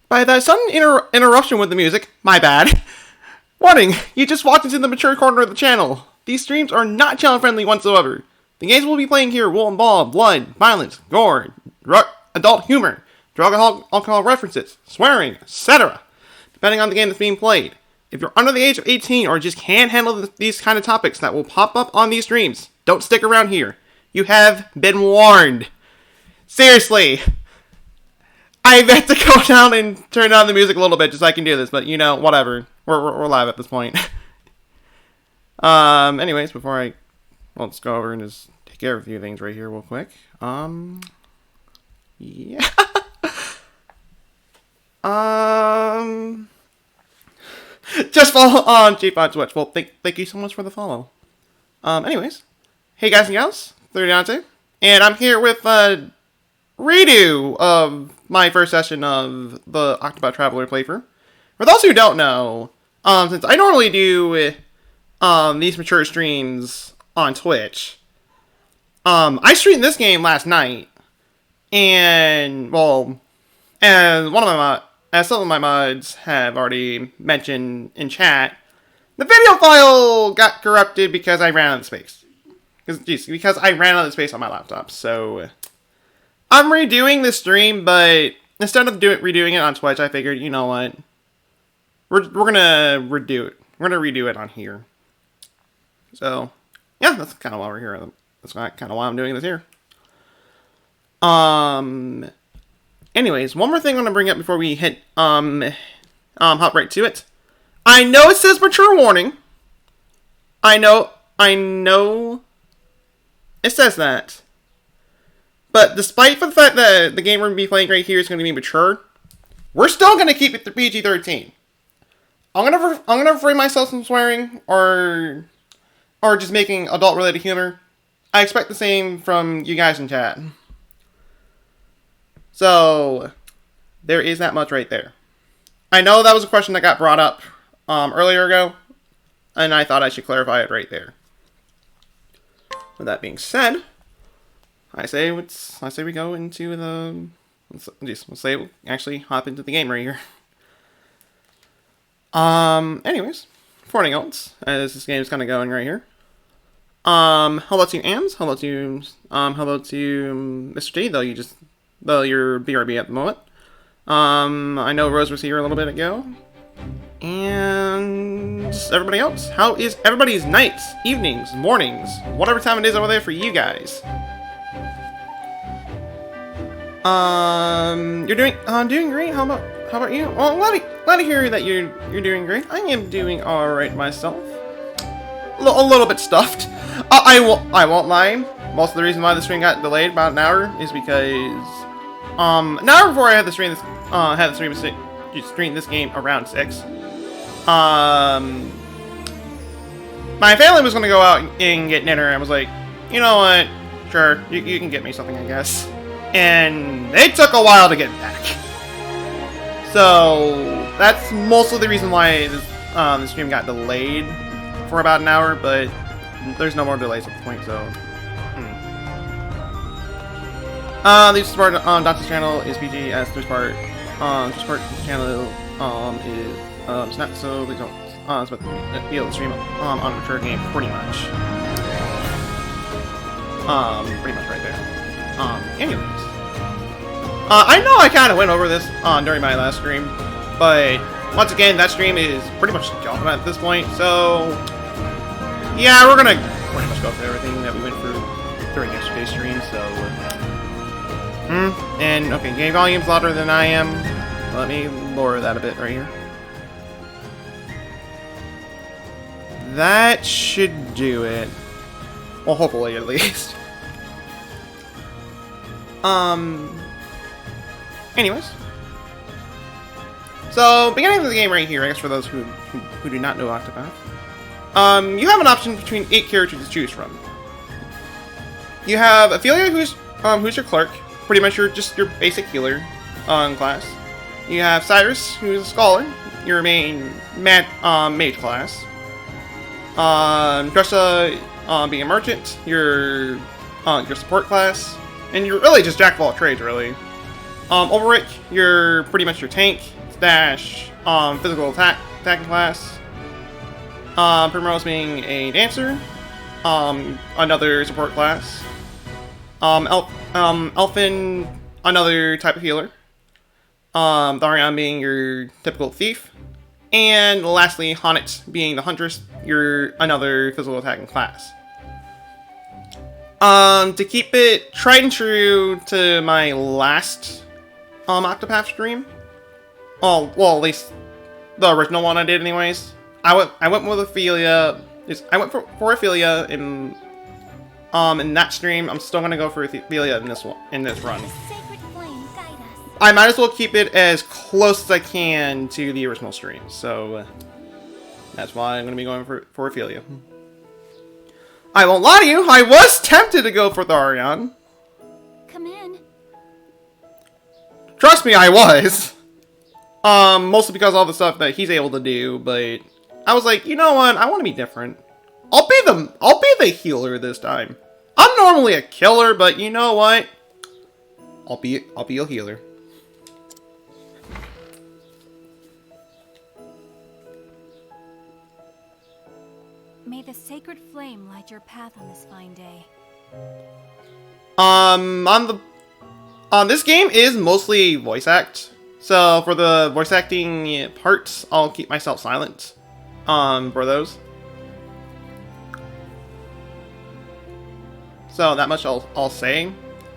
By that sudden interruption with the music, my bad. Warning, you just walked into the mature corner of the channel. These streams are not child friendly whatsoever. The games we'll be playing here will involve blood, violence, gore, adult humor, drug and alcohol references, swearing, etc. Depending on the game that's being played. If you're under the age of 18 or just can't handle these kind of topics that will pop up on these streams, don't stick around here. You have been warned. Seriously. I meant to go down and turn down the music a little bit just so I can do this, but you know, whatever. We're live at this point. Anyways, let's go over and just take care of a few things right here real quick. Yeah. Just follow on Chief on Twitch. Well, thank you so much for the follow. Anyways. Hey guys and gals, Deontay, and I'm here with a redo of my first session of the Octopath Traveler playthrough. For those who don't know, since I normally do these mature streams on Twitch, I streamed this game last night, and as some of my mods have already mentioned in chat, the video file got corrupted because I ran out of space. Because I ran out of space on my laptop, so I'm redoing this stream, but instead of redoing it on Twitch, I figured, you know what, we're gonna redo it. We're gonna redo it on here. So yeah, that's kind of why we're here. That's kind of why I'm doing this here. Anyways, one more thing I'm gonna bring up before we hit hop right to it. I know it says mature warning. I know. It says that. But despite the fact that the game we're going to be playing right here is going to be mature, we're still going to keep it to PG-13. I'm going to refrain myself from swearing or just making adult-related humor. I expect the same from you guys in chat. So, there is that much right there. I know that was a question that got brought up earlier ago, and I thought I should clarify it right there. With that being said, I say we go into the we'll actually hop into the game right here. Anyways, before anything else, as this game is kind of going right here. Hello to you, Ams. Hello to you, Mr. T. Though you're BRB at the moment. I know Rose was here a little bit ago. And everybody else, how is everybody's nights, evenings, mornings, whatever time it is over there for you guys? You're doing great. How about you? Well, glad to hear that you're doing great. I am doing all right myself. A little bit stuffed. I won't lie. Most of the reason why the stream got delayed about an hour is because an hour before I had the stream this game around 6. My family was gonna go out and get dinner, and I was like, you know what, sure, you can get me something, I guess. And it took a while to get back. So, that's most of the reason why the stream got delayed for about an hour, but there's no more delays at this point, so. The support on Doctor's channel is PG, as support channel is not, so they don't be able to stream on a mature game pretty much. Pretty much right there. Anyways. I know I kind of went over this during my last stream, but once again, that stream is pretty much gone at this point, so yeah, we're gonna pretty much go through everything that we went through during yesterday's stream, so and okay, game volume's louder than I am. Let me lower that a bit right here. That should do it. Well, hopefully at least. Anyways. So, beginning of the game right here, I guess for those who do not know Octopath. You have an option between 8 characters to choose from. You have Ophelia, who's your clerk, pretty much your basic healer class. You have Cyrus, who's a scholar, your main mage class. Dressa, being a merchant, your support class, and you're really just jack of all trades, really. Ulrich, you're pretty much your tank, dash physical attacking class. Primrose being a dancer. Another support class. Elfin, another type of healer. Tharion being your typical thief. And lastly, Honnet being the huntress, your another physical attacking class. To keep it tried and true to my last Octopath stream. Oh, well, at least the original one I did anyways. I went with Ophelia. I went for Ophelia in that stream. I'm still gonna go for Ophelia in this run. I might as well keep it as close as I can to the original stream, so that's why I'm gonna be going for Ophelia. I won't lie to you, I was tempted to go for Tharion. Come in. Trust me, I was. Mostly because of all the stuff that he's able to do, but I was like, you know what? I want to be different. I'll be the healer this time. I'm normally a killer, but you know what? I'll be a healer. May the sacred flame light your path on this fine day. This game is mostly voice act. So for the voice acting parts, I'll keep myself silent. For those. So that much I'll say.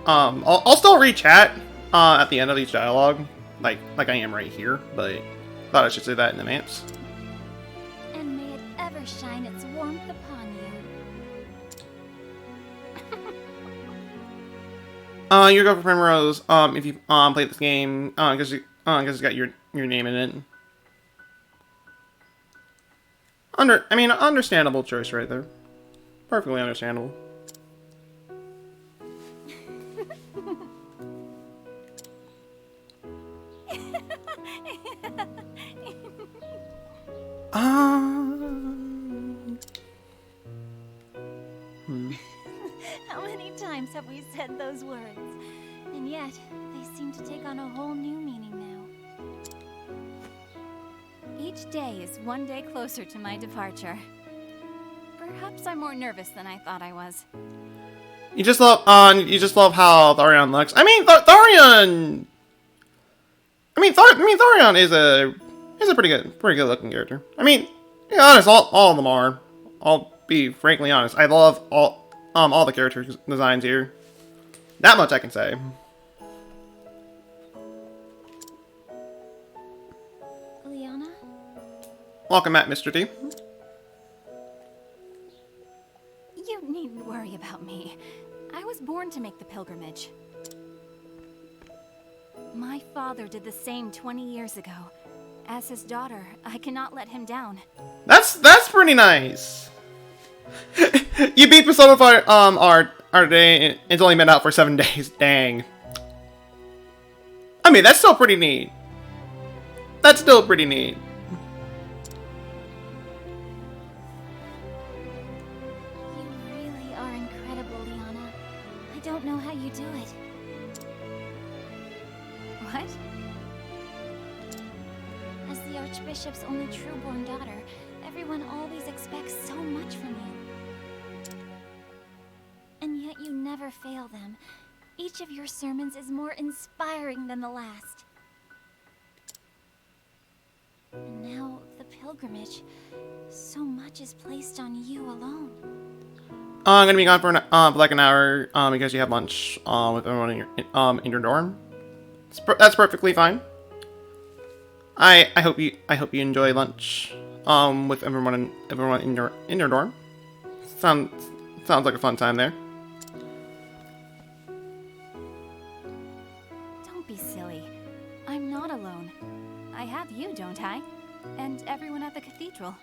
I'll still read chat at the end of each dialogue, like I am right here, but thought I should say that in advance. And may it ever shine its warmth upon you. You go for Primrose. If you play this game, because it's got your name in it. Understandable choice right there. Perfectly understandable. How many times have we said those words? And yet, they seem to take on a whole new meaning now. Each day is one day closer to my departure. Perhaps I'm more nervous than I thought I was. You just love how Tharion looks. Tharion is a pretty good looking character. I mean, to be honest, all of them are. I'll be frankly honest. I love all the character designs here. That much I can say. Liana? Welcome back, Mr. T. You needn't worry about me. I was born to make the pilgrimage. My father did the same 20 years ago. As his daughter, I cannot let him down. That's pretty nice. You beat Persona 5 our day. It's only been out for 7 days. Dang. I mean, that's still pretty neat. That's still pretty neat. You really are incredible, Liana. I don't know how you do it. What? As the Archbishop's only true-born daughter, everyone always expects so much from you. And yet you never fail them. Each of your sermons is more inspiring than the last. And now, the pilgrimage. So much is placed on you alone. I'm gonna be gone for like an hour because you have lunch with everyone in your dorm. That's perfectly fine. I hope you enjoy lunch with everyone in your dorm. Sounds like a fun time there. Don't be silly. I'm not alone. I have you, don't I? And everyone at the cathedral.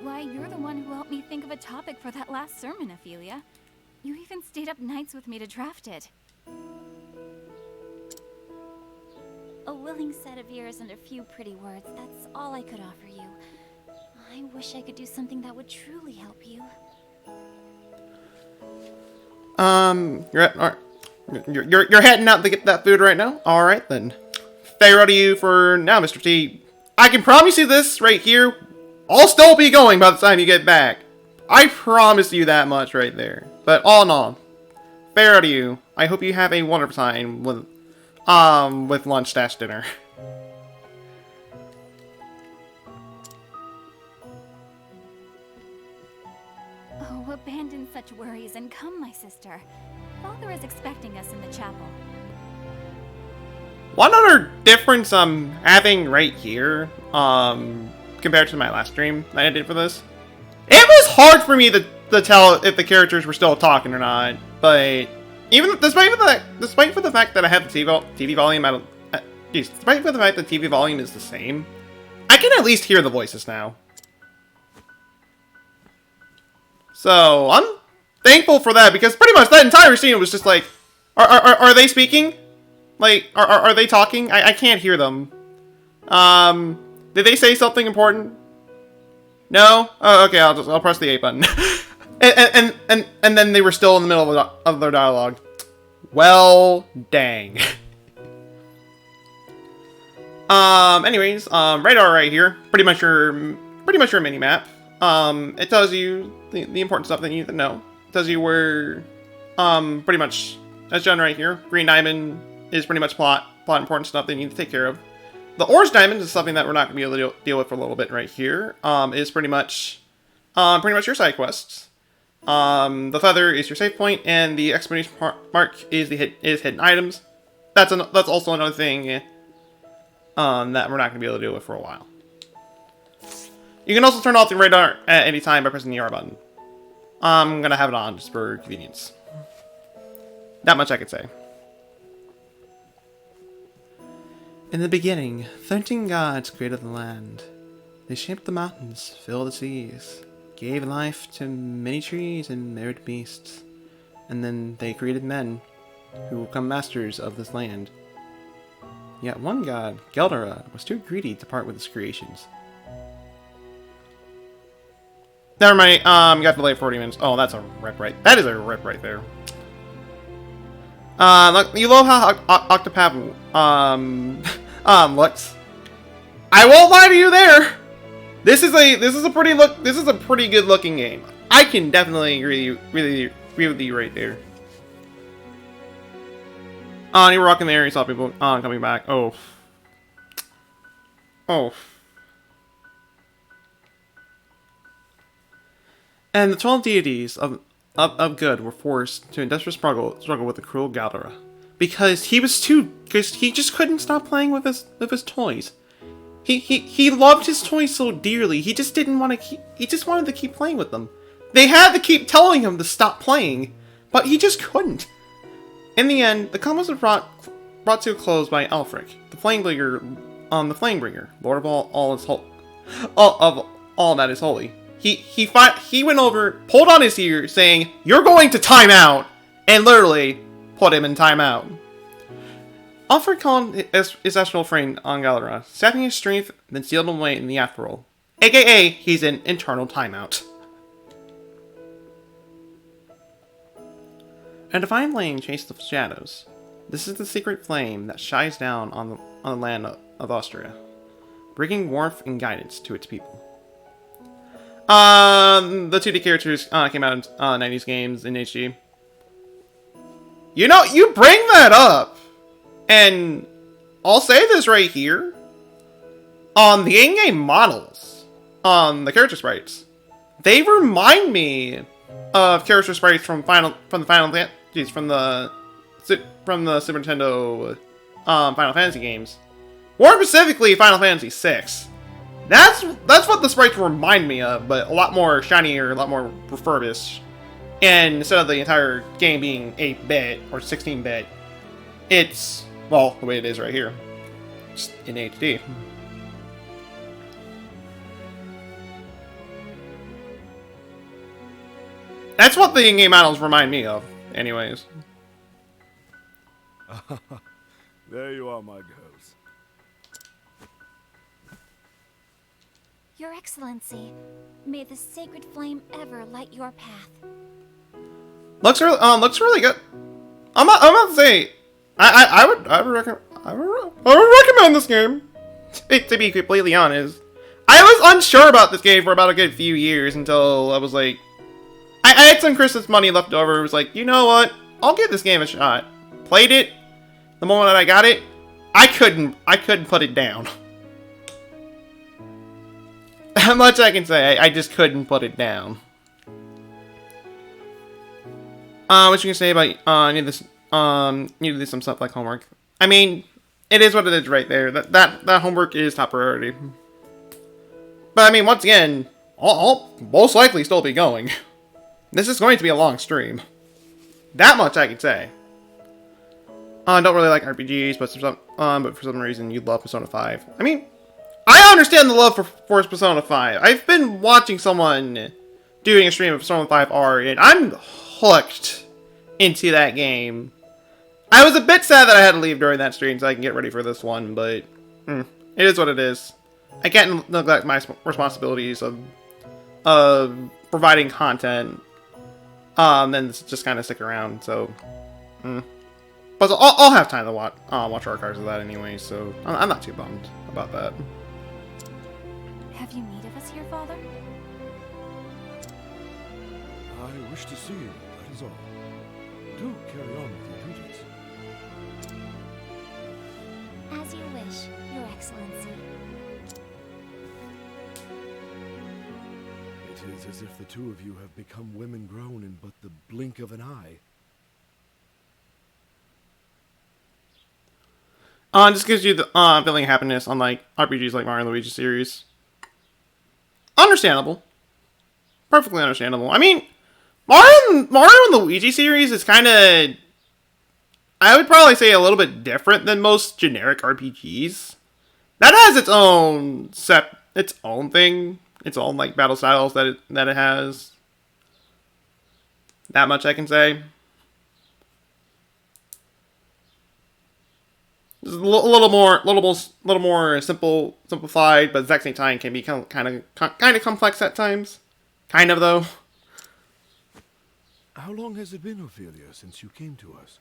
Why, you're the one who helped me think of a topic for that last sermon, Ophelia. You even stayed up nights with me to draft it. A willing set of ears and a few pretty words, that's all I could offer you. I wish I could do something that would truly help you. You're heading out to get that food right now? Alright then. farewell to you for now, Mr. T. I can promise you this right here. I'll still be going by the time you get back. I promise you that much right there. But all in all, farewell to you. I hope you have a wonderful time with lunch/dinner. Oh, abandon such worries and come, my sister. Father is expecting us in the chapel. One other difference I'm having right here, compared to my last stream that I did for this, it was hard for me to tell if the characters were still talking or not. But even despite for the fact that I have the TV volume despite for the fact that TV volume is the same, I can at least hear the voices now. So I'm thankful for that, because pretty much that entire scene was just like, are they speaking? Like, are they talking? I can't hear them. Did they say something important? No? Oh, okay, I'll press the A button. and then they were still in the middle of their dialogue. Well, dang. Anyways, radar right here. Pretty much your mini map. It tells you the important stuff that you need to know. It tells you where, pretty much, as shown right here, Green Diamond is pretty much plot important stuff that you need to take care of. The Orange Diamond is something that we're not going to be able to deal with for a little bit right here. Is pretty much your side quests. The Feather is your save point, and the exclamation mark is hidden items. That's also another thing that we're not going to be able to deal with for a while. You can also turn off the radar at any time by pressing the R button. I'm going to have it on just for convenience. That much I could say. In the beginning, 13 gods created the land. They shaped the mountains, filled the seas, gave life to many trees and myriad beasts. And then they created men, who will become masters of this land. Yet one god, Geldara, was too greedy to part with his creations. Never mind, you got to delay 40 minutes. Oh, that's a rip right. That is a rip right there. Look, you love how Octopath, looks. I won't lie to you there. This is a pretty good looking game. I can definitely really agree with you right there. You were rocking there, you saw people coming back. Oh. And the 12 deities of good were forced to industrial struggle with the cruel Geldara. Because he just couldn't stop playing with his toys. He loved his toys so dearly, he just wanted to keep playing with them. They had to keep telling him to stop playing, but he just couldn't. In the end, the combat was brought to a close by Alfric, the Flamebringer, Lord of all that is holy. He went over, pulled on his ear, saying, "You're going to time out," and literally put him in timeout. Alfred called his astral friend on Geldara, sapping his strength, then sealed him away in the afterworld. AKA, he's in internal timeout. A divine flame chased the shadows. This is the secret flame that shines down on the land of Austria, bringing warmth and guidance to its people. The 2D characters came out in 90s games in HD. You know, you bring that up, and I'll say this right here. The in-game models, the character sprites, they remind me of character sprites from the Super Nintendo Final Fantasy games. More specifically, Final Fantasy VI. That's what the sprites remind me of, but a lot more shinier, a lot more refurbished. And instead of the entire game being 8-bit or 16-bit, it's, well, the way it is right here. Just in HD. That's what the in-game models remind me of, anyways. There you are, my girls. Your Excellency, may the sacred flame ever light your path. Looks really good. I'm not to say, I would I recommend this game. To be completely honest, I was unsure about this game for about a good few years until I was like, I had some Christmas money left over. I was like, you know what? I'll give this game a shot. Played it. The moment that I got it, I couldn't put it down. How much I can say, I just couldn't put it down. What you can say about need to do some stuff like homework. I mean, it is what it is right there. That homework is top priority. But I mean, once again, I'll most likely still be going. This is going to be a long stream. That much I can say. I don't really like RPGs, but for some reason you love Persona 5. I mean, I understand the love for Persona 5. I've been watching someone doing a stream of Persona 5R, and I'm hooked into that game. I was a bit sad that I had to leave during that stream so I can get ready for this one, but it is what it is. I can't neglect my responsibilities of providing content, then just kind of stick around. So, but I'll have time to watch archives of that anyway. So I'm not too bummed about that. Have you need of us here, Father? I wish to see you, that is all. Do carry on with your duties. As you wish, Your Excellency. It is as if the two of you have become women grown in but the blink of an eye. Just gives you the feeling of happiness, unlike RPGs like Mario and Luigi series. Understandable. Perfectly understandable. I mean, Mario and Luigi series is kind of, I would probably say, a little bit different than most generic RPGs. That has its own thing, its own like battle styles that it has. That much I can say. It's a little more simplified, but at the exact same time can be kind of complex at times. Kind of though. How long has it been, Ophelia, since you came to us?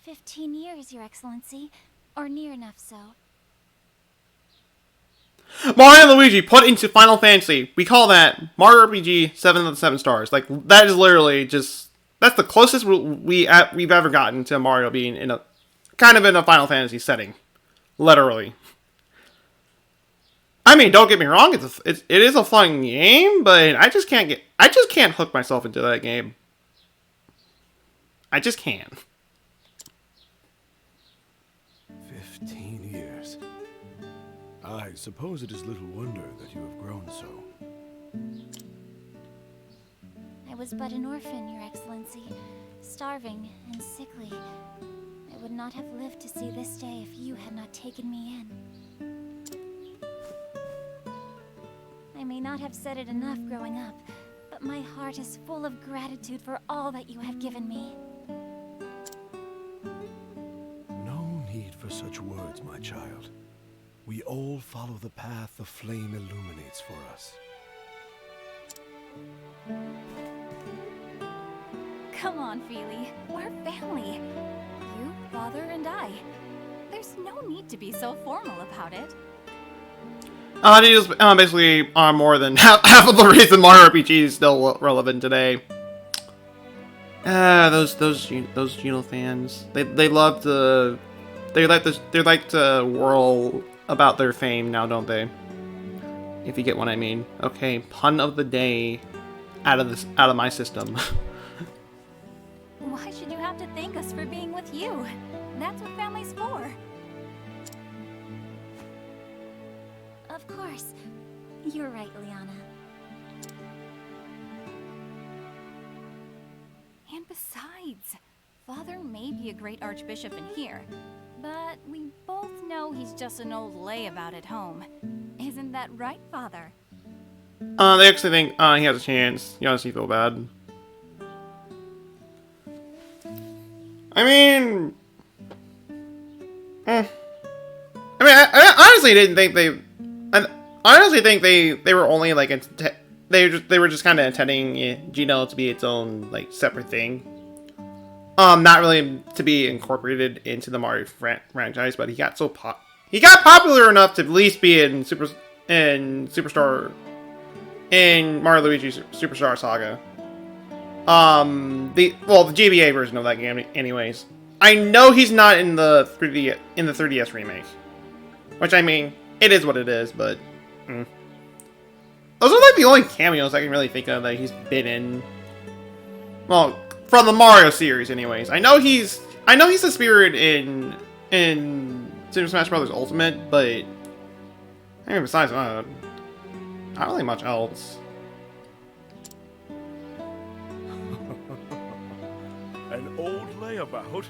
15 years, Your Excellency, or near enough so. Mario and Luigi put into Final Fantasy. We call that Mario RPG 7 of the 7 stars. Like, that is literally just, that's the closest we've ever gotten to Mario being in a Final Fantasy setting. Literally. I mean, don't get me wrong, it is a fun game, but I just can't hook myself into that game. I just can't. 15 years. I suppose it is little wonder that you have grown so. I was but an orphan, Your Excellency, starving and sickly. I would not have lived to see this day if you had not taken me in. I may not have said it enough growing up, but my heart is full of gratitude for all that you have given me. No need for such words, my child. We all follow the path the flame illuminates for us. Come on, Feely. We're family. You, Father, and I. There's no need to be so formal about it. It is basically more than half of the reason Mario RPG is still relevant today. Those Geno fans. They like to whirl about their fame now, don't they? If you get what I mean. Okay, pun of the day out of my system. Why should you have to thank us for being with you? That's what family's for. Of course. You're right, Liana. And besides, Father may be a great archbishop in here, but we both know he's just an old layabout at home. Isn't that right, Father? They actually think he has a chance. You honestly feel bad. I mean, I honestly didn't think they. I honestly think they were only like they were just kind of intending Geno to be its own like separate thing. Not really to be incorporated into the Mario franchise, but he got he got popular enough to at least be in Superstar in Mario Luigi Superstar Saga. The GBA version of that game, anyways. I know he's not in the 3DS remake, which I mean, it is what it is, but those are like the only cameos I can really think of that he's been in. Well, from the Mario series, anyways. I know he's the spirit in Super Smash Bros. Ultimate, but I mean, besides that, not really much else. An old layabout?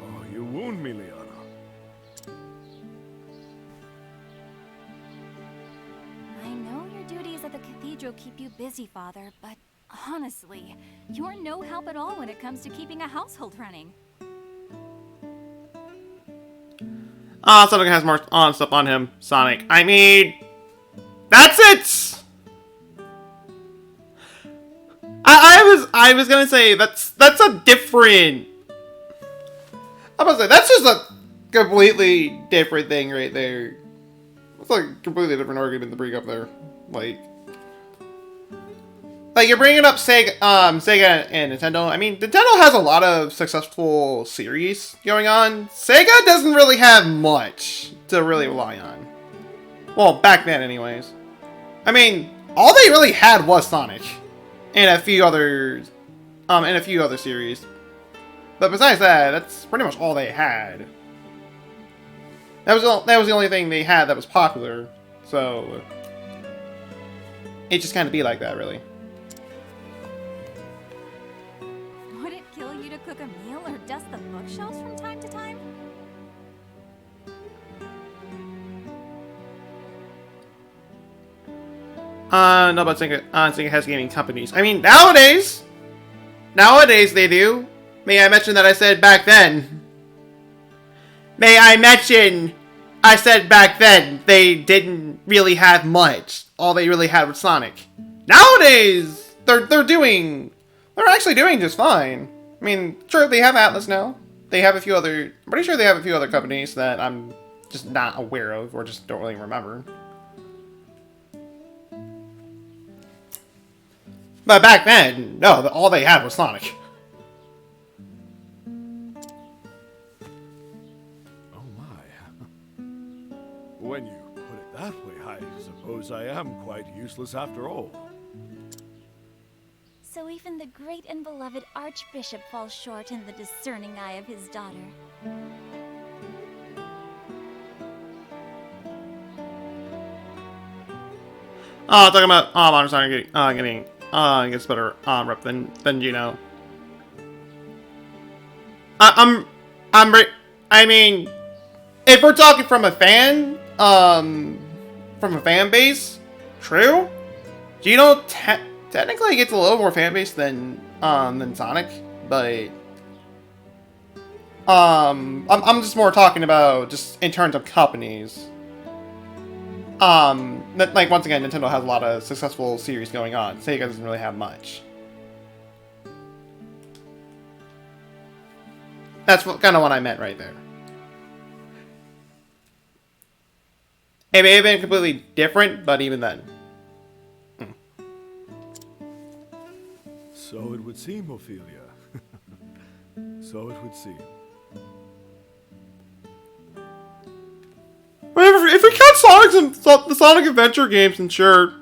Oh, you wound me, Leona. I know your duties at the cathedral keep you busy, Father, but honestly, you're no help at all when it comes to keeping a household running. Sonic has more stuff on him. Sonic. I mean, that's it. I was gonna say that's a different. I was gonna say that's just a completely different thing right there. It's like a completely different argument to bring up there. Like you're bringing up Sega and Nintendo. I mean, Nintendo has a lot of successful series going on. Sega doesn't really have much to really rely on. Well, back then, anyways. I mean, all they really had was Sonic and a few others, and a few other series. But besides that, that's pretty much all they had. That was the only thing they had that was popular. So it just kind of be like that, really. Would it kill you to cook a meal or dust the bookshelves from time to time? No, but Sega has gaming companies. I mean, nowadays they do. May I mention that I said back then? May I mention I said back then they didn't really have much. All they really had was Sonic. Nowadays, they're actually doing just fine. I mean, sure, they have Atlas now. They have a few other... I'm pretty sure they have a few other companies that I'm just not aware of or just don't really remember. But back then, no, all they had was Sonic. Oh my. When you put it that way, I suppose I am quite useless after all. So even the great and beloved Archbishop falls short in the discerning eye of his daughter. Talking about Modern Sonic getting gets better rep than you know. I mean, if we're talking from a fan base, true. Gino technically gets a little more fan base than Sonic, but I'm just more talking about just in terms of companies. Like, once again, Nintendo has a lot of successful series going on. Sega doesn't really have much. That's kind of what I meant right there. It may have been completely different, but even then. So it would seem, Ophelia. So it would seem. If we count the Sonic Adventure games, then sure.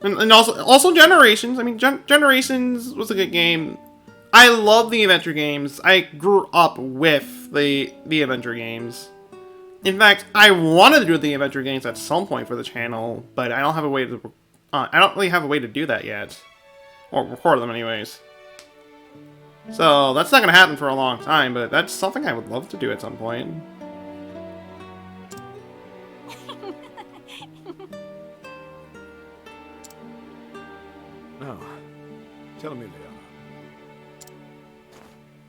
And also Generations. I mean, Generations was a good game. I love the Adventure games. I grew up with the Adventure games. In fact, I wanted to do the Adventure games at some point for the channel, but I don't have a way to. I don't really have a way to do that yet, or record them anyways. So that's not gonna happen for a long time. But that's something I would love to do at some point. Now, tell me, Leona.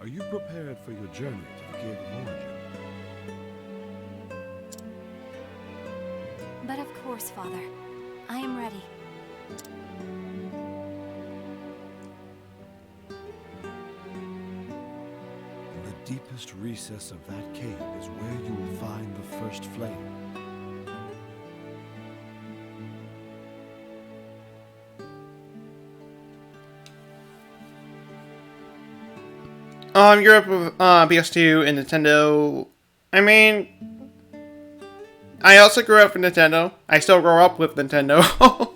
Are you prepared for your journey to the Cave of Origin? But of course, Father. I am ready. deepest recess of that cave is where you will find the first flame. You grew up with PS2 and Nintendo. I mean, I also grew up with Nintendo. I still grow up with Nintendo.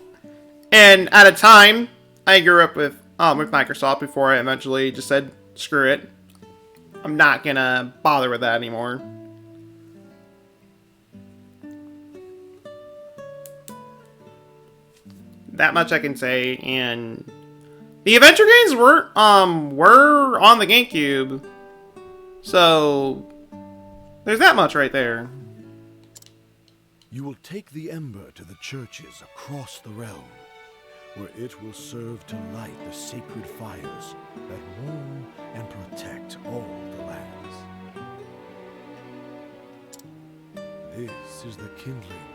And at a time, I grew up with Microsoft before I eventually just said, screw it. I'm not gonna bother with that anymore. That much I can say, and the adventure games were on the GameCube. So there's that much right there. You will take the ember to the churches across the realm, where it will serve to light the sacred fires that warm and protect all the lands. This is the kindling,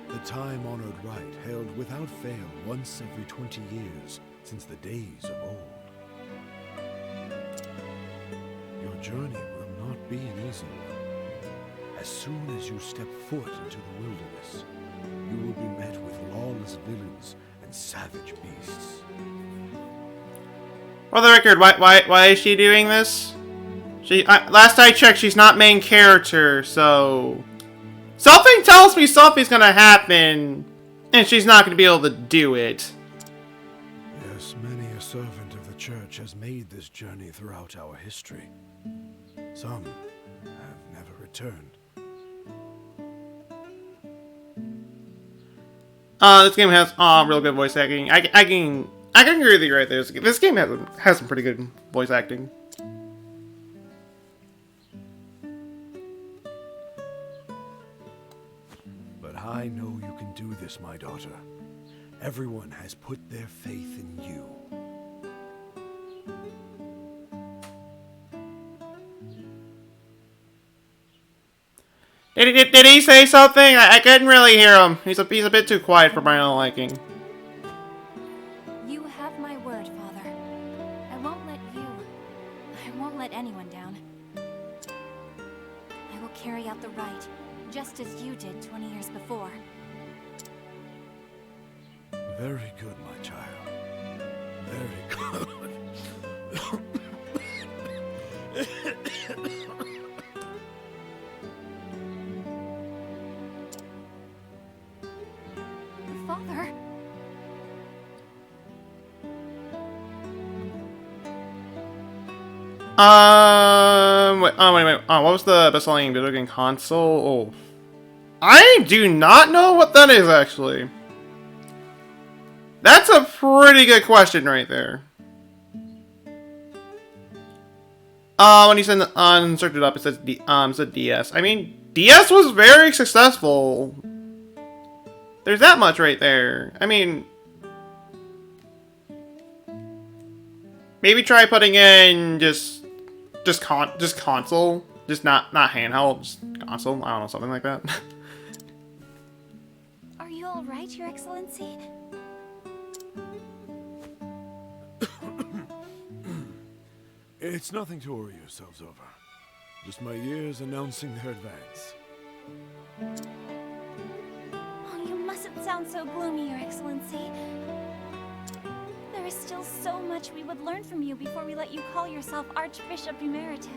the time-honored rite held without fail once every 20 years since the days of old. Your journey will not be an easy one. As soon as you step foot into the wilderness, you will be met with lawless villains and savage beasts. For the record, why is she doing this? Last I checked, she's not main character, so something tells me something's gonna happen, and she's not gonna be able to do it. Yes, many a servant of the church has made this journey throughout our history. Some have never returned. This game has real good voice acting. I can agree with you right there. This game has some pretty good voice acting. But I know you can do this, my daughter. Everyone has put their faith in you. Did he say something? I couldn't really hear him. He's a bit too quiet for my own liking. You have my word, Father. I won't let anyone down. I will carry out the rite, just as you did 20 years before. Very good, my child. Very good. Father? Wait. What was the best-selling video game console? Oh, I do not know what that is, actually. That's a pretty good question right there. When you search it up, it says DS. I mean, DS was very successful. There's that much right there. I mean, maybe try putting in just console, just not handheld, just console. I don't know, something like that. Are you all right, Your Excellency? It's nothing to worry yourselves over. Just my ears announcing their advance. Oh, you mustn't sound so gloomy, Your Excellency. There is still so much we would learn from you before we let you call yourself Archbishop Emeritus.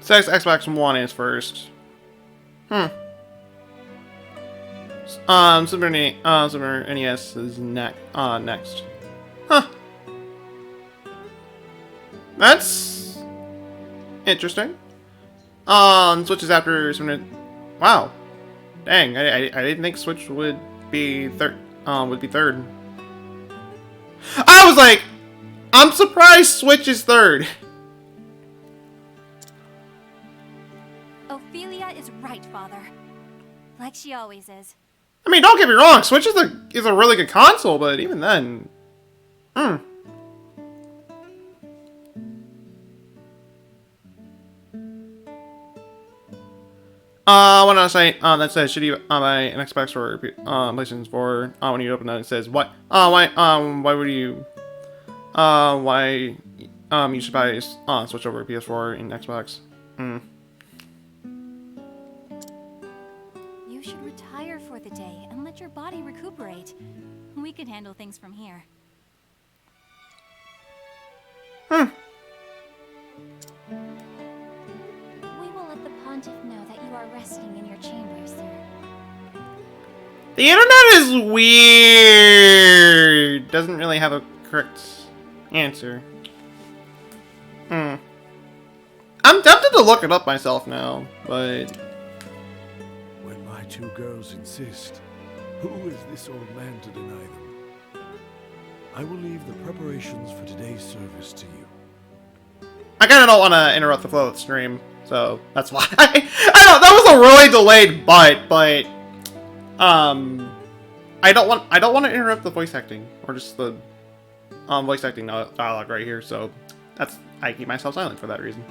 Says Xbox One is first. Super NES is next. Huh. That's interesting. Switch is after Super. Wow. Dang, I didn't think Switch would be third. I was like, I'm surprised Switch is third. Ophelia is right, Father. Like she always is. I mean, don't get me wrong, Switch is a really good console, but even then, When I say that says should you buy an Xbox or PlayStation 4? When you open that, it says what? Why would you? Why you should probably switch over to PS4 and Xbox. You should retire for the day and let your body recuperate. We can handle things from here. We will let the Pontiff know that you are resting in your chambers, sir. The internet is weird. Doesn't really have a correct answer. I'm tempted to look it up myself now, but When my two girls insist, who is this old man to deny them? I will leave the preparations for today's service to you. I kind of don't want to interrupt the flow of the stream, so that's why. I know that was a really delayed but I don't want to interrupt the voice acting or just the voice acting dialogue right here. So I keep myself silent for that reason.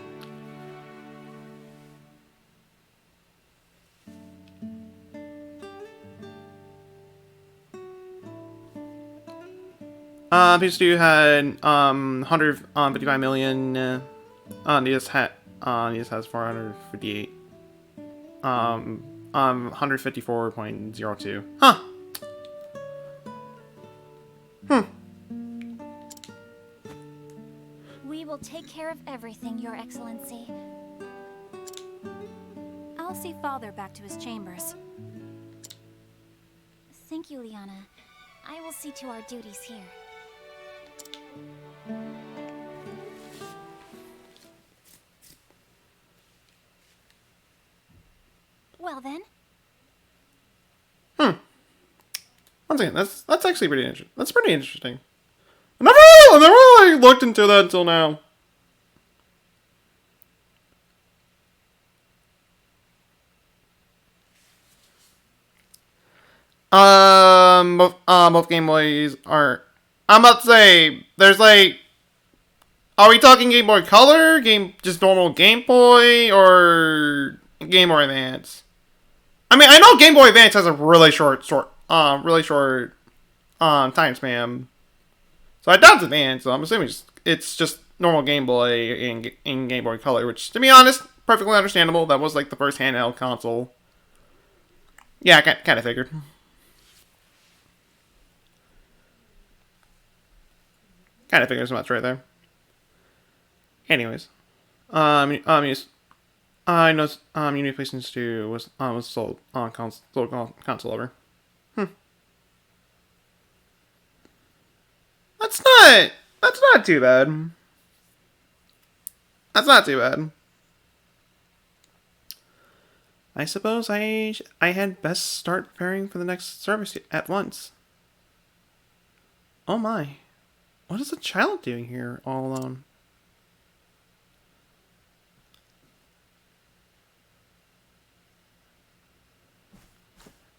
PS2 had 155 million. DS has 458. 154.02. Huh. We will take care of everything, Your Excellency. I'll see Father back to his chambers. Thank you, Liana. I will see to our duties here. Well then. Once again, that's actually pretty interesting. That's pretty interesting. I never really looked into that until now. Both Game Boys are. I'm about to say there's like. Are we talking Game Boy Color, just normal Game Boy, or Game Boy Advance? I mean, I know Game Boy Advance has a really short time span. So I doubt it's Advance, so I'm assuming it's just normal Game Boy in Game Boy Color, which, to be honest, perfectly understandable. That was like the first handheld console. Yeah, I kind of figured. Kind of figured as much right there. Anyways, yes. I know Unity PlayStation 2 was sold on console over. That's not too bad. That's not too bad. I suppose I had best start preparing for the next service at once. Oh my. What is the child doing here all alone?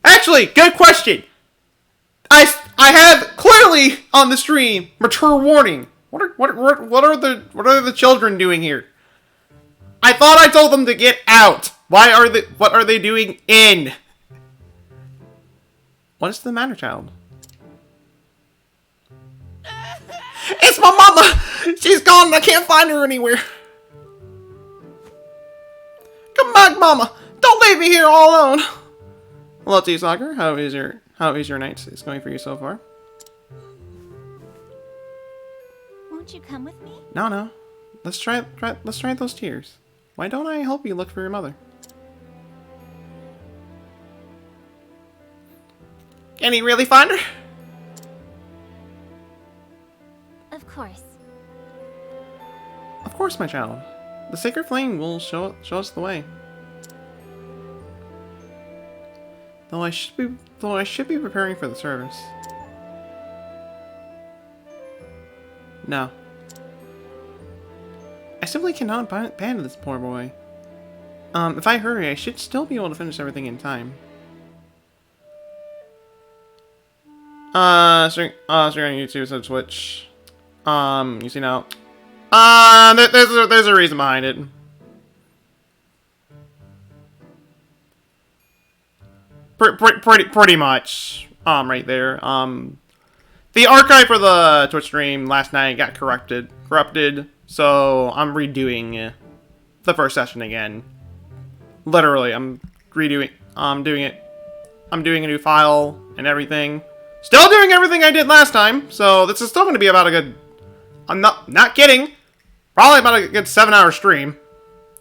Actually, good question. I have clearly on the stream mature warning. What are the children doing here? I thought I told them to get out. What are they doing in? What is the matter, child? It's my mama. She's gone. I can't find her anywhere. Come back, mama. Don't leave me here all alone. Hello to you, Soccer. How is your night? It's going for you so far? Won't you come with me? No. Let's try those tears. Why don't I help you look for your mother? Can he really find her? Of course. Of course, my child. The sacred flame will show us the way. Though I should be preparing for the service. No. I simply cannot abandon this poor boy. If I hurry, I should still be able to finish everything in time. Stream on YouTube, so Twitch. You see now. There's a reason behind it. Pretty much. Right there. The archive for the Twitch stream last night got corrupted. So I'm redoing the first session again. Literally, I'm redoing. I'm doing it. I'm doing a new file and everything. Still doing everything I did last time. So this is still going to be about a good. I'm not kidding. Probably about a good 7-hour stream,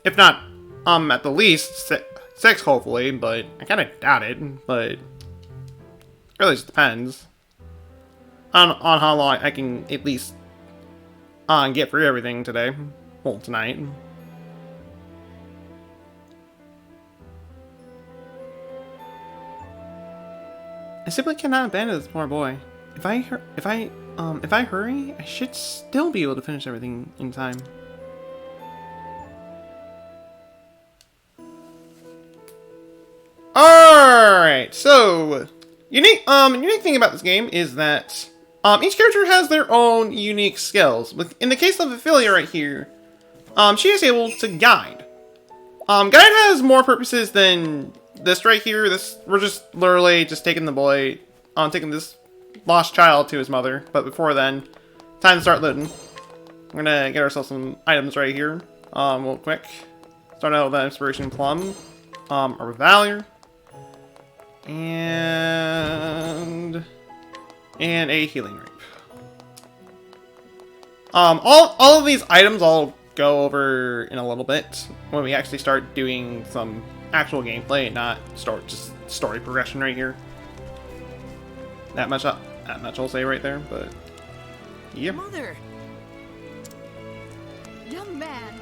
if not at the least six hopefully. But I kind of doubt it. But it really just depends on how long I can at least get through everything today. Well, tonight. I simply cannot abandon this poor boy. If I hurry, I should still be able to finish everything in time. Alright, so unique thing about this game is that each character has their own unique skills. In the case of Ophelia right here, she is able to guide. Guide has more purposes than this right here. We're just literally just taking the boy, taking this lost child to his mother. But before then, time to start looting. We're gonna get ourselves some items right here, real quick. Start out with that inspiration plum, a valor, and a healing grape. All of these items I'll go over in a little bit when we actually start doing some actual gameplay and not just story progression right here. That much I'll say right there, but yep. Mother! Young man!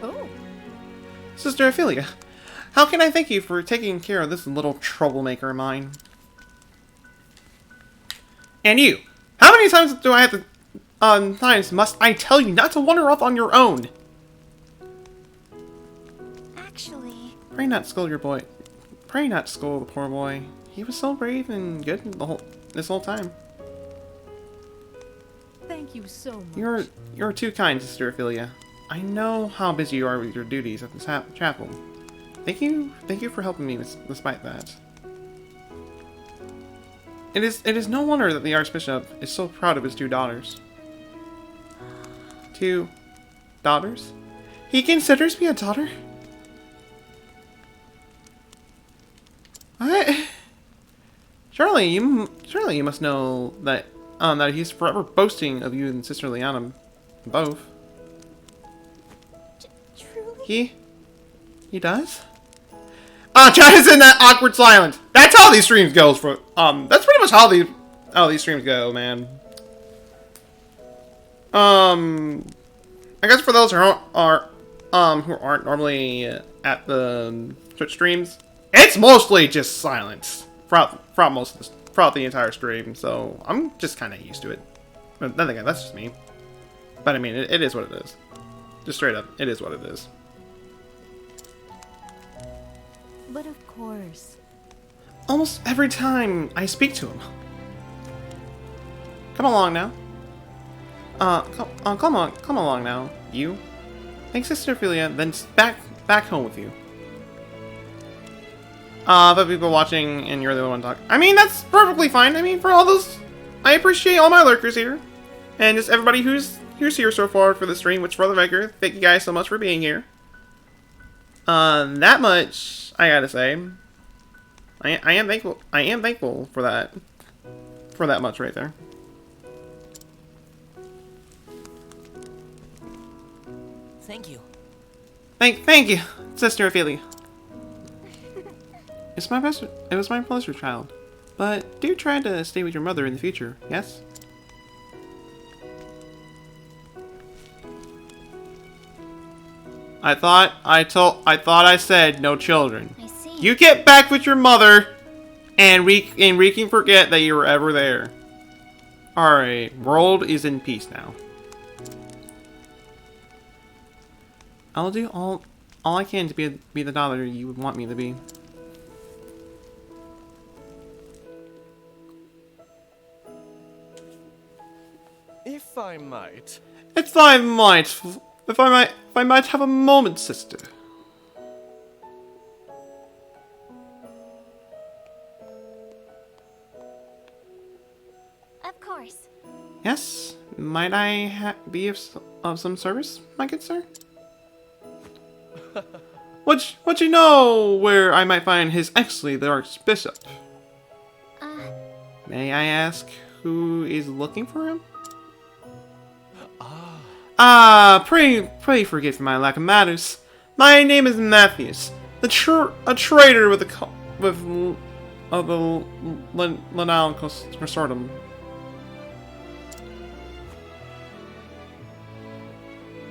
Oh! Sister Ophelia, how can I thank you for taking care of this little troublemaker of mine? And you, how many times do I have to, times must I tell you not to wander off on your own? Actually, Pray not scold your boy. Pray not scold the poor boy. He was so brave and good this whole time. Thank you so much. You're too kind, Sister Ophelia. I know how busy you are with your duties at this chapel. Thank you for helping me despite that. It is no wonder that the Archbishop is so proud of his 2 daughters. 2 daughters? He considers me a daughter? What? Surely you must know that that he's forever boasting of you and Sister Liana both. truly? He does? China's in that awkward silence. That's how these streams goes for that's pretty much how these streams go, man. I guess for those who aren't normally at the Twitch streams, it's mostly just silence throughout the entire stream. So I'm just kind of used to it. But then again, that's just me. But I mean, it is what it is. Just straight up, it is what it is. But of course. Almost every time I speak to him. Come along now. Come along now. You. Take Sister Ophelia, then back home with you. But people watching and you're the one talking. I mean, that's perfectly fine. I mean, for all those, I appreciate all my lurkers here, and just everybody who's here so far for the stream. Which, for the record, thank you guys so much for being here. That much I gotta say. I am thankful. I am thankful for that. For that much right there. Thank you. Thank you, Sister Ophelia. It was my pleasure, child. But do try to stay with your mother in the future, yes? I thought I said no children. I see. You get back with your mother, and we can forget that you were ever there. Alright, world is in peace now. I'll do all I can to be the daughter you would want me to be. If I might. If I might have a moment, sister. course. Yes? Might I be of some service, my good sir? What you know where I might find His Excellency the Archbishop? May I ask who is looking for him? Pray forgive my lack of manners. My name is Matthews, a trader with the Lanal Consortium.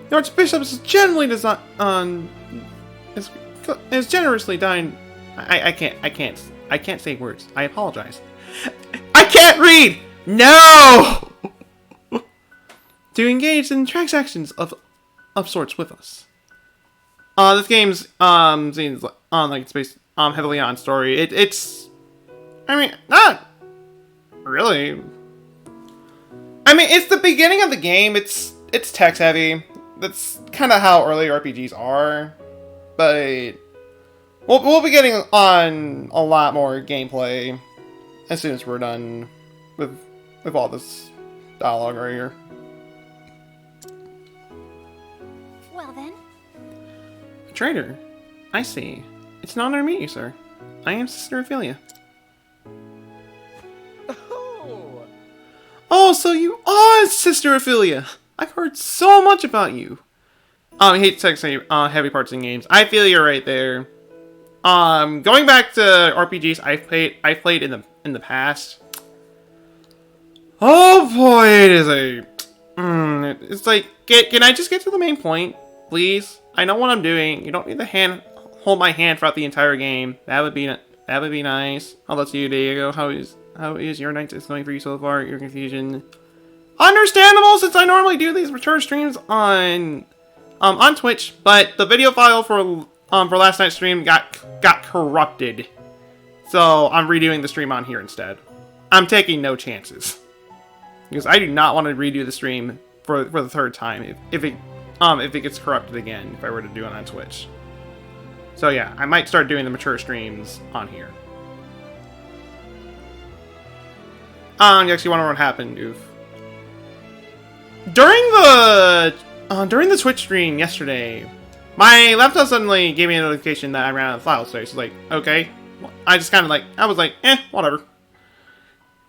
The Archbishop is generally is generously dying. I can't say words. I apologize. I can't read. No. To engage in transactions of sorts with us. This game's seems like it's based heavily on story. It's I mean, not really. I mean, it's the beginning of the game. It's text heavy. That's kind of how early RPGs are. But we'll be getting on a lot more gameplay as soon as we're done with all this dialogue right here. Well then. Trader, I see. It's an honor to meet you, sir. I am Sister Ophelia. Oh, so you are Sister Ophelia! I've heard so much about you. I hate texting heavy parts in games. I feel you right there. Going back to RPGs I've played in the past. Oh boy, it is a. It's like, can I just get to the main point, please? I know what I'm doing. You don't need to hold my hand throughout the entire game. That would be nice. Oh, that's you, Diego. How is your night going for you so far? Your confusion. Understandable, since I normally do these return streams on Twitch, but the video file for last night's stream got corrupted, so I'm redoing the stream on here instead. I'm taking no chances because I do not want to redo the stream for the third time if it gets corrupted again if I were to do it on Twitch. So yeah, I might start doing the mature streams on here. You actually wonder what happened, Oof. During the Twitch stream yesterday, my laptop suddenly gave me a notification that I ran out of file space. It's like, okay. I just kind of I was like, whatever.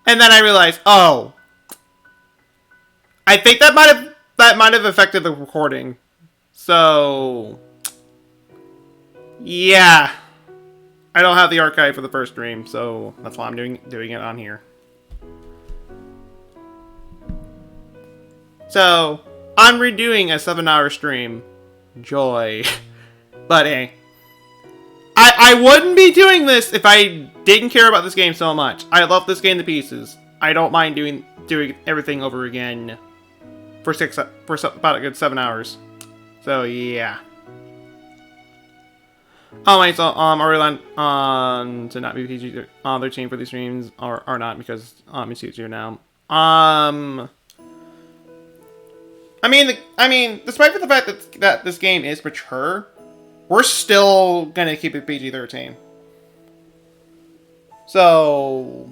And then I realized, oh, I think that might have affected the recording. So, yeah, I don't have the archive for the first stream, so that's why I'm doing it on here. So, I'm redoing a 7-hour stream. Joy. But hey. I wouldn't be doing this if I didn't care about this game so much. I love this game to pieces. I don't mind doing everything over again for about a good 7 hours. So yeah. Oh wait, so are we allowed to not be PG-13 for these streams or not because it suits you now. I mean, despite the fact that this game is mature, we're still gonna keep it PG-13. So,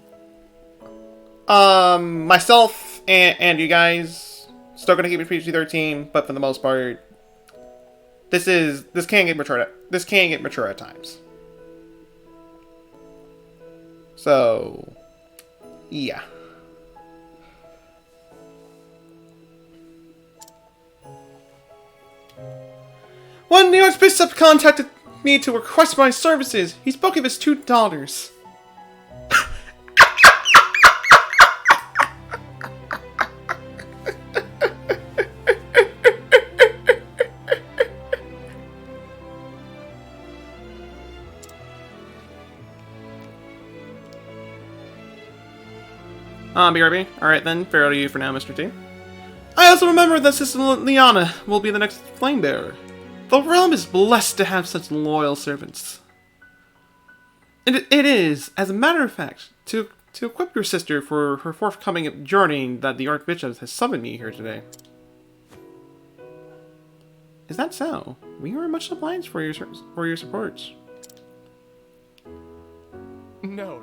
myself and you guys still gonna keep it PG-13, but for the most part, this can get mature. This can get mature at times. So, yeah. When the Archbishop contacted me to request my services, he spoke of his $2. BRB. Alright then, farewell to you for now, Mr. T. I also remember that Sister Liana will be the next flame bearer. The realm is blessed to have such loyal servants. It is, as a matter of fact, to equip your sister for her forthcoming journey that the Archbishop has summoned me here today. Is that so? We are much obliged for your support. No.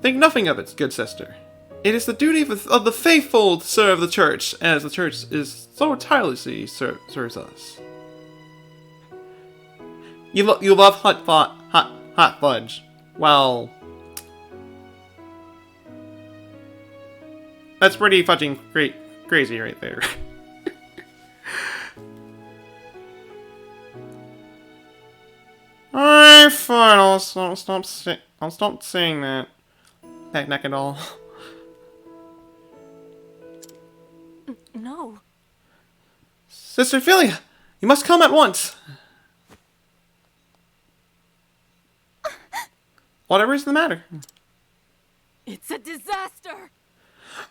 Think nothing of it, good sister. It is the duty of the faithful to serve the church, as the church is so tirelessly serves us. You love hot fudge. Well, that's pretty fudging crazy right there. Alright, fine. I'll stop saying that. Not at all. No. Sister Philia, you must come at once. Whatever is the matter? It's a disaster.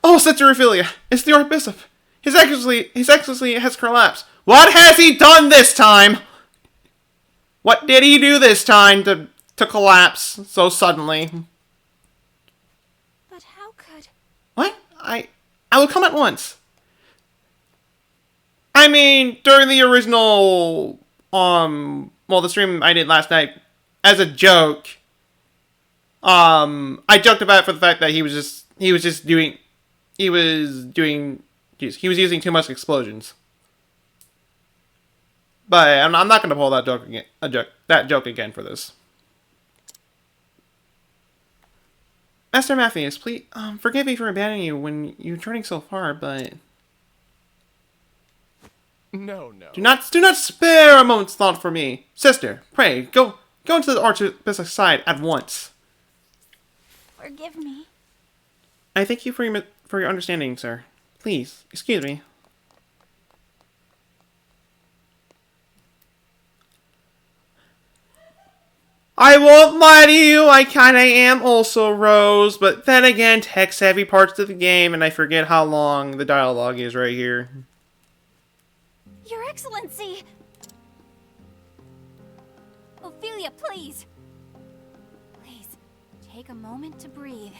Oh, Sister Ophelia, it's the Archbishop. His Excellency has collapsed. What has he done this time? What did he do this time to collapse so suddenly? But how could... What? I will come at once. I mean, during the original, well, the stream I did last night, as a joke, I joked about it for the fact that he was using too much explosions. But I'm not gonna pull that joke again for this. Master Matthews, please, forgive me for abandoning you when you're turning so far, but No. do not spare a moment's thought for me, sister. Pray go into the Archbishop's side at once. Forgive me. I thank you for your understanding, sir. Please, excuse me. I won't lie to you, I kinda am also Rose, but then again, tech-savvy parts of the game, and I forget how long the dialogue is right here. Your Excellency! Ophelia, please! Please, take a moment to breathe.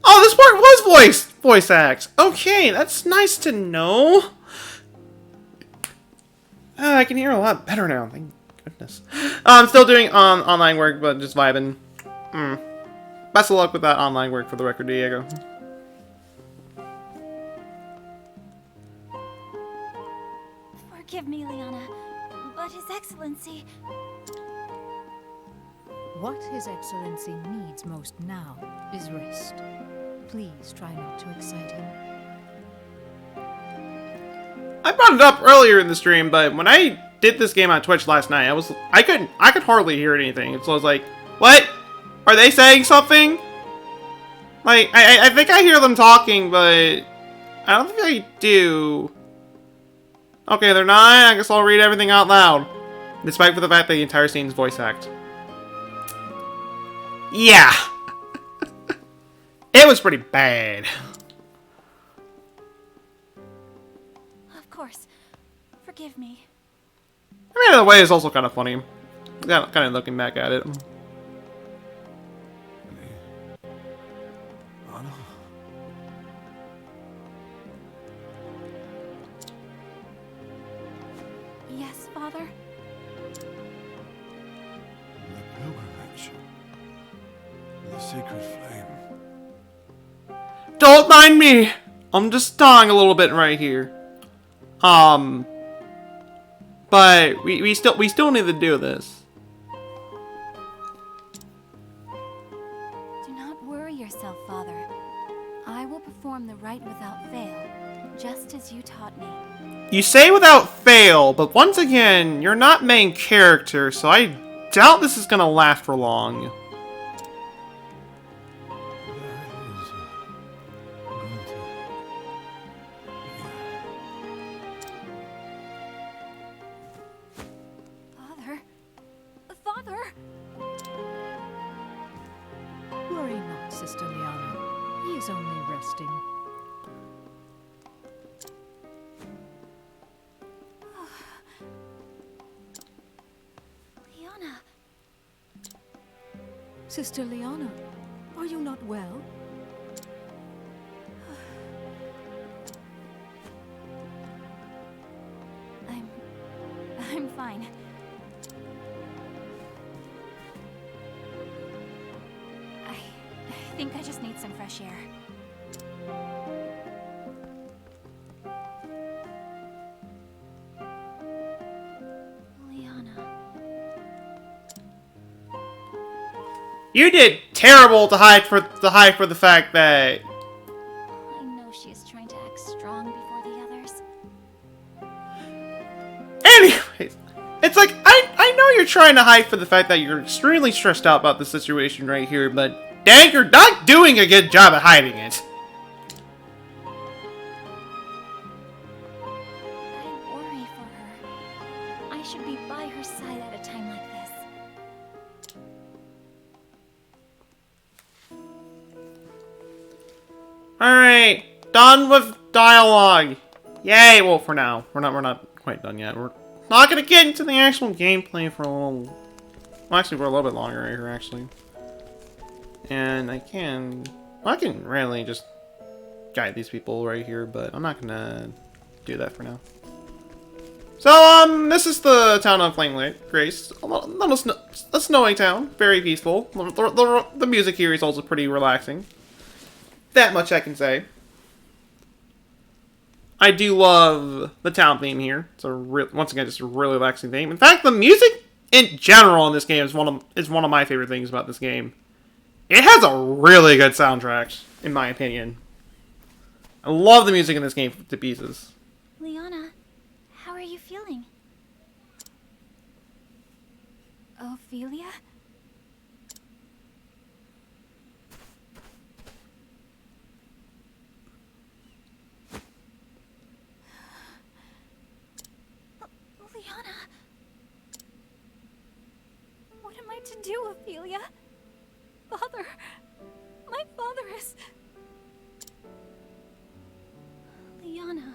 Oh, this part was voice acts. Okay, that's nice to know. I can hear a lot better now. Thank goodness. I'm still doing online work, but just vibing. Best of luck with that online work, for the record, Diego. Forgive me, Liana, but His Excellency... What His Excellency needs most now is rest. Please try not to excite him. I brought it up earlier in the stream, but when I did this game on Twitch last night, I could hardly hear anything. So I was like, what? Are they saying something? Like, I think I hear them talking, but I don't think I do. Okay, they're not. I guess I'll read everything out loud. Despite for the fact that the entire scene is voice act. Yeah. It was pretty bad. Of course. Forgive me. I mean, in a way, it's also kind of funny. Kind of looking back at it. Anna? Yes, Father? The pilgrimage. The sacred flame. Don't mind me. I'm just dying a little bit right here. But we still need to do this. Do not worry yourself, Father. I will perform the rite without fail, just as you taught me. You say without fail, but once again, you're not main character, so I doubt this is gonna last for long. That is going to... Father? Father? Worry not, Sister Liana. He is only resting. Liana, Sister Liana, are you not well? I'm fine. I think I just need some fresh air. Liana. You did terrible to hide for the fact that. I know she is trying to act strong before the others. Anyways, it's like I know you're trying to hide for the fact that you're extremely stressed out about the situation right here, but dang, you're not doing a good job at hiding it. I worry for her. I should be by her side at a time like this. Alright, done with dialogue. Yay, well for now. We're not quite done yet. We're not gonna get into the actual gameplay for a little, well, actually for a little bit longer right here actually. And I can really just guide these people right here, but I'm not gonna do that for now. So, this is the town of Flame Grace. A snowy town, very peaceful. The music here is also pretty relaxing. That much I can say. I do love the town theme here. It's once again just a really relaxing theme. In fact, the music in general in this game is one of my favorite things about this game. It has a really good soundtrack, in my opinion. I love the music in this game to pieces. Liana, how are you feeling? Ophelia? Liana? What am I to do, Ophelia? Father, my father is... Liana.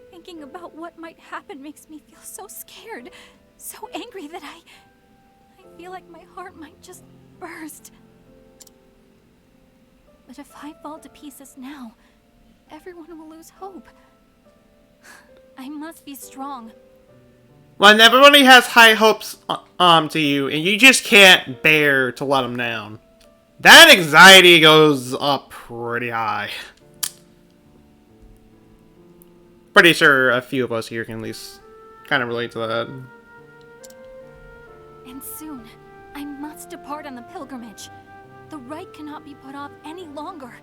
Thinking about what might happen makes me feel so scared, so angry that I feel like my heart might just burst. But if I fall to pieces now, everyone will lose hope. I must be strong. When everybody has high hopes to you, and you just can't bear to let them down, that anxiety goes up pretty high. Pretty sure a few of us here can at least kind of relate to that. And soon, I must depart on the pilgrimage. The rite cannot be put off any longer.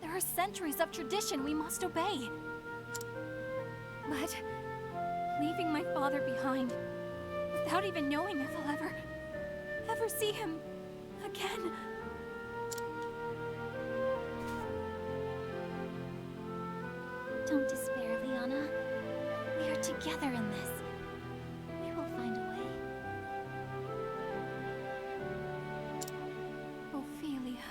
There are centuries of tradition we must obey. But leaving my father behind, without even knowing if I'll ever see him again. Don't despair, Liana. We are together in this. We will find a way. Ophelia.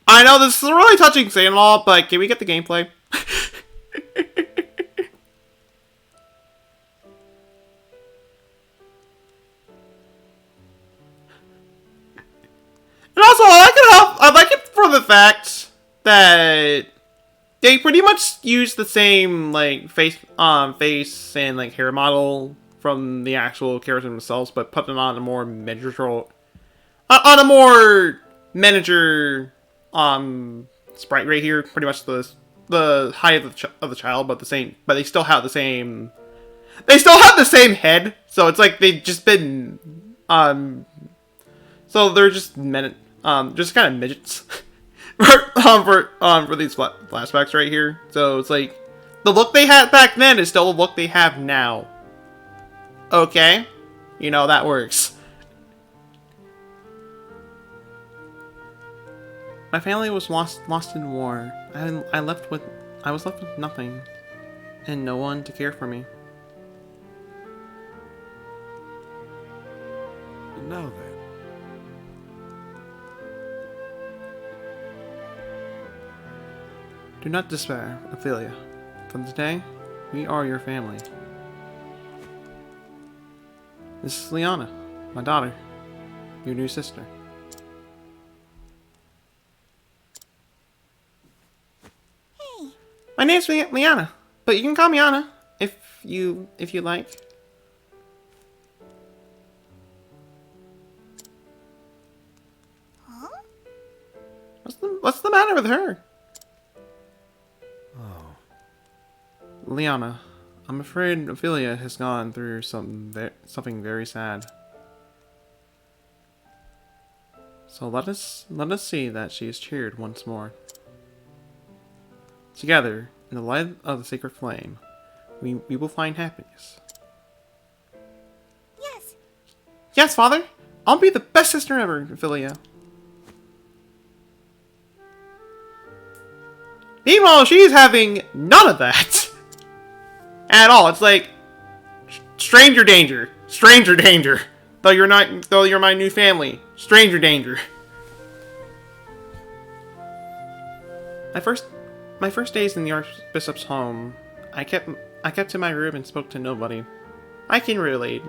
I know this is a really touching scene and all, but can we get the gameplay? And also, I like it for the fact that they pretty much use the same like face and like hair model from the actual characters themselves, but put it on a more miniature, sprite right here. Pretty much the height of the child, but they still have the same. They still have the same head, so it's like they've just been so they're just just kind of midgets for these flashbacks right here. So it's like the look they had back then is still the look they have now. Okay, you know that works. My family was lost in war. I was left with nothing, and no one to care for me. And now then, do not despair, Ophelia. From today, we are your family. This is Liana, my daughter, your new sister. Hey. My name's Liana, but you can call me Anna if you like. What's the matter with her? Oh, Liana, I'm afraid Ophelia has gone through something very sad. So let us see that she is cheered once more. Together, in the light of the sacred flame, we will find happiness. Yes. Yes, Father! I'll be the best sister ever, Ophelia. Meanwhile, she's having none of that. At all. It's like, stranger danger. Stranger danger. Though you're my new family. Stranger danger. My first days in the Archbishop's home, I kept in my room and spoke to nobody. I can relate.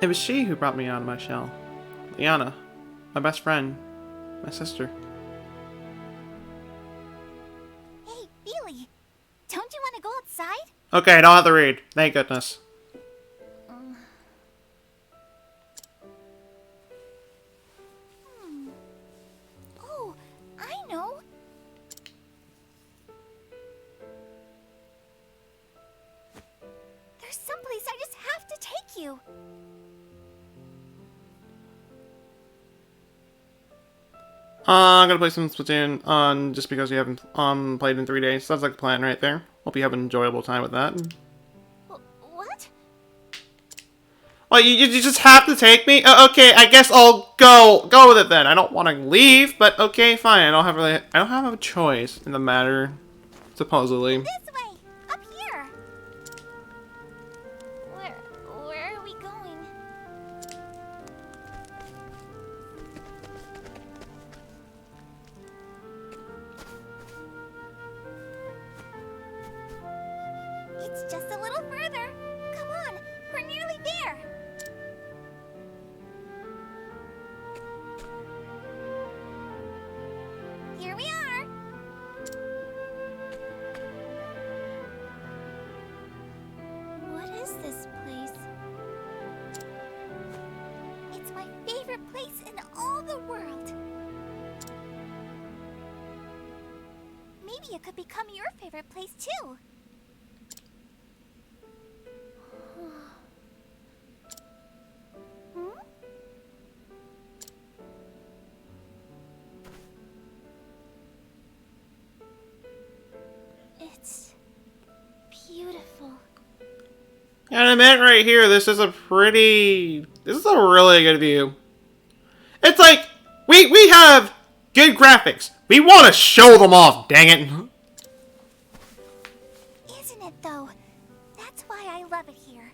It was she who brought me out of my shell. Liana, my best friend, my sister. Hey, Feely. Don't you want to go outside? Okay, I don't have to read. Thank goodness. Oh, I know. There's someplace I just have to take you. I'm gonna play some Splatoon just because you haven't played in 3 days. Sounds like a plan right there. Hope you have an enjoyable time with that. What? Well, you just have to take me? Okay, I guess I'll go with it then. I don't want to leave, but okay, fine. I don't have a choice in the matter, supposedly. This way! Up here! Where are we going? It's just a little further. Come on, we're nearly there. Here we are. What is this place? It's my favorite place in all the world. Maybe it could become your favorite place too. Hmm? It's beautiful. And I meant right here, this is a really good view. It's like, we have good graphics. We want to show them off, dang it. Isn't it though? That's why I love it here.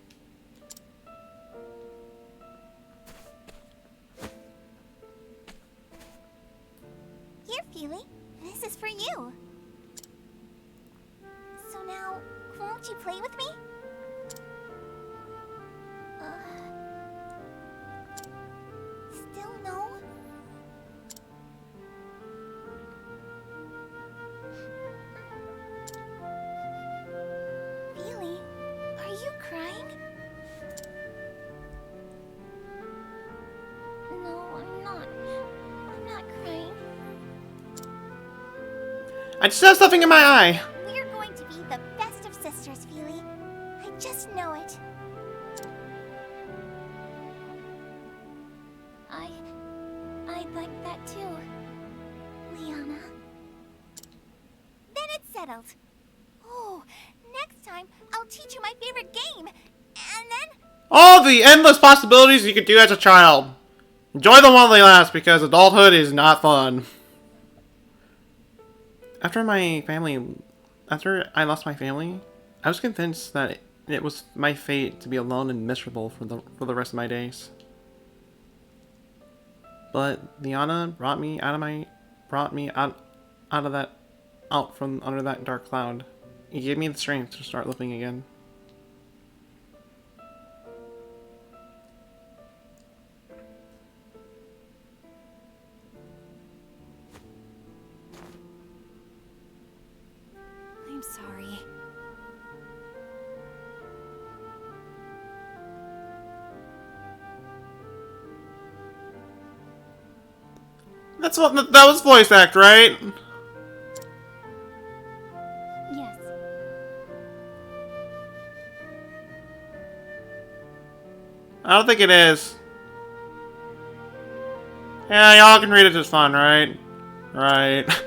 Here, Feely. This is for you. So now, won't you play with me? Still no? Feely, are you crying? No, I'm not. I'm not crying. I just have something in my eye. We're going to be the best of sisters, Feely. I just know it. I'd like that too, Liana. Then it's settled. Oh, next time I'll teach you my favorite game, and then All the endless possibilities you could do as a child. Enjoy them while they last, because adulthood is not fun. After I lost my family, I was convinced that it was my fate to be alone and miserable for the rest of my days. But Liana brought me out from under that dark cloud. He gave me the strength to start living again. I'm sorry. That's what that was voice act, right? Yes. I don't think it is. Yeah, y'all can read it just fine, right? Right.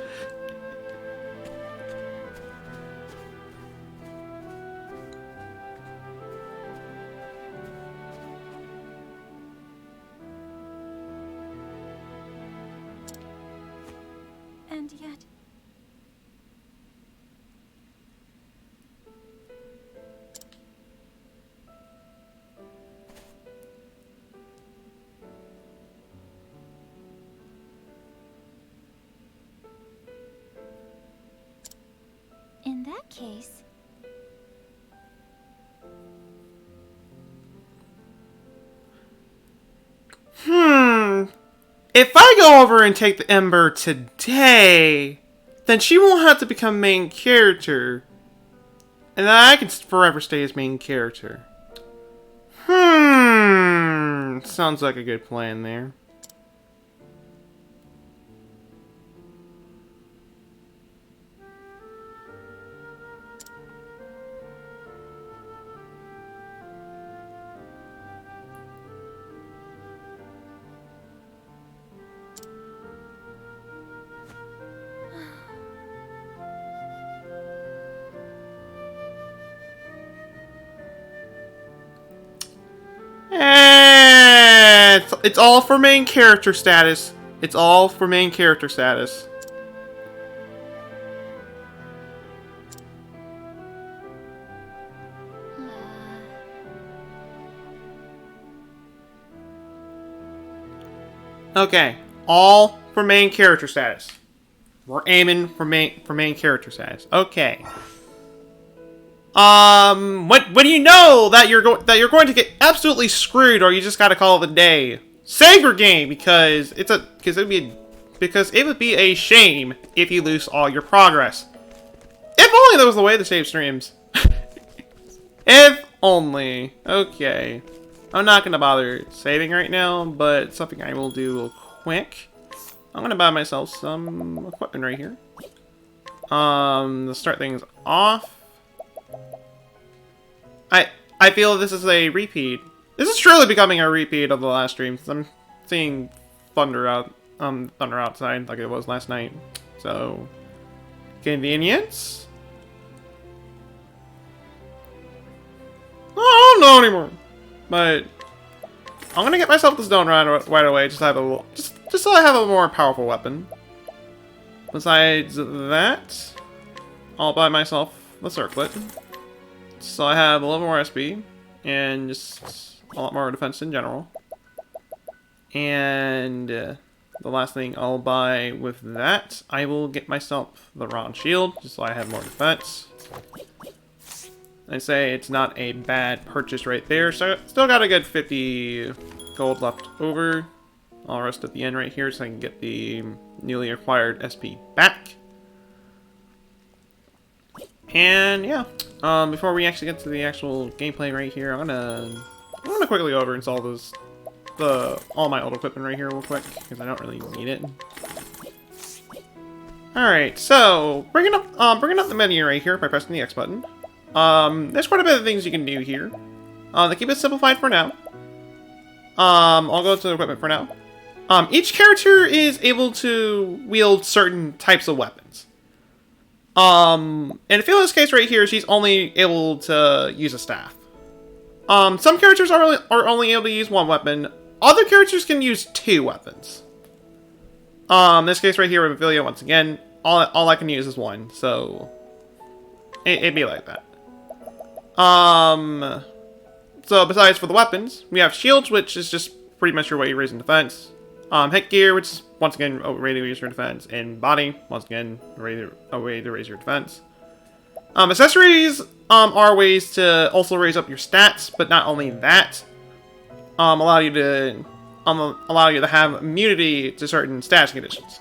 And yet... In that case... If I go over and take the Ember today, then she won't have to become main character. And then I can forever stay as main character. Sounds like a good plan there. It's all for main character status. It's all for main character status. Okay, all for main character status. We're aiming for main character status. Okay. When do you know that you're going to get absolutely screwed, or you just gotta call it a day? Save your game because it would be a shame if you lose all your progress. If only that was the way to save streams. If only. Okay. I'm not gonna bother saving right now, but something I will do real quick. I'm gonna buy myself some equipment right here. To start things off. I feel this is a repeat. This is truly becoming a repeat of the last stream. I'm seeing thunder outside like it was last night. So, convenience. I don't know anymore. But I'm gonna get myself this done right away. Just so I have a more powerful weapon. Besides that, I'll buy myself the circlet. So I have a little more SP, and just a lot more defense in general. And the last thing I'll buy with that, I will get myself the Ron Shield, just so I have more defense. I say it's not a bad purchase right there, so I still got a good 50 gold left over. I'll rest at the end right here so I can get the newly acquired SP back. And yeah, before we actually get to the actual gameplay right here, I'm gonna quickly go over and install all my old equipment right here real quick because I don't really need it. All right, so bringing up the menu right here by pressing the X button. There's quite a bit of things you can do here. They keep it simplified for now. I'll go to the equipment for now. Each character is able to wield certain types of weapons. In Ophelia case right here, she's only able to use a staff. Some characters are only able to use one weapon. Other characters can use 2 weapons. In this case right here with Ophelia, once again, all I can use is 1, so it'd be like that. So besides for the weapons, we have shields, which is just pretty much your way of raising defense. Headgear, which is once again a way to raise your defense, and body, once again a way to raise your defense. Accessories are ways to also raise up your stats, but not only that, allow you to have immunity to certain stats conditions.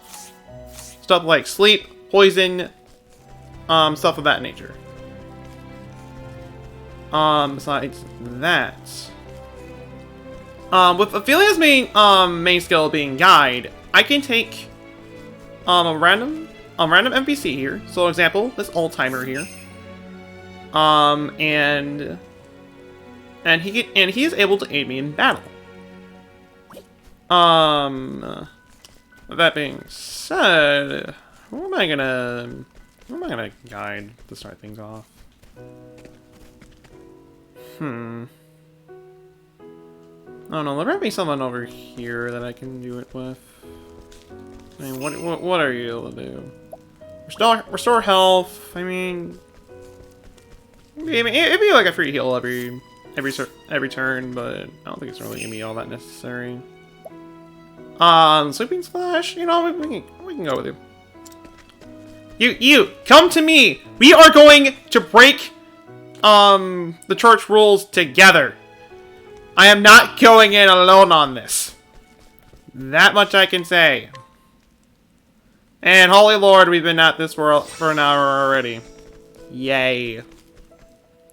Stuff like sleep, poison, stuff of that nature. Besides that, with Ophelia's main skill being guide, I can take a random NPC here. So, example, this old timer here. And he is able to aid me in battle. With that being said, who am I gonna guide to start things off? I don't know, there might be someone over here that I can do it with. I mean, what are you able to do? Restore health. I mean, it'd be like a free heal every turn, but I don't think it's really gonna be all that necessary. Sleeping Splash. You know, we can go with you. You come to me. We are going to break the church rules together. I am not going in alone on this. That much I can say. And Holy Lord, we've been at this for an hour already. Yay.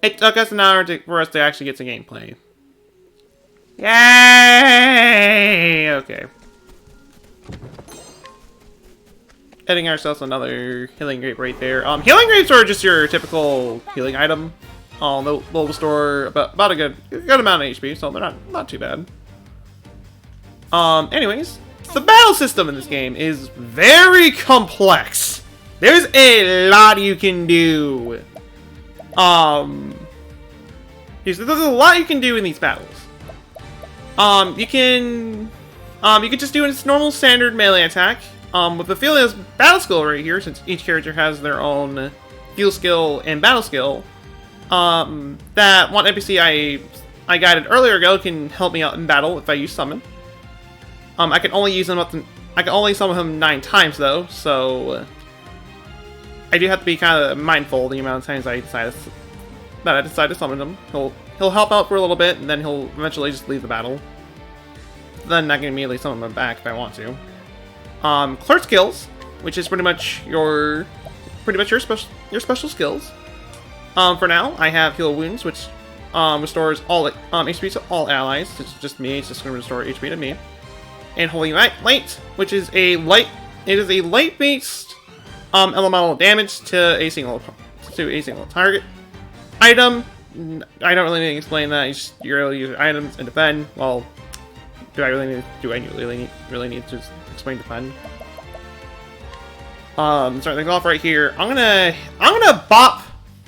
It took us an hour for us to actually get to gameplay. Yay! Okay. Getting ourselves another healing grape right there. Healing grapes are just your typical healing item. They'll restore about a good amount of HP, so they're not too bad. Anyways, the battle system in this game is very complex. There's a lot you can do. There's a lot you can do in these battles. You can just do its normal standard melee attack. With the Felia's battle skill right here, since each character has their own field skill and battle skill. That one NPC I guided earlier ago can help me out in battle if I use summon. I can only use him I can only summon him 9 times though, so I do have to be kind of mindful the amount of times I decide to summon him. He'll help out for a little bit, and then he'll eventually just leave the battle. Then I can immediately summon him back if I want to. Clerk skills, which is pretty much your special skills. For now, I have Heal Wounds, which restores all HP to all allies. It's just me. It's just going to restore HP to me. And Holy Light, which is a light-based elemental damage to a single target item. I don't really need to explain that. You're able to use items and defend. Well, do I really need to explain defend? Start things off right here. I'm gonna bop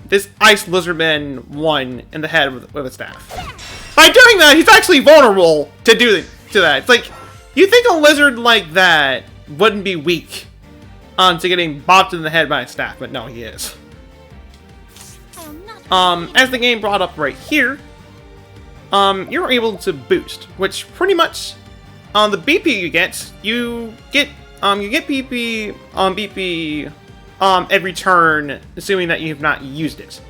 this Ice Lizardman 1 in the head with a staff. By doing that, he's actually vulnerable to that. It's like, you think a lizard like that wouldn't be weak to getting bopped in the head by a staff, but no, he is. As the game brought up right here, you're able to boost, which pretty much the BP you get BP every turn, assuming that you have not used it.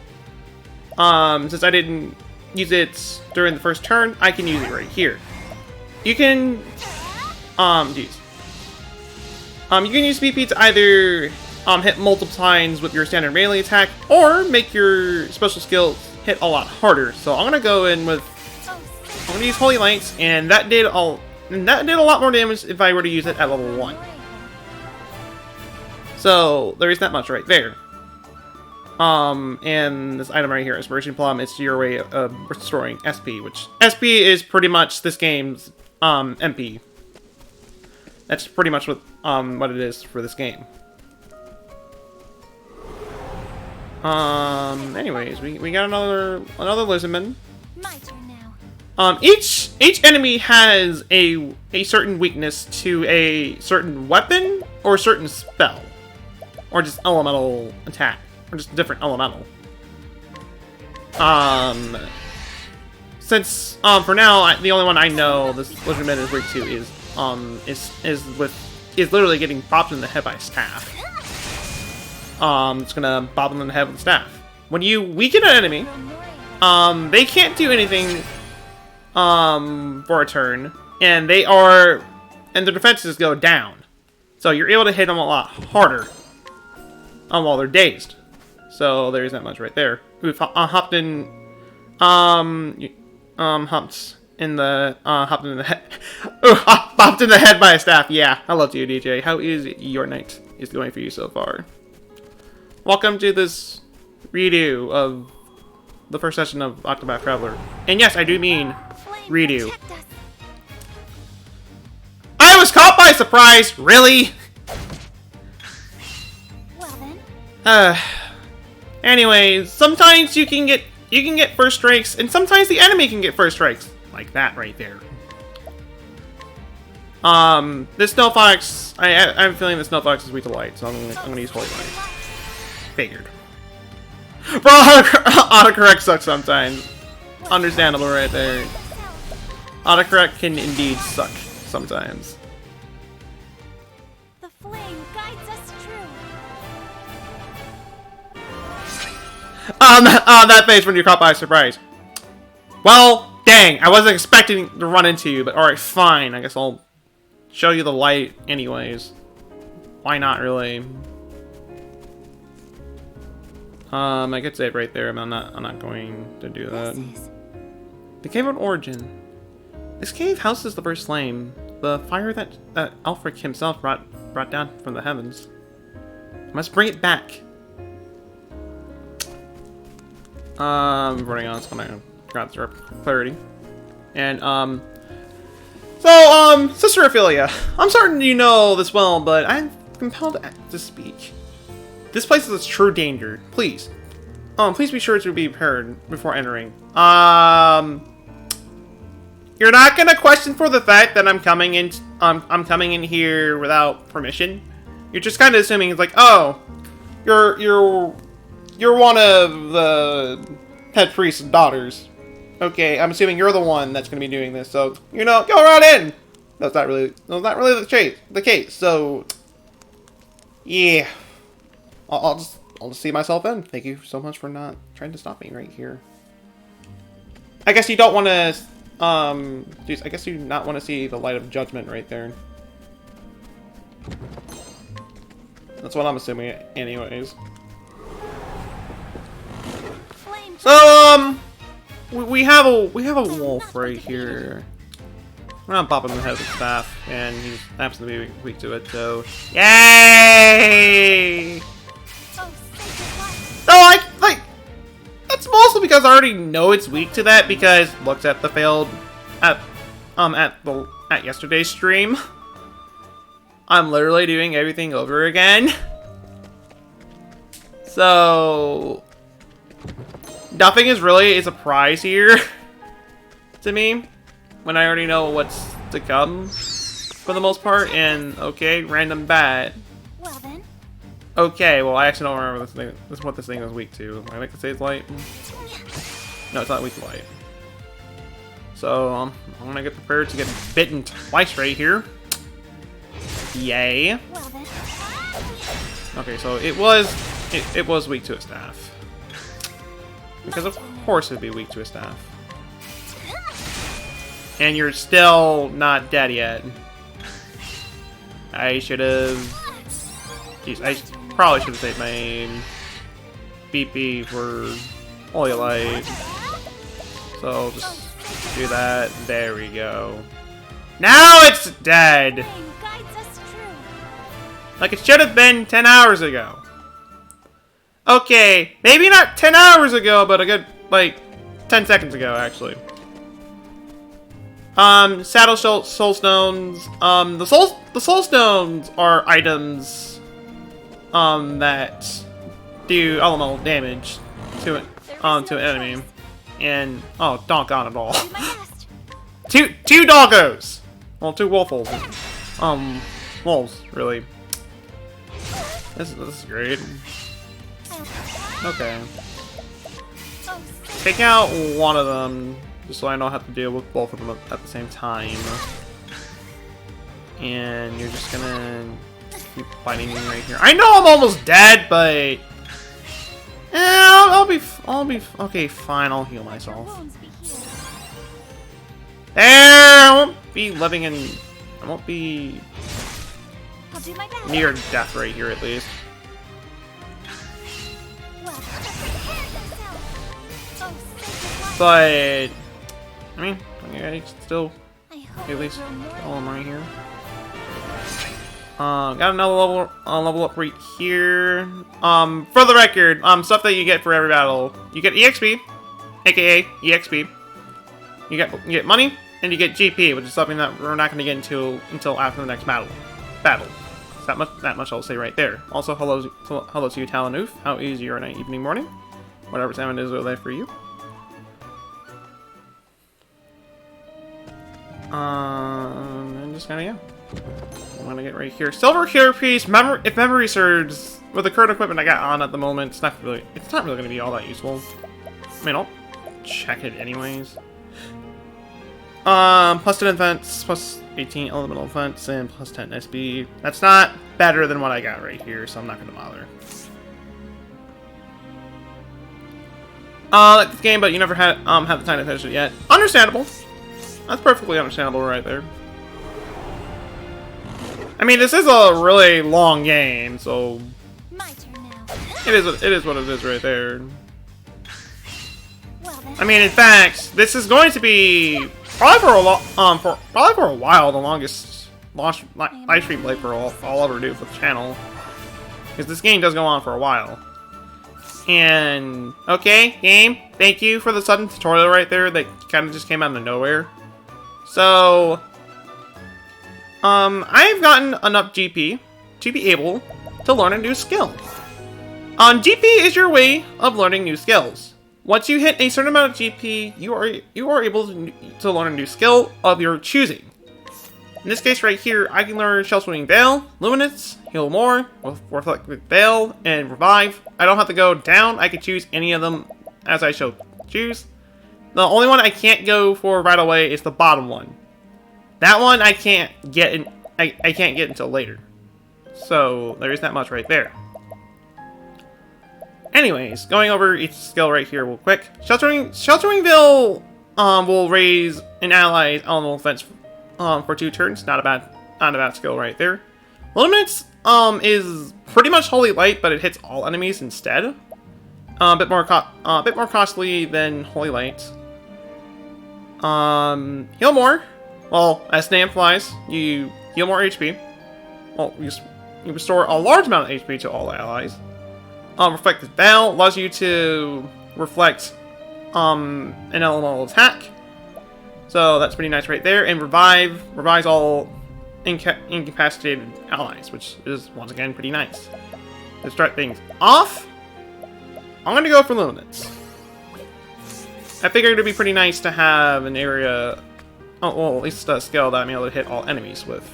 Since I didn't use it during the first turn, I can use it right here. You can you can use BP to either hit multiple times with your standard melee attack, or make your special skills hit a lot harder. So I'm gonna go in with use Holy Lights, and that did a lot more damage if I were to use it at level 1. So there is that much right there. And this item right here, Inspiration Plum, it's your way of restoring SP, which SP is pretty much this game's MP. That's pretty much what it is for this game. Anyways, we got another Lizardman. My turn now. Each enemy has a certain weakness to a certain weapon or a certain spell, or just elemental attack, or just different elemental. Since for now the only one I know this Lizardman is weak to is literally getting bopped in the head by a staff. It's gonna bop them in the head with the staff. When you weaken an enemy, they can't do anything for a turn, and their defenses go down. So you're able to hit them a lot harder while they're dazed. So there's that much right there. We've hopped in the head. Bopped in the head by a staff. Yeah, I love you, DJ. How is your night? is going for you so far. Welcome to this redo of the first session of Octopath Traveler. And yes, I do mean Flame, redo. protect us. I was caught by surprise! Really? Well then, Anyways, sometimes you can get first strikes, and sometimes the enemy can get first strikes. Like that right there. This Snow Fox, I have a feeling the Snow Fox is weak to light, so I'm gonna use Holy Light. Figured. Bro, autocorrect sucks sometimes. Understandable right there. Autocorrect can indeed suck sometimes. the flame guides us true. That face when you're caught by surprise. Well, dang, I wasn't expecting to run into you, but alright, fine. I guess I'll show you the light anyways. Why not, really? I could say it right there, but I'm not going to do that. This is The Cave of Origin. This cave houses the first flame, the fire that Alfred himself brought down from the heavens. I must bring it back. Running on, it's gonna grab for clarity. And, Sister Ophelia, I'm certain you know this well, but I'm compelled to speak. This place is a true danger. Please. Please be sure to be prepared before entering. You're not gonna question for the fact that I'm coming in here without permission. You're just kind of assuming it's like, oh, you're one of the head priest's daughters. Okay, I'm assuming you're the one that's gonna be doing this, so you know, go right in. That's not really the case. So, yeah, I'll just see myself in. Thank you so much for not trying to stop me right here. I guess you don't want to. I guess you not want to see the light of judgment right there. That's what I'm assuming, anyways. flame. So, we have a wolf right here. We're not popping the head with staff, and he's absolutely weak to it. So, yay! Oh, sacred light. No, like that's mostly because I already know it's weak to that because looked at the failed at yesterday's stream. I'm literally doing everything over again. So nothing is really a surprise here to me when I already know what's to come for the most part. And okay, random bat. Well then, Okay, well I actually don't remember this thing. This is what this thing is weak to. I like to say it's light. No, it's not weak to light. So I'm gonna get prepared to get bitten twice right here. Yay. well then. Okay, so it was weak to a staff. Because of course it'd be weak to a staff. And you're still not dead yet. I should have. Jeez, I probably should have saved my BP for Holy Light. So I'll just do that. There we go. Now it's dead! Flame guides us true. Like it should have been 10 hours ago. Okay, maybe not 10 hours ago, but a good, like, 10 seconds ago, actually. Saddle soul stones. The soul stones are items, that do elemental damage to it, to an enemy. And, oh, doggone it all. Do my best. Two doggos! Well, two wolfles. Wolves, really. This is great. Okay. Oh, Take out one of them, just so I don't have to deal with both of them at the same time. And you're just gonna keep fighting me right here. I know I'm almost dead, but I'll be okay. Fine, I'll heal your myself. wounds be healed. There, I won't be living in. I won't be I'll do my best. near death right here, at least. Well, prepare yourself. Oh, sacred light. But I mean, I can still I hope at it least will grow more kill him right here. than Got another level up right here. For the record, stuff that you get for every battle. You get EXP, aka EXP. You get money, and you get GP, which is something that we're not going to get into until after the next battle. So that much I'll say right there. Also, hello to you, Talon Oof. How is your night, evening, morning? Whatever time it is over there for you. I'm just gonna, yeah. I'm gonna get right here. Silver Hero Piece, if memory serves, with the current equipment I got on at the moment, it's not really gonna be all that useful. I mean, I'll check it anyways. Plus 10 defense, plus 18 elemental defense, and plus 10 SB. That's not better than what I got right here, so I'm not gonna bother. Like this game, but you never had the time to finish it yet. Understandable. That's perfectly understandable right there. I mean, this is a really long game, so My turn now. it is what it is right there. Well then. I mean, in fact, this is going to be probably for a while the longest live stream play for I'll ever do for the channel, because this game does go on for a while. And okay, game, thank you for the sudden tutorial right there that kind of just came out of nowhere. So, I've gotten enough GP to be able to learn a new skill. GP is your way of learning new skills. Once you hit a certain amount of GP, you are able to learn a new skill of your choosing. In this case right here, I can learn Shell Swinging Veil, Luminance, Heal More, Reflected Veil, and Revive. I don't have to go down, I can choose any of them as I choose. The only one I can't go for right away is the bottom one. That one I can't get in, I can't get until later. So there is that much right there. Anyways, going over each skill right here real quick. Sheltering Veil will raise an ally's elemental defense for 2 turns. Not a bad skill right there. Luminance is pretty much Holy Light, but it hits all enemies instead. A bit more costly than Holy Light. Heal More. Well, as the name implies, you heal more HP. Well, you restore a large amount of HP to all allies. Reflected Veil allows you to reflect an elemental attack. So that's pretty nice right there. And revives all incapacitated allies, which is once again pretty nice. To start things off, I'm gonna go for Luminance. I figured it'd be pretty nice to have an area, well, at least a skill that I'm able to hit all enemies with.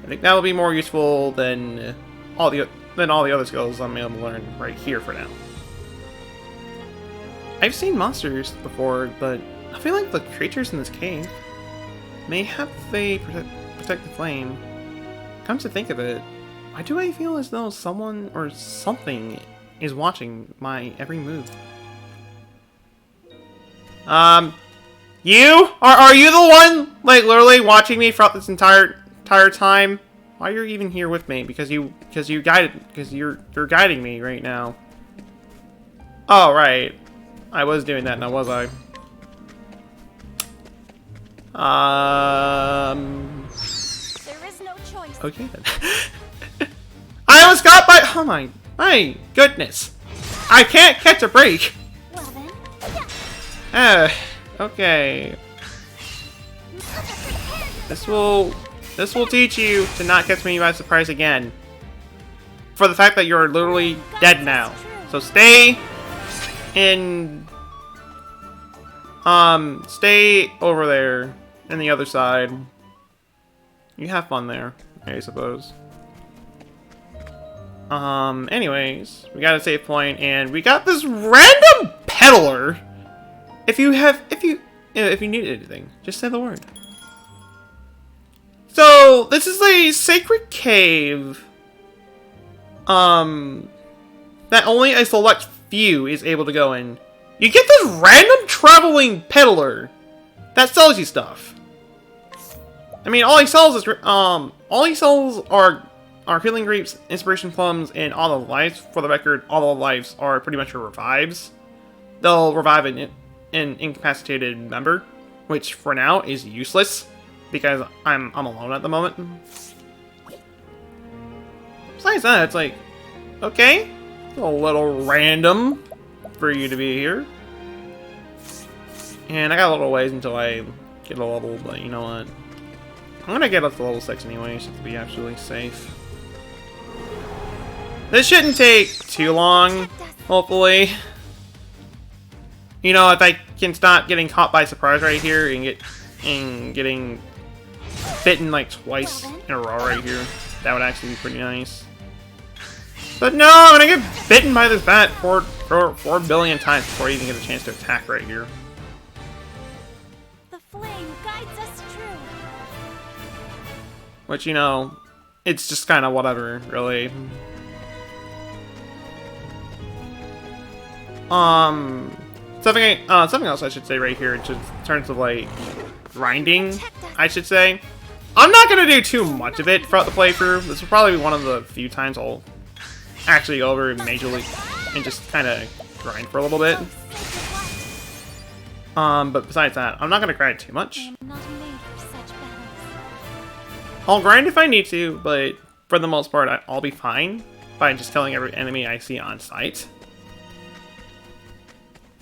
I think that will be more useful than all the other skills I'm able to learn right here for now. I've seen monsters before, but I feel like the creatures in this cave may have protect the flame. Come to think of it, why do I feel as though someone or something is watching my every move? Are you the one, like, literally watching me throughout this entire time? Why are you even here with me? Because you're guiding me right now. Oh, right. I was doing that now, was I? There is no choice. Okay then. I almost got by. Oh my goodness! I can't catch a break. Well then. Okay. This will teach you to not catch me by surprise again. For the fact that you're literally dead now. So stay over there in the other side. You have fun there, I suppose. Anyways, we got a save point and we got this random peddler. If you need anything, just say the word. So, this is a sacred cave, that only a select few is able to go in. You get this random traveling peddler that sells you stuff. I mean, all he sells are healing grapes, inspiration plums, and all the lives. For the record, all the lives are pretty much your revives. They'll revive an incapacitated member, which for now is useless because I'm alone at the moment. Besides that, it's like, okay, it's a little random for you to be here. And I got a little ways until I get a level, but you know what? I'm gonna get up to level 6 anyway, just to be absolutely safe. This shouldn't take too long, hopefully. You know, if I can stop getting caught by surprise right here and getting bitten like twice in a row right here, that would actually be pretty nice. But no, I'm gonna get bitten by this bat 4 billion times before I even get a chance to attack right here. The flame guides us true. Which, you know, it's just kind of whatever, really. Something else I should say right here, just in terms of like grinding, I should say. I'm not gonna do too much of it throughout the playthrough. This will probably be one of the few times I'll actually go over majorly and just kind of grind for a little bit. But besides that, I'm not gonna grind too much. I am not made for such battles. I'll grind if I need to, but for the most part, I'll be fine by just killing every enemy I see on sight.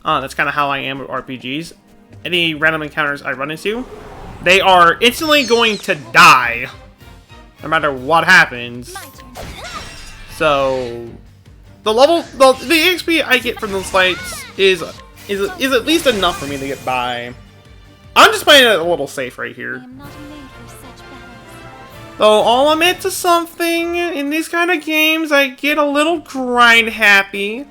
That's kind of how I am with RPGs. Any random encounters I run into, they are instantly going to die, no matter what happens. My turn. So, the XP I get from those fights is at least enough for me to get by. I'm just playing it a little safe right I here. am not made for such battles. Though I'll admit to something, in these kind of games, I get a little grind happy.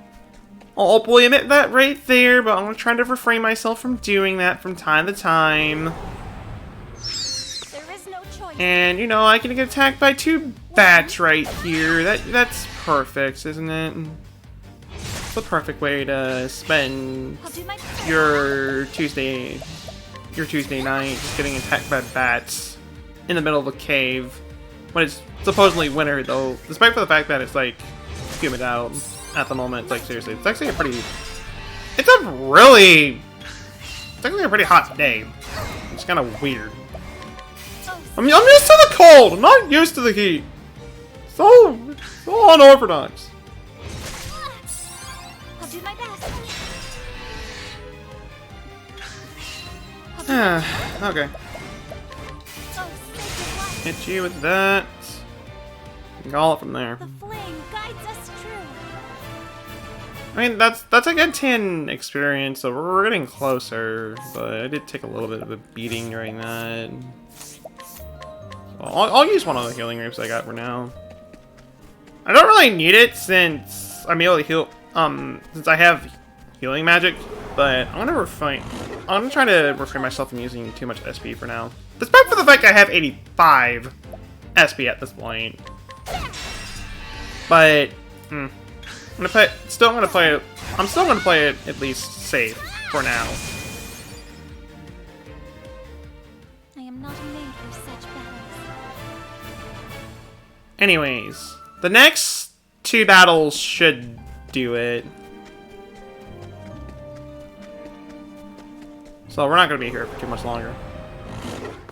I'll openly admit that right there, but I'm gonna try to refrain myself from doing that from time to time. There is no choice. And you know, I can get attacked by 2 bats right here. That's perfect, isn't it? It's the perfect way to spend I'll do my your Tuesday night, just getting attacked by bats in the middle of a cave when it's supposedly winter, though, despite for the fact that it's like humid out at the moment. Like seriously, it's actually it's actually a pretty hot day. It's kind of weird. I'm used to the cold. I'm not used to the heat. So unorthodox. I'll do my best. Okay. Oh, sacred light. Hit you with that. Call it from there. The flame guides us true. I mean, that's a good 10 experience, so we're getting closer, but I did take a little bit of a beating during that. So I'll use one of the healing roots I got for now. I don't really need it since I'm able to heal, since I have healing magic, but I'm gonna try to refrain myself from using too much SP for now. Despite for the fact I have 85 SP at this point. But, I'm still gonna play it at least safe for now. I am not made for such battles. Anyways, the next 2 battles should do it. So we're not gonna be here for too much longer.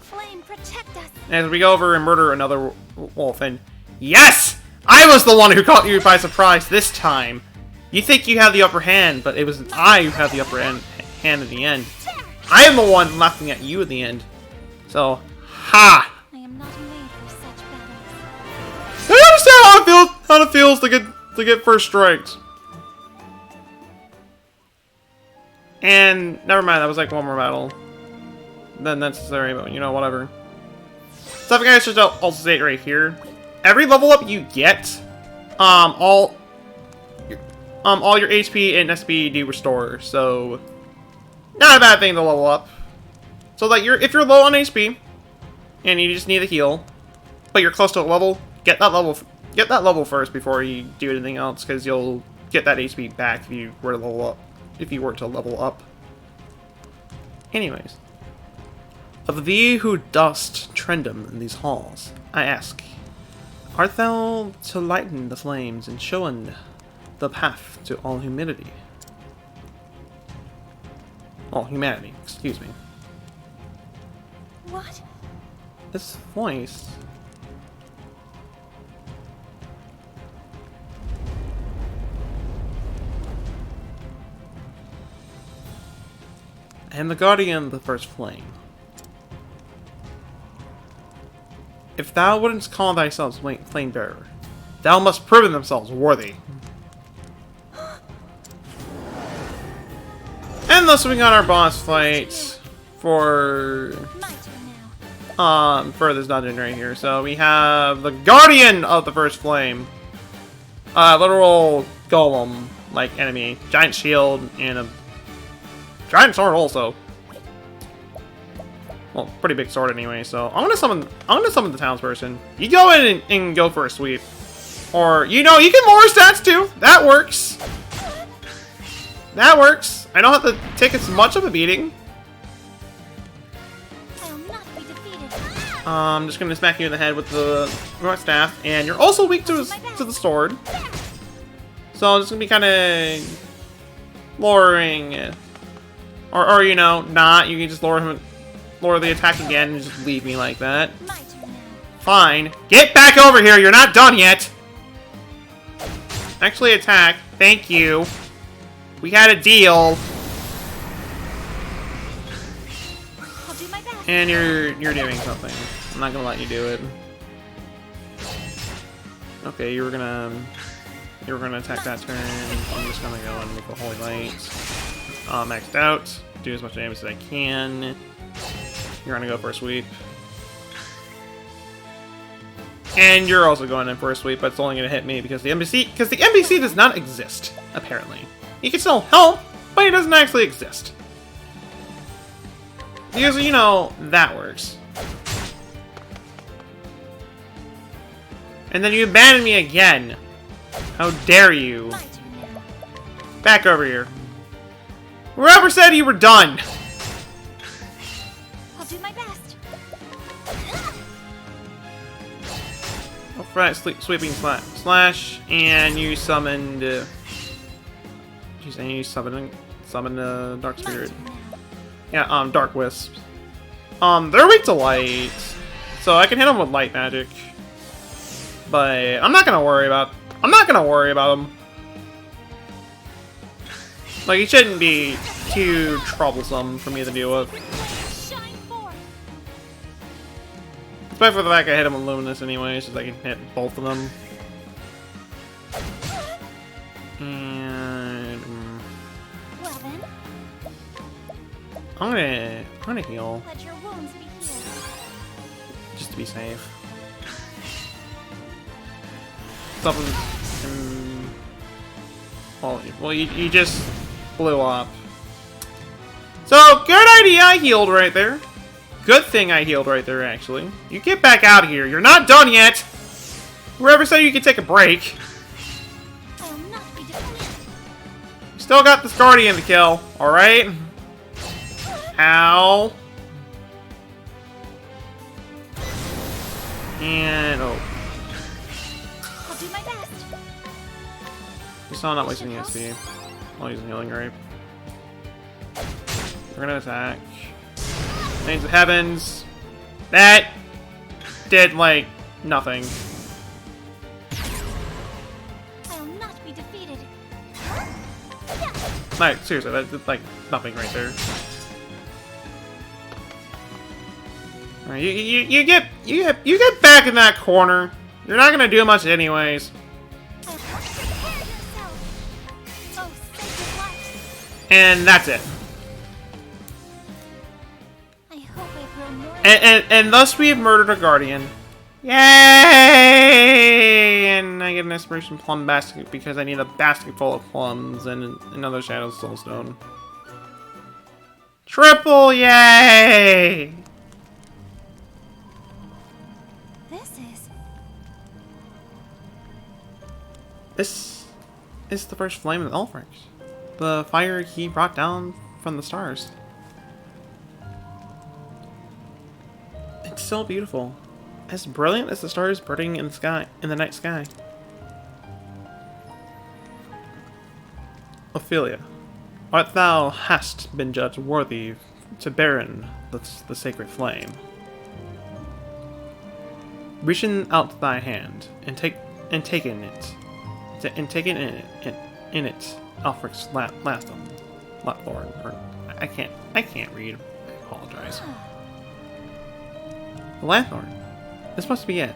Flame, protect us. As we go over and murder another wolf, and yes! I was the one who caught you by surprise this time! You think you have the upper hand, but it was I who had the upper hand in the end. I am the one laughing at you at the end. So, ha! I am not made for such battles. I understand how it feels to get first strikes. And never mind, that was like one more battle than necessary, but you know, whatever. Something I should also state right here: every level up you get, all your HP and SP do restore. So, not a bad thing to level up. So, like, if you're low on HP and you just need a heal, but you're close to a level, get that level first before you do anything else, because you'll get that HP back if you were to level up. Anyways, of thee who dost trendum in these halls, I ask, art thou to lighten the flames and showen the path to all humanity? All humanity, excuse me. What? This voice and the guardian of the first flame. If thou wouldn't call thyself flame bearer, thou must prove themselves worthy. And thus we got our boss fight for My turn now. for this dungeon right here. So we have the guardian of the first flame, literal golem like enemy, giant shield, and a giant sword also. Well, pretty big sword anyway. So I'm gonna summon the townsperson. You go in and go for a sweep, or you know you can lower stats too. That works. That works. I don't have to take as much of a beating. I'll not be defeated. I'm just gonna smack you in the head with the rock staff, and you're also weak to the sword. So I'm just gonna be kind of lowering, or you know, not. You can just lower the attack again and just leave me like that. My turn now. Fine. Get back over here. You're not done yet. Actually, attack. Thank you. We had a deal. I'll do my best. And you're doing something. I'm not gonna let you do it. Okay, you were gonna attack that turn. I'm just gonna go and make a holy light. Maxed out. Do as much damage as I can. You're gonna go for a sweep. And you're also going in for a sweep, but it's only gonna hit me because the NPC does not exist, apparently. He can still help, but he doesn't actually exist. Because, you know, that works. And then you abandon me again. How dare you? My turn now. Back over here. Whoever said you were done? I'll do my best. Right, sweeping slash, and you summoned. Jeez, and you summon Dark My Spirit. turn now. Yeah, Dark Wisp. They're weak to light, so I can hit them with light magic. But I'm not gonna worry about them. Like, it shouldn't be too troublesome for me to deal with. Shine forth. Despite for the fact I hit him with Luminous anyway, so I can hit both of them. And Well then, I'm gonna heal let your wounds be healed. just to be safe. Something. Well, you just blew up. So good idea. I healed right there. Good thing I healed right there. Actually, you get back out of here. You're not done yet. Whoever said you could take a break? I'll not be defeated. Still got this guardian to kill. All right. Ow. And oh. I'll do my best. Just so I'm not wasting XP while using healing grape. We're gonna attack. Names of Heavens. That did like nothing. I'll not be defeated. Like seriously, that did like nothing right there. Alright, you get back in that corner. You're not gonna do much anyways. Prepare yourself. Oh, sacred light. And that's it. I hope I grow more. And thus we have murdered a guardian. Yay! And I get an inspiration plum basket because I need a basket full of plums and another Shadow Soulstone. Triple yay! This is the first flame of Ulfric. The fire he brought down from the stars. It's so beautiful. As brilliant as the stars burning in the sky, in the night sky. Ophelia, art thou hast been judged worthy to bear in the sacred flame? Reaching out thy hand and taking it, Alfric's last thorn, or I can't read. I apologize. The Lanthorn. This must be it.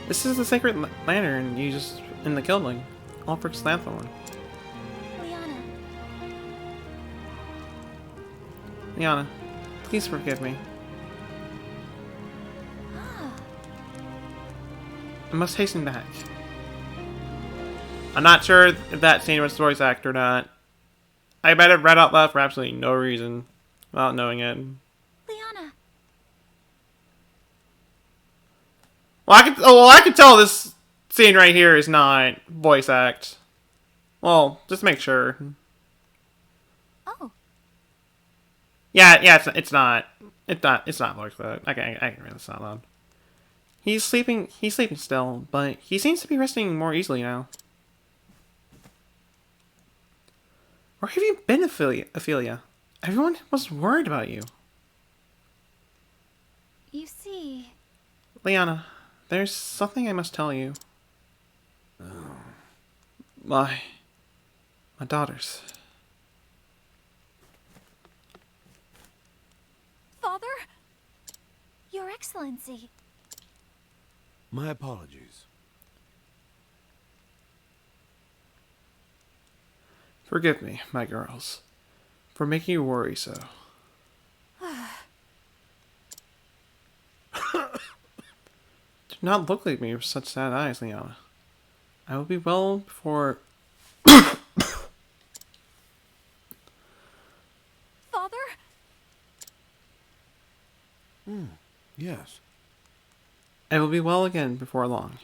This is the sacred lantern you just in the killing. Ulfric's Lanthorn. Liana, Liana, please forgive me. I must hasten back. I'm not sure if that scene was voice act or not. I might have read out loud for absolutely no reason, without knowing it. Liana. Well, I could tell this scene right here is not voice act. Well, just make sure. Oh, Yeah, it's not. It's not voice act. I can read this out loud. He's sleeping still, but he seems to be resting more easily now. Where have you been, Ophelia? Everyone was worried about you. you see, Liana, there's something I must tell you. My daughters. Father? Your Excellency. My apologies. Forgive me, my girls, for making you worry so. Do not look at me with such sad eyes, Liana. I will be well before... Father? Yes. I will be well again before long.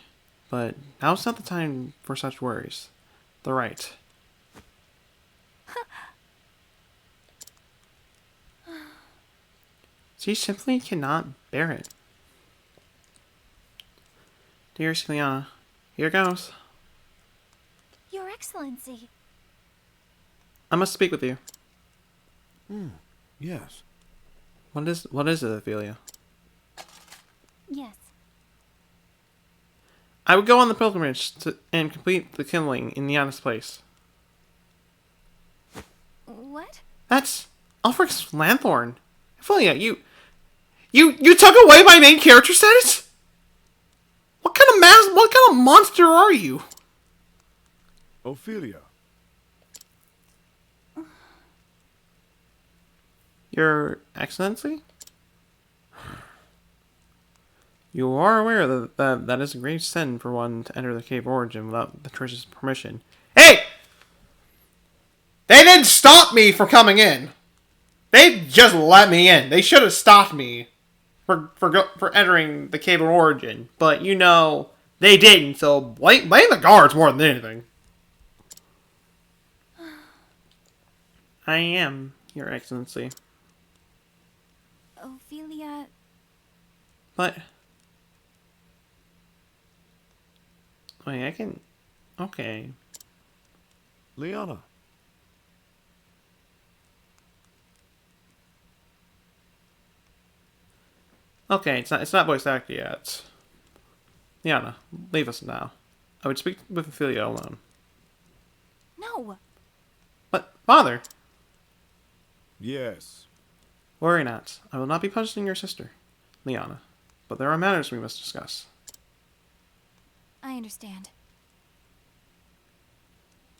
But now's not the time for such worries. The right. She simply cannot bear it. Dearest Liana, here goes. Your Excellency. I must speak with you. Yes. What is it, Ophelia? Yes. I would go on the pilgrimage and complete the kindling in Liana's place. What? That's Ulfric's Lanthorn. Ophelia, you took away my main character status? What kind of monster are you? Ophelia. Your Excellency? You are aware that is a great sin for one to enter the Cave of Origin without the Church's permission. Hey! They didn't stop me from coming in. They just let me in. They should have stopped me for entering the Cave of Origin. But, you know, they didn't, so blame the guards more than anything. I am, Your Excellency. Ophelia. But... Wait, I can... Okay. Liana. Okay, it's not voice acted yet. Liana, leave us now. I would speak with Ophelia alone. No. But, Father! Yes. Worry not. I will not be punishing your sister, Liana. But there are matters we must discuss. I understand.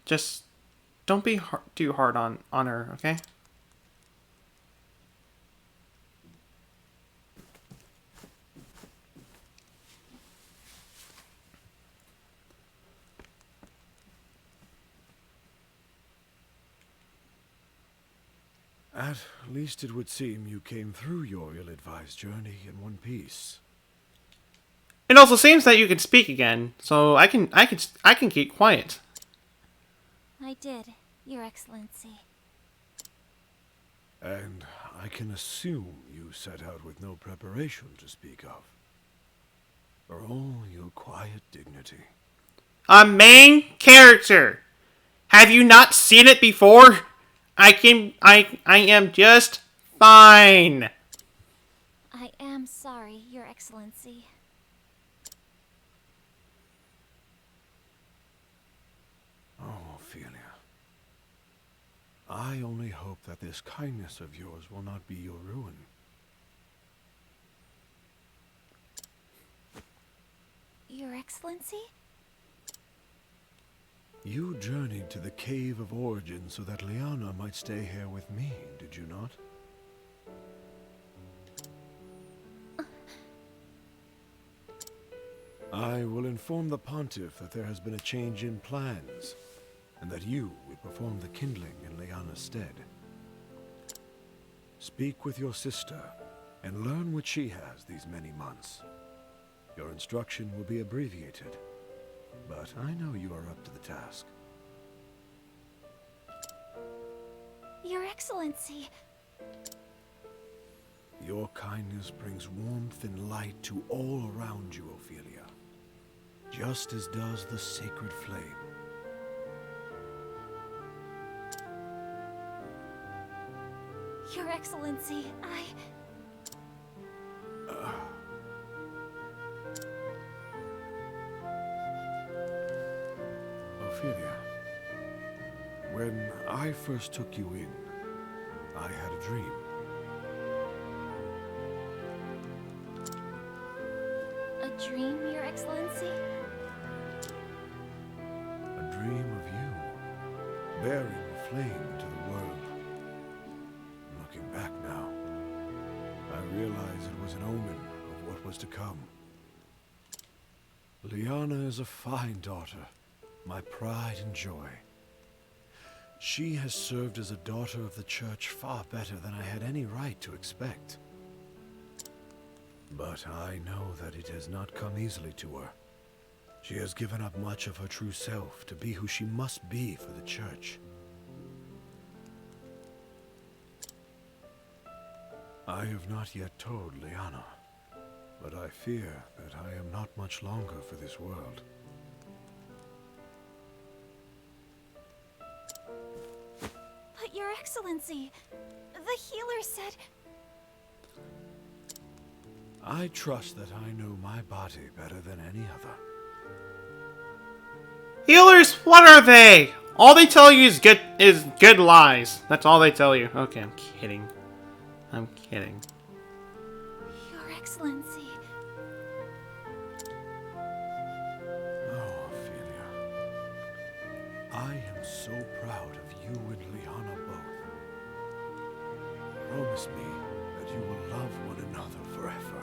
Just don't be too hard on her, okay? At least it would seem you came through your ill-advised journey in one piece. It also seems that you can speak again, so I can keep quiet. I did, Your Excellency. And I can assume you set out with no preparation to speak of. For all your quiet dignity. A main character! Have you not seen it before? I am just fine. I am sorry, Your Excellency. 「I only hope that this kindness of yours will not be your ruin. Your Excellency? You journeyed to the Cave of Origin so that Liana might stay here with me, did you not? I will inform the Pontiff that there has been a change in plans, and that you will perform the kindling in Liana's stead. Speak with your sister, and learn what she has these many months. Your instruction will be abbreviated, but I know you are up to the task. Your Excellency. Your kindness brings warmth and light to all around you, Ophelia, just as does the sacred flame. Your Excellency, Ophelia, when I first took you in, I had a dream. A dream, Your Excellency? A dream of you, bearing a flame to the world. Looking back now, I realize it was an omen of what was to come. Liana is a fine daughter, my pride and joy. She has served as a daughter of the Church far better than I had any right to expect. But I know that it has not come easily to her. She has given up much of her true self to be who she must be for the Church. I have not yet told Liana, but I fear that I am not much longer for this world. But Your Excellency, the healer said... I trust that I know my body better than any other. Healers, what are they? All they tell you is good lies. That's all they tell you. Okay, I'm kidding. I'm kidding. Your Excellency. Oh, Ophelia. I am so proud of you and Liana both. Promise me that you will love one another forever.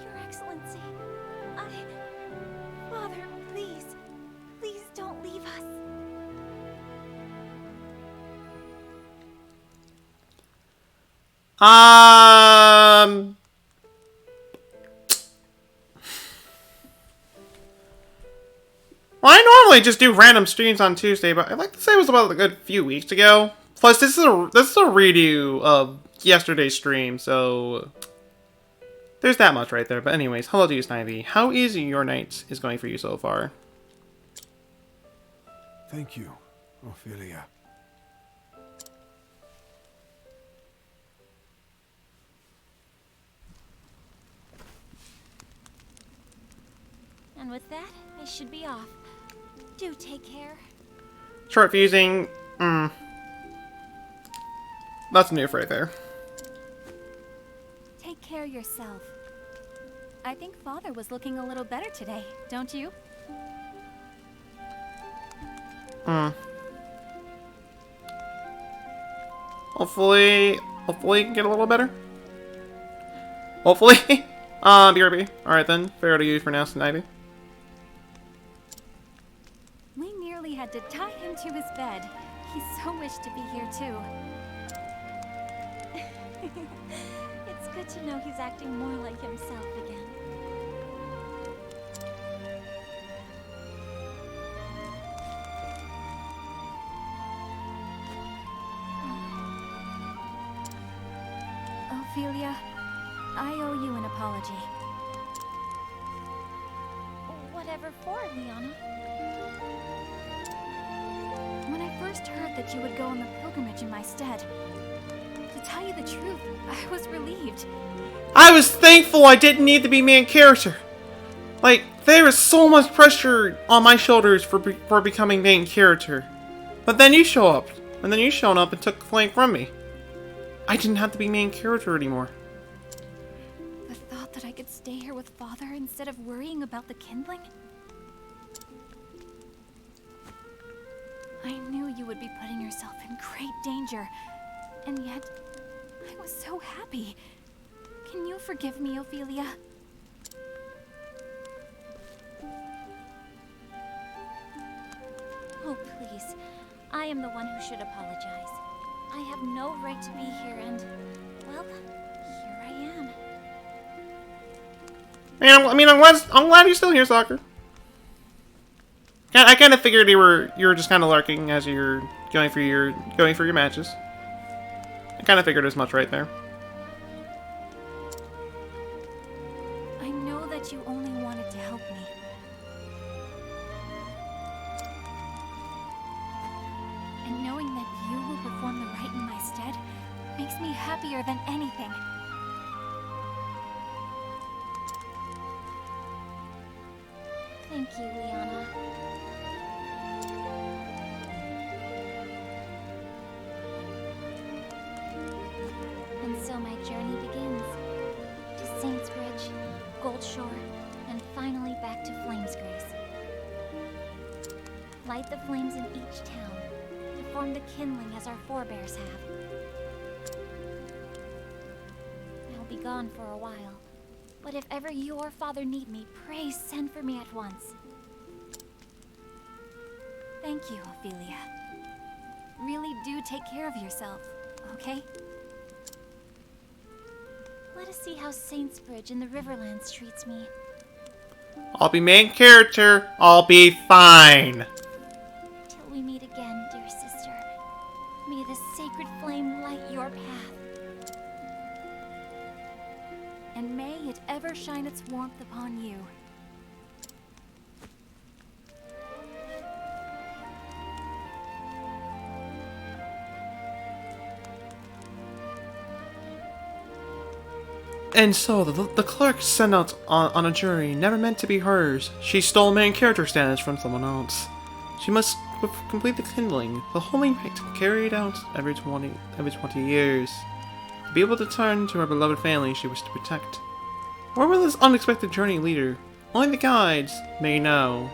Your Excellency, Father, please. Please don't leave us. Well, I normally just do random streams on Tuesday, but I'd like to say it was about a good few weeks ago. Plus, this is a redo of yesterday's stream, so there's that much right there. But anyways, hello to you, Snivy. How is your night is going for you so far? Thank you, Ophelia. And with that, I should be off. Do take care. Short fusing. That's new right there. Take care yourself. I think Father was looking a little better today, don't you? Hopefully you can get a little better. Hopefully. BRB. Alright then. Fair to you for now, Snivy. We nearly had to tie him to his bed. He so wished to be here too. It's good to know he's acting more like himself again. Ophelia, I owe you an apology. Whatever for, Liana? When I first heard that you would go on the pilgrimage in my stead, to tell you the truth, I was relieved. I was thankful I didn't need to be main character. Like, There is so much pressure on my shoulders for becoming main character. But then you show up, and then you showed up and took the flame from me. I didn't have to be main character anymore. The thought that I could stay here with Father instead of worrying about the kindling? I knew you would be putting yourself in great danger, and yet I was so happy. Can you forgive me, Ophelia? Oh, please. I am the one who should apologize. I have no right to be here and, well, here I am. I'm glad you're still here, Soccer. I kind of figured you were just kind of lurking as you're going for your matches. I kind of figured as much right there. I know that you only wanted to help me. And knowing that you will perform the right in my stead makes me happier than anything. Thank you, Liana. And so my journey begins. To Saints Bridge, Goldshore, and finally back to Flamesgrace. Light the flames in each town, to form the kindling as our forebears have. I'll be gone for a while, but if ever you or Father need me, pray send for me at once. Thank you, Ophelia. Really do take care of yourself, okay? Let us see how Saints Bridge in the Riverlands treats me. I'll be main character. I'll be fine. Till we meet again, dear sister. May the sacred flame light your path. And may it ever shine its warmth upon you. And so, the clerk sent out on a jury journey never meant to be hers. She stole main character status from someone else. She must complete the kindling, the holy rite carried out every 20 years, to be able to turn to her beloved family she wished to protect. Where will this unexpected journey lead her? Only the guides may know.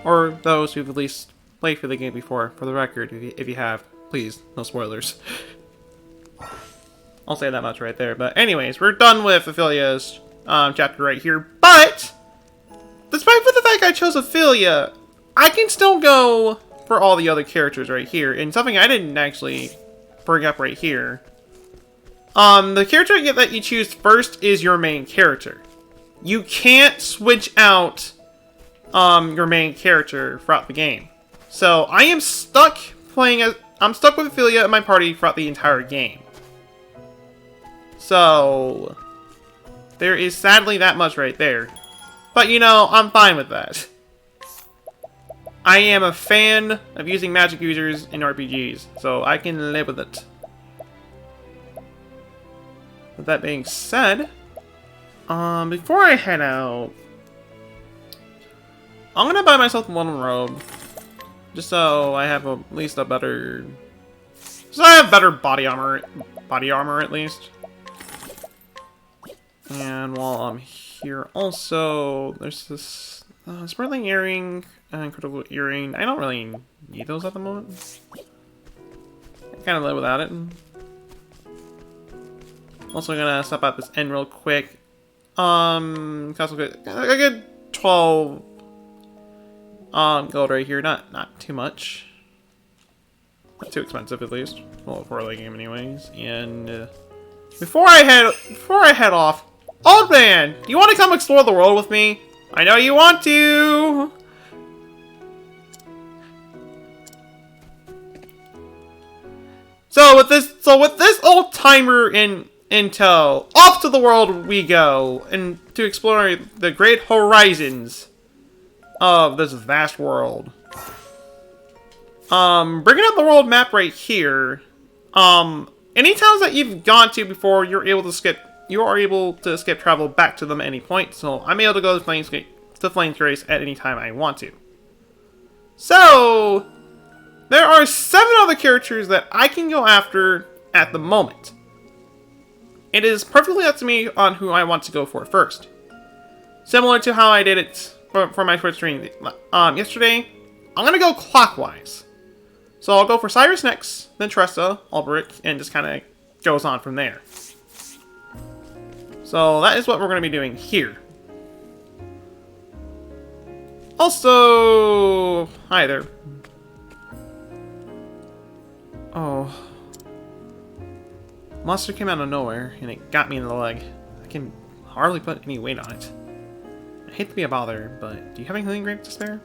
Or those who've at least played for the game before, for the record, if you have. Please, no spoilers. I'll say that much right there. But anyways, we're done with Ophelia's chapter right here. But, despite the fact I chose Ophelia, I can still go for all the other characters right here. And something I didn't actually bring up right here. The character that you choose first is your main character. You can't switch out your main character throughout the game. So I am stuck I'm stuck with Ophelia in my party throughout the entire game. So, there is sadly that much right there. But you know, I'm fine with that. I am a fan of using magic users in RPGs, so I can live with it. With that being said, before I head out, I'm gonna buy myself a little robe. Just so I have at least a better... So I have better body armor at least. And while I'm here also, there's this sparkling earring and critical earring. I don't really need those at the moment. I kind of live without it. Also gonna stop at this end real quick. Cost a good 12 gold right here. Not too much. Not too expensive at least. Well, for a late game anyways. And before I head off, old man, do you want to come explore the world with me? I know you want to. So with this old timer in tow, off to the world we go, and to explore the great horizons of this vast world. Bringing up the world map right here. Any towns that you've gone to before, you're able to skip you are able to skip travel back to them at any point, so I'm able to go to Flames Grace at any time I want to. So, there are 7 other characters that I can go after at the moment. It is perfectly up to me on who I want to go for first. Similar to how I did it for my Twitch stream yesterday, I'm going to go clockwise. So I'll go for Cyrus next, then Tressa, Alberic, and just kind of goes on from there. So that is what we're going to be doing here. Also, hi there. Oh. Monster came out of nowhere, and it got me in the leg. I can hardly put any weight on it. I hate to be a bother, but do you have any healing grapes to spare?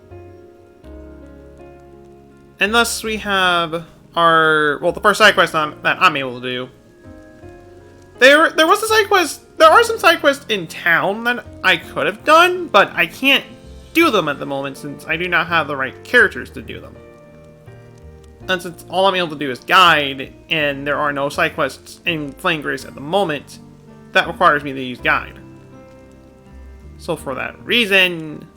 And thus we have our, well, the first side quest that I'm able to do. There was a side quest, there are some side quests in town that I could have done, but I can't do them at the moment since I do not have the right characters to do them. And since all I'm able to do is guide, and there are no side quests in Flame Grace at the moment, that requires me to use guide. So for that reason,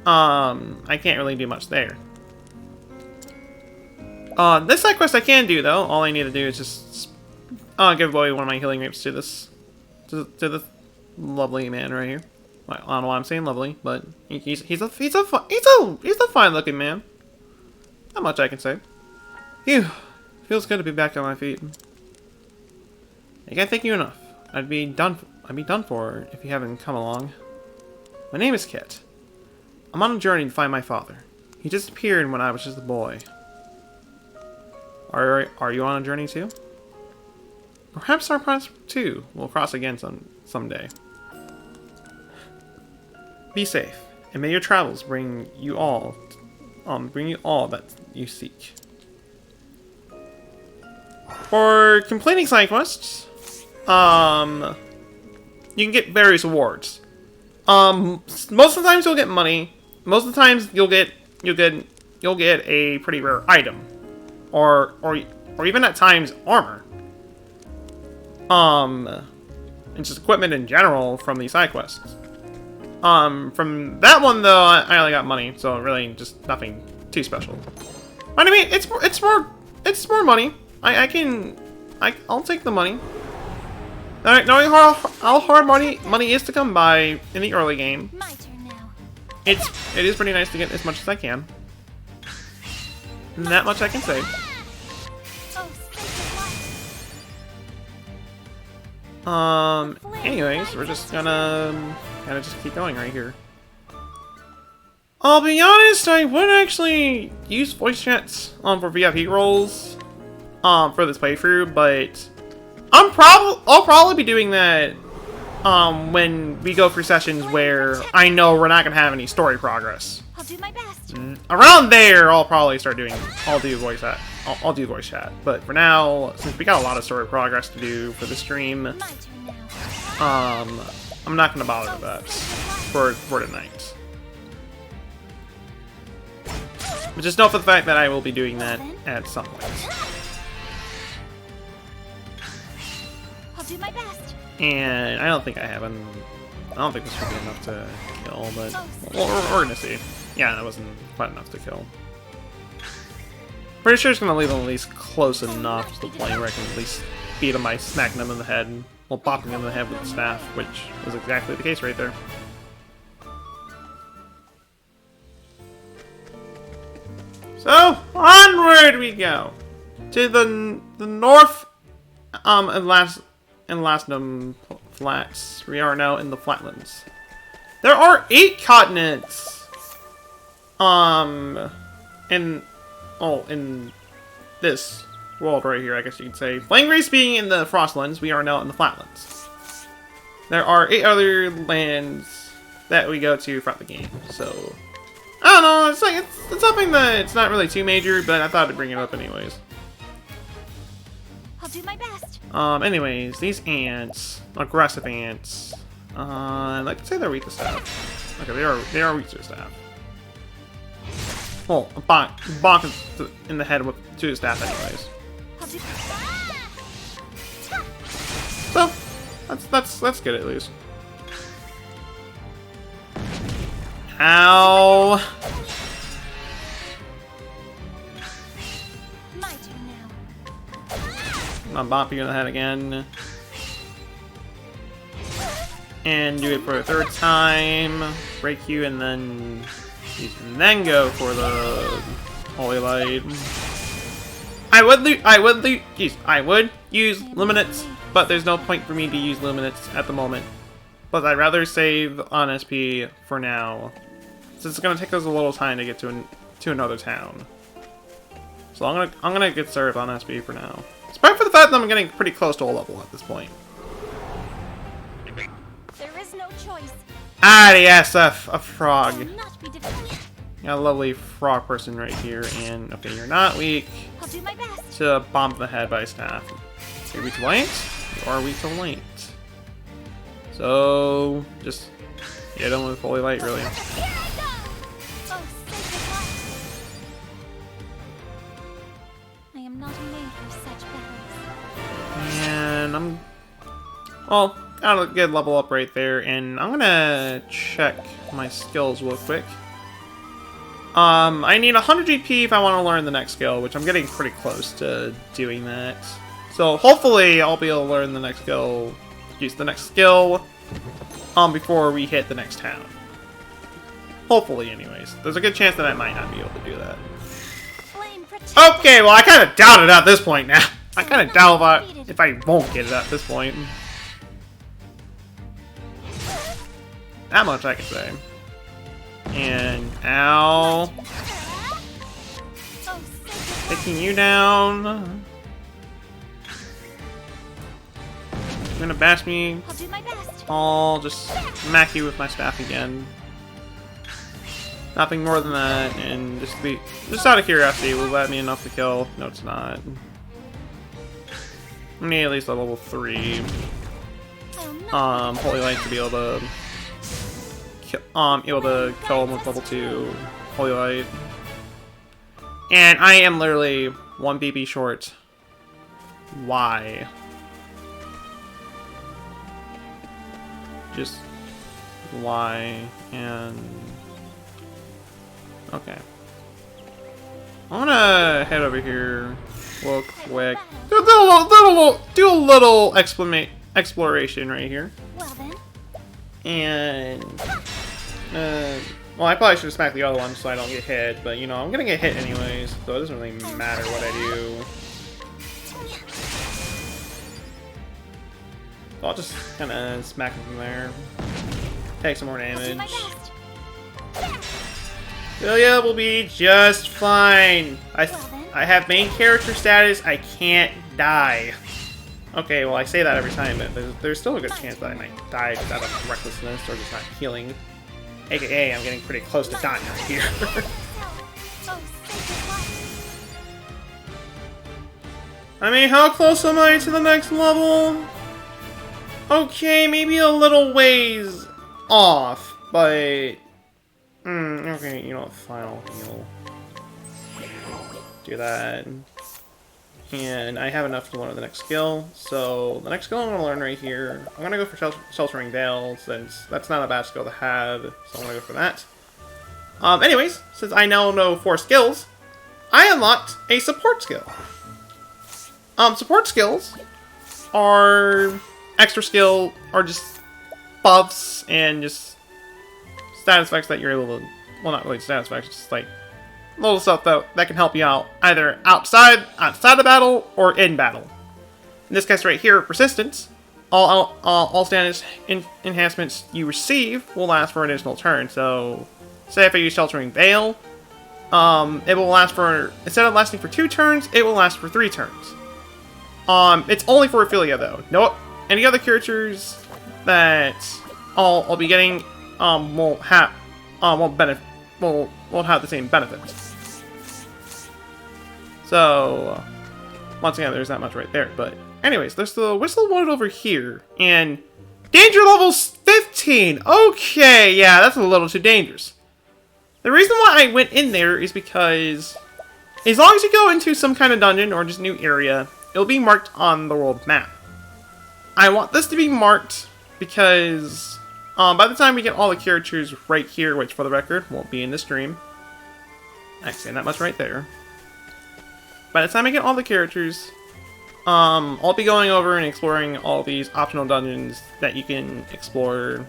I can't really do much there. This side quest I can do though. All I need to do is just give away one of my healing grapes to this, to this lovely man right here. I don't know why I'm saying lovely, but he's a fine looking man. Not much I can say. Phew, feels good to be back on my feet. I can't thank you enough. I'd be done for if you haven't come along. My name is Kit. I'm on a journey to find my father. He disappeared when I was just a boy. Are you on a journey too? Perhaps our paths too will cross again someday. Be safe, and may your travels bring you all that you seek. For completing side quests, you can get various rewards. Most of the times you'll get money. Most of the times you'll get a pretty rare item, or even at times armor. And just equipment in general from these side quests. From that one though, I only got money, so really just nothing too special. But I mean, it's more money. I'll take the money. Knowing how hard money is to come by in the early game, My turn now. it is pretty nice to get as much as I can. And that much I can say. Oh, sacred light. Anyways, we're just gonna kind of just keep going right here. I'll be honest, I would actually use voice chats for VIP roles for this playthrough, but I'll probably be doing that when we go through sessions where I know we're not gonna have any story progress. I'll do my best. Around there, I'll probably start doing. I'll do voice chat. But for now, since we got a lot of story progress to do for the stream, My turn now. I'm not gonna bother with that for tonight. But just know for the fact that I will be doing that at some point. I'll do my best. And I don't think I don't think this will be enough to kill, but we're gonna see. Yeah, that wasn't quite enough to kill. Pretty sure it's gonna leave them at least close enough to the point where I can at least beat him by smacking him in the head, well, popping him in the head with the staff, which was exactly the case right there. So onward we go to the north, Elastinum Flats. We are now in the Flatlands. There are 8 continents. In this world right here, I guess you could say. Flame Grace being in the Frostlands, we are now in the Flatlands. There are 8 other lands that we go to throughout the game, so I don't know, it's like, it's something that it's not really too major, but I thought I'd bring it up anyways. I'll do my best. Anyways, these ants, aggressive ants, I'd like to say they're weak to staff. Okay, they are weak to staff. Well, a bonk in the head with 2 staff anyways. I'll do So, That's good at least. Ow! My turn now. I'll bop you in the head again. And do it for a third time. Break you and then go for the Holy Light. I would use Luminance, but there's no point for me to use Luminance at the moment. But I'd rather save on SP for now, since it's gonna take us a little time to get to another town. So I'm gonna get started on SP for now. Despite for the fact that I'm getting pretty close to a level at this point. There is no choice. Ah, yes, a frog. Will not be defeated. Got a lovely frog person right here, and okay, you're not weak I'll do my best. to bomb the head by staff. Are we too late? You are weak to late. So just hit him with Holy Light, really. Here I go! Oh, sacred light. I am not made for such battles. And well, got a good level up right there, and I'm gonna check my skills real quick. I need 100 GP if I want to learn the next skill, which I'm getting pretty close to doing that. So hopefully I'll be able to learn the next skill, use the next skill, before we hit the next town. Hopefully, anyways. There's a good chance that I might not be able to do that. Flame protect. Okay, well I kind of doubt it at this point now. I kind of doubt if I won't get it at this point. That much I can say. And ow, Oh, sacred light. taking you down. You're gonna bash me. I'll do my best. I'll just smack you with my staff again. Nothing more than that, and just out of curiosity, will that be enough to kill? No, it's not. I need at least a level 3 I will not be Holy Light to be able to kill him with level 2 Holy Light. And I am literally 1 BP short. Why? Just why? And okay, I'm gonna head over here real quick. Do a little exploration right here. Well then, And well, I probably should have smacked the other one so I don't get hit, but you know, I'm gonna get hit anyways, so it doesn't really matter what I do. So I'll just kind of smack him from there. Take some more I'll do my damage. best. Lilia will be just fine. I have main character status. I can't die. Okay, well I say that every time, but there's still a good chance that I might die just out of recklessness or just not healing. AKA, I'm getting pretty close to dying right here. Oh, sacred light. I mean, how close am I to the next level? Okay, maybe a little ways off, but... okay, you know what, final heal. Do that. And I have enough to learn the next skill, so the next skill I'm going to learn right here, I'm going to go for Sheltering Veil, since that's not a bad skill to have, so I'm going to go for that. Anyways, since I now know 4 skills, I unlocked a support skill. Support skills are extra skill, or just buffs, and just status effects that you're able to, well, not really status effects, just like little stuff that can help you out either outside the battle or in battle. In this case right here, persistence. All status enhancements you receive will last for an additional turn. So, say if I use Sheltering Veil, it will last for, instead of lasting for 2 turns, it will last for 3 turns. It's only for Ophelia though. No, any other creatures that I'll be getting won't have the same benefits. So, once again, there's not much right there. But, anyways, there's the Whistle Wood over here. And, danger level's 15! Okay, yeah, that's a little too dangerous. The reason why I went in there is because, as long as you go into some kind of dungeon or just new area, it'll be marked on the world map. I want this to be marked because by the time we get all the characters right here, which for the record won't be in this stream, I say that much right there. By the time I get all the characters, I'll be going over and exploring all these optional dungeons that you can explore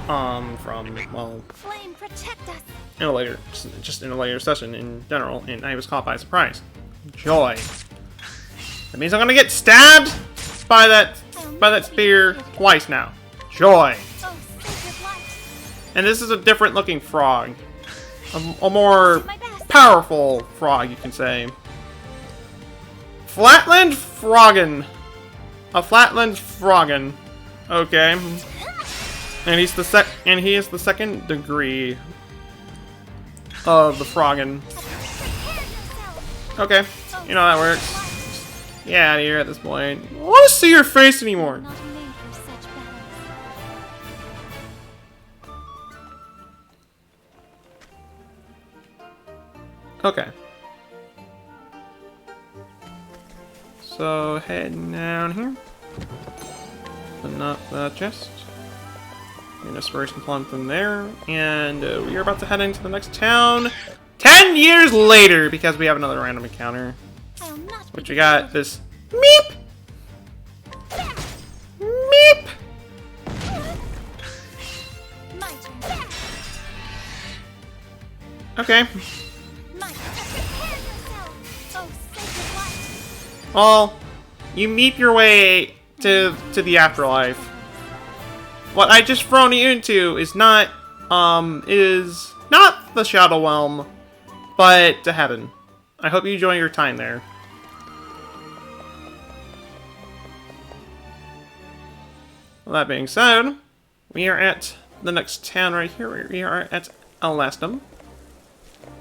from, well, Flame, protect us. in a later, just in a later session in general, and I was caught by surprise. Joy. That means I'm gonna get stabbed by that spear twice now. Joy. Oh, sacred light. And this is a different looking frog. A more My best. powerful frog, you can say. Flatland Froggen. A Flatland Froggen. Okay. And he is the second degree of the Froggen. Prepare yourself. Okay. Oh, You know how that sacred works. light. Get out of here at this point. I don't want to see your face anymore. Not made for such battles. Okay. So, heading down here. Open up the chest. An inspiration plum from there. And we are about to head into the next town. 10 years later, because we have another random encounter. I'll not Which be we got defeated. this meep! Meep! My turn. Okay. My turn. Prepare yourself. Oh, sacred light. Well, you meep your way to the afterlife. What I just thrown you into is not the Shadow Realm, but to heaven. I hope you enjoy your time there. Well, that being said, we are at the next town right here. We are at Elastum.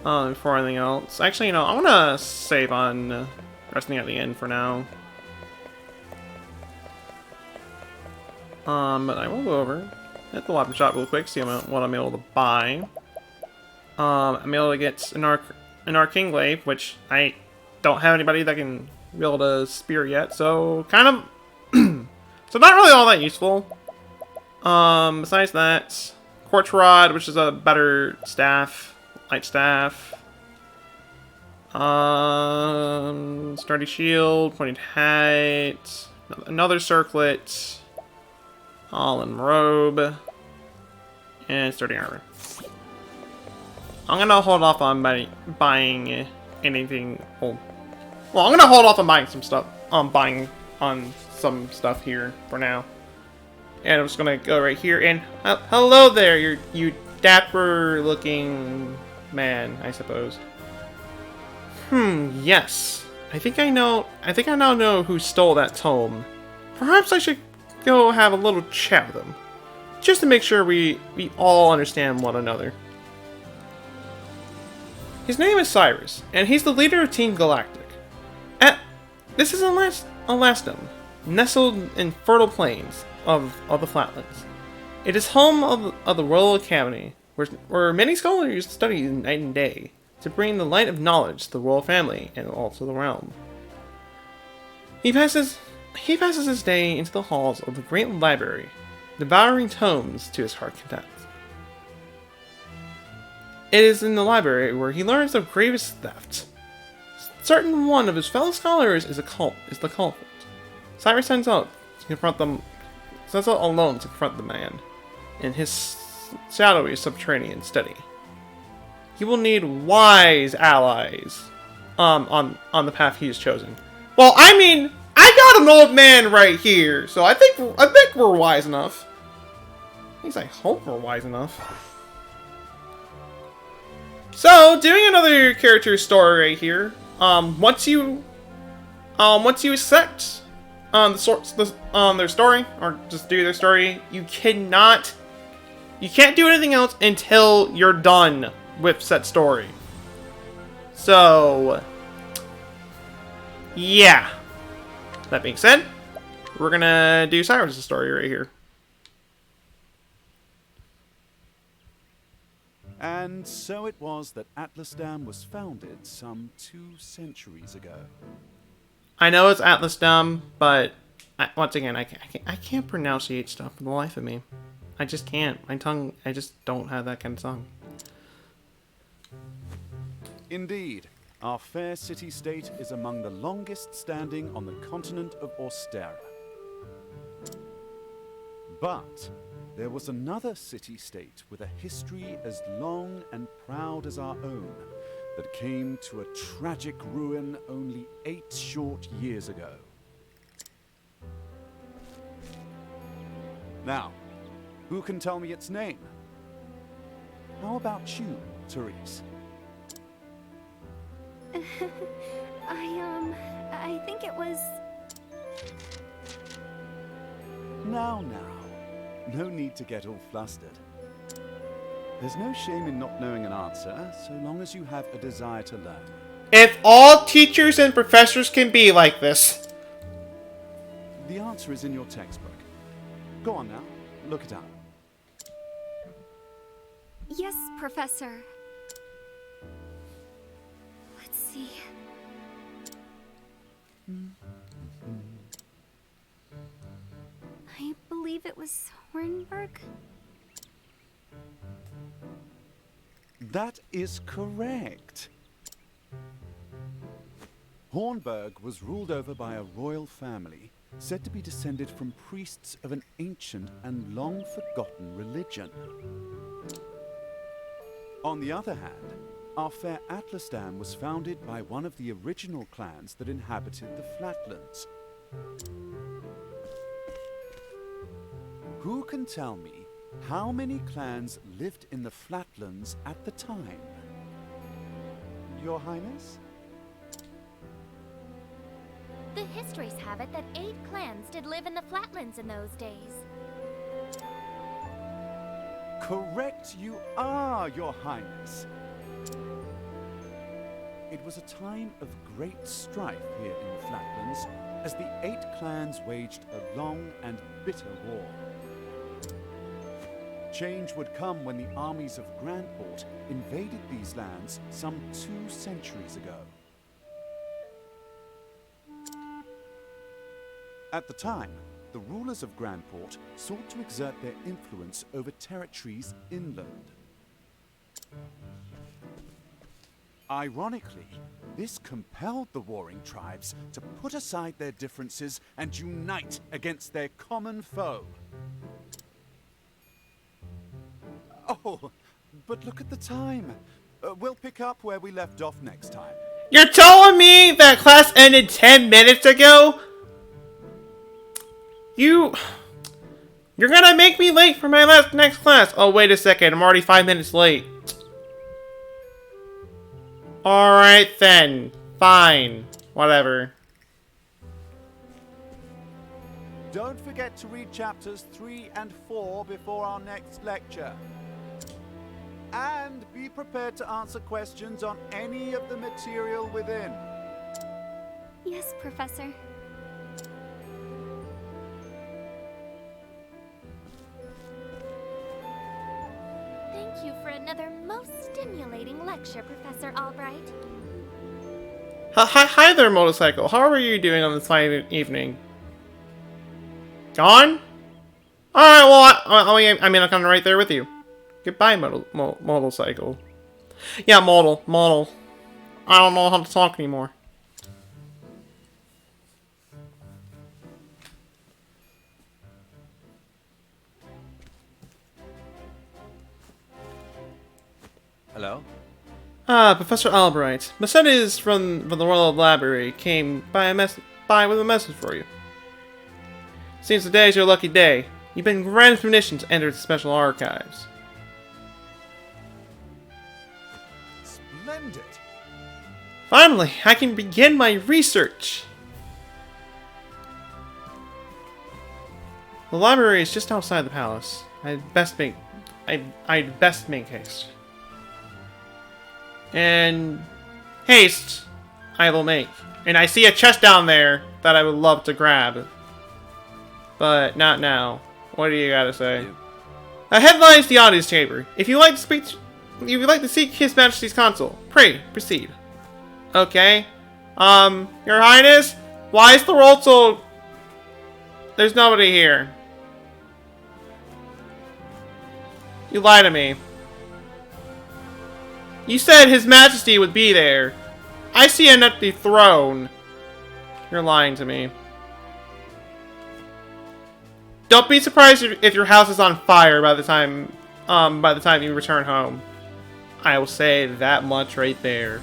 Before anything else, actually, you know, I want to save on resting at the end for now. But I will go over at the weapon shop real quick, see what I'm able to buy. I'm able to get an arcane glaive, which I don't have anybody that can be able to spear yet, so kind of, so not really all that useful. Besides that, quartz rod, which is a better staff, light staff. Sturdy shield, pointed hat, another circlet. All-in robe, and sturdy armor. I'm gonna hold off on buying anything. Well, I'm gonna hold off on buying some stuff. Buying on some stuff here for now. And I'm just gonna go right here and hello there, you dapper-looking man, I suppose. Yes. I think I now know who stole that tome. Perhaps I should go have a little chat with him, just to make sure we all understand one another. His name is Cyrus, and he's the leader of Team Galactic. This is Elastum, nestled in fertile plains of the Flatlands. It is home of the Royal Academy, where many scholars study night and day to bring the light of knowledge to the royal family and also the realm. He passes his day into the halls of the great library, devouring tomes to his heart's content. It is in the library where he learns of gravest theft. Certain one of his fellow scholars is the culprit. Cyrus sends out alone to confront the man in his shadowy subterranean study. He will need wise allies on the path he has chosen. Well, I mean, I got an old man right here, so I think we're wise enough. At least I hope we're wise enough. So, doing another character story right here. Once you accept their story, or just do their story, you can't do anything else until you're done with said story. So, yeah. That being said, we're gonna do Cyrus' story right here. And so it was that Atlasdam was founded some 2 centuries ago. I know it's Atlasdam, but Once again, I can't pronunciate stuff for the life of me. I just can't. My tongue, I just don't have that kind of tongue. Indeed, our fair city-state is among the longest standing on the continent of Austera. But there was another city-state with a history as long and proud as our own that came to a tragic ruin only 8 short years ago. Now, who can tell me its name? How about you, Therese? I think it was... Now, no need to get all flustered. There's no shame in not knowing an answer, so long as you have a desire to learn. If all teachers and professors can be like this. The answer is in your textbook. Go on now, look it up. Yes, Professor. Let's see. I believe it was Hornburg. That is correct. Hornburg was ruled over by a royal family, said to be descended from priests of an ancient and long-forgotten religion. On the other hand, our fair Atlasdam was founded by one of the original clans that inhabited the Flatlands. Who can tell me how many clans lived in the Flatlands at the time? Your Highness? The histories have it that 8 clans did live in the Flatlands in those days. Correct you are, Your Highness. It was a time of great strife here in the Flatlands as the 8 clans waged a long and bitter war. Change would come when the armies of Grandport invaded these lands some 2 centuries ago. At the time, the rulers of Grandport sought to exert their influence over territories inland. Ironically, this compelled the warring tribes to put aside their differences and unite against their common foe. Oh, but look at the time. We'll pick up where we left off next time. You're telling me that class ended 10 minutes ago? You're gonna make me late for my next class. Oh, wait a second. I'm already 5 minutes late. Alright then. Fine. Whatever. Don't forget to read chapters 3 and 4 before our next lecture. And be prepared to answer questions on any of the material within. Yes, Professor. Thank you for another most stimulating lecture, Professor Albright. Hi there, motorcycle. How are you doing on this fine evening? Gone? Alright, well, I mean, I'm kind of right there with you. Goodbye, motorcycle. Yeah, model. I don't know how to talk anymore. Hello? Ah, Professor Albright. Messages from the Royal Library came by with a message for you. Seems today's your lucky day. You've been granted permission to enter the special archives. Splendid! Finally, I can begin my research. The library is just outside the palace. I'd best make haste. And haste I will make. And I see a chest down there that I would love to grab. But not now. What do you gotta say? Headlines the audience chamber. If you'd like to seek His Majesty's console, pray proceed. Okay. Your Highness, why is the roll so There's nobody here. You lied to me. You said His Majesty would be there. I see an empty throne. You're lying to me. Don't be surprised if your house is on fire by the time you return home. I will say that much right there.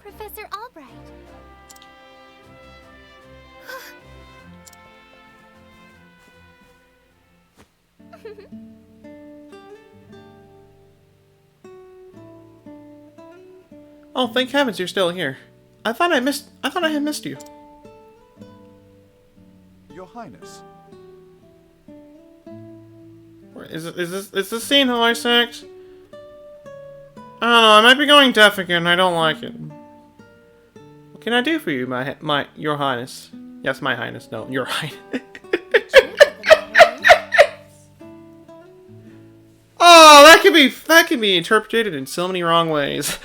Professor Albright. Oh, thank heavens you're still here. I thought I had missed you. Your Highness. Is this scene voice act? I don't know, I might be going deaf again, I don't like it. What can I do for you, your Highness? Yes, my Highness, no, your Highness. Oh, that can be interpreted in so many wrong ways.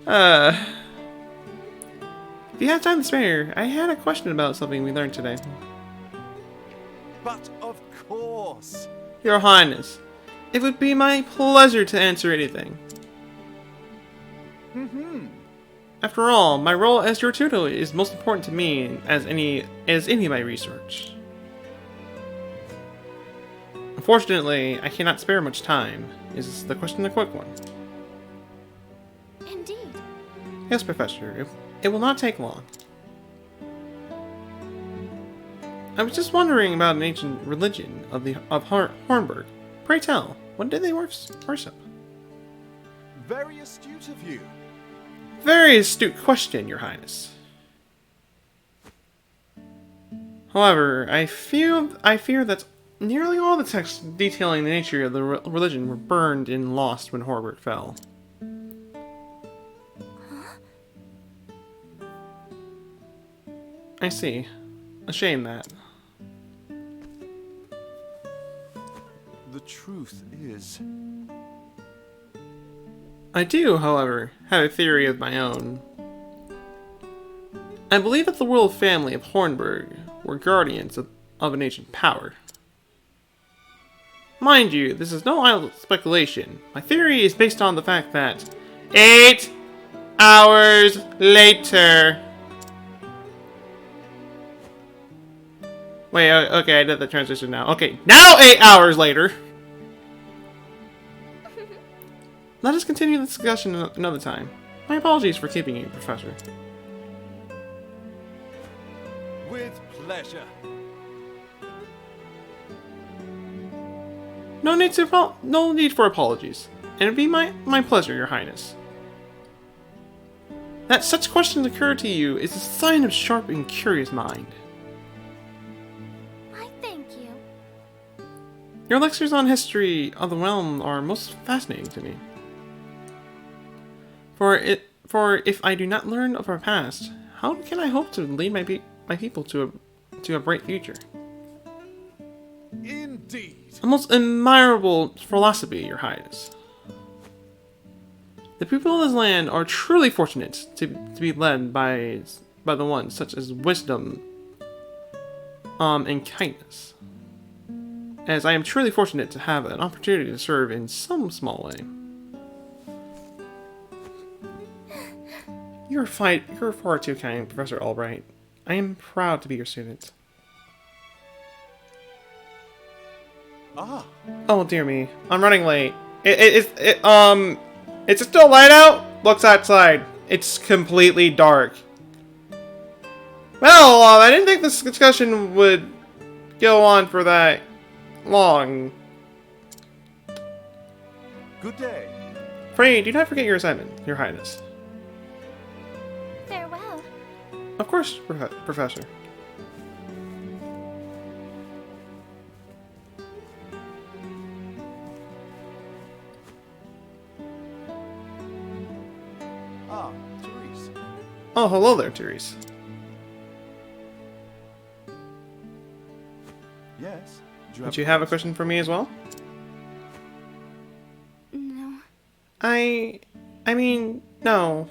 If you have time to spare, I had a question about something we learned today. But of course. Your Highness, it would be my pleasure to answer anything. After all, my role as your tutor is most important to me as any of my research. Unfortunately, I cannot spare much time. Is the question a quick one? Indeed. Yes, Professor. It will not take long. I was just wondering about an ancient religion of Hornburg. Pray tell, when did they worship? Very astute of you. Very astute question, Your Highness. However, I fear that nearly all the texts detailing the nature of the religion were burned and lost when Hornburg fell. I see. A shame that. The truth is... I do, however, have a theory of my own. I believe that the royal family of Hornburg were guardians of an ancient power. Mind you, this is no idle speculation. My theory is based on the fact that 8 hours later... Wait, okay, I did the transition now. Okay, now 8 hours later! Let us continue the discussion another time. My apologies for keeping you, Professor. With pleasure. No need for apologies. And it'd be my pleasure, Your Highness. That such questions occur to you is a sign of sharp and curious mind. I thank you. Your lectures on history of the realm are most fascinating to me. For if I do not learn of our past, how can I hope to lead my people to a bright future? Indeed. A most admirable philosophy, Your Highness. The people of this land are truly fortunate to be led by the ones such as wisdom, and kindness. As I am truly fortunate to have an opportunity to serve in some small way. You're far too kind, Professor Albright. I am proud to be your student. Ah. Oh dear me, I'm running late. Is it still light out? Looks outside. It's completely dark. Well, I didn't think this discussion would go on for that long. Good day. Pray, do not forget your assignment, Your Highness. Farewell. Of course, Professor. Ah, Therese. Oh, hello there, Therese. Did you have a question for me as well? No. I mean, no.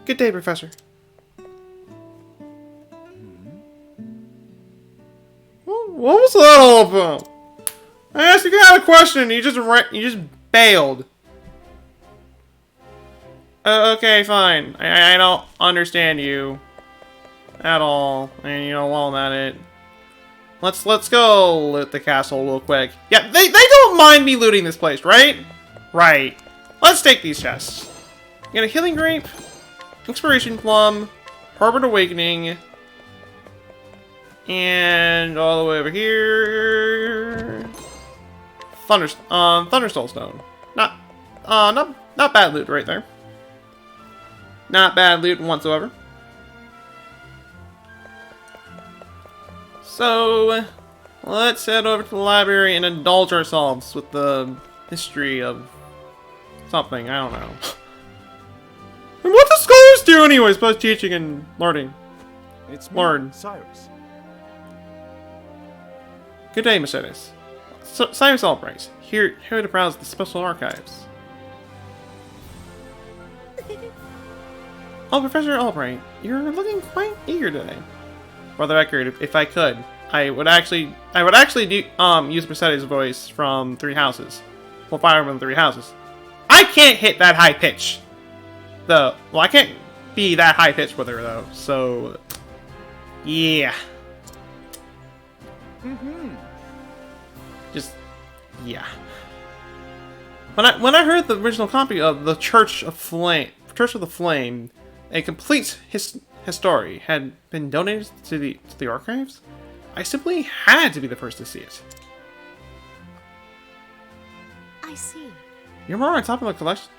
Good day, Professor. What was that all about? I asked if you had a question, and you just bailed. Okay, fine. I don't understand you at all, and you know, while I'm at it, let's go loot the castle real quick. Yeah, they don't mind me looting this place, right? Right. Let's take these chests. Get a healing grape, inspiration plum, harbor awakening, and all the way over here, Thunderstone stone. Not bad loot right there. Not bad loot whatsoever. So, let's head over to the library and indulge ourselves with the history of something. I don't know. And what do scholars do anyways, both teaching and learning? It's me, Learn. Cyrus. Good day, Mercedes. Cyrus Albright, here to browse the special archives. Oh, Professor Albright, you're looking quite eager today. For the record, if I could, I would actually do, use Mercedes' voice from Three Houses. Well, Fire Emblem Three Houses. I can't hit that high pitch, though. Well, I can't be that high pitched with her though. So, yeah. Just, yeah. When I heard the original copy of the Church of the Flame, a complete history had been donated to the archives, I simply had to be the first to see it. I see. You're more on top of the collection.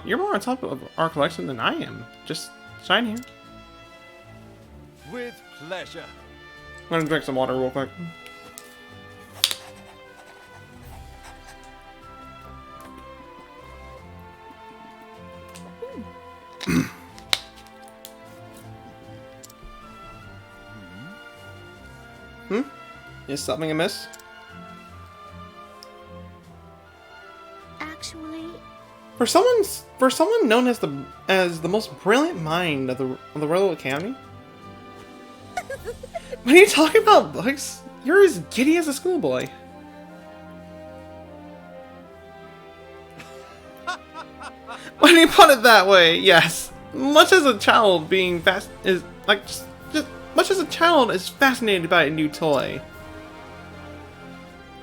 You're more on top of our collection than I am. Just sign here. With pleasure. I'm gonna drink some water real quick. Is something amiss? Actually, For someone known as the most brilliant mind of the Royal Academy. When you talk about books, you're as giddy as a schoolboy. When you put it that way, yes. Much as a child being much as a child is fascinated by a new toy.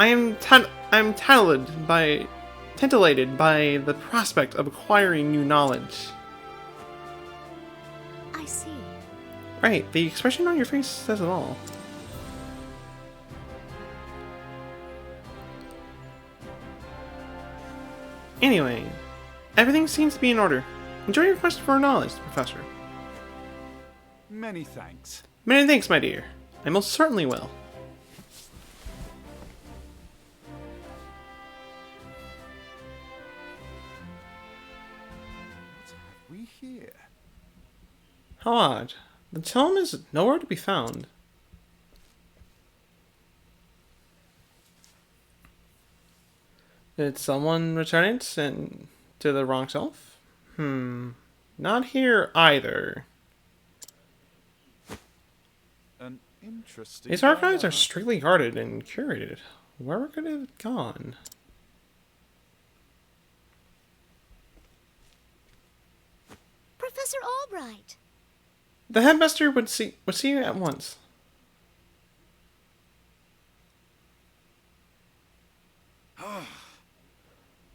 I'm titillated by the prospect of acquiring new knowledge. I see. Right, the expression on your face says it all. Anyway, everything seems to be in order. Enjoy your quest for knowledge, Professor. Many thanks. Many thanks, my dear. I most certainly will. What have we here? How odd. The tome is nowhere to be found. Did someone return it and to the wrong shelf? Not here either. An interesting. These archives are strictly guarded and curated. Where could it have gone? Professor Albright. The headmaster would see you at once.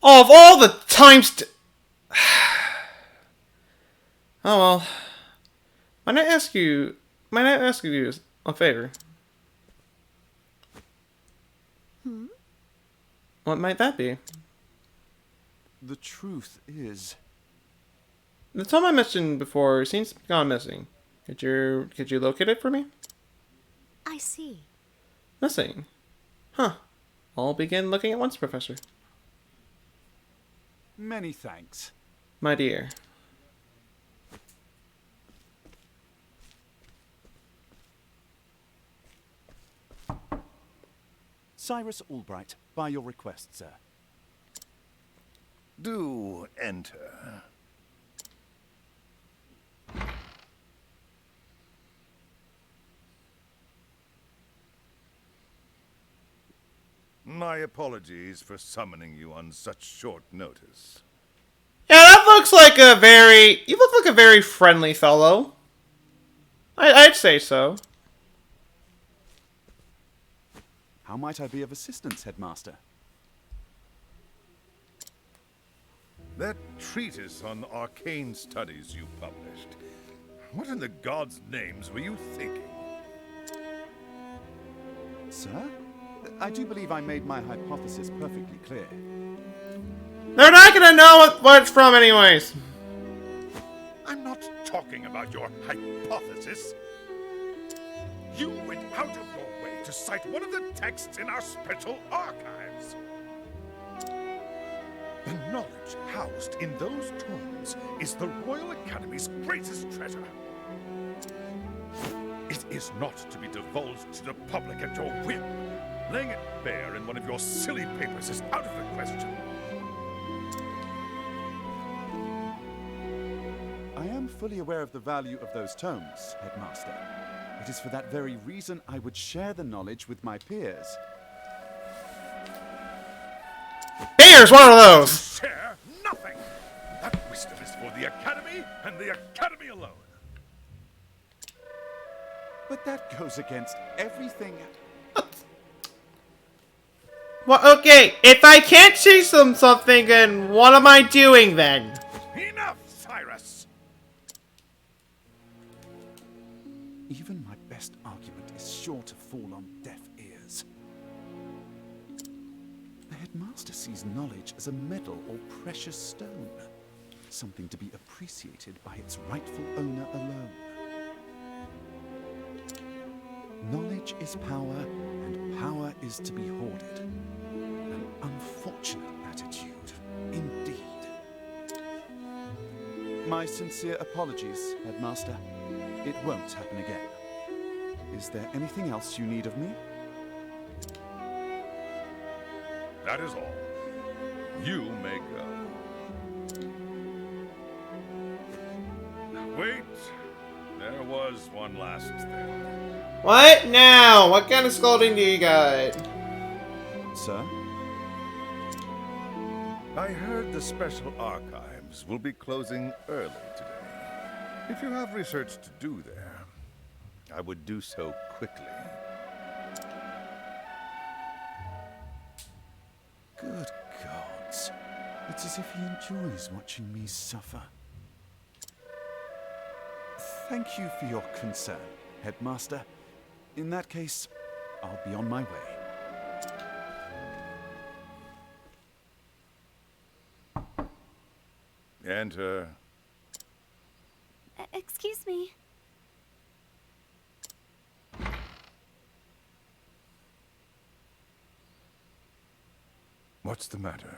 Of all the times to... Oh well. Might I ask you a favor? What might that be? The truth is, The tome I mentioned before seems to have gone missing. Could you locate it for me? I see. Missing? Huh. I'll begin looking at once, Professor. many thanks. My dear. Cyrus Albright, by your request, sir. Do enter. My apologies for summoning you on such short notice. Yeah, that looks like a very... You look like a very friendly fellow. I'd say so. How might I be of assistance, Headmaster? That treatise on arcane studies you published. What in the gods' names were you thinking? Sir? I do believe I made my hypothesis perfectly clear. They're not gonna know what it's from anyways. I'm not talking about your hypothesis. You went out of your way to cite one of the texts in our special archives. The knowledge housed in those tomes is the Royal Academy's greatest treasure. It is not to be divulged to the public at your whim. Laying it bare in one of your silly papers is out of the question. I am fully aware of the value of those tomes, Headmaster. It is for that very reason I would share the knowledge with my peers. Here's one of those. Share nothing. That wisdom is for the Academy and the Academy alone. But that goes against everything. Well, okay, if I can't see something, then what am I doing then? Enough, Cyrus! Even my best argument is sure to fall on deaf ears. The Headmaster sees knowledge as a medal or precious stone, something to be appreciated by its rightful owner alone. Knowledge is power, and power is to be hoarded. An unfortunate attitude, indeed. My sincere apologies, Headmaster. It won't happen again. Is there anything else you need of me? That is all. You may go. Wait. There was one last thing. What now? What kind of scolding do you got? Sir? I heard the special archives will be closing early today. If you have research to do there, I would do so quickly. Good gods. It's as if he enjoys watching me suffer. Thank you for your concern, Headmaster. In that case, I'll be on my way. Enter. Excuse me. What's the matter?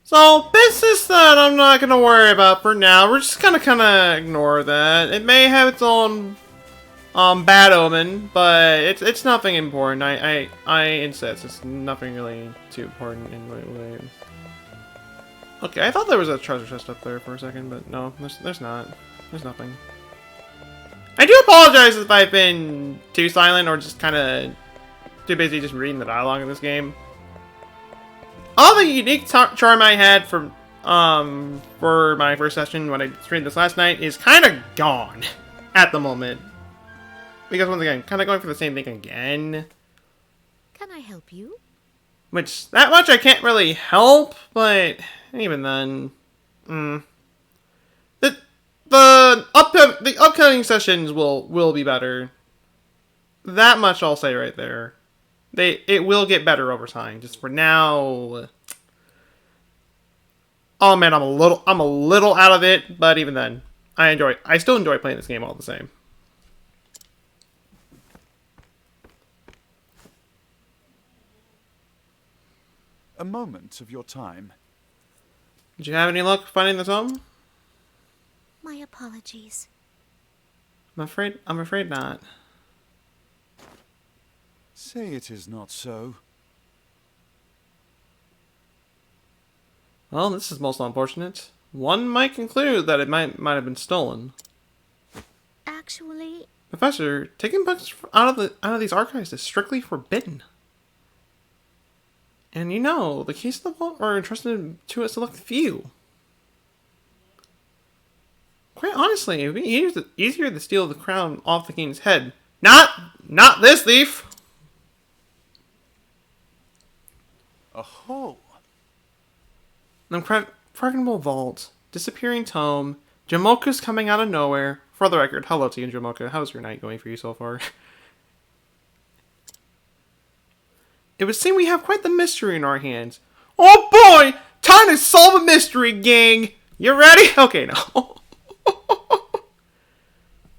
So, business that I'm not gonna worry about for now. We're just gonna kinda ignore that. It may have its own bad omen, but it's nothing important. I insist it's nothing really too important in my way. Okay, I thought there was a treasure chest up there for a second, but no, there's not. There's nothing. I do apologize if I've been too silent or just kind of too busy just reading the dialogue in this game. All the unique charm I had for my first session when I streamed this last night is kind of gone at the moment. Because once again, kind of going for the same thing again. Can I help you? Which, that much I can't really help, but even then. The upcoming sessions will be better. That much I'll say right there. It will get better over time. Just for now. Oh man, I'm a little out of it, but even then, I still enjoy playing this game all the same. a moment of your time. Did you have any luck finding the tome? My apologies. I'm afraid not. Say it is not so. Well, this is most unfortunate. One might conclude that it might have been stolen. Actually, Professor, taking books out of these archives is strictly forbidden. And you know, the keys to the vault are entrusted to a select few. Quite honestly, it would be easier to steal the crown off the king's head. Not this thief! Oh, An impregnable vault, disappearing tome, Jamoka's coming out of nowhere. For the record, hello to you, Jamoka. How's your night going for you so far? It would seem we have quite the mystery in our hands. Oh boy! Time to solve a mystery, gang! You ready? Okay, no.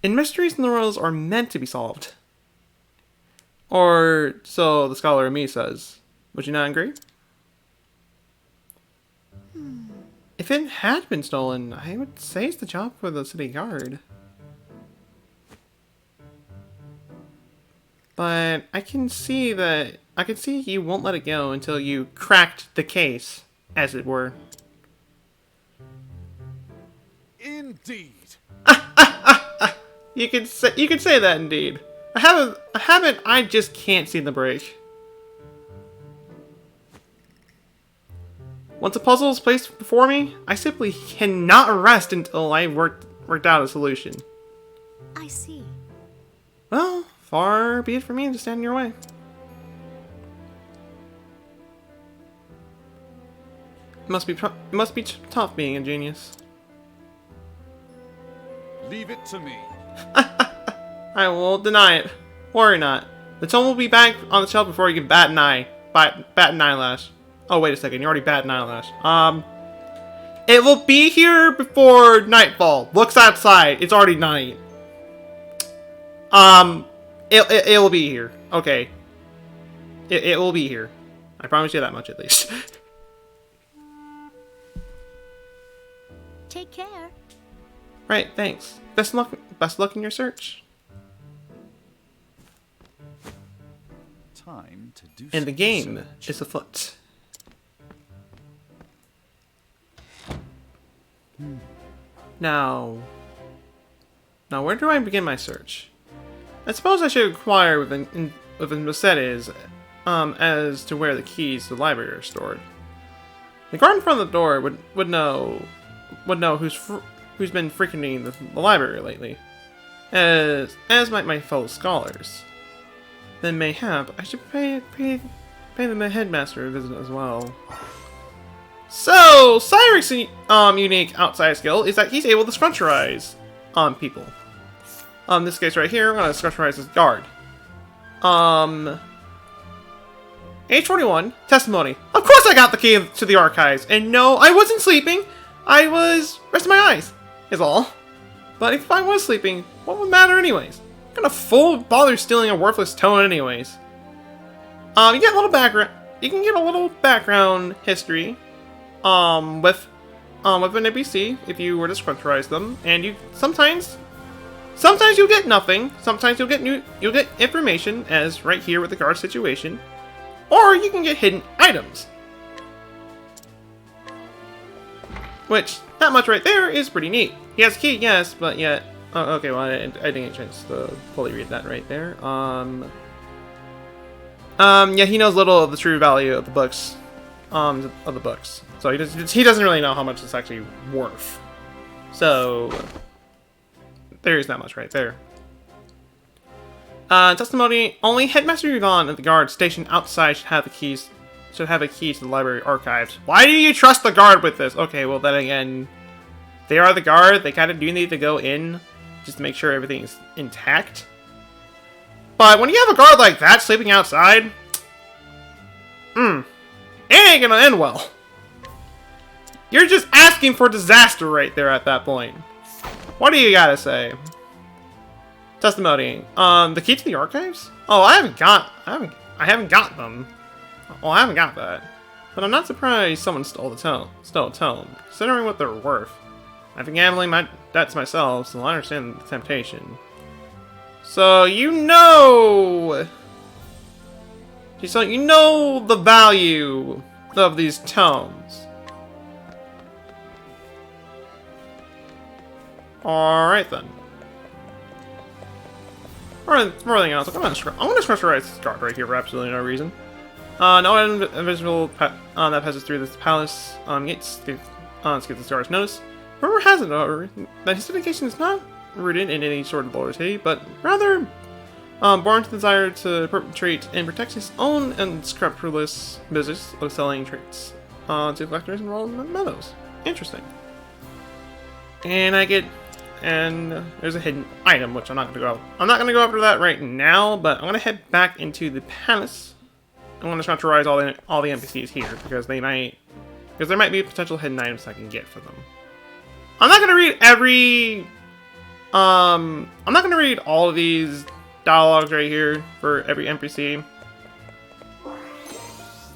And mysteries and the riddles are meant to be solved. Or so the scholar in me says. Would you not agree? If it had been stolen, I would say it's the job for the city guard. But I can see you won't let it go until you cracked the case, as it were. indeed. You could say that indeed. I just can't see the break. Once a puzzle is placed before me, I simply cannot rest until I've worked out a solution. I see. Well, far be it from me to stand in your way. It must be tough being a genius. Leave it to me. I won't deny it. Worry not. The tome will be back on the shelf before you can bat an eye. Bat an eyelash. Oh, wait a second. You already bat an eyelash. It will be here before nightfall. Looks outside. It's already night. It will be here. Okay. It will be here. I promise you that much at least. Take care. Right, thanks. Best luck in your search. Time to do And the some game research. is afoot. Now where do I begin my search? I suppose I should inquire with Mercedes as to where the keys to the library are stored. The guard in front of the door would know who's been frequenting the library lately, as might my fellow scholars. Then mayhap I should pay the headmaster a visit as well. So, Cyric's unique outside skill is that he's able to scruncherize people. In this case right here, I'm gonna scruncherize his guard. Age 41, testimony. Of course I got the key to the archives, and no, I wasn't sleeping. I was resting my eyes, is all. But if I was sleeping, what would matter anyways? What kind of fool would bother stealing a worthless tome anyways? You get a little background. You can get a little background history, with an NPC if you were to scruncherize them, and you sometimes you'll get nothing. Sometimes you'll get information, as right here with the guard situation, or you can get hidden items. Which, that much right there is pretty neat. He has a key, yes, but yet... Oh, okay, well, I didn't get a chance to fully read that right there. Yeah, he knows little of the true value of the books. So he doesn't really know how much it's actually worth. So, there's that much right there. Testimony, only Headmaster Yvonne and the guard stationed outside should have a key to the library archives. Why do you trust the guard with this? Okay, well then again, they are the guard. They kind of do need to go in just to make sure everything's intact. But when you have a guard like that sleeping outside, it ain't gonna end well. You're just asking for disaster right there at that point. What do you gotta say? Testimony. The key to the archives? Oh, I haven't got them. Oh, I haven't got that. but I'm not surprised someone stole a tome, considering what they're worth. I've been gambling my debts myself, so I understand the temptation. So you know the value of these tomes. Alright then. For anything else, I'm gonna structure this card right here for absolutely no reason. No invisible that passes through this palace gets the star's notice. Rumor has it, however, that his dedication is not rooted in any sort of loyalty, but rather born to the desire to perpetrate and protect his own unscrupulous business of selling traits to collectors enrolled in the meadows. Interesting. And there's a hidden item, which I'm not gonna go after that right now, but I'm gonna head back into the palace. I'm gonna structurize all the NPCs here because there might be potential hidden items I can get for them. I'm not gonna read all of these dialogues right here for every NPC.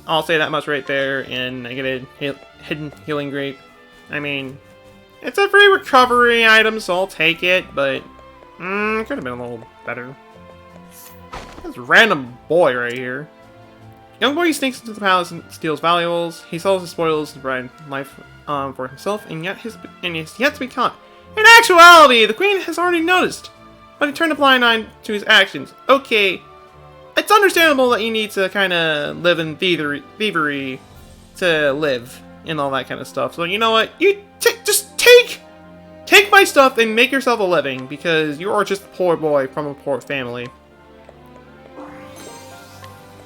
I'll say that much right there, and I get a hidden healing grape. I mean, it's a free recovery item, so I'll take it, but could have been a little better. This random boy right here. Young boy sneaks into the palace and steals valuables. He sells his spoils to provide life for himself, and he's yet to be caught. In actuality, the queen has already noticed, but he turned a blind eye to his actions. Okay, it's understandable that you need to kind of live in thievery to live and all that kind of stuff. So you know what? You just take my stuff and make yourself a living, because you are just a poor boy from a poor family.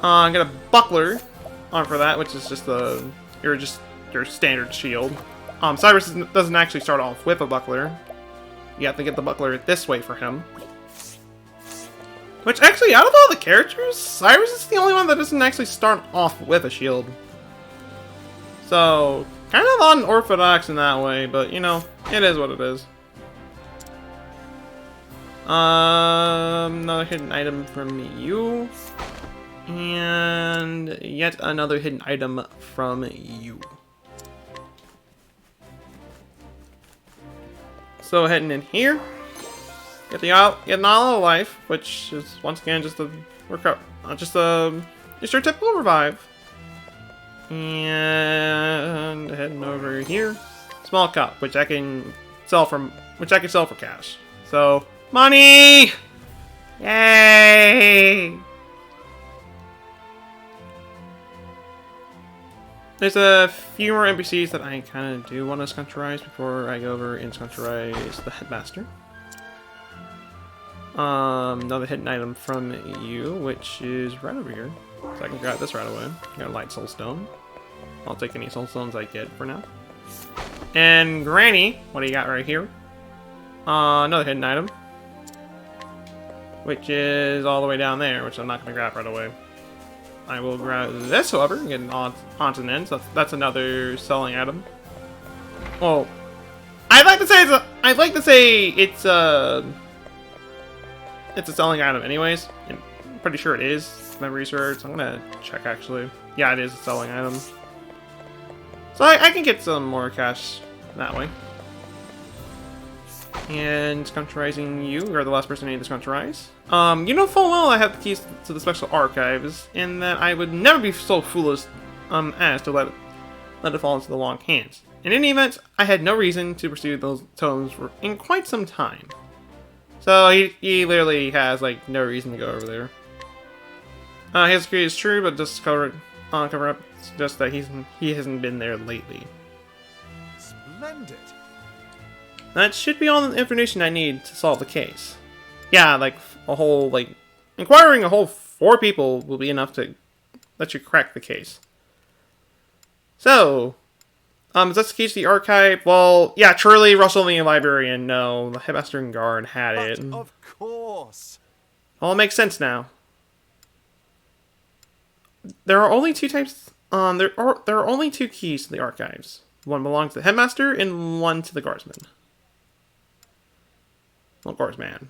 I'm gonna buckler on for that, which is just your standard shield. Cyrus doesn't actually start off with a buckler. You have to get the buckler this way for him. Which actually, out of all the characters, Cyrus is the only one that doesn't actually start off with a shield. So, kind of unorthodox in that way, but you know, it is what it is. Another hidden item from you. And yet another hidden item from you. So heading in here, get an all of life, which is once again just a workout, just your typical revive. And heading over here, small cup, which I can sell for cash. So money, yay! There's a few more NPCs that I kind of do want to sculpturize before I go over and sculpturize the headmaster. Another hidden item from you, which is right over here. So I can grab this right away. Got a light soul stone. I'll take any soul stones I get for now. And Granny, what do you got right here? Another hidden item. Which is all the way down there, which I'm not going to grab right away. I will grab this, however, and get onto an end. So that's another selling item. Well, I'd like to say it's a selling item, anyways. And I'm pretty sure it is. My research. I'm gonna check actually. Yeah, it is a selling item. So I can get some more cash that way. And sculpturizing you, you're the last person I need to sculpturize. You know full well I have the keys to the special archives, and that I would never be so foolish as to let it fall into the wrong hands. In any event, I had no reason to pursue those tomes in quite some time. So he literally has like no reason to go over there. His history is true, but just cover up just that he hasn't been there lately. Splendid. That should be all the information I need to solve the case. Yeah, like inquiring a whole 4 people will be enough to let you crack the case. So, is that the key to the archive? Well, yeah, truly, Russell the librarian. No, the headmaster and guard had it. But of course. All makes sense now. There are only 2 types. There are only 2 keys to the archives. One belongs to the headmaster, and one to the guardsman. Well, guardsman.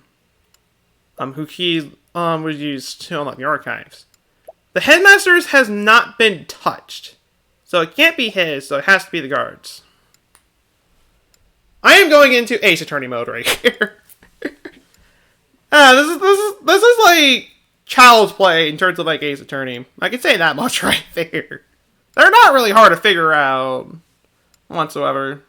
Who keys was used to unlock the archives. The headmaster's has not been touched. So it can't be his, so it has to be the guards. I am going into Ace Attorney mode right here. This is like child's play in terms of like Ace Attorney. I can say that much right there. They're not really hard to figure out whatsoever.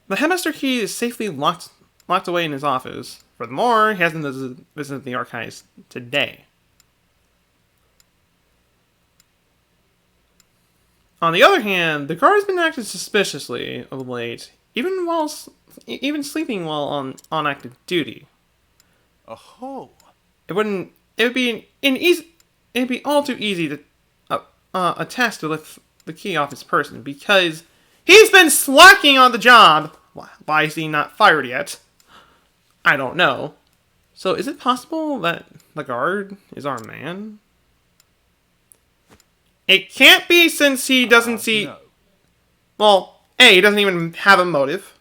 The headmaster key is safely locked away in his office. Furthermore, he hasn't visited the archives today. On the other hand, the guard has been acting suspiciously of late, even sleeping while on active duty. Oh. It'd be all too easy to attest to lift the key off his person because he's been slacking on the job. Why is he not fired yet? I don't know. So is it possible that the guard is our man? It can't be since he doesn't see... No. Well, A, he doesn't even have a motive.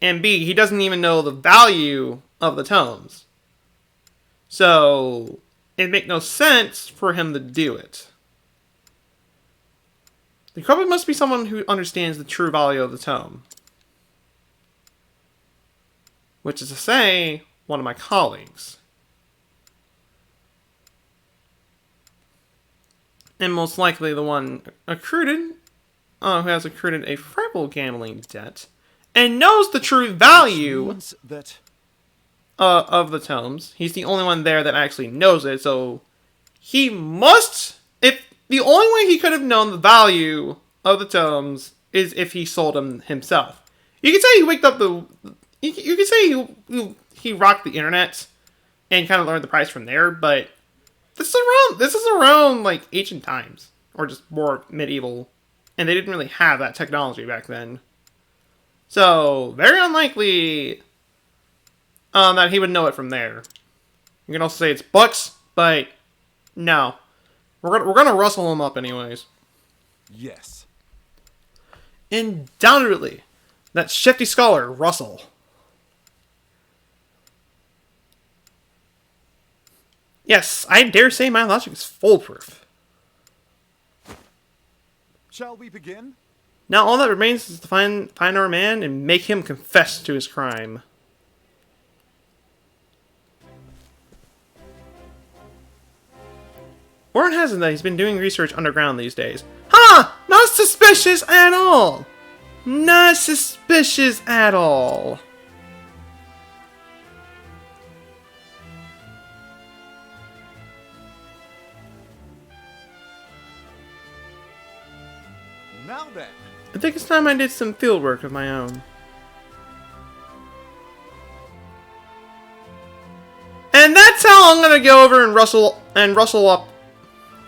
And B, he doesn't even know the value of the tomes. So, it'd make no sense for him to do it. The culprit must be someone who understands the true value of the tome. Which is to say, one of my colleagues. And most likely the one who has accrued a frightful gambling debt, and knows the true value of the tomes. He's the only one there that actually knows it, so he must... If the only way he could have known the value of the tomes is if he sold them himself. You could say he waked up the... You could say he rocked the internet and kind of learned the price from there, but... This is around like ancient times, or just more medieval, and they didn't really have that technology back then. So very unlikely that he would know it from there. You can also say it's books, but no, we're gonna rustle him up anyways. Yes. Undoubtedly, that shifty scholar Russell. Yes, I dare say my logic is foolproof. Shall we begin? Now all that remains is to find our man and make him confess to his crime. Warren has it that he's been doing research underground these days. Huh! Not suspicious at all! Not suspicious at all. Now then. I think it's time I did some field work of my own. And that's how I'm gonna go over and rustle up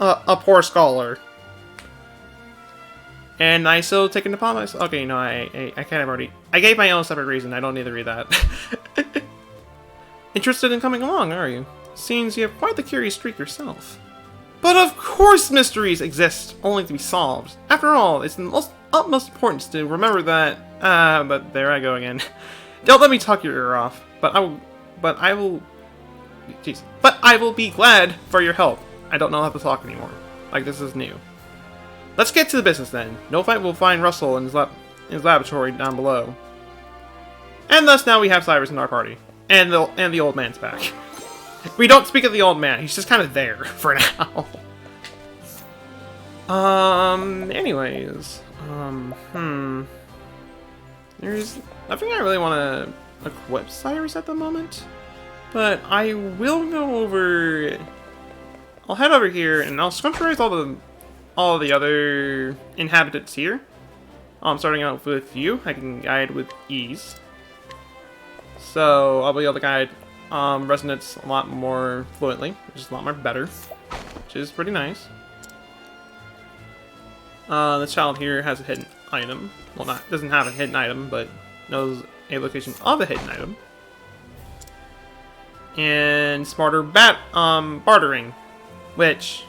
a poor scholar. And I so taken upon myself. Okay, no, I kind of already. I gave my own separate reason. I don't need to read that. Interested in coming along, are you? Seems you have quite the curious streak yourself. But of course mysteries exist, only to be solved. After all, it's the utmost importance to remember that... but there I go again. Don't let me talk your ear off. But I will be glad for your help. I don't know how to talk anymore. Like, this is new. Let's get to the business then. No fight will find Russell in his laboratory down below. And thus now we have Cyrus in our party. And the old man's back. We don't speak of the old man. He's just kind of there for now. Anyways. There's nothing I really want to equip Cyrus at the moment. But I will go over... I'll head over here and I'll scrutinize all the other inhabitants here. Starting out with you. I can guide with ease. So I'll be able to guide resonance a lot more fluently, which is a lot more better, which is pretty nice. This child here has a hidden item. Well, doesn't have a hidden item, but knows a location of a hidden item. And smarter bartering, which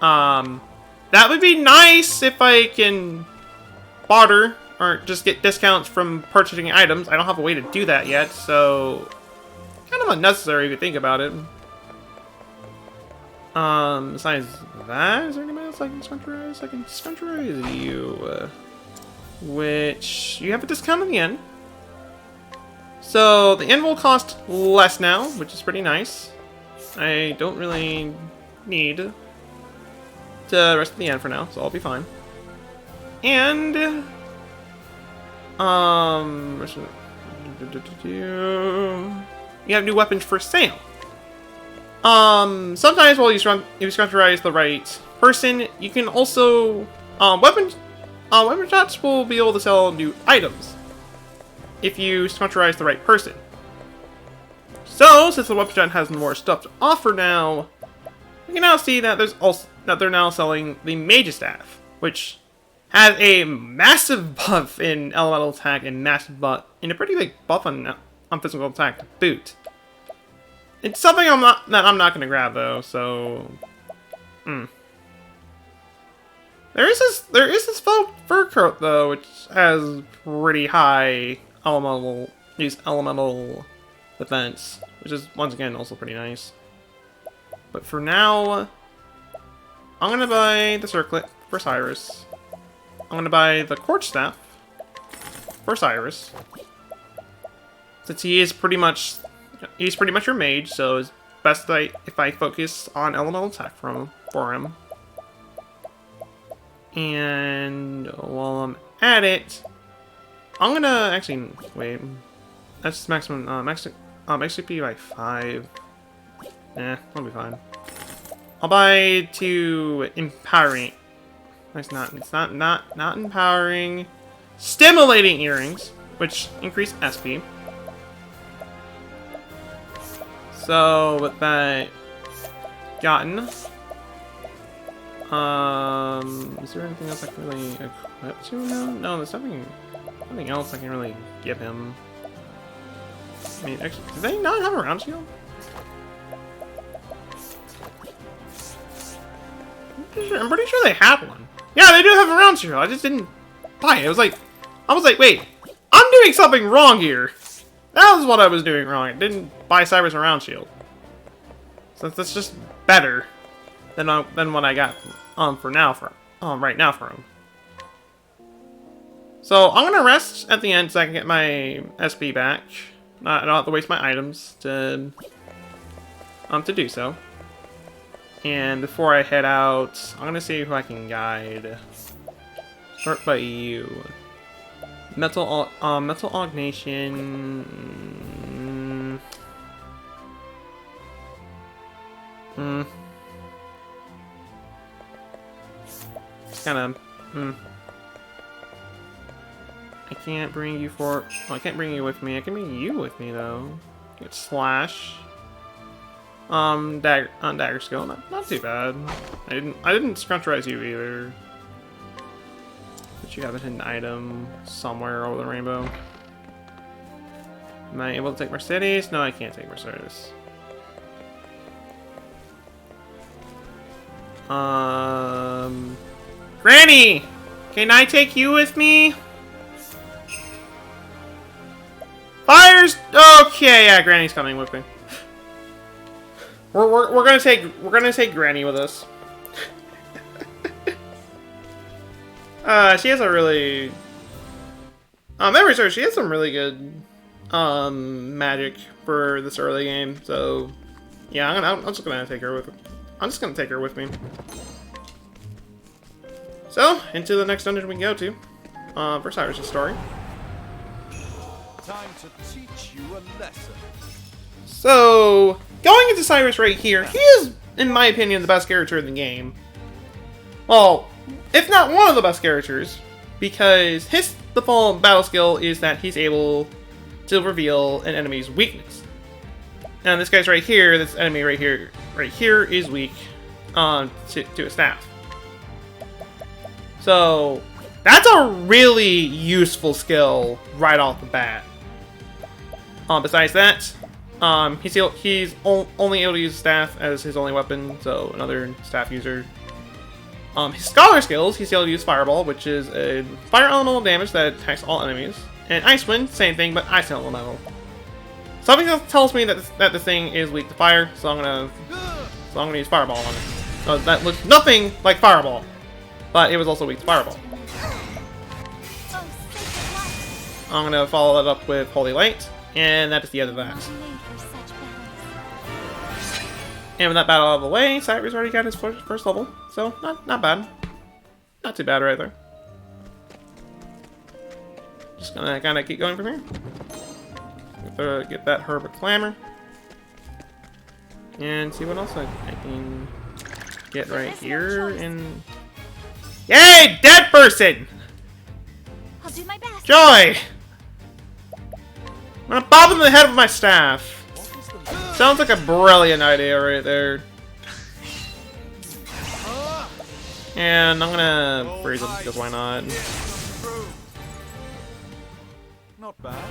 that would be nice if I can barter or just get discounts from purchasing items. I don't have a way to do that yet, so kind of unnecessary if you think about it. Besides that, is there anybody else else I can scruncherize? I can scruncherize you. Which, you have a discount at the end. So, the end will cost less now, which is pretty nice. I don't really need to rest of the end for now, so I'll be fine. And... you have new weapons for sale. Sometimes while you scruncherize the right person, you can also weapon shops will be able to sell new items if you scruncherize the right person. So, since the weapon shop has more stuff to offer now, we can now see that they're now selling the Mage's Staff, which has a massive buff in elemental attack and massive buff and a pretty big buff on physical attack to boot. It's something I'm not gonna grab though, so there is this fur coat though, which has pretty high elemental defense, which is once again also pretty nice. But for now, I'm gonna buy the circlet for Cyrus. I'm gonna buy the Quartz Staff for Cyrus, since he is pretty much your mage, so it's best if I focus on elemental attack for him. And while I'm at it, I'm gonna actually wait. That's maximum max XP by 5. Nah, I'll be fine. I'll buy 2 empowering. It's not empowering. Stimulating earrings, which increase SP. So with that gotten, is there anything else I can really equip to him? No, there's nothing else I can really give him. I mean, actually, do they not have a round shield? I'm pretty sure they have one. Yeah, they do have a round shield. I just didn't buy it. I was like, wait, I'm doing something wrong here. That was what I was doing wrong. I didn't buy Cyrus a round shield. So that's just better than what I got right now for him. So I'm gonna rest at the end so I can get my SP back. I don't have to waste my items to do so. And before I head out, I'm gonna see who I can guide. Start by you. Metal Augmentation. It's kind of. I can't bring you I can't bring you with me. I can bring you with me though. Get slash. Dagger skill, not too bad. I didn't scruncherize you either. But you have a hidden item somewhere over the rainbow. Am I able to take Mercedes? No, I can't take Mercedes. Granny! Can I take you with me? Fires! Okay, yeah, Granny's coming with me. We're gonna take Granny with us. She has a really memory serves, she has some really good magic for this early game. So yeah, I'm just gonna take her with me. So into the next dungeon we can go to for Cyrus' story. Time to teach you a lesson. So, going into Cyrus right here, he is, in my opinion, the best character in the game. Well, if not one of the best characters, because his default battle skill is that he's able to reveal an enemy's weakness. Now, this guy's right here, this enemy right here is weak to a staff. So, that's a really useful skill right off the bat. Besides that, he's only able to use staff as his only weapon, so another staff user. His scholar skills, he's able to use Fireball, which is a fire elemental damage that attacks all enemies. And Ice Wind, same thing, but ice elemental. Something tells me that this thing is weak to fire, so I'm gonna use Fireball on it. That looks nothing like Fireball, but it was also weak to Fireball. Oh, sacred light. I'm gonna follow that up with Holy Light, and that is the end of that. Not made for such battles. And with that battle out of the way, Cyrus already got his first level, so not bad. Not too bad right there. Just gonna kind of keep going from here. Get that Herb of Clamor. And see what else I can get right here. And yay! Dead person! I'll do my best. Joy! I'm gonna bob him in the head with my staff. Sounds like a brilliant idea right there. And I'm gonna freeze him because why not? Not bad.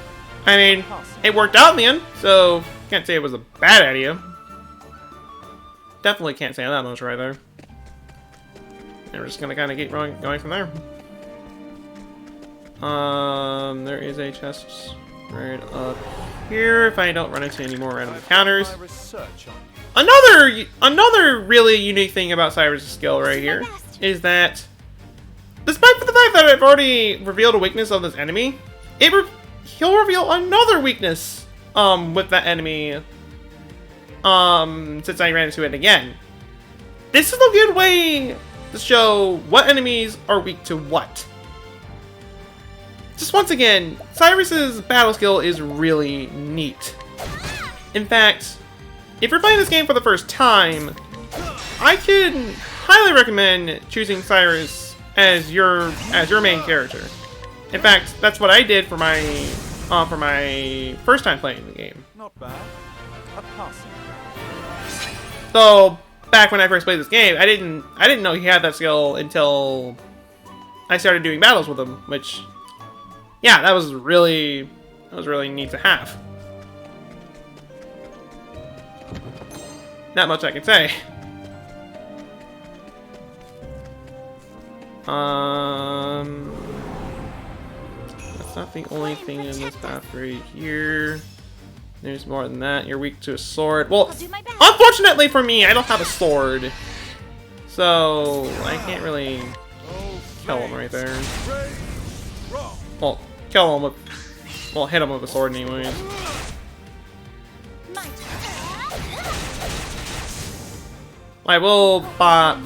I mean, it worked out in the end, so can't say it was a bad idea. Definitely can't say that much right there. And we're just gonna kind of keep going from there. There is a chest right up here. If I don't run into any more random encounters. My research on you. Another really unique thing about Cyrus' skill right here is that, despite the fact that I've already revealed a weakness of this enemy, he'll reveal another weakness with that enemy since I ran into it again. This is a good way to show what enemies are weak to what. Just once again, Cyrus's battle skill is really neat. In fact, if you're playing this game for the first time, I could highly recommend choosing Cyrus as your main character. In fact, that's what I did for my first time playing the game. Not bad. A passing. So back when I first played this game, I didn't know he had that skill until I started doing battles with him, which, yeah, that was really neat to have. Not much I can say. That's not the only thing in this path right here. There's more than that. You're weak to a sword. Well, I'll do my best. unfortunately for me, I don't have a sword. So, I can't really kill him right there. Well, kill him with... Well, hit him with a sword anyways. Might. I will bop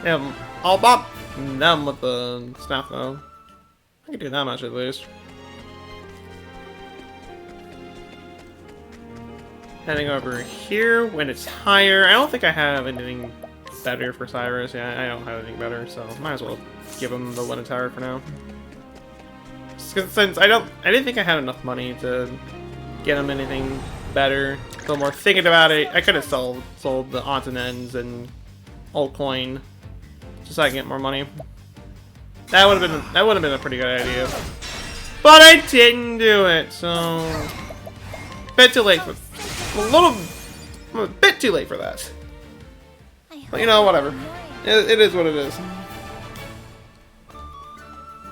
him. I'll bop them with the staff though. I can do that much at least. Heading over here when it's higher. I don't think I have anything better for Cyrus. Yeah, I don't have anything better, so might as well give him the Linen Tower for now. Since I didn't think I had enough money to get him anything better. So more thinking about it, I could have sold the odds and ends and old coin just so I can get more money. That would have been a pretty good idea, but I didn't do it. So bit too late for I'm a bit too late for that. But you know, whatever. It is what it is.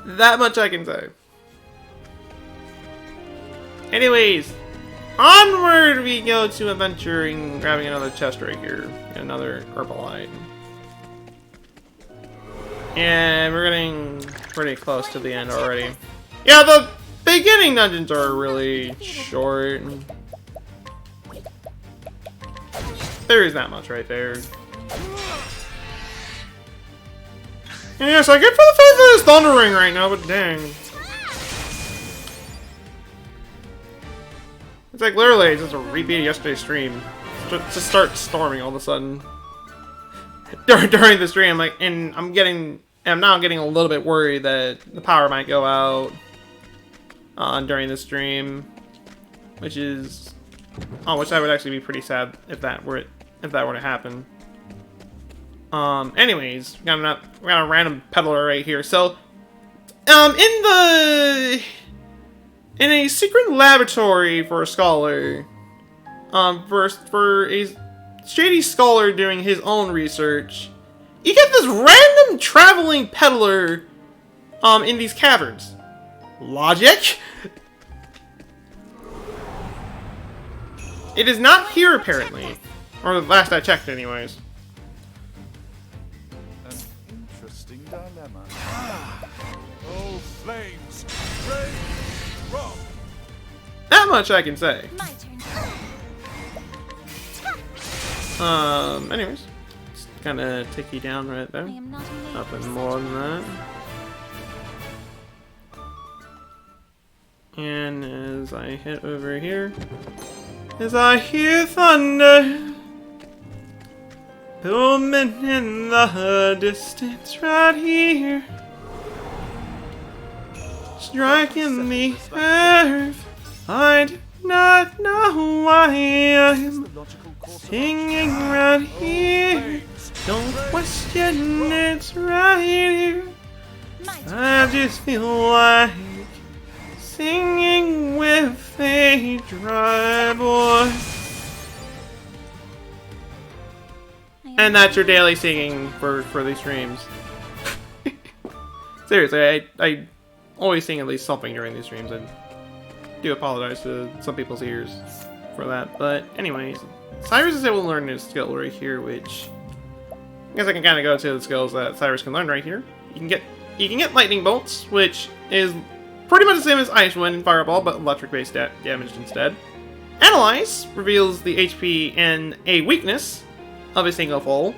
That much I can say. Anyways. Onward we go to adventuring, grabbing another chest right here, another Herbalight. And we're getting pretty close to the end already. Yeah, the beginning dungeons are really short. There is not much right there. And yes, I get for the fact that it's thundering right now, but dang. It's like literally just a repeat of yesterday's stream. Just start storming all of a sudden. During the stream, like, and I'm now getting a little bit worried that the power might go out during the stream, which I would actually be pretty sad if that were to happen. Anyways, we got a random peddler right here. So, in a secret laboratory for a scholar, for a shady scholar doing his own research, you get this random traveling peddler, in these caverns. Logic? It is not here apparently, or the last I checked, anyways. flames, rain from. That much I can say. My turn. Anyways, just kind of take you down right I there. am not a maid Nothing for more such than that. And as I hit over here, as I hear thunder booming in the distance right here, striking the earth, I do not know why I'm singing right here. Don't question, it's right here. My turn. I just feel like singing with a dry boy. And that's your daily singing for these streams. Seriously, I always sing at least something during these streams. I do apologize to some people's ears for that. But anyways, Cyrus is able to learn his skill right here, which I guess I can kind of go to the skills that Cyrus can learn right here. You can get lightning bolts, which is pretty much the same as Ice Wind and Fireball, but electric-based damage instead. Analyze reveals the HP and a weakness of a single foe.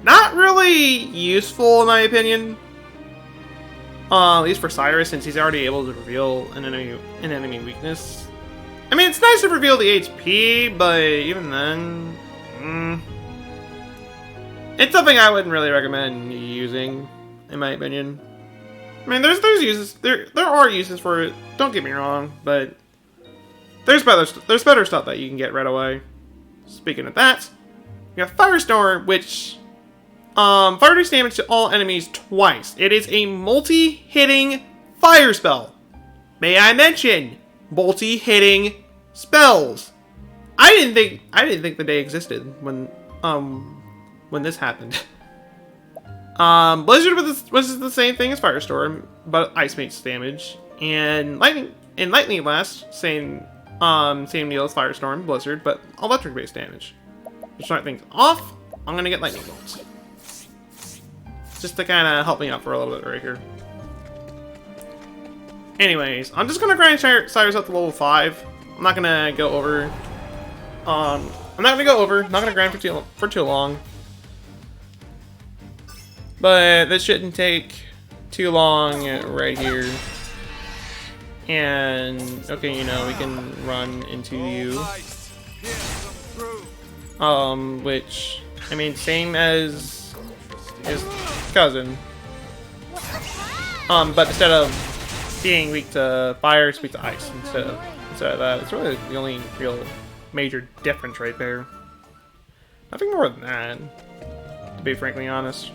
Not really useful in my opinion. At least for Cyrus, since he's already able to reveal an enemy weakness. I mean, it's nice to reveal the HP, but even then, it's something I wouldn't really recommend using, in my opinion. I mean, there's uses, there are uses for it. Don't get me wrong, but there's better stuff that you can get right away. Speaking of that, you have Firestorm, which fire reduce damage to all enemies twice. It is a multi-hitting fire spell. May I mention, multi-hitting spells. I didn't think the day existed when this happened. Blizzard was the same thing as Firestorm, but ice makes damage, and lightning blast, same deal as Firestorm, Blizzard, but electric based damage. To start things off, I'm gonna get lightning bolts, just to kind of help me out for a little bit right here. Anyways, I'm just gonna grind Cyrus up to level 5. I'm not gonna go over. Not gonna grind for too long. But this shouldn't take too long right here. And, okay, you know, we can run into you. Which, I mean, same as his cousin. But instead of being weak to fire, it's weak to ice instead of that. It's really the only real major difference right there. Nothing more than that, to be frankly honest.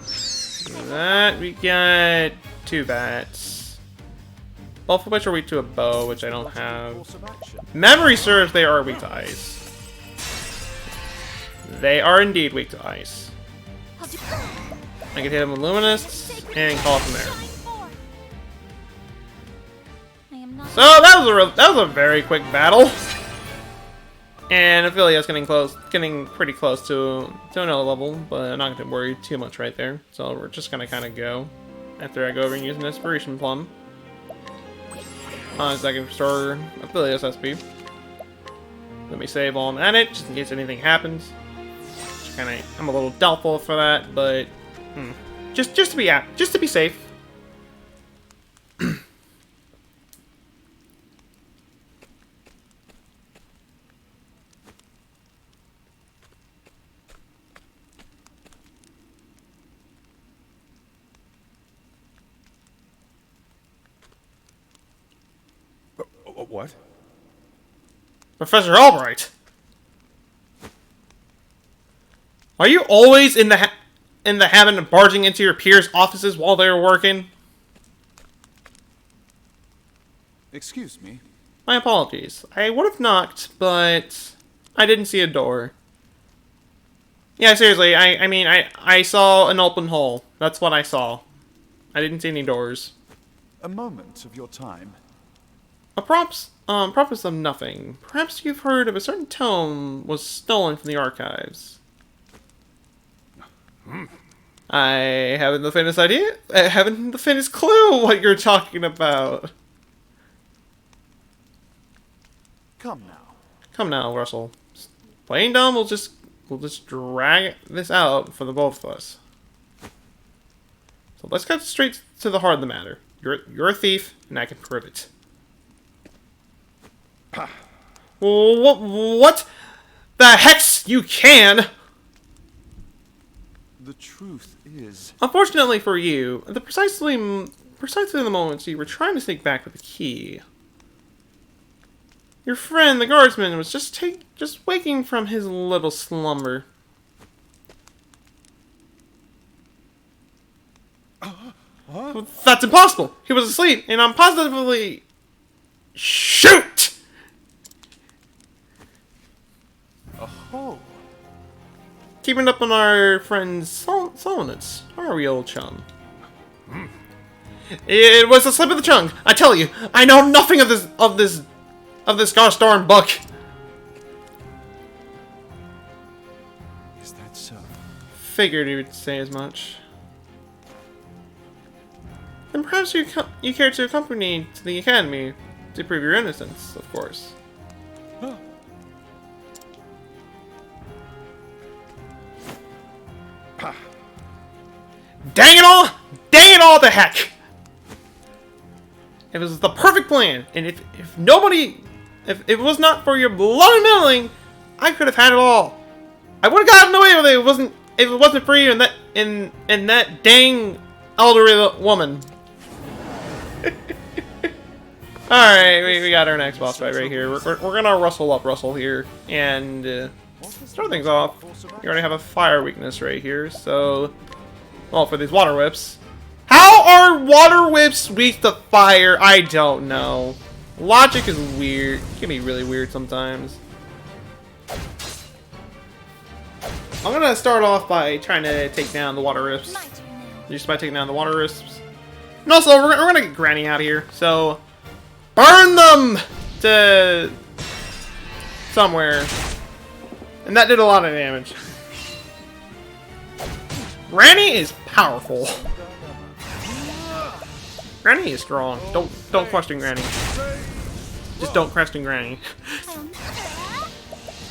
Besides that, we got 2 bats. Both of which are weak to a bow, which I don't have. Memory serves, they are weak to ice. They are indeed weak to ice. I can hit them with Luminous and call it from there. So that was a very quick battle. And Aphelia's getting pretty close to another level, but I'm not going to worry too much right there. So we're just going to kind of go after I go over and use an Inspiration Plum. So I can restore Aphelia's SP. Let me save while I'm at it, just in case anything happens. I'm a little doubtful for that, but just to be safe. What? Professor Albright, are you always in the habit of barging into your peers' offices while they're working? Excuse me. My apologies. I would have knocked, but I didn't see a door. Yeah, seriously, I mean, I saw an open hole. That's what I saw. I didn't see any doors. A moment of your time. Prophets of Nothing. Perhaps you've heard of a certain tome was stolen from the archives. I haven't the faintest idea. I haven't the faintest clue what you're talking about. Come now. Come now, Russell. Playing dumb, we'll just drag this out for the both of us. So let's cut straight to the heart of the matter. You're a thief, and I can prove it. What the hex you can? The truth is... Unfortunately for you, precisely the moments you were trying to sneak back with the key, your friend, the guardsman, was just waking from his little slumber. That's impossible! He was asleep, and I'm positively... Shoot! Oh. Keeping up on our friend's solidness, are we, old chum? It was a slip of the tongue. I tell you, I know nothing of this gosh darn book. Is that so? Figured you would say as much. Then perhaps you care to accompany me to the academy to prove your innocence, of course. Dang it all! Dang it all to heck! It was the perfect plan, and if it was not for your bloody meddling, I could have had it all. I would have gotten away with it if it wasn't for you and that dang elderly woman. Alright, we got our next boss fight right here. We're gonna Russell here, and start things off. We already have a fire weakness right here, so... Well, for these water whips. How are water whips weak to fire? I don't know. Logic is weird. It can be really weird sometimes. I'm gonna start off by trying to take down the water whips. Just by taking down the water whips. And also, we're gonna get Granny out of here. So, burn them to somewhere. And that did a lot of damage. Granny is powerful. Granny is strong. Don't question Granny. Just don't question Granny.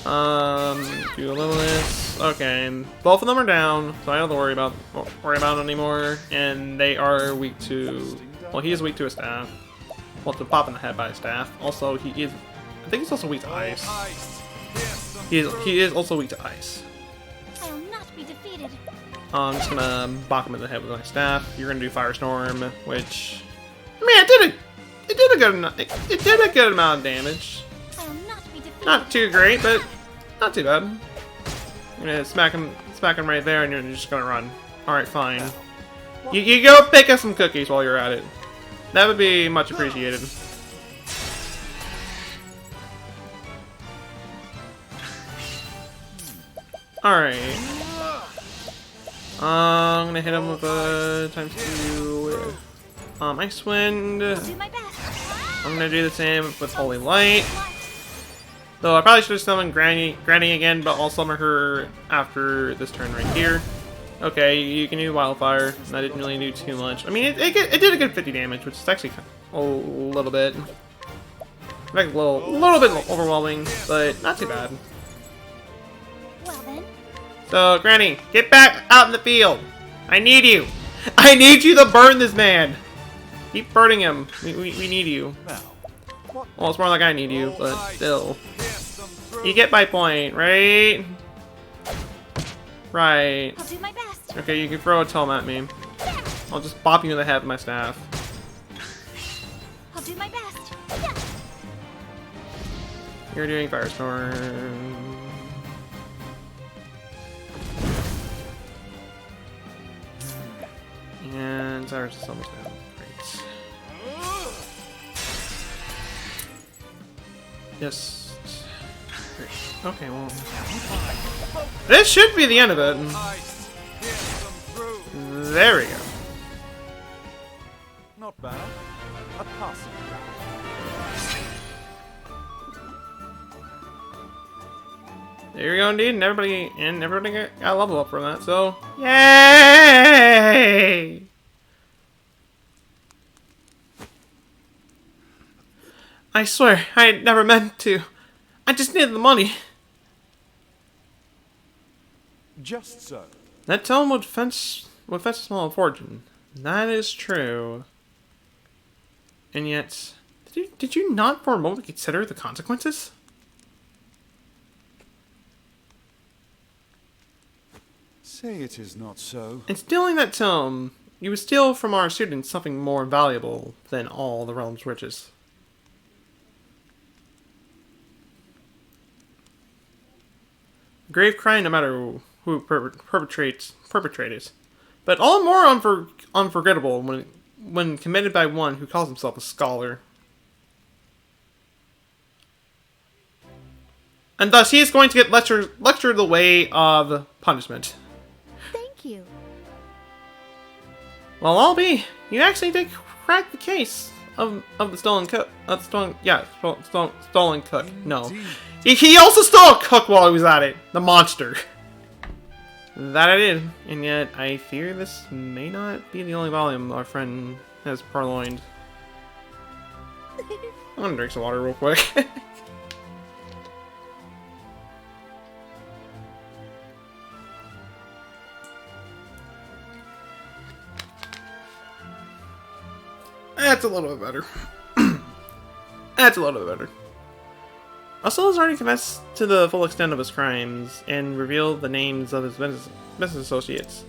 Do a little this. Okay, both of them are down, so I don't have to worry about it anymore. And they are weak to. Well, he is weak to a staff. Well, to pop in the head by a staff. Also, he is. I think he's also weak to ice. He is also weak to ice. I will not be defeated. I'm just gonna bop him in the head with my staff. You're gonna do Firestorm, which, I mean, it did a good amount of damage. I will not be defeated. Not too great, but not too bad. You're gonna smack him right there, and you're just gonna run. All right, fine. You go pick up some cookies while you're at it. That would be much appreciated. All right. I'm gonna hit him with a ×2 Ice Wind. Do my best. I'm gonna do the same with Holy Light. Though I probably should have summoned Granny again, but I'll summon her after this turn right here. Okay, you can do Wildfire, and I didn't really do too much. I mean, it did a good 50 damage, which is actually a little bit, like a little bit overwhelming, but not too bad. Well then. So, Granny, get back out in the field. I need you. I need you to burn this man. Keep burning him. We need you. Well, it's more like I need you, but still. You get my point, right? Right. I'll do my best. Okay, you can throw a tome at me. I'll just bop you in the head with my staff. I'll do my best. You're doing Firestorm. And Cyrus is almost down. Great. Yes. Great. Okay, well. This should be the end of it. There we go. Not bad. A passing. There you go, indeed, and everybody got a level up for that. So, yay! I swear, I never meant to. I just needed the money. Just so. That tone would fetch a small fortune. That is true. And yet, did you not for a moment consider the consequences? Say it is not so. In stealing that tome, you would steal from our students something more valuable than all the realm's riches. A grave crime, no matter who perpetrates it, but all the more unforgettable when committed by one who calls himself a scholar. And thus, he is going to get lectured the way of punishment. Thank you. Well, I'll be. You actually did crack the case of the stolen cook. Stolen cook. No, he also stole a cook while he was at it. The monster. That I did, and yet I fear this may not be the only volume our friend has purloined. I'm gonna drink some water real quick. That's a little bit better. That's a little bit better. Russell has already confessed to the full extent of his crimes and revealed the names of his business associates.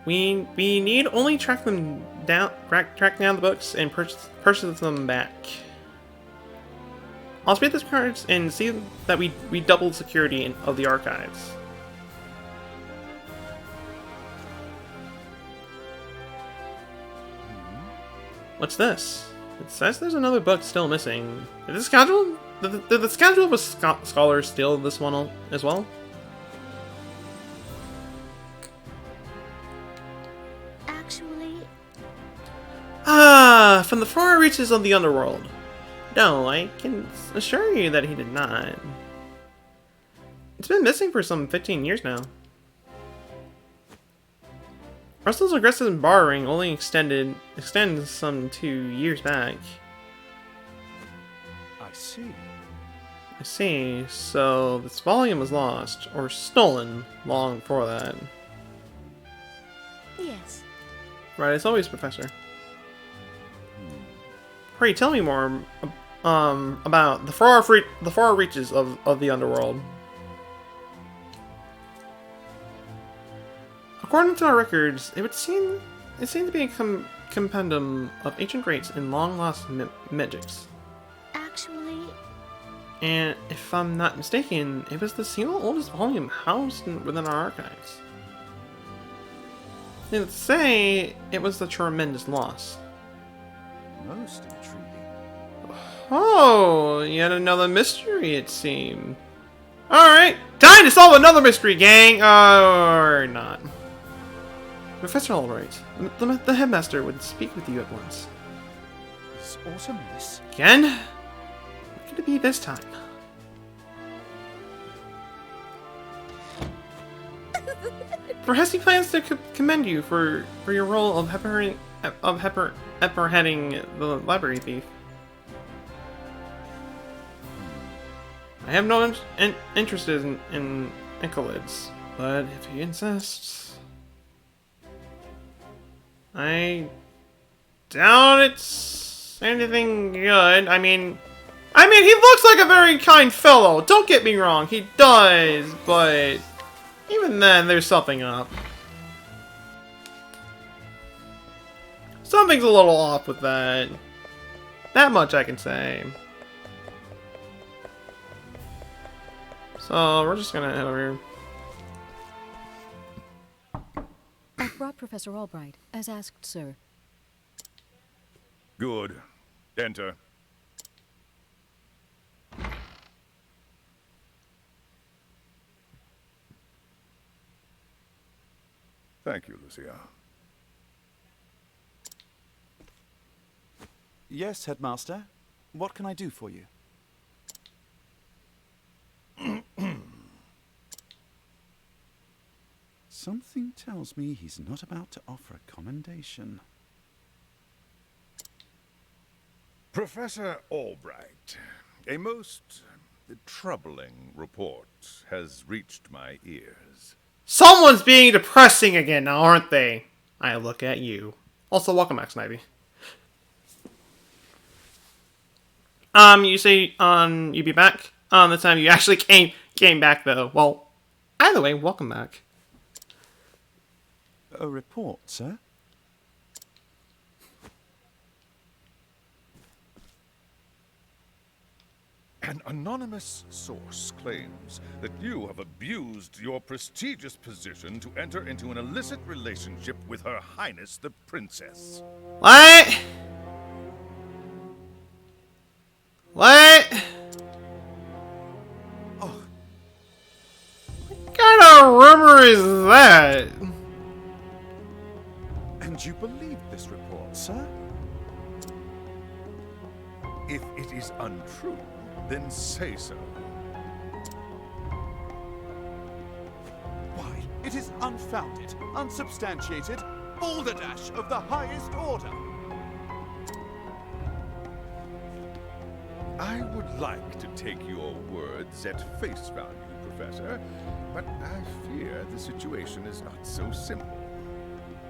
We need only track down the books and purchase them back. I'll speed this cards and see that we doubled security of the archives. What's this? It says there's another book still missing. Did the schedule of a scholar steal this one as well? Actually, From the far reaches of the underworld. No, I can assure you that he did not. It's been missing for some 15 years now. Russell's aggressive borrowing only extends some 2 years back. I see. I see. So this volume was lost or stolen long before that. yes. Right, as always, Professor. Pray tell me more about the far reaches of the underworld. According to our records, it seemed to be a compendium of ancient greats and long-lost magics. Actually, And if I'm not mistaken, it was the single oldest volume housed within our archives. Needless to say, it was a tremendous loss. Most intriguing. Oh, yet another mystery, it seemed. Alright, time to solve another mystery, gang! Or not. Professor Albright, the headmaster would speak with you at once. Is Autumn Miss? Again? What could it be this time? Perhaps he plans to commend you for your role of apprehending the library thief. I have no interest in Echolids, but if he insists... I doubt it's anything good. I mean, he looks like a very kind fellow. Don't get me wrong, he does, but even then, there's something up. Something's a little off with that. That much I can say. So, we're just gonna head over here. I've brought Professor Albright, as asked, sir. Good. Enter. Thank you, Lucia. Yes, Headmaster. What can I do for you? Something tells me he's not about to offer a commendation. Professor Albright, a most troubling report has reached my ears. Someone's being depressing again now, aren't they? I look at you. Also, welcome back, Snivy. You say, you'd be back? The time you actually came back, though. Well, either way, welcome back. A report, sir? An anonymous source claims that you have abused your prestigious position to enter into an illicit relationship with Her Highness the Princess. What? What? Oh, What kind of rumor is that? and you believe this report, sir? If it is untrue, then say so. Why, it is unfounded, unsubstantiated, balderdash of the highest order. I would like to take your words at face value, Professor, but I fear the situation is not so simple.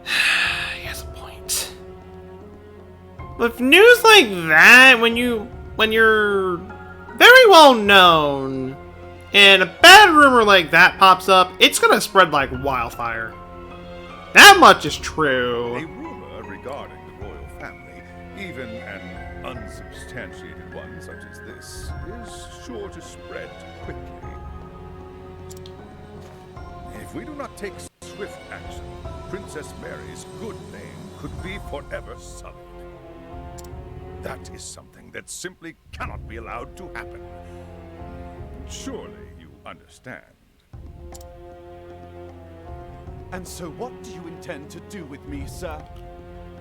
He has a point. With news like that, when you're very well known, and a bad rumor like that pops up, it's gonna spread like wildfire. That much is A true. rumor regarding the royal family, even an unsubstantiated one such as this, is sure to spread quickly. If we do not take swift action, Princess Mary's good name could be forever sullied. That is something that simply cannot be allowed to happen. Surely you understand. And so what do you intend to do with me, sir?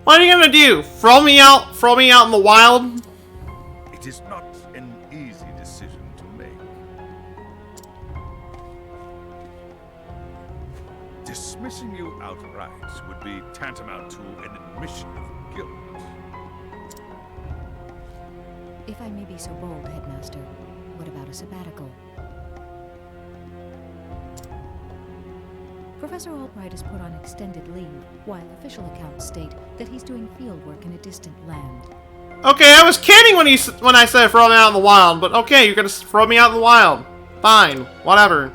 What are you gonna do? Throw me out? Throw me out in the wild? It is not an easy decision to make. Dismissing you outright would be tantamount to an admission of guilt. If I may be so bold, Headmaster, what about a sabbatical? Professor Albright is put on extended leave, while official accounts state that he's doing field work in a distant land. Okay, I was kidding when I said throw me out in the wild, but okay, you're gonna throw me out in the wild. Fine, whatever.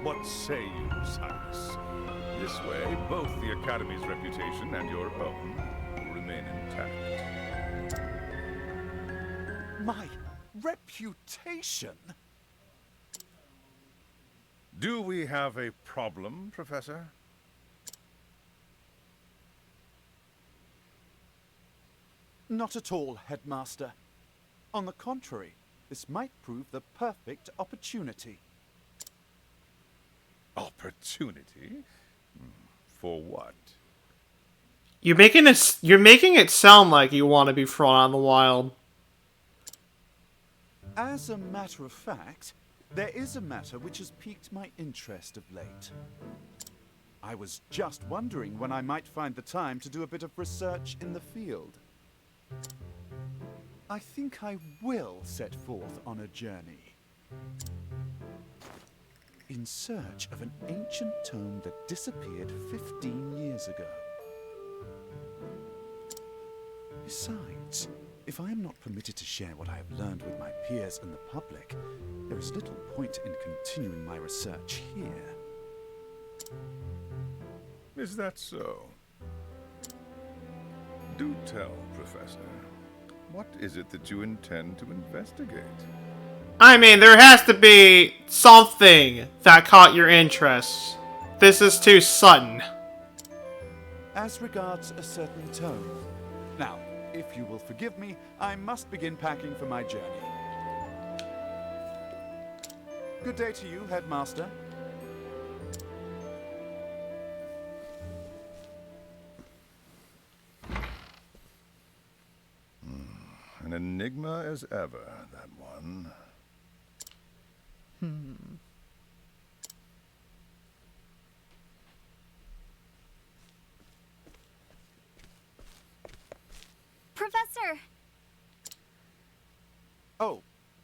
What say you, Cyrus? This way, both the Academy's reputation and your own will remain intact. My reputation? Do we have a problem, Professor? Not at all, Headmaster. On the contrary, this might prove the perfect opportunity. Opportunity? For what? You're making it sound like you want to be thrown out in the wild. As a matter of fact, there is a matter which has piqued my interest of late. I was just wondering when I might find the time to do a bit of research in the field. I think I will set forth on a journey. In search of an ancient tome that disappeared 15 years ago. Besides, if I am not permitted to share what I have learned with my peers and the public, there is little point in continuing my research here. Is that so? Do tell, Professor. What is it that you intend to investigate? I mean, there has to be something that caught your interest. This is too sudden. As regards a certain tome. Now, if you will forgive me, I must begin packing for my journey. Good day to you, Headmaster. An enigma as ever, that one.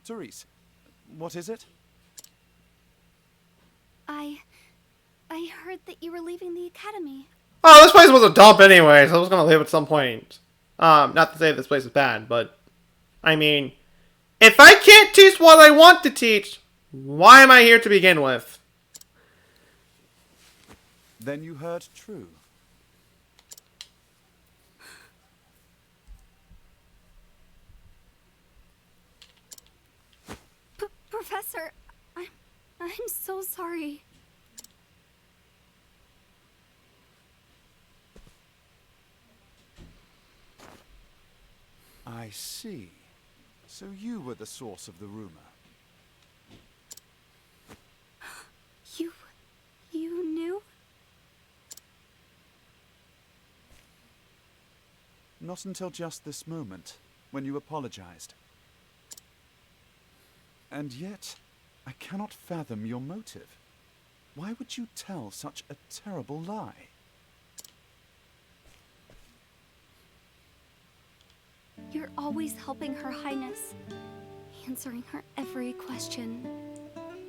Therese, what is it? I heard that you were leaving the academy. Oh, this place was a dump anyway, so I was gonna leave at some point. Not to say this place is bad, but I mean, if I can't teach what I want to teach, why am I here to begin with? Then you heard true. Professor, I'm so sorry. I see. So you were the source of the rumor. You knew? Not until just this moment, when you apologized. And yet, I cannot fathom your motive. Why would you tell such a terrible lie? You're always helping Her Highness, answering her every question.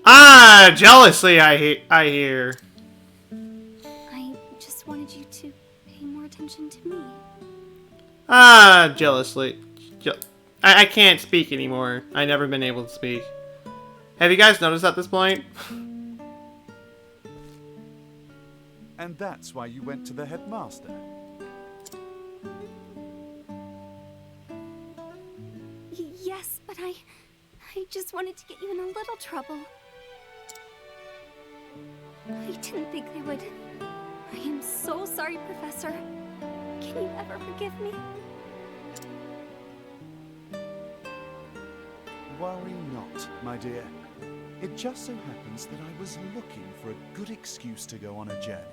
Ah, jealousy, I hear. I just wanted you to pay more attention to me. Ah, jealously. I can't speak anymore. I've never been able to speak. Have you guys noticed at this point? And that's why you went to the headmaster. Yes, but I just wanted to get you in a little trouble. I didn't think they would. I am so sorry, Professor. Can you ever forgive me? Worry not, my dear. It just so happens that I was looking for a good excuse to go on a journey.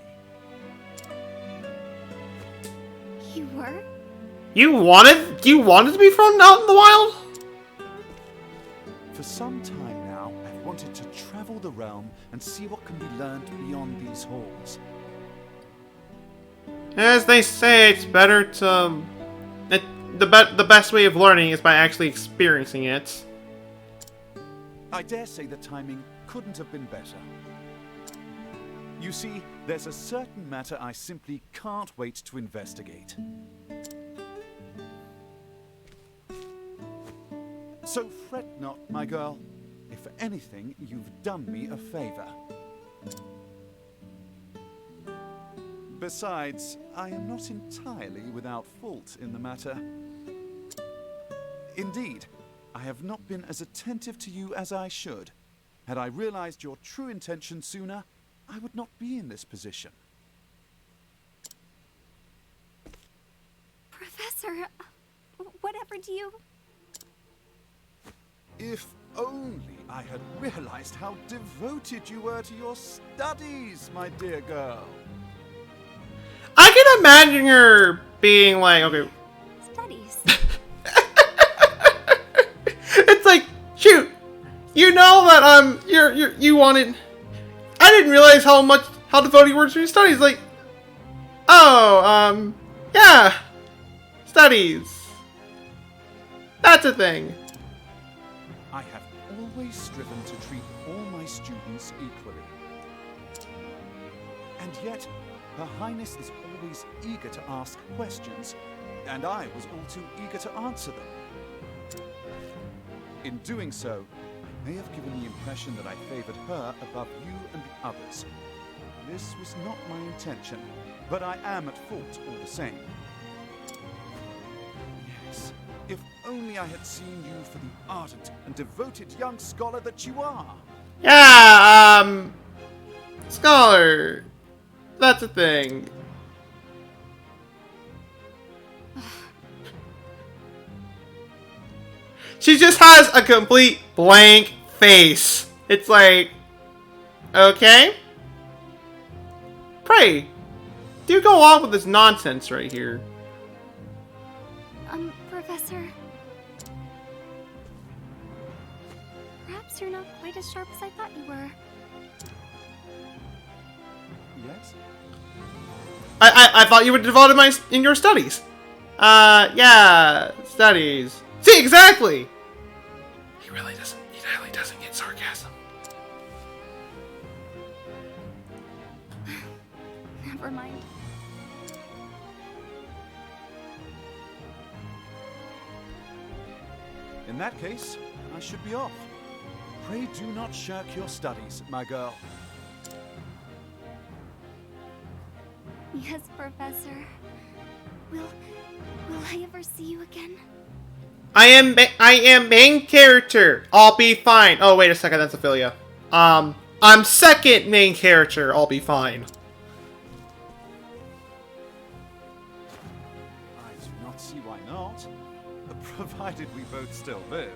You were? You wanted to be thrown out in the wild? For some time now, I've wanted to travel the realm and see what can be learned beyond these halls. As they say, it's better to... the best way of learning is by actually experiencing it. I dare say the timing couldn't have been better. You see, there's a certain matter I simply can't wait to investigate. So fret not, my girl. If for anything, you've done me a favor. Besides, I am not entirely without fault in the matter. Indeed, I have not been as attentive to you as I should. Had I realized your true intention sooner, I would not be in this position. Professor, whatever do you... If only I had realized how devoted you were to your studies, my dear girl. I can imagine her being like, okay... Studies. It's like, shoot, you know that, you wanted... I didn't realize how devoted you were to your studies. Like, oh, yeah, studies. That's a thing. I have always striven to treat all my students equally. And yet, Her Highness is always eager to ask questions, and I was all too eager to answer them. In doing so, I may have given the impression that I favored her above you and the others. This was not my intention, but I am at fault all the same. Yes, if only I had seen you for the ardent and devoted young scholar that you are. Yeah, scholar. That's a thing. She just has a complete blank face. It's like, okay. Pray, do go on with this nonsense right here. Professor... Perhaps you're not quite as sharp as I thought you were. Yes? I thought you were devoted in your studies. Yeah, studies. See, exactly. He really doesn't Never mind. In that case, I should be off. Pray do not shirk your studies, my girl. Yes, Professor. Will I ever see you again? I am main character. I'll be fine. Oh, wait a second. That's Ophelia. I'm second main character. I'll be fine. I do not see why not, provided we both still live.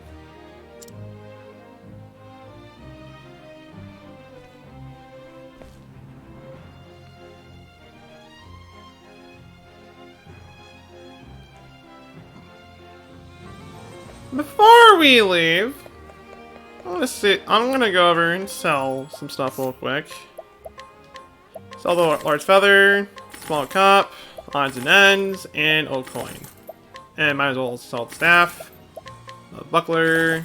Before we leave, let's see. I'm gonna go over and sell some stuff real quick. Sell the large feather, small cup, odds and ends, and old coin. And might as well sell the staff, a buckler,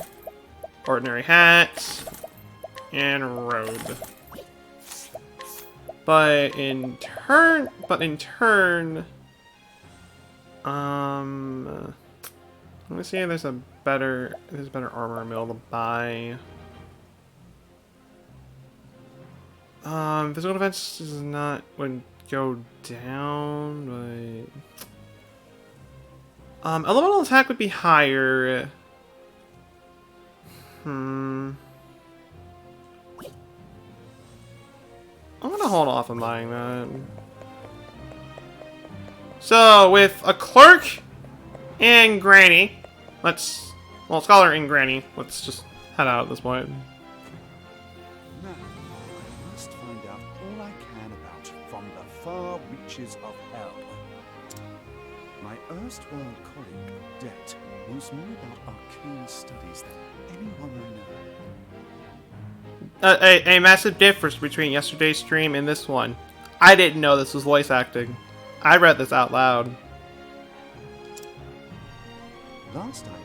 ordinary hat, and robe. But in turn, let me see if there's a better armor mill to buy. Physical defense is not would go down, but elemental attack would be higher. I'm gonna hold off on buying that. So with a clerk and Granny, Scholar and Granny, let's just head out at this point. Now, I must find out all I can about from the far reaches of hell. My erstwhile colleague, Det, knows more about arcane studies than anyone I know. A massive difference between yesterday's stream and this one. I didn't know this was voice acting. I read this out loud. Last I heard,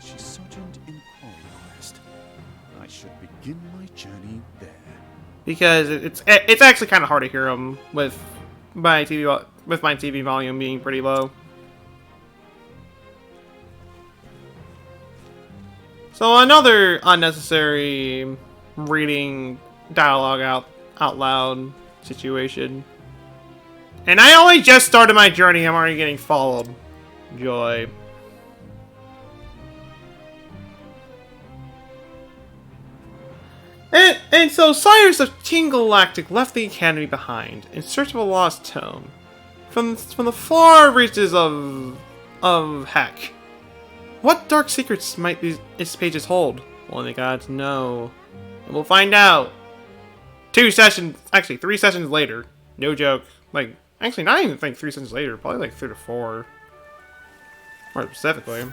she sojourned in Quarry Quest. I should begin my journey there. Because it's actually kind of hard to hear them with my TV volume being pretty low. So another unnecessary reading dialogue out loud situation. And I only just started my journey. I'm already getting followed. Joy. And so Sires of King Galactic left the Academy behind in search of a lost tome from the far reaches of Heck. What dark secrets might its pages hold? Only the gods know. And we'll find out. 3 sessions later. No joke. Like, actually, not even 3 sessions later. Probably like 3 to 4. More specifically.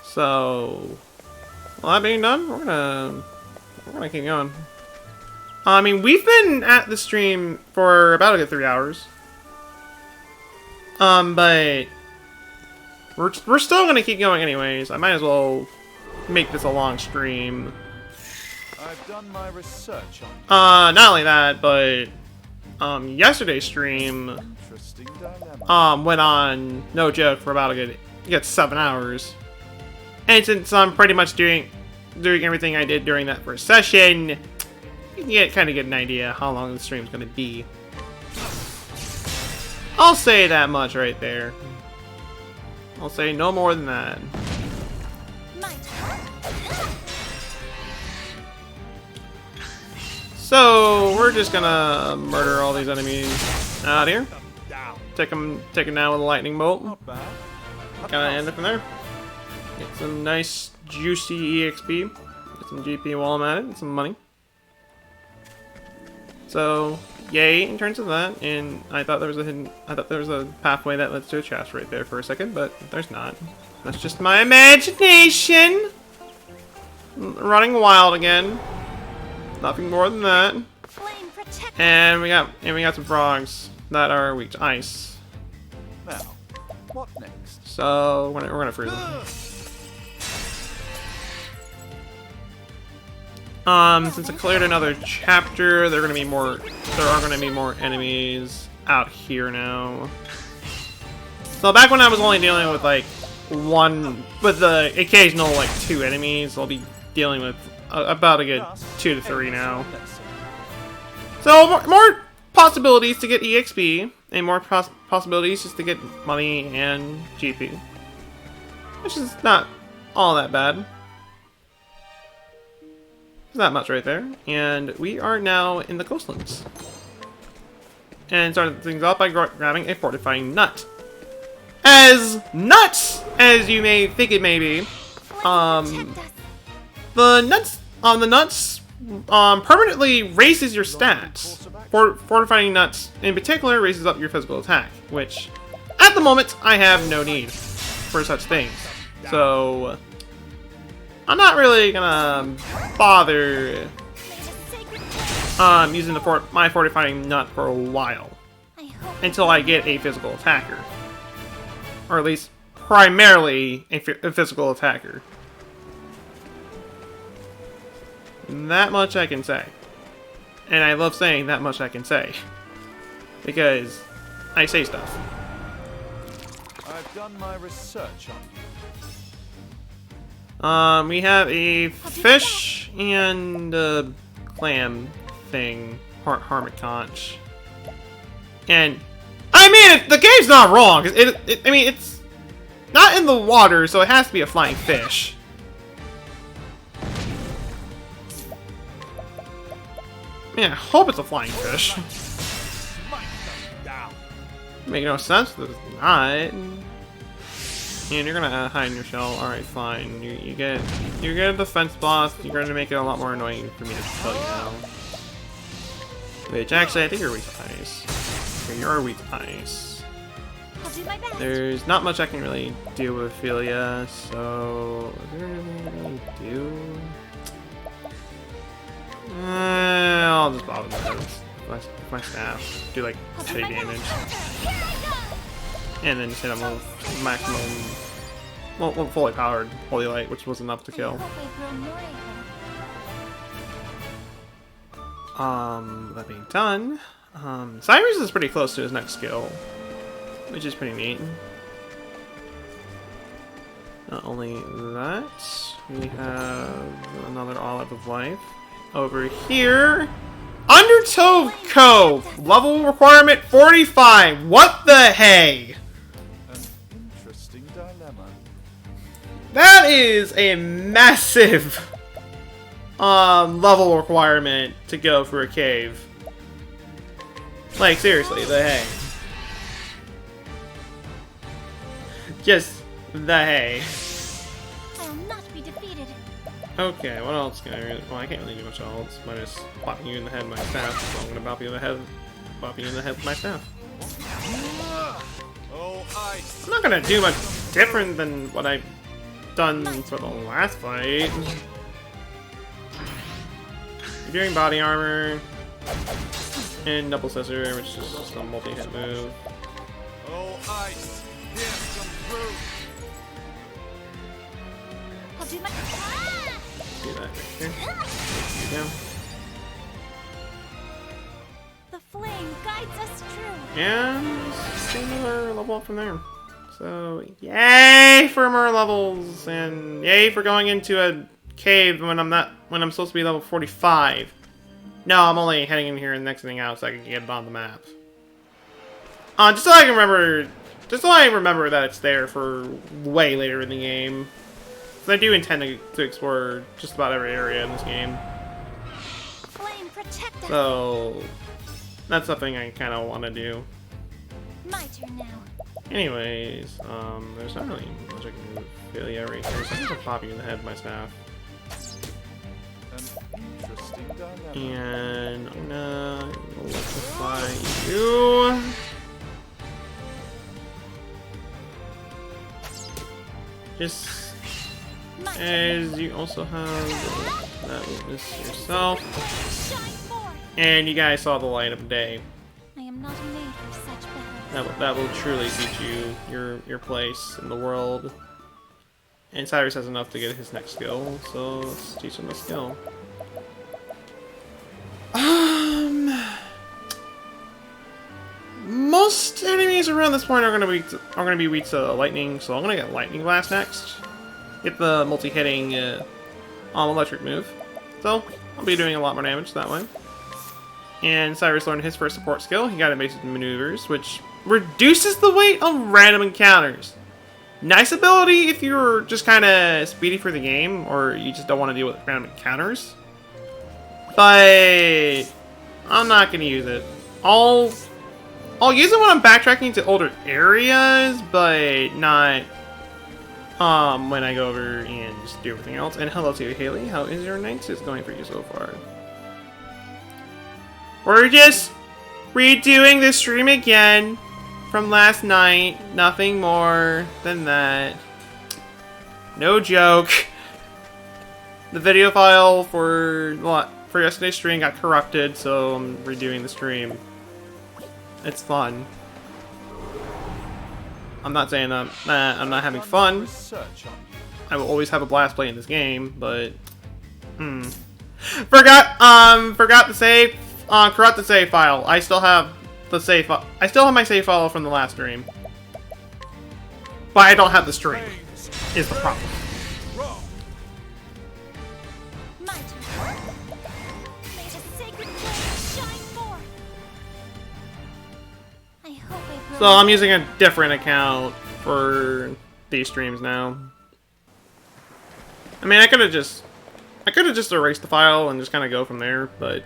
So, well, that being done, we're gonna keep going. I mean, we've been at the stream for about a good 3 hours. But we're still gonna keep going anyways. I might as well make this a long stream. I've done my research on Not only that, but yesterday's stream interesting dilemma. went on, no joke, for about a good 7 hours. And since I'm pretty much doing everything I did during that first session, you can kind of get an idea how long the stream's gonna be. I'll say that much right there. I'll say no more than that. So we're just gonna murder all these enemies out here. Take them down with a lightning bolt. Not bad. Gotta end it from there. Get some nice juicy EXP. Get some GP while I'm at it, and some money. So, yay in terms of that. And I thought there was a pathway that led to a chest right there for a second, but there's not. That's just my imagination running wild again. Nothing more than that. And we got some frogs that are weak to ice. Now, what next? So we're gonna freeze them. Since I cleared another chapter, there are gonna be more enemies out here now. So back when I was only dealing with like with the occasional like 2 enemies, I'll be dealing with about a good 2 to 3 now. So more possibilities to get EXP, and more possibilities just to get money and GP, which is not all that bad. There's not much right there, and we are now in the coastlands. And starting things off by grabbing a fortifying nut. As nuts as you may think it may be, the nuts permanently raises your stats. Fortifying nuts in particular raises up your physical attack, which at the moment I have no need for such things. So I'm not really gonna bother using my fortifying nut for a while until I get a physical attacker, or at least primarily a physical attacker. That much I can say. And I love saying that much I can say. Because I say stuff. I've done my research you. on We have a fish and a clam thing. Hermit conch. And I mean, the game's not wrong. I mean, it's not in the water, so it has to be a flying fish. Man, I hope it's a flying fish. Make no sense that it's not. And you're gonna hide in your shell. Alright, fine. You get a defense boss. You're gonna make it a lot more annoying for me to tell you now. Which actually, I think you're weak to ice. Okay, you're weak to ice. There's not much I can really do with Ophelia, so is there anything I can really do? I'll just bother with my staff. Do like shitty damage. And then just hit him with maximum, well, fully powered Holy Light, which was enough to kill. That being done, Cyrus is pretty close to his next skill, which is pretty neat. Not only that, we have another Olive of Life. Over here, Undertow Cove, level requirement 45. What the hey? an interesting dilemma. That is a massive level requirement to go for a cave. Like seriously, the hey. Just the hay. I'll not be defeated. Okay, what else can I really... Well, I can't really do much else. Minus popping you in the head with my staff. So I'm gonna bop you in the head with my staff. Oh, ice. I'm not gonna do much different than what I've done for the last fight. You're doing body armor and double scissor, which is just a multi-hit move. Oh, ice. Here's some fruit. I'll do my... Do that right here. Yeah. The flame guides us true. And similar level up from there. So yay for more levels, and yay for going into a cave when I'm supposed to be level 45. No, I'm only heading in here and nexting out so I can get it on the map. Just so I remember that it's there for way later in the game. I do intend to explore just about every area in this game. Flame, protect us. So that's something I kind of want to do. My turn now. Anyways, there's not really much I can do really right here, so I'm gonna pop you in the head with my staff. An interesting dilemma. And I'm gonna electrify you. Just My turn as you also have that weakness yourself. Shine forth. And you guys saw the light of day. I am not made for such battles. That will truly teach you your place in the world. And Cyrus has enough to get his next skill, so let's teach him the skill. enemies around this point are gonna be weak to lightning, so I'm gonna get lightning blast next. Get the multi-hitting electric move. So I'll be doing a lot more damage that way. And Cyrus learned his first support skill. He got evasive maneuvers, which reduces the weight of random encounters. Nice ability if you're just kind of speedy for the game, or you just don't want to deal with random encounters. But I'm not gonna use it. I'll use it when I'm backtracking to older areas, but not when I go over and just do everything else. And hello to you, Haley. How is your night going for you so far? We're just redoing the stream again from last night. Nothing more than that. No joke. The video file for yesterday's stream got corrupted, so I'm redoing the stream. It's fun. I'm not saying I'm not having fun. I will always have a blast playing this game, but forgot to save. Corrupt the save file. I still have the save. I still have my save file from the last stream, but I don't have the stream. Is the problem? My turn. May the sacred flame shine forth. I hope I So I'm using a different account for these streams now. I mean, I could have just erased the file and just kind of go from there, but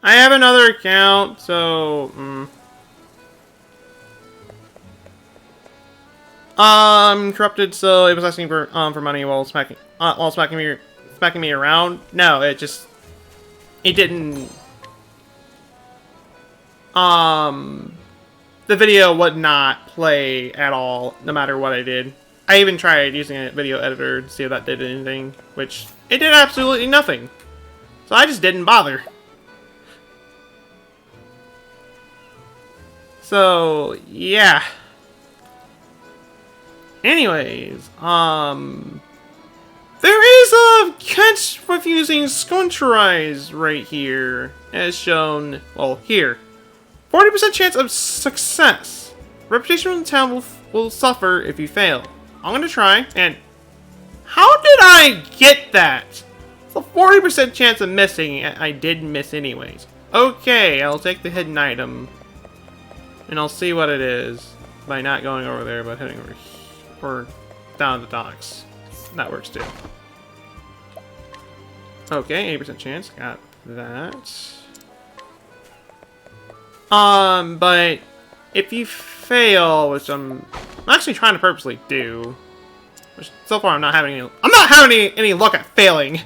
I have another account, so corrupted. So it was asking for money while smacking me around. No, it didn't. The video would not play at all, no matter what I did. I even tried using a video editor to see if that did anything, which it did absolutely nothing. So I just didn't bother. So, yeah. Anyways, there is a catch with using Sconcherize right here, as shown, well, here. 40% chance of success. Reputation in the town will suffer if you fail. I'm gonna try, and how did I get that? It's a 40% chance of missing, and I did miss anyways. Okay, I'll take the hidden item, and I'll see what it is by not going over there, but heading over or down the docks. That works too. Okay, 80% chance, got that. But if you fail, which I'm actually trying to purposely do, which so far I'm not having any luck at failing.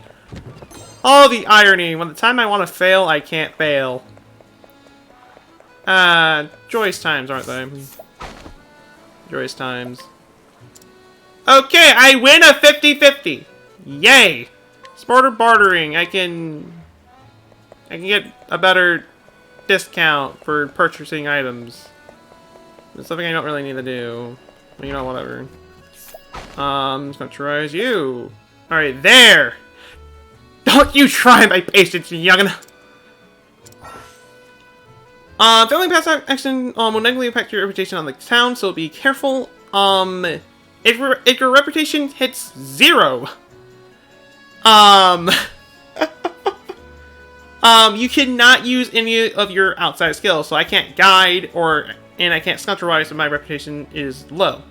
Oh, the irony! When the time I want to fail, I can't fail. Joyous times, aren't they? Joyous times. Okay, I win a 50-50. Yay! Smarter bartering. I can get a better discount for purchasing items. It's something I don't really need to do. Well, you know, whatever. I'm just gonna try as you. Alright, there! Don't you try my patience, youngin'! Failing past action will negatively impact your reputation on the town, so be careful. If your reputation hits 0, you cannot use any of your outside skills, so I can't guide and I can't Sconcherize if my reputation is low.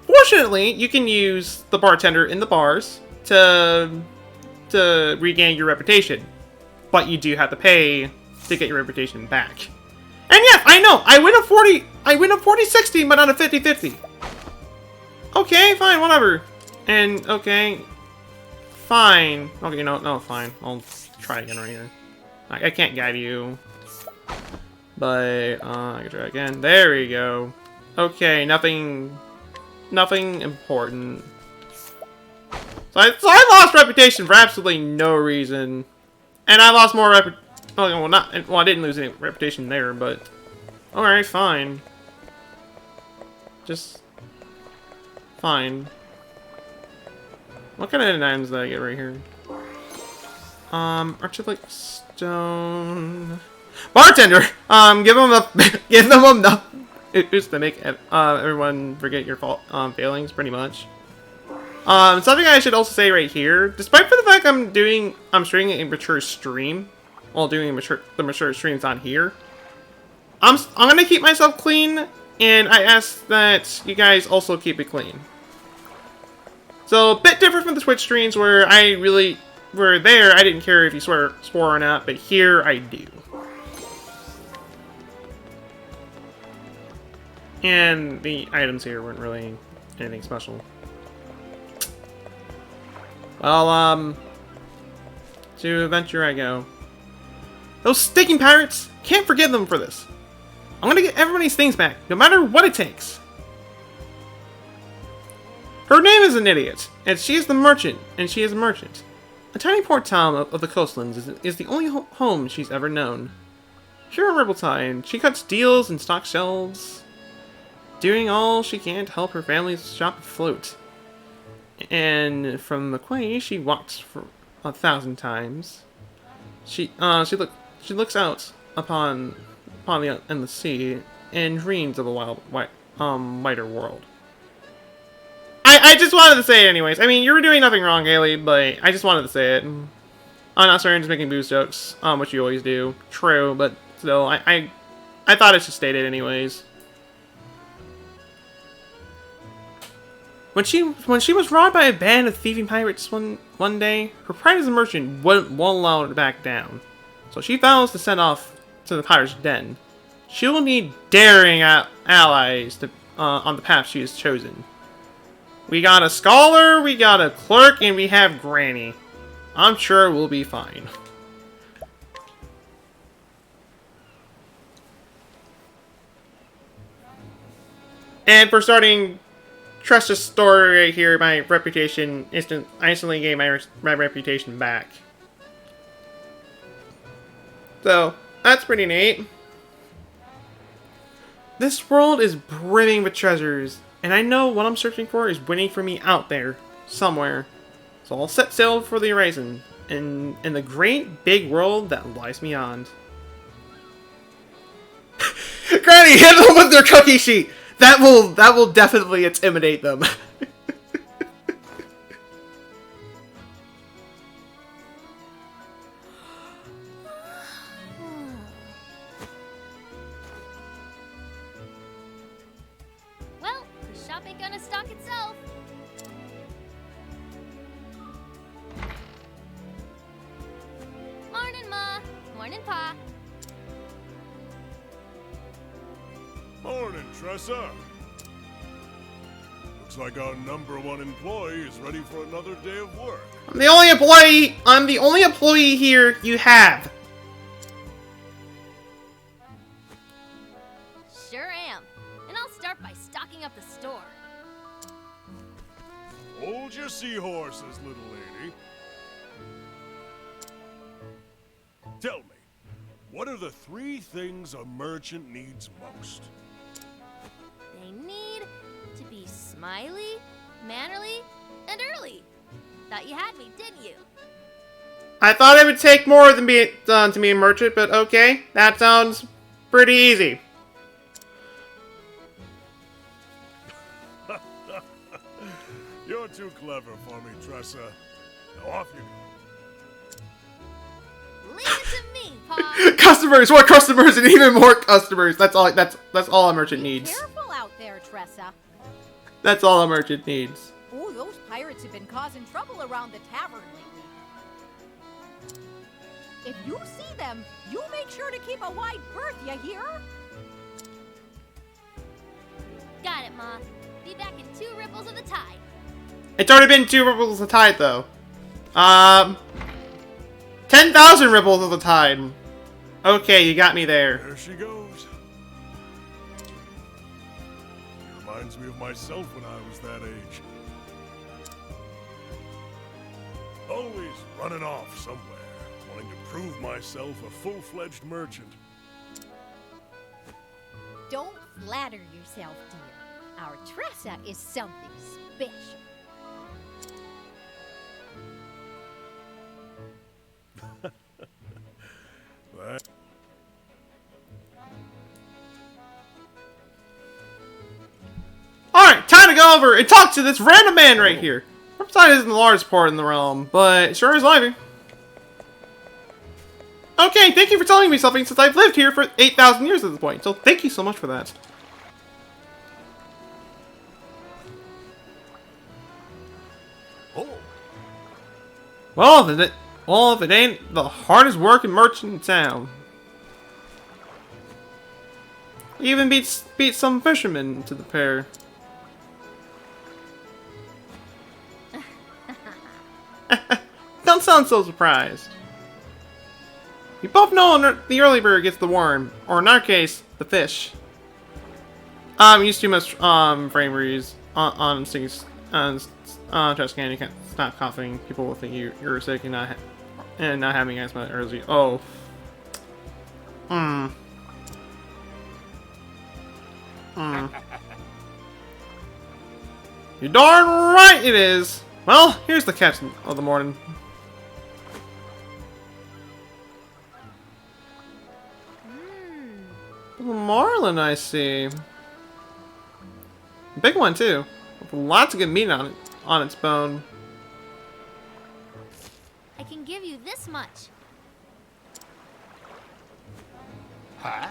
Fortunately, you can use the bartender in the bars to regain your reputation, but you do have to pay to get your reputation back. And yes, I know, I win a 40-60, but not a 50-50. Okay, fine, whatever. And okay, fine. Okay, no, fine. I'll try again right here. I can't guide you, but I can try again. There we go. Okay, nothing important. So I lost reputation for absolutely no reason, and I lost more well, I didn't lose any reputation there, but alright, fine. Just fine. What kind of items did I get right here? Architect stone. Bartender, give them a, give them enough. Just to make everyone forget your failings, pretty much. Something I should also say right here, despite for the fact I'm streaming a mature stream, while doing the mature streams on here, I'm gonna keep myself clean, and I ask that you guys also keep it clean. So, a bit different from the Twitch streams where I didn't care if you swore or not, but here I do. And the items here weren't really anything special. Well, to adventure I go. Those stinking pirates! Can't forgive them for this. I'm gonna get everybody's things back, no matter what it takes. Her name is an idiot, and she is the merchant, and she is a merchant. A tiny port town of the coastlands is the only home she's ever known. Here on Ribbleside, she cuts deals and stocks shelves, doing all she can to help her family's shop afloat. And from the quay, she walks for 1,000 times. She looks out upon the sea and dreams of a wider world. I just wanted to say it anyways. I mean, you were doing nothing wrong, Haley, but I just wanted to say it. I'm not starting just making booze jokes, which you always do. True, but still, I thought I should state it anyways. When she was robbed by a band of thieving pirates one day, her pride as a merchant won't allow her to back down. So she vows to set off to the pirate's den. She will need daring allies on the path she has chosen. We got a scholar, we got a clerk, and we have Granny. I'm sure we'll be fine. And for starting Tressa's story right here, my reputation I instantly gained my reputation back. So, that's pretty neat. This world is brimming with treasures, and I know what I'm searching for is waiting for me out there, somewhere. So I'll set sail for the horizon, in the great big world that lies beyond. Granny, hit them with their cookie sheet! That will definitely intimidate them. Well, the shop ain't gonna stock itself. Morning, Ma. Morning, Pa. Morning, Tressa. Looks like our #1 employee is ready for another day of work. I'm the only employee here you have. Sure am. And I'll start by stocking up the store. Hold your seahorses, little lady. Tell me, what are the 3 things a merchant needs most? They need to be smiley, mannerly, and early. Thought you had me, didn't you? I thought it would take more than to be a merchant, but okay, that sounds pretty easy. You're too clever for me, Tressa. Now off you go. Leave it to me, Pa. Customers, more customers, and even more customers. That's all a merchant needs. Careful out there, Tressa. That's all a merchant needs. Oh, those pirates have been causing trouble around the tavern lately. If you see them, you make sure to keep a wide berth, you hear? Got it, Ma. Be back in 2 ripples of the tide. It's already been 2 ripples of the tide, though. 10,000 ripples of the tide. Okay, you got me there. There she goes. Reminds me of myself when I was that age. Always running off somewhere, wanting to prove myself a full-fledged merchant. Don't flatter yourself, dear. Our Tressa is something special. over and talk to this random man right here. Riverside isn't the largest port in the realm, but it sure is lively. Okay, thank you for telling me something since I've lived here for 8,000 years at this point. So thank you so much for that. Oh, Well, if it ain't the hardest working merchant in town. Even beat some fishermen to the pair. Don't sound so surprised. We both know the early bird gets the worm, or in our case, the fish. Use too much frame reads on things chest scan. You can't stop coughing. People will think you're sick and not having asthma early. Oh. You're darn right it is. Well, here's the catch of the morning. Marlin, I see. Big one too, with lots of good meat on its bone. I can give you this much. huh?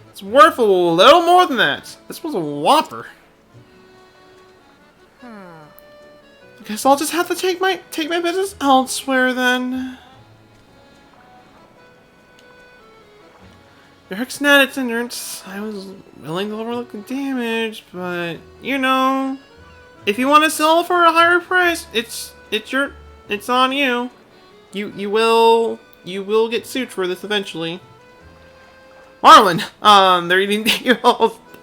It's worth a little more than that. This was a whopper. Guess I'll just have to take my business elsewhere then. Your Hexnat ignorance. I was willing to overlook the damage, but you know, if you want to sell for a higher price, it's on you. You will get sued for this eventually. Marlin, they're eating your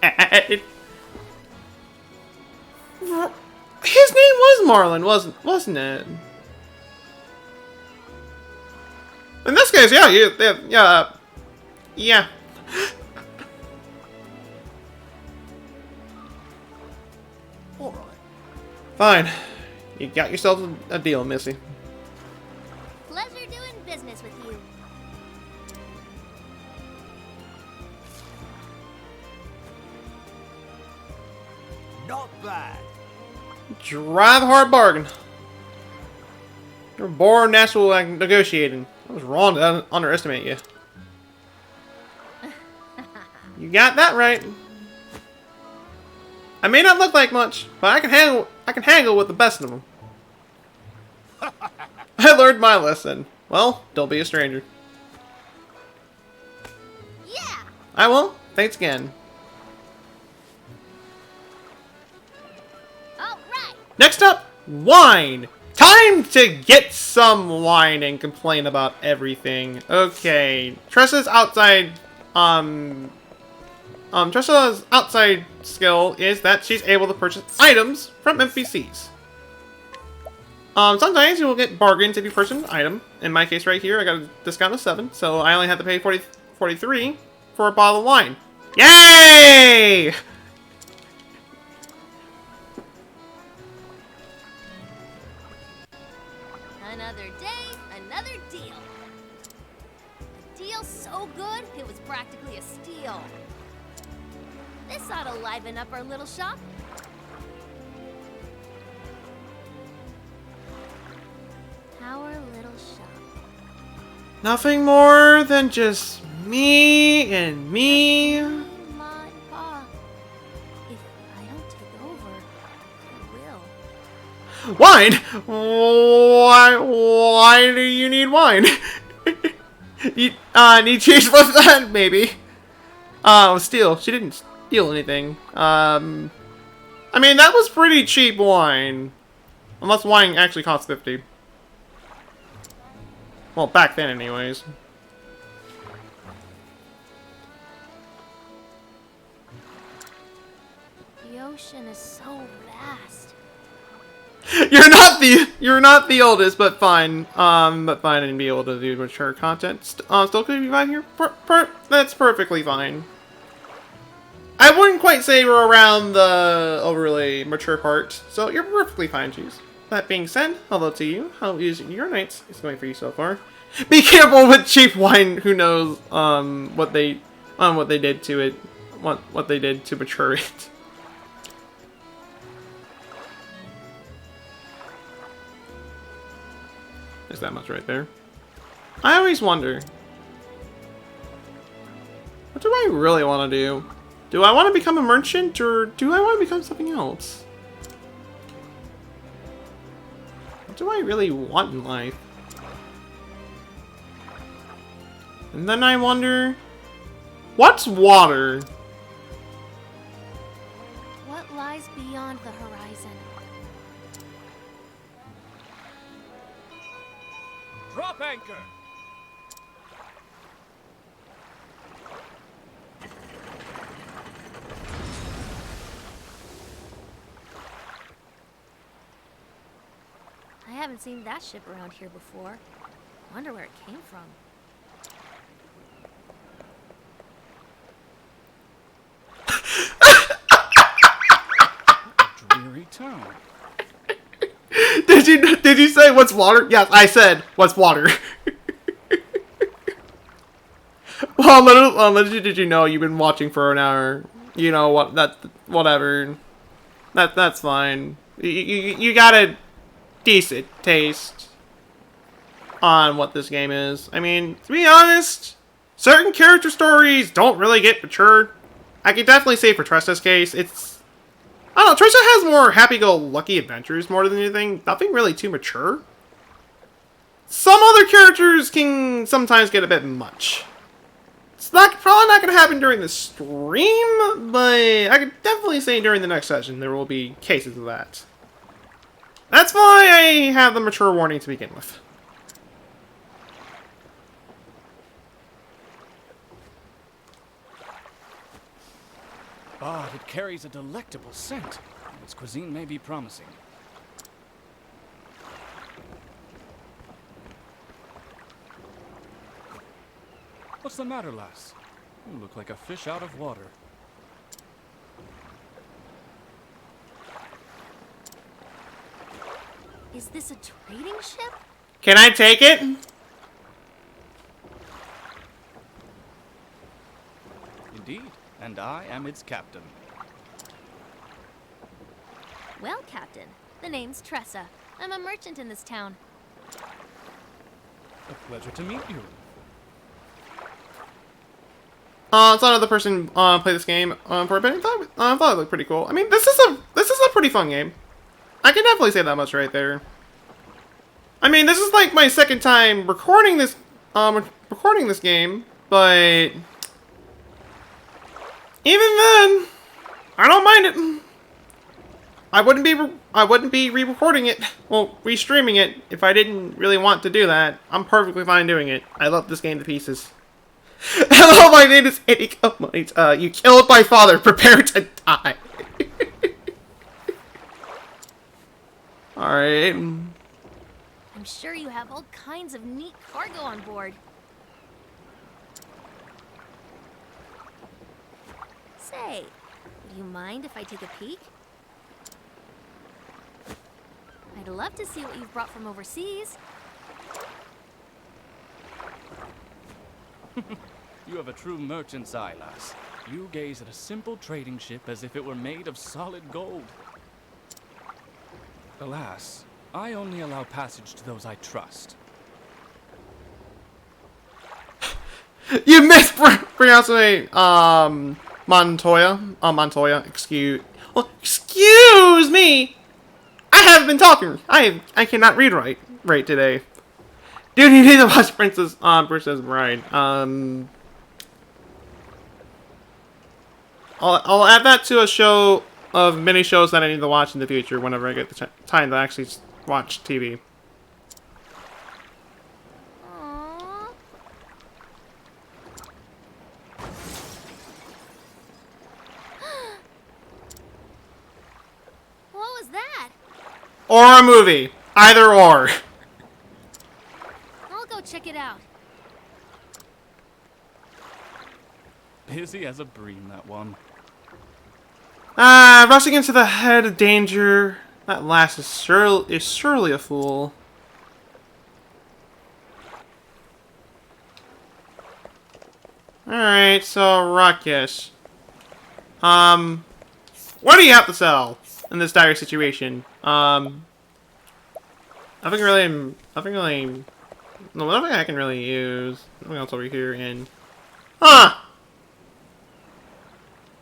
dad. His name was Marlin, wasn't it? In this case, yeah. All right. Fine. You got yourself a deal, Missy. Pleasure doing business with you. Not bad. Drive a hard bargain. You're born natural at negotiating. I was wrong to underestimate you. You got that right. I may not look like much, but I can haggle with the best of them. I learned my lesson. Well, don't be a stranger. Yeah. I won't. Thanks again. All right. Next up, wine. Time to get some wine and complain about everything. Okay, Tressa's outside, Tressa's outside skill is that she's able to purchase items from NPCs. Sometimes you will get bargains if you purchase an item. In my case right here, I got a discount of 7, so I only have to pay 43 for a bottle of wine. Yay! Another day, another deal. A deal so good, it was practically a steal. This ought to liven up our little shop. Our little shop. Nothing more than just me and me. Ma and Pa. If I don't take over, I will. Wine? Why do you need wine? You need cheese with that, maybe. Steal. She didn't steal anything. I mean, that was pretty cheap wine. Unless wine actually cost 50. Well, back then anyways. The ocean is so vast. You're not the oldest, but fine. But fine and be able to do mature content. Still could be fine here. That's perfectly fine. I wouldn't quite say we're around the overly mature part, so you're perfectly fine, Cheese. That being said, hello to you. How is your night? It's going for you so far. Be careful with cheap wine. Who knows what they did to it, what they did to mature it. There's that much right there. I always wonder, what do I really want to do? Do I want to become a merchant, or do I want to become something else? What do I really want in life? And then I wonder, what's water? What lies beyond the horizon? Drop anchor! I haven't seen that ship around here before. Wonder where it came from. Dreary town. Did you say what's water? Yes, I said what's water. Well, little did you know you've been watching for an hour. You know what? Whatever. That's fine. You got a decent taste on what this game is. I mean, to be honest, certain character stories don't really get matured. I can definitely say for Tressa's case, it's... I don't know, Tressa has more happy-go-lucky adventures more than anything. Nothing really too mature. Some other characters can sometimes get a bit much. It's probably not going to happen during the stream, but I could definitely say during the next session there will be cases of that. That's why I have the mature warning to begin with. But it carries a delectable scent. Its cuisine may be promising. What's the matter, lass? You look like a fish out of water. Is this a trading ship? Can I take it? Indeed, and I am its captain. Well, Captain, the name's Tressa. I'm a merchant in this town. A pleasure to meet you. Saw another person play this game for a bit. I thought it looked pretty cool. I mean, this is a pretty fun game. I can definitely say that much right there. I mean, this is like my second time recording this game, but even then, I don't mind it. I wouldn't be re-recording it, well, re-streaming it if I didn't really want to do that. I'm perfectly fine doing it. I love this game to pieces. Hello, my name is Eddie Comite. You killed my father. Prepare to die. Alright. I'm sure you have all kinds of neat cargo on board. Say, would you mind if I take a peek? I'd love to see what you've brought from overseas. You have a true merchant's eye, lass. You gaze at a simple trading ship as if it were made of solid gold. Alas, I only allow passage to those I trust. You mispronounced me, Montoya. Montoya, excuse me! I haven't been talking. I cannot read right today. Dude, you need to watch Princess Bride. I'll add that to a show of many shows that I need to watch in the future whenever I get the time to actually watch TV. Aww. What was that? Or a movie. Either or. I'll go check it out. Busy as a bream, that one. Rushing into the head of danger. That lass is surely a fool. Alright, so Rakesh. What do you have to sell in this dire situation? Nothing really. Nothing really. No, nothing I can really use. Nothing else over here. And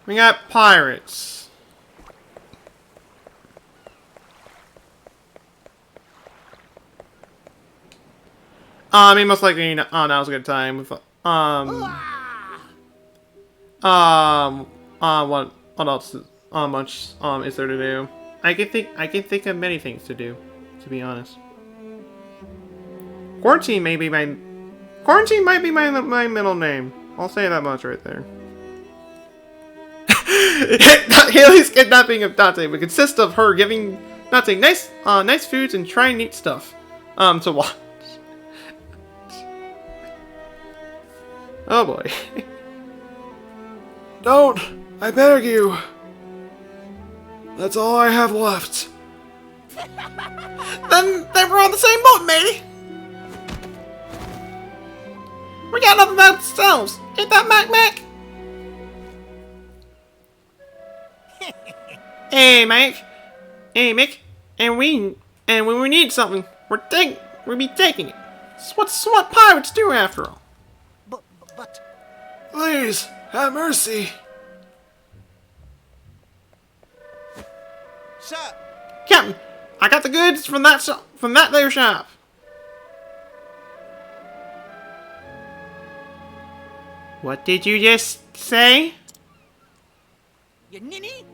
we got pirates. I mean, most likely. Now's a good time. With, what else? Much is there to do? I can think of many things to do. To be honest, quarantine might be my middle name. I'll say that much right there. Haley's kidnapping of Dante would consist of her giving Dante nice foods and trying neat stuff to watch. Oh boy. Don't! I beg you! That's all I have left. Then we're on the same boat, matey! We got nothing about ourselves! Ain't that Mac? Hey, Mac! Hey, Mick! And when we need something, we'll be taking it. It's what pirates do after all. But... Please, have mercy. Sir! Captain, I got the goods from that there shop. What did you just say? You ninny?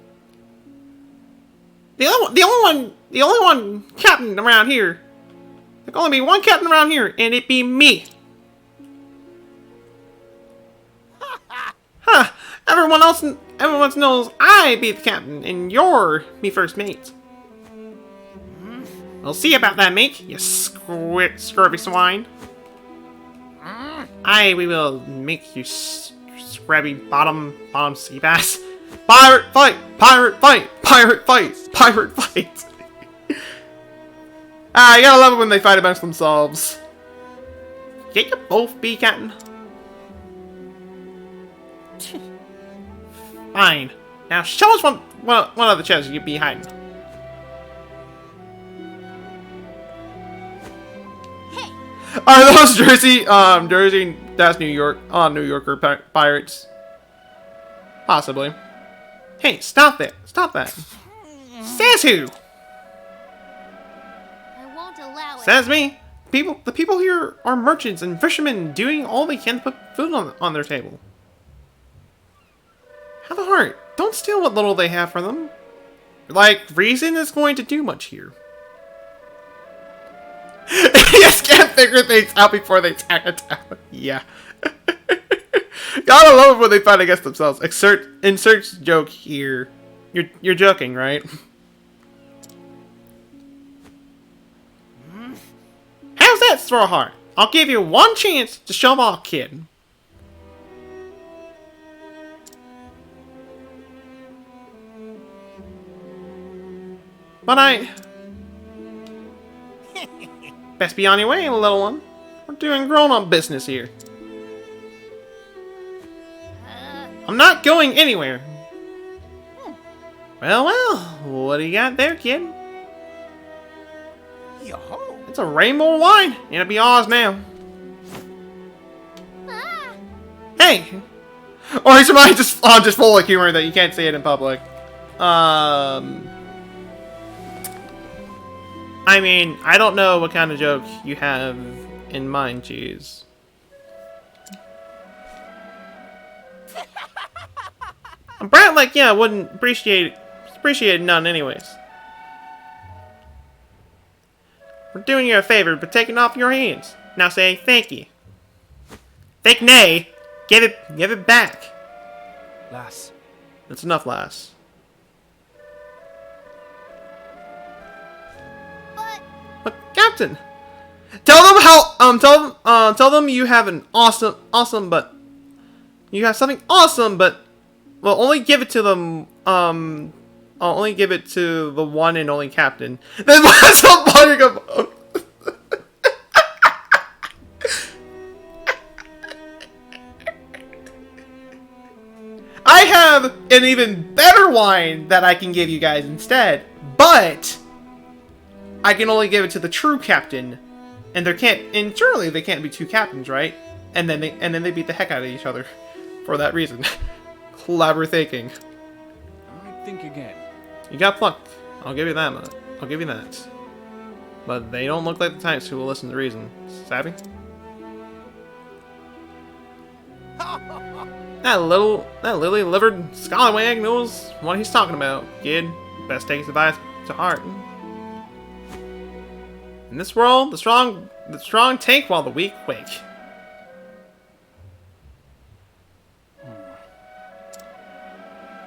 The only one captain around here. There can only be one captain around here, and it be me. Huh? Everyone else knows I be the captain, and you're me first mate. We'll see about that, mate. You scurvy swine. We will make you scrubby bottom sea bass. Pirate fight! Pirate fight! Pirate fight! Pirate fight! You gotta love it when they fight amongst themselves. Can't you both be captain? Fine. Now show us one of the chests you'd be hiding. Hey! Are those Jersey, that's New York, New Yorker pirates? Possibly. Hey, stop that. Stop that. Says who? I won't allow it. Says me. The people here are merchants and fishermen doing all they can to put food on their table. Have a heart. Don't steal what little they have from them. Like, reason is going to do much here. You just can't figure things out before they attack a town. Yeah. Gotta love it when they fight against themselves. Insert joke here. You're joking, right? How's that, Strawheart? I'll give you one chance to show off, kid. But best be on your way, little one. We're doing grown-up business here. I'm not going anywhere. Well, what do you got there, kid? Yo-ho! It's a rainbow wine. It'll be ours now. Hey! Or is somebody just full of humor that you can't say it in public? I mean, I don't know what kind of joke you have in mind, Cheese. A brat like yeah wouldn't appreciate none anyways. We're doing you a favor, but taking off your hands. Now say thank you. Thank nay. Give it back. Lass. That's enough, lass. But Captain, tell them how tell them you have an awesome but you have something awesome, but well, only give it to them. I'll only give it to the one and only captain. Then what's up, Buttercup? I have an even better wine that I can give you guys instead, but I can only give it to the true captain. And surely they can't be two captains, right? And then they beat the heck out of each other for that reason. Clever thinking. I think again. You got pluck. I'll give you that much. I'll give you that. But they don't look like the types who will listen to reason. Savvy? That lily-livered scallywag knows what he's talking about, kid. Best take his advice to heart. In this world, the strong take while the weak wake.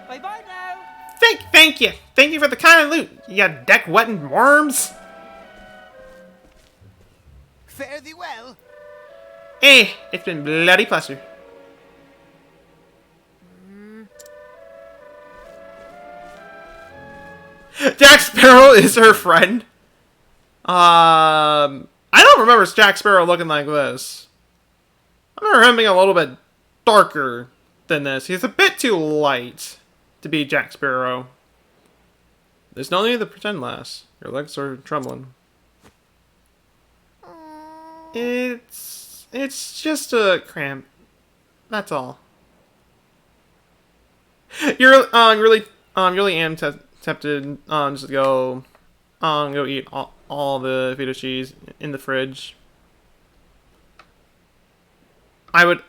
Bye-bye now. Thank you! Thank you for the kind of loot, you deck-wetting worms! Fare thee well. Hey, it's been bloody pleasure. Jack Sparrow is her friend. I don't remember Jack Sparrow looking like this. I remember him being a little bit darker than this. He's a bit too light to be Jack Sparrow. There's no need to pretend, lass. Your legs are trembling. It's just a cramp. That's all. You're really am tempted just to go eat all the feta cheese in the fridge. I would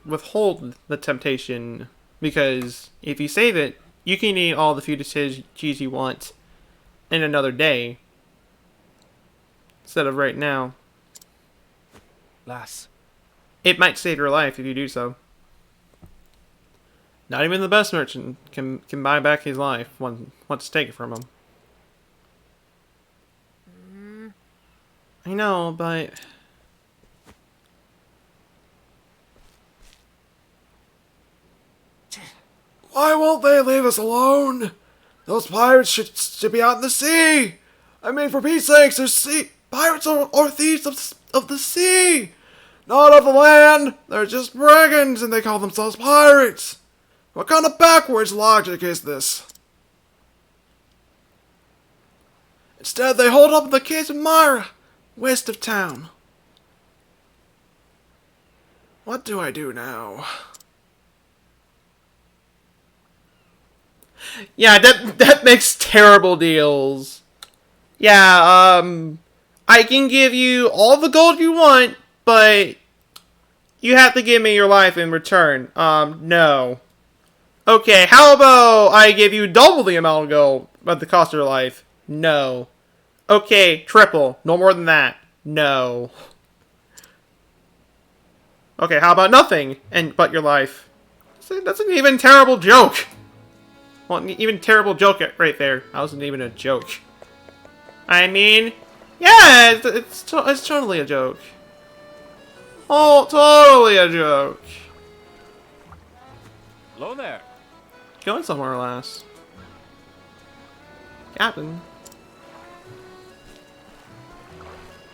withhold the temptation, because if you save it, you can eat all the feta cheese you want in another day instead of right now. Lass. It might save your life if you do so. Not even the best merchant can buy back his life once to take it from him. I know, but why won't they leave us alone? Those pirates should be out in the sea. I mean, for Pete's sakes, they're pirates or thieves of the sea, not of the land. They're just brigands, and they call themselves pirates. What kind of backwards logic is this? Instead, they hold up the Caves of Myra, west of town. What do I do now? Yeah, that makes terrible deals. Yeah, I can give you all the gold you want, but you have to give me your life in return. No. Okay, how about I give you double the amount of gold at the cost of your life? No. Okay, triple. No more than that. No. Okay, how about nothing but your life? That's an even terrible joke. Well, even terrible joke right there. That wasn't even a joke. I mean, yeah, it's totally a joke. Oh, totally a joke. Hello there. Going somewhere, lass. Captain.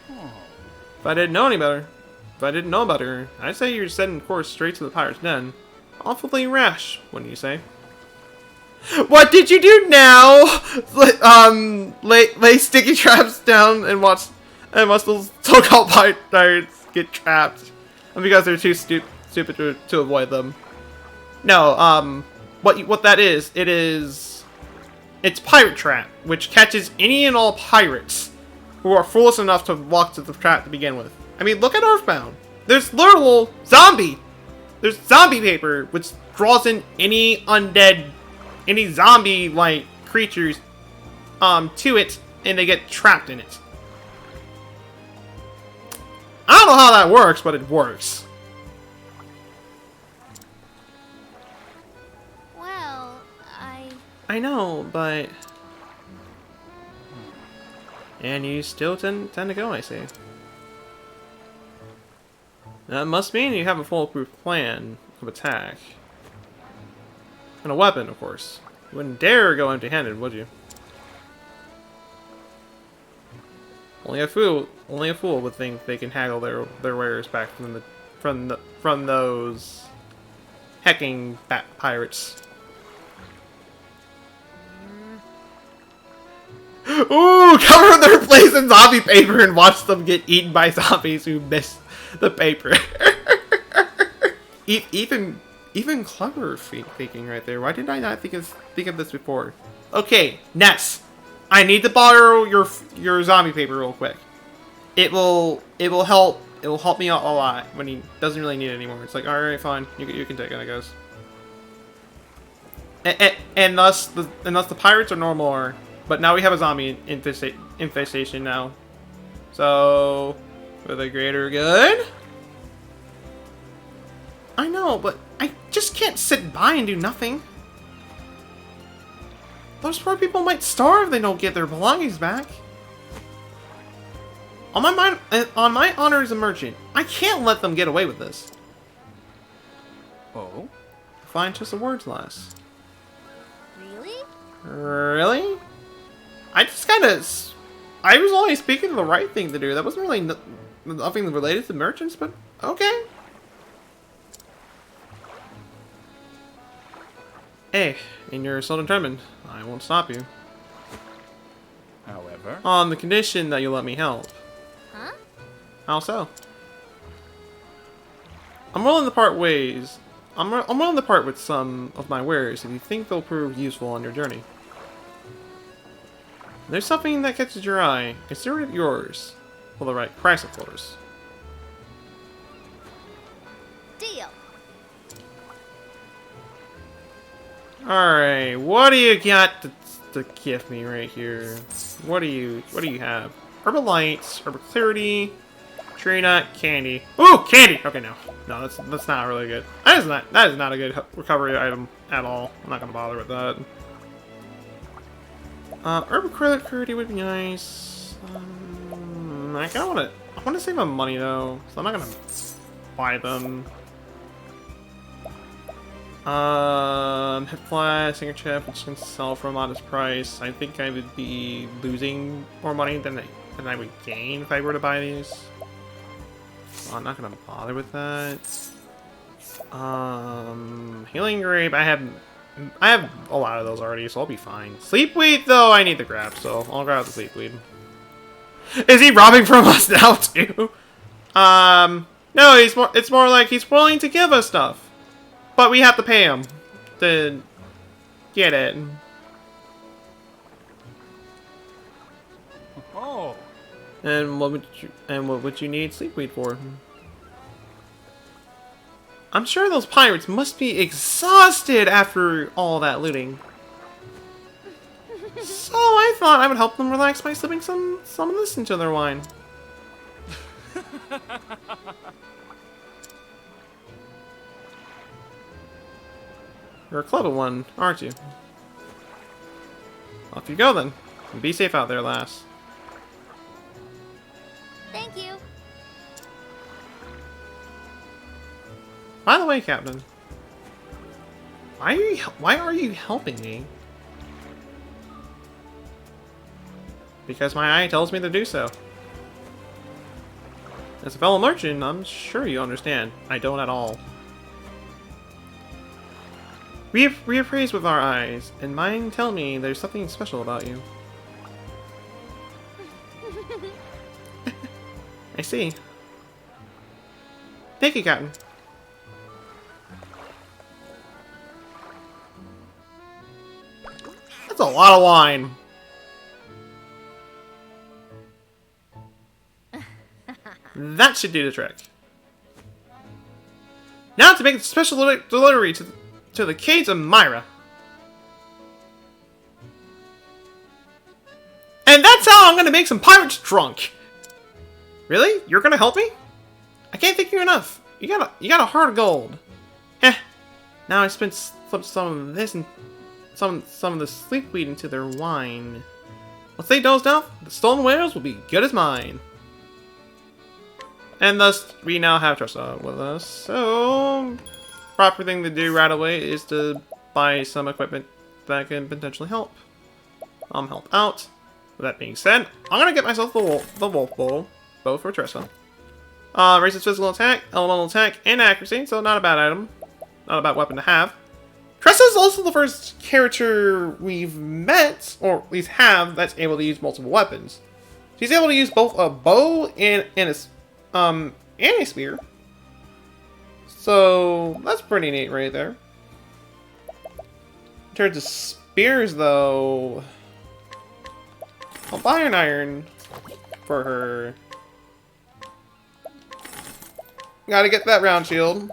If I didn't know any better, I'd say you're setting course straight to the pirate's den. Awfully rash, wouldn't you say? What did you do now? Lay sticky traps down and watch those so-called pirates get trapped, and because they're too stupid to avoid them. No, what that is, it's Pirate Trap, which catches any and all pirates who are foolish enough to walk to the trap to begin with. I mean, look at Earthbound. There's literal zombie. There's zombie paper, which draws in any undead, any zombie-like creatures, to it, and they get trapped in it. I don't know how that works, but it works. Well, I know, but... And you still tend to go, I see. That must mean you have a foolproof plan of attack. And a weapon, of course. You wouldn't dare go empty-handed, would you? Only a fool would think they can haggle their wares back from those hecking pirates. Ooh, cover their place in zombie paper and watch them get eaten by zombies who missed the paper. Even clever thinking right there. Why did I not think of this before? Okay, Ness, I need to borrow your zombie paper real quick. It will help. It will help me out a lot when he doesn't really need it anymore. It's like, all right, fine, you can take it, I guess. And thus the pirates are no more, but now we have a zombie infestation now. So, for the greater good. I know, but I just can't sit by and do nothing. Those poor people might starve if they don't get their belongings back. On my honor as a merchant, I can't let them get away with this. Oh? Fine twist of words, lass. Really? Really? I was only speaking the right thing to do. That wasn't really nothing related to merchants, but okay. Hey, and you're so determined, I won't stop you. However? On the condition that you let me help. Huh? How so? I'm willing to part ways. I'm willing to part with some of my wares if you think they'll prove useful on your journey. If there's something that catches your eye, consider it yours. For the right price, of course. Deal. Alright, what do you got to give me right here? What do you have? Herbal Lights, Herbal Clarity, Tree Nut, Candy. Ooh, Candy! Okay, no, that's not really good. That is not a good recovery item at all. I'm not gonna bother with that. Herbal Clarity would be nice. I wanna save my money though, so I'm not gonna buy them. Hip Flash, Singer Chip, which can sell for a modest price. I think I would be losing more money than I would gain if I were to buy these. So I'm not gonna bother with that. Healing Grape, I have a lot of those already, so I'll be fine. Sleepweed, though, I need to grab, so I'll grab the Sleepweed. Is he robbing from us now, too? No, it's more like he's willing to give us stuff. But we have to pay him to get it. Oh. And what would you need Sleepweed for? I'm sure those pirates must be exhausted after all that looting. So I thought I would help them relax by slipping some of this into their wine. You're a clever one, aren't you? Off you go then. And be safe out there, lass. Thank you. By the way, Captain, why are you helping me? Because my eye tells me to do so. As a fellow merchant, I'm sure you understand. I don't at all. We appraise with our eyes, and mine tell me there's something special about you. I see. Thank you, Captain. That's a lot of wine. That should do the trick. Now to make a special delivery to the caves of Myra. And that's how I'm gonna make some pirates drunk. Really? You're gonna help me? I can't thank you enough. You got a heart of gold. Now I slipped some of this and some of the Sleepweed into their wine. Once they dozed off, the stolen wares will be good as mine. And thus, we now have Tressa with us, so proper thing to do right away is to buy some equipment that can potentially help. Help out. With that being said, I'm gonna get myself the Wolf Bowl, both for Tressa. Raises physical attack, elemental attack, and accuracy, so not a bad item. Not a bad weapon to have. Tressa is also the first character we've met, or at least have, that's able to use multiple weapons. She's able to use both a bow and a spear. So that's pretty neat right there. In terms of spears, though, I'll buy an iron for her. Gotta get that round shield.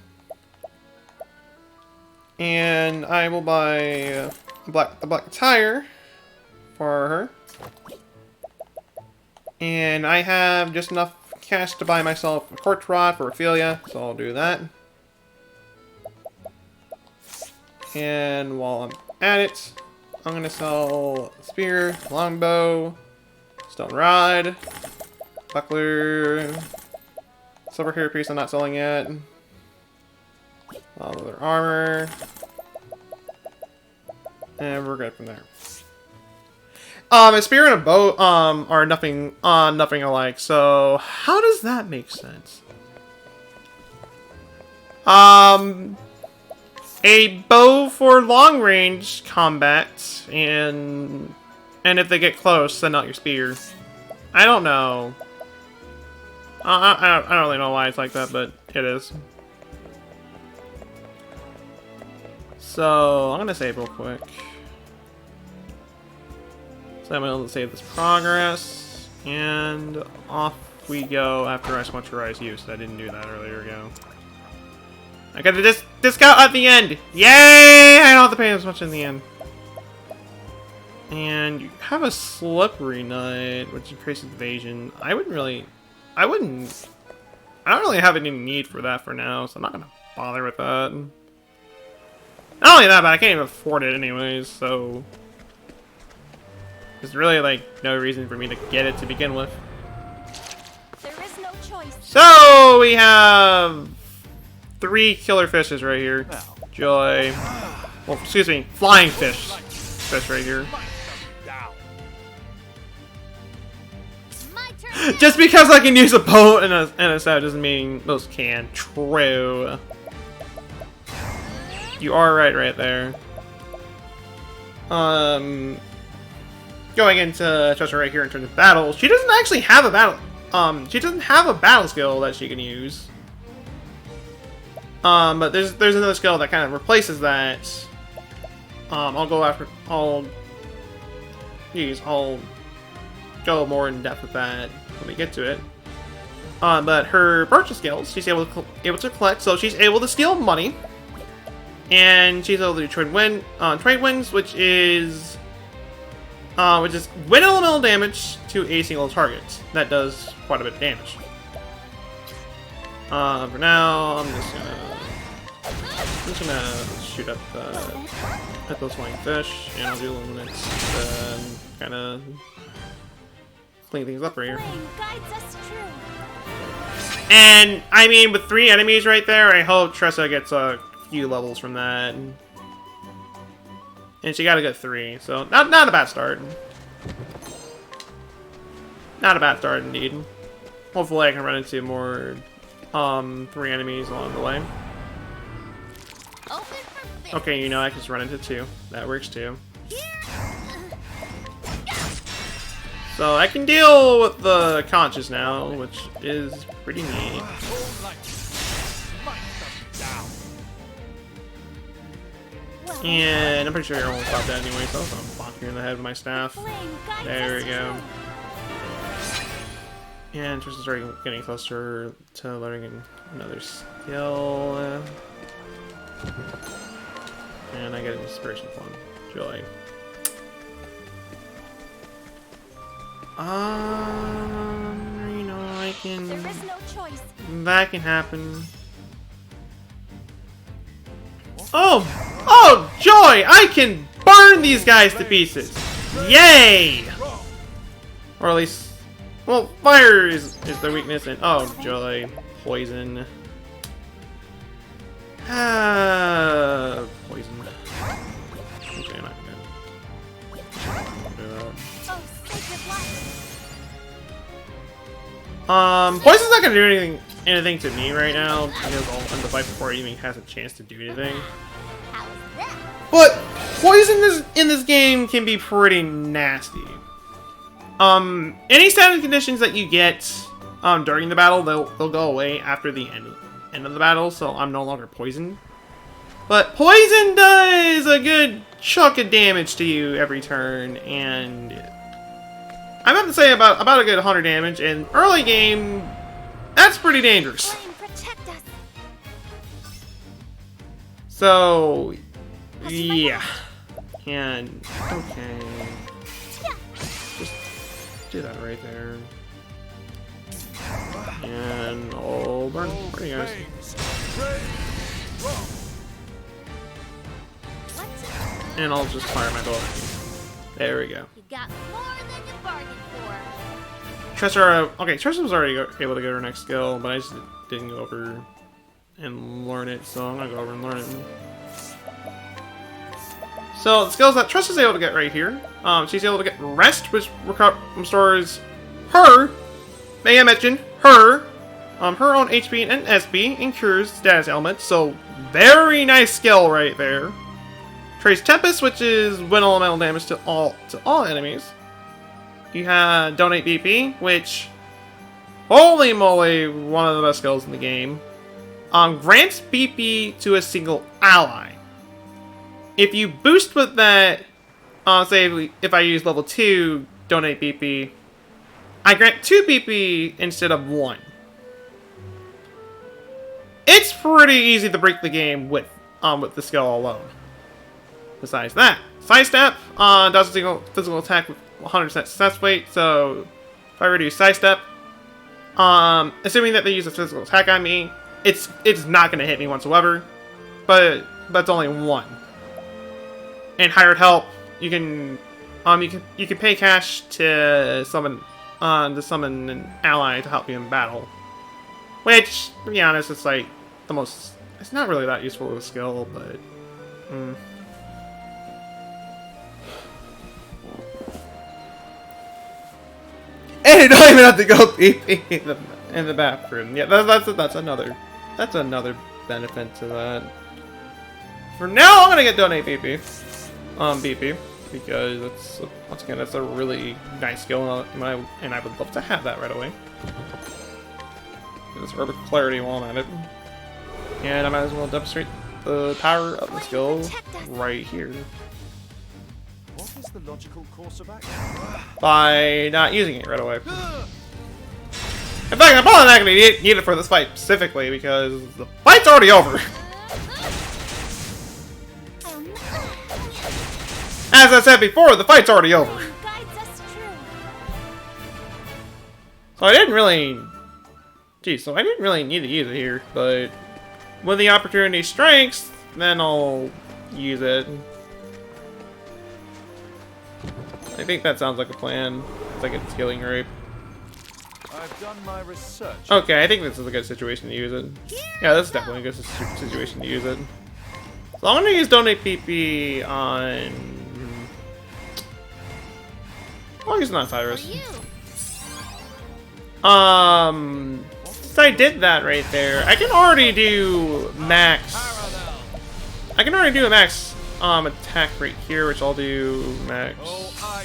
And I will buy a black attire for her. And I have just enough cash to buy myself a quartz rod for Ophelia, so I'll do that. And while I'm at it, I'm gonna sell spear, longbow, stone rod, buckler, silver hair piece I'm not selling yet, all other armor, and we're good from there. A spear and a bow are nothing alike. So how does that make sense? A bow for long range combat, and if they get close, send out your spear. I don't know. I don't really know why it's like that, but it is. So I'm gonna save real quick. So I'm able to save this progress, and off we go after I switch rise use. I didn't do that earlier ago. I got the discount at the end! Yay! I don't have to pay as much in the end. And you have a slippery nut, which increases evasion. I don't really have any need for that for now, so I'm not gonna bother with that. Not only that, but I can't even afford it anyways, so there's really like no reason for me to get it to begin with. There is no choice. So we have 3 killer fishes right here. Joy. Well, excuse me, flying fish. Fish right here. My turn. Just because I can use a boat and a staff doesn't mean most can. True. You are right there. Going into Tressa right here in terms of battle, she doesn't actually have a battle. She doesn't have a battle skill that she can use. But there's another skill that kind of replaces that. I'll go more in depth with that when we get to it. But her purchase skills, she's able to collect, so she's able to steal money, and she's able to do trade winds, which is wind elemental damage to a single target. That does quite a bit of damage. For now, I'm just gonna shoot up at those flying fish, and I'll do luminance to kind of clean things up right here. And I mean, with 3 enemies right there, I hope Tressa gets a few levels from that. And she got a good 3, so not a bad start. Not a bad start indeed. Hopefully I can run into more 3 enemies along the way. Okay, you know, I can just run into 2. That works too. So I can deal with the conscious now, which is pretty neat. And I'm pretty sure you're almost about dead anyway, so I'm gonna bonk you in the head with my staff. There we go. And Tressa's already getting closer to learning another skill. And I get an inspiration from Joy. You know, I can. There is no choice. That can happen. Oh, joy! I can burn these guys to pieces. Yay! Or at least, well, fire is their weakness, and oh, joy, poison. Poison. Okay, I'm not gonna do that. Poison's not gonna do anything to me right now, because I'll end the fight before he even has a chance to do anything. But poison in this game can be pretty nasty. Any status conditions that you get during the battle, they'll go away after the end of the battle, so I'm no longer poisoned. But poison does a good chunk of damage to you every turn, and I'm about to say about a good 100 damage. In early game, that's pretty dangerous. Protect us. So, yeah. And, okay. Just do that right there. And I'll burn you guys. And I'll just fire my bow. There we go. You got more than you bargained for. Tressa, okay, Tressa was already able to get her next skill, but I just didn't go over and learn it, so I'm gonna go over and learn it. So the skills that Tressa's able to get right here, she's able to get Rest, which restores her, may I mention, her own HP and SB, and cures status ailments, so very nice skill right there. Trace Tempest, which is win elemental damage to all enemies. You have Donate BP, which, holy moly, one of the best skills in the game. Grants BP to a single ally. If you boost with that, say if I use level 2 Donate BP, I grant 2 BP instead of 1. It's pretty easy to break the game with the skill alone. Besides that, Sidestep does a single physical attack with 100% success rate, so if I reduce Sidestep, assuming that they use a physical attack on me, it's not going to hit me whatsoever, but that's only 1. And Hired Help, you can pay cash to summon an ally to help you in battle, which, to be honest, it's like the most. It's not really that useful of a skill, but. And you don't even have to go pee in the bathroom. Yeah, that's another benefit to that. For now, I'm gonna get Donate BP, BP, because it's once again that's a really nice skill, and I would love to have that right away. Get this Herb of Clarity while I'm at it, and I might as well demonstrate the power of the skill right here. What is the logical course of action? By not using it right away. In fact, I'm probably not going to need it for this fight specifically because the fight's already over. As I said before, the fight's already over. So I didn't really... Geez, so I didn't really need to use it here, but when the opportunity strikes, then I'll use it. I think that sounds like a plan. It's like a skilling rape. I've done my research. Okay, I think this is a good situation to use it. Yeah, this is definitely a good situation to use it. So I'm gonna use Donate PP on... I'll use it on Cyrus. Since I did that right there, I can already do max... I can already do a max attack right here, which I'll do max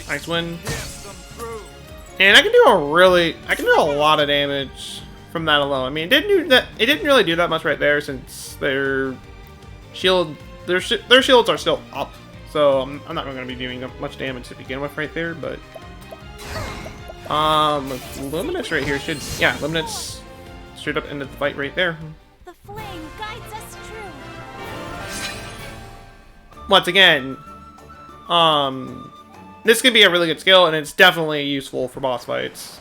Ice Wind. And I can do a lot of damage from that alone. I mean, it didn't really do that much right there since their shields are still up. So I'm not going to be doing much damage to begin with right there, but Luminous right here should, yeah, Luminous straight up into the fight right there. The flame guides us true. Once again, this could be a really good skill, and it's definitely useful for boss fights.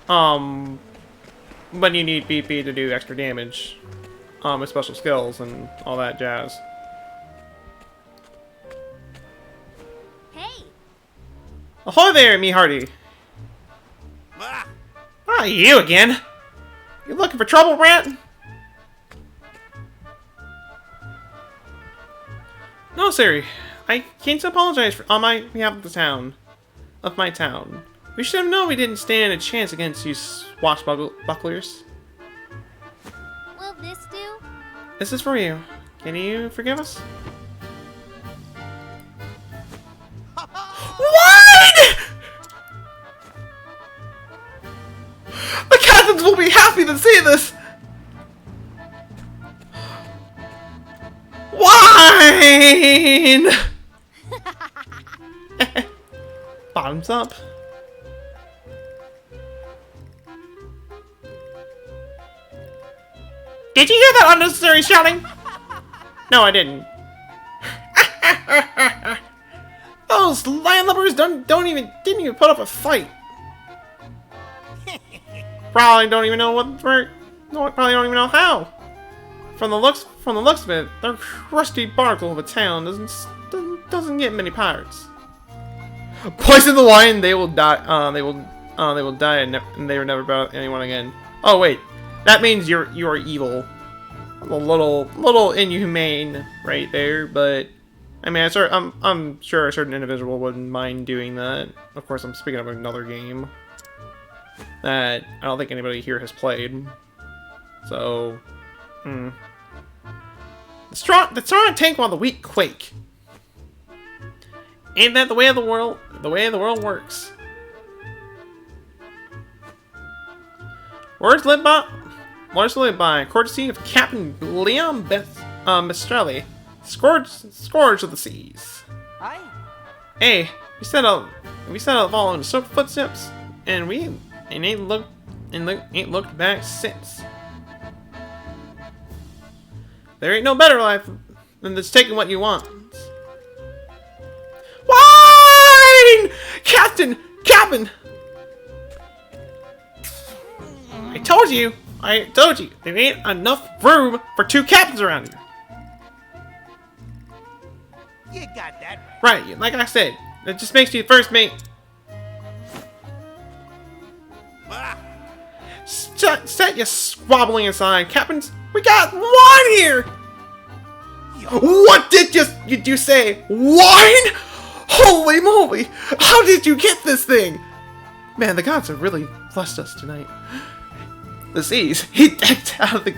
When you need BP to do extra damage, with special skills and all that jazz. Hey! Ahoy there, me hearty! Ah, you again? You looking for trouble, Brant? No, sir. I came to apologize on my behalf of my town. We should have known we didn't stand a chance against you swashbucklers. Will this do? This is for you. Can you forgive us? The captains will be happy to see this! Wine! Bottoms up. Did you hear that unnecessary shouting? No, I didn't. Those landlubbers didn't even put up a fight. Probably don't even know probably don't even know how. From the looks of it, their crusty barnacle of a town doesn't get many pirates. Poison the wine, they will die. They will die, and they will never about anyone again. Oh wait, that means you are evil. A little inhumane right there, but I mean, I'm sure a certain individual wouldn't mind doing that. Of course, I'm speaking of another game that I don't think anybody here has played. So, the strong tank while the weak quake. Ain't that the way of the world? The way the world works. Words lived by courtesy of Captain Leon Mestrelli, Scourge of the Seas. Aye. Hey, we set out following the footsteps, and we ain't looked back since. There ain't no better life than just taking what you want. Wine! Captain! I told you, there ain't enough room for 2 captains around here. You got that Right, like I said, it just makes you first mate. Set your squabbling aside, captains. We got wine here. What did you say? Wine? Holy moly! How did you get this thing? Man, the gods have really blessed us tonight. The seas. He decked out a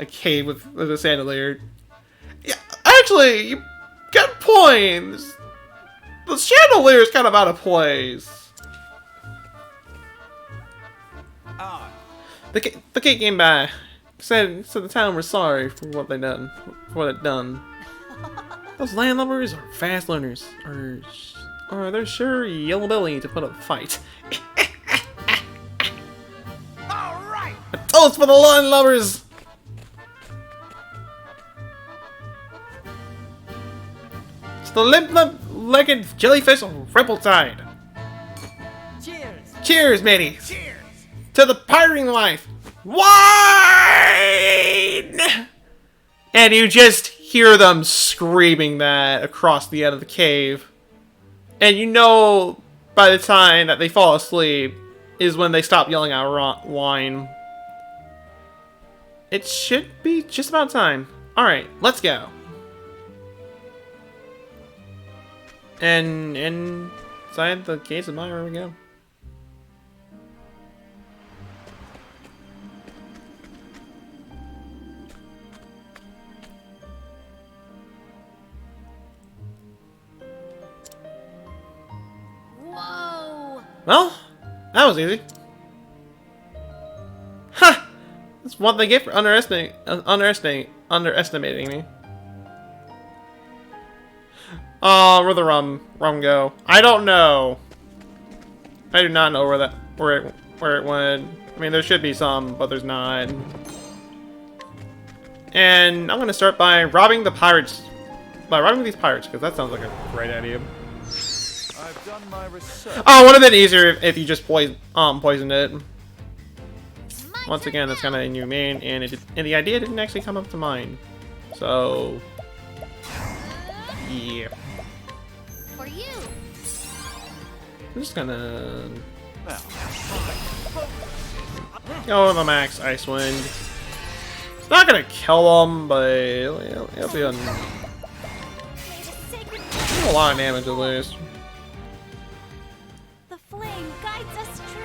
cave with a chandelier. Yeah, actually, you got points. The chandelier is kind of out of place. The king came by. Said the town was sorry for what they done. Those landlubbers are fast learners, or they're sure yellow belly to put up a fight. All right. A toast for the landlubbers! It's the limp-legged jellyfish of Ripple-Tide. Cheers. Cheers, mateys! Cheers. To the pirating life! Wine! And you just hear them screaming that across the end of the cave. And you know by the time that they fall asleep is when they stop yelling out wine. It should be just about time. Alright, let's go. And inside the gates of Maya we go. Whoa! Well, that was easy. Ha! That's what they get for underestimating me. Oh, where'd the rum go? I don't know. I do not know where it went. I mean, there should be some, but there's not. And I'm gonna start by robbing the pirates. By robbing these pirates, because that sounds like a great idea. I've done my research. Oh, it would have been easier if you just poisoned it. Once again, that's kind of inhumane, and the idea didn't actually come up to mind. So, yeah. For you. I'm just gonna go with the max ice wind. It's not gonna kill them, but it'll be a lot of damage at least. The flame guides us true.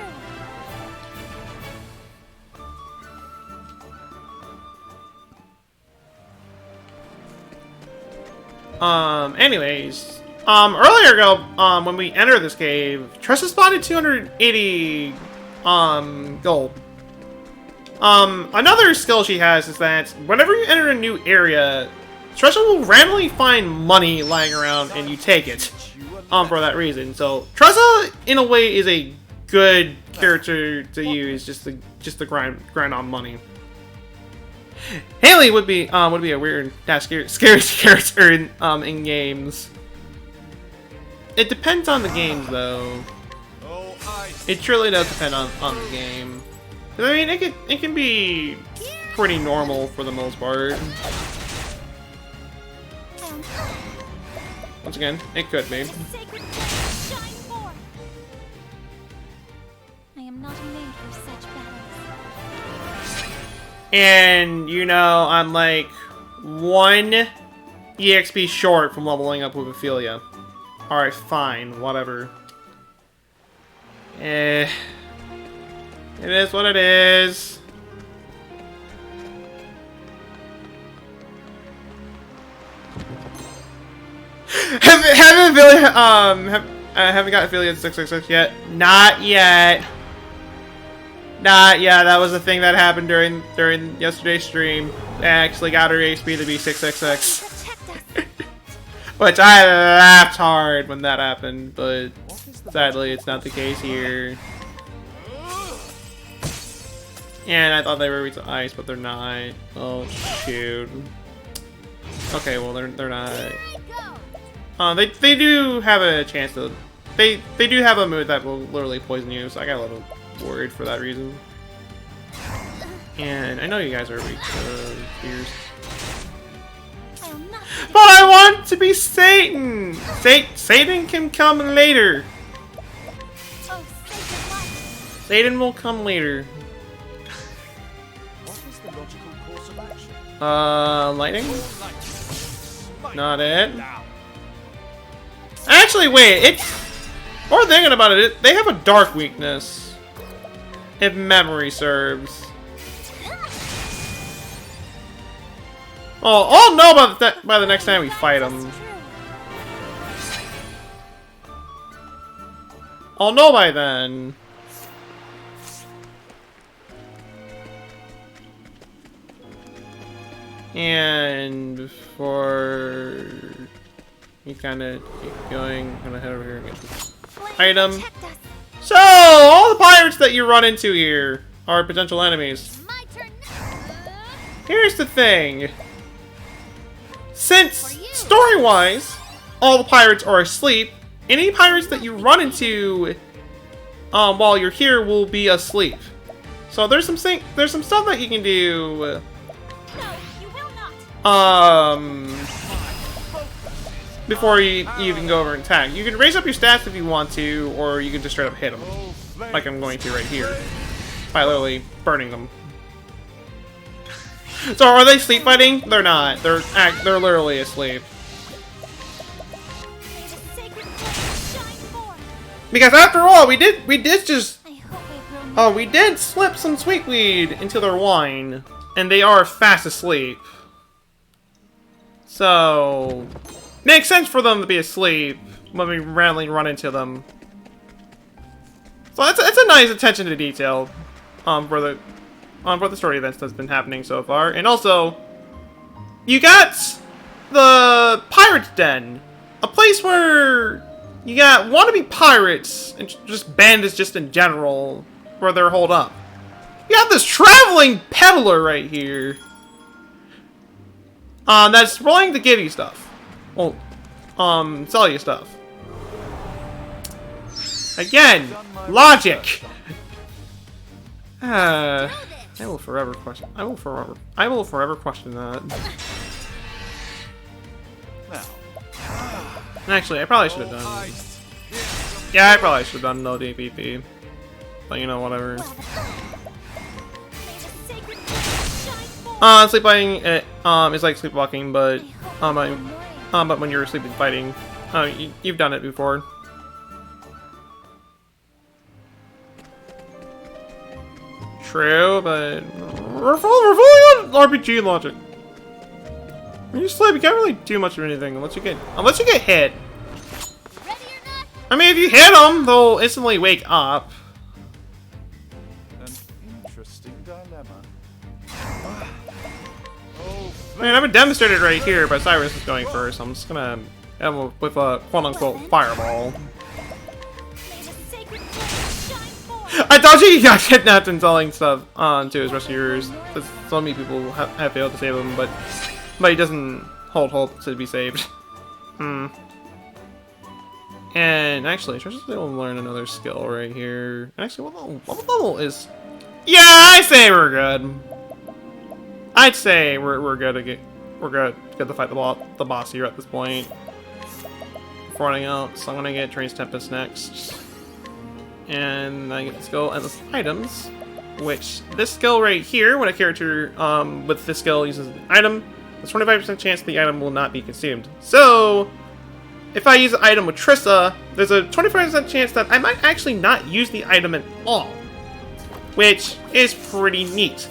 Anyways, Earlier ago, when we entered this cave, Tressa spotted 280, gold. Another skill she has is that whenever you enter a new area, Tressa will randomly find money lying around and you take it, for that reason. So, Tressa, in a way, is a good character to use, just to grind on money. Haley would be a weird, scary character in games. It depends on the games, though. It truly does depend on the game. I mean, it can be pretty normal for the most part. Once again, it could be. I am not made for such battles. And, you know, I'm like 1 EXP short from leveling up with Ophelia. Alright, fine, whatever. It is what it is. Haven't got Ophelia 666 yet. Not yet. Not yet. That was a thing that happened during yesterday's stream. I actually got her HP to be 666. Which I laughed hard when that happened, but sadly it's not the case here. And I thought they were weak to ice, but they're not. Oh shoot. Okay, well they're not. They do have a chance to. They do have a move that will literally poison you, so I got a little worried for that reason. And I know you guys are weak to spears. But I want to be Satan! Satan can come later. Satan will come later. What is the logical course of action? Lightning? Not it. Actually, wait, it's... More thinking about it, they have a dark weakness. If memory serves. Oh, I'll know about that by the next time we fight them. I'll know by then. And before you kind of keep going, I'm gonna head over here and get this item. So, all the pirates that you run into here are potential enemies. Here's the thing. Since, story-wise, all the pirates are asleep, any pirates that you run into while you're here will be asleep. So there's some stuff that you can do. Before you even go over and attack. You can raise up your stats if you want to, or you can just straight up hit them. Like I'm going to right here. By literally burning them. So are they sleep fighting? They're not. They're literally asleep. Because after all, we did slip some sweetweed into their wine, and they are fast asleep. So makes sense for them to be asleep when we randomly run into them. So it's a nice attention to detail for the story events that's been happening so far. And also, you got the Pirate's Den, a place where you got wannabe pirates and just bandits just in general where they're holed up. You have this traveling peddler right here. That's willing to give you stuff. Well, sell you stuff. Again, logic. I will forever question. I will forever question that. Actually, I probably should have done. Yeah, I probably should have done no DPP. But you know, whatever. Sleepwalking is like sleepwalking, but when you're sleeping fighting, you've done it before. True, but we're fully on RPG logic. When you sleep, you can't really do much of anything unless you get hit. I mean, if you hit them, they'll instantly wake up. An interesting dilemma. I mean, I've been demonstrated right here, but Cyrus is going first. I'm just gonna have him with a quote-unquote fireball. I thought he got kidnapped and selling stuff to his rescuers. So many people have failed to save him, but he doesn't hold hope to be saved. And actually, Trish's able to learn another skill right here. Actually, what level is? Yeah, I say we're good. I'd say we're good to fight the boss here at this point. Before running out, so I'm gonna get Train's Tempest next, and I get the skill Endless Items, which this skill right here, when a character with this skill uses an item, there's 25% chance the item will not be consumed. So if I use an item with Trissa, there's a 25% chance that I might actually not use the item at all, which is pretty neat.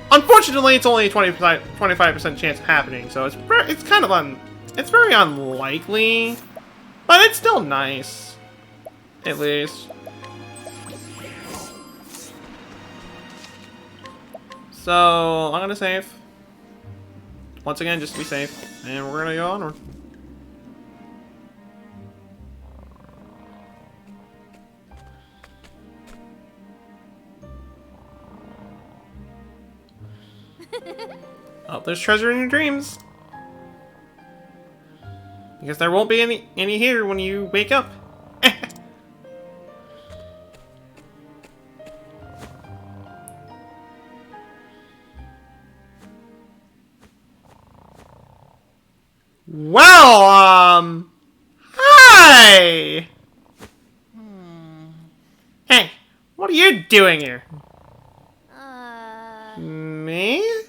Unfortunately, it's only a 25% chance of happening, so it's kind of it's very unlikely, but it's still nice, at least. So I'm gonna save once again, just to be safe, and we're gonna go onward. Oh, there's treasure in your dreams. Because there won't be any here when you wake up. Well, hi! Hey, what are you doing here? Me?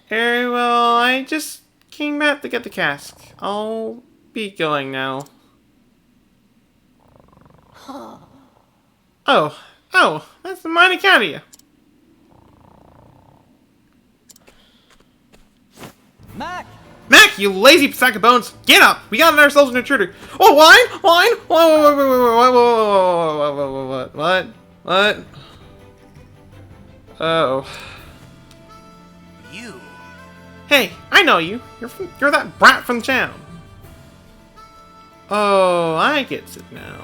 Very well, I just came back to get the cask. I'll be going now. Oh, that's the mighty cat of you. Mac! Mac, you lazy sack of bones! Get up! We got ourselves an intruder! Oh, wine? What? Oh. You. Hey, I know you. You're that brat from town. Oh, I get it now.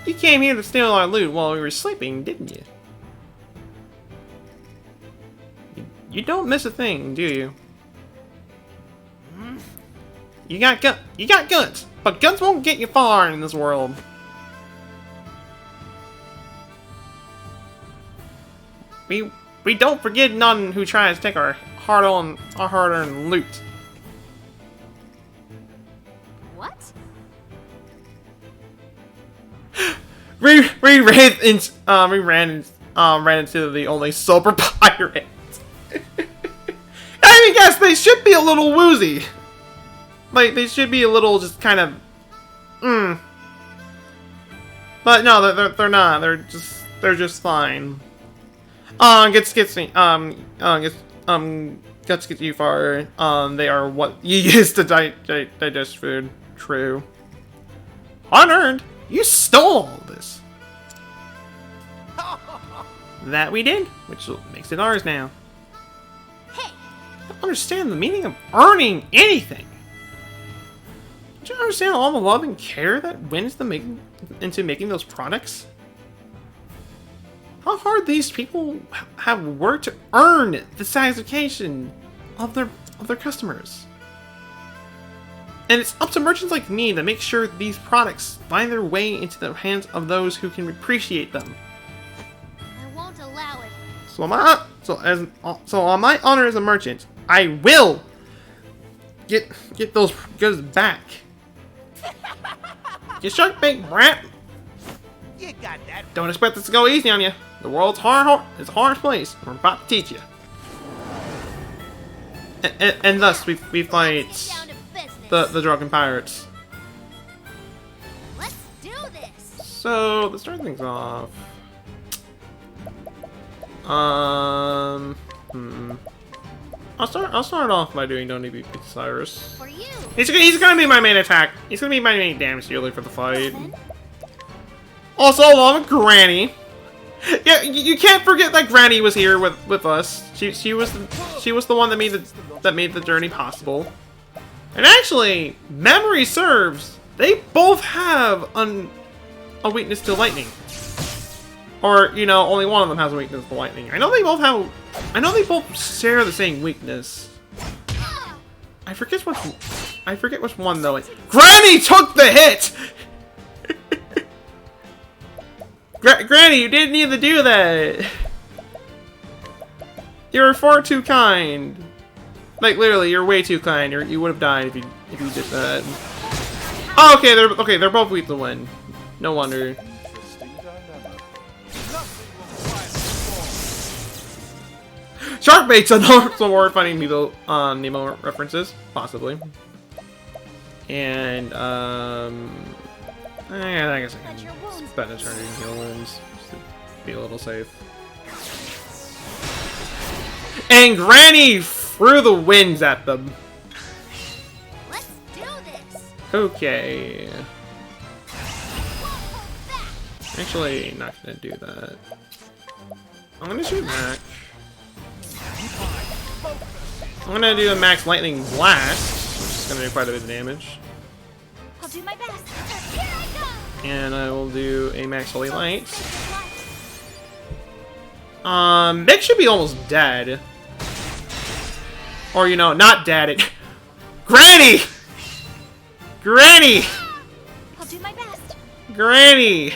You came here to steal our loot while we were sleeping, didn't you? You don't miss a thing, do you? You got guns, but guns won't get you far in this world. We don't forget none who tries to take our hard-earned loot. What? We ran into the only sober pirate. I mean, guess they should be a little woozy. Like, they should be a little just kind of, But no, they're not. They're just fine. Guts get you far. They are what you use to digest food. True. Unearned. You stole all this. That we did, which makes it ours now. Hey! I don't understand the meaning of earning anything. Do you understand all the love and care that went into making those products? How hard these people have worked to earn the satisfaction of their customers. And it's up to merchants like me to make sure these products find their way into the hands of those who can appreciate them. I won't allow it. So on my honor as a merchant, I will get those goods back. You shark bait brat. You got that. Don't expect this to go easy on you. The world's it's a harsh place. We're about to teach you. And thus we fight Down to business. the drunken pirates. Let's do this. So let's start things off. I'll start off by doing Don't Be Cyrus. For you. He's gonna be my main attack. He's gonna be my main damage dealer for the fight. Also, along with Granny. Yeah, you can't forget that Granny was here with us. She was the one that made the journey possible. And actually, memory serves, they both have a weakness to lightning. Or, you know, only one of them has a weakness to lightning. I know they both share the same weakness. I forget which one though. Granny took the hit! Granny, you didn't need to do that! You're far too kind. Like, literally, you're way too kind. You would have died if you did that. Oh, okay, they're both weak to win. No wonder. Sharkbait's some more finding Nemo references, possibly. And I guess I can spend a turn to heal wounds just to be a little safe. And Granny threw the winds at them. Let's do this. Okay. Actually, not gonna do that. I'm gonna shoot Max. I'm gonna do a Max Lightning Blast, which is gonna do quite a bit of damage. I'll do my best. Here I go. And I will do a Max Holy Light. Mick should be almost dead. Or, you know, not dead. Granny! Granny! I'll do my best. Granny!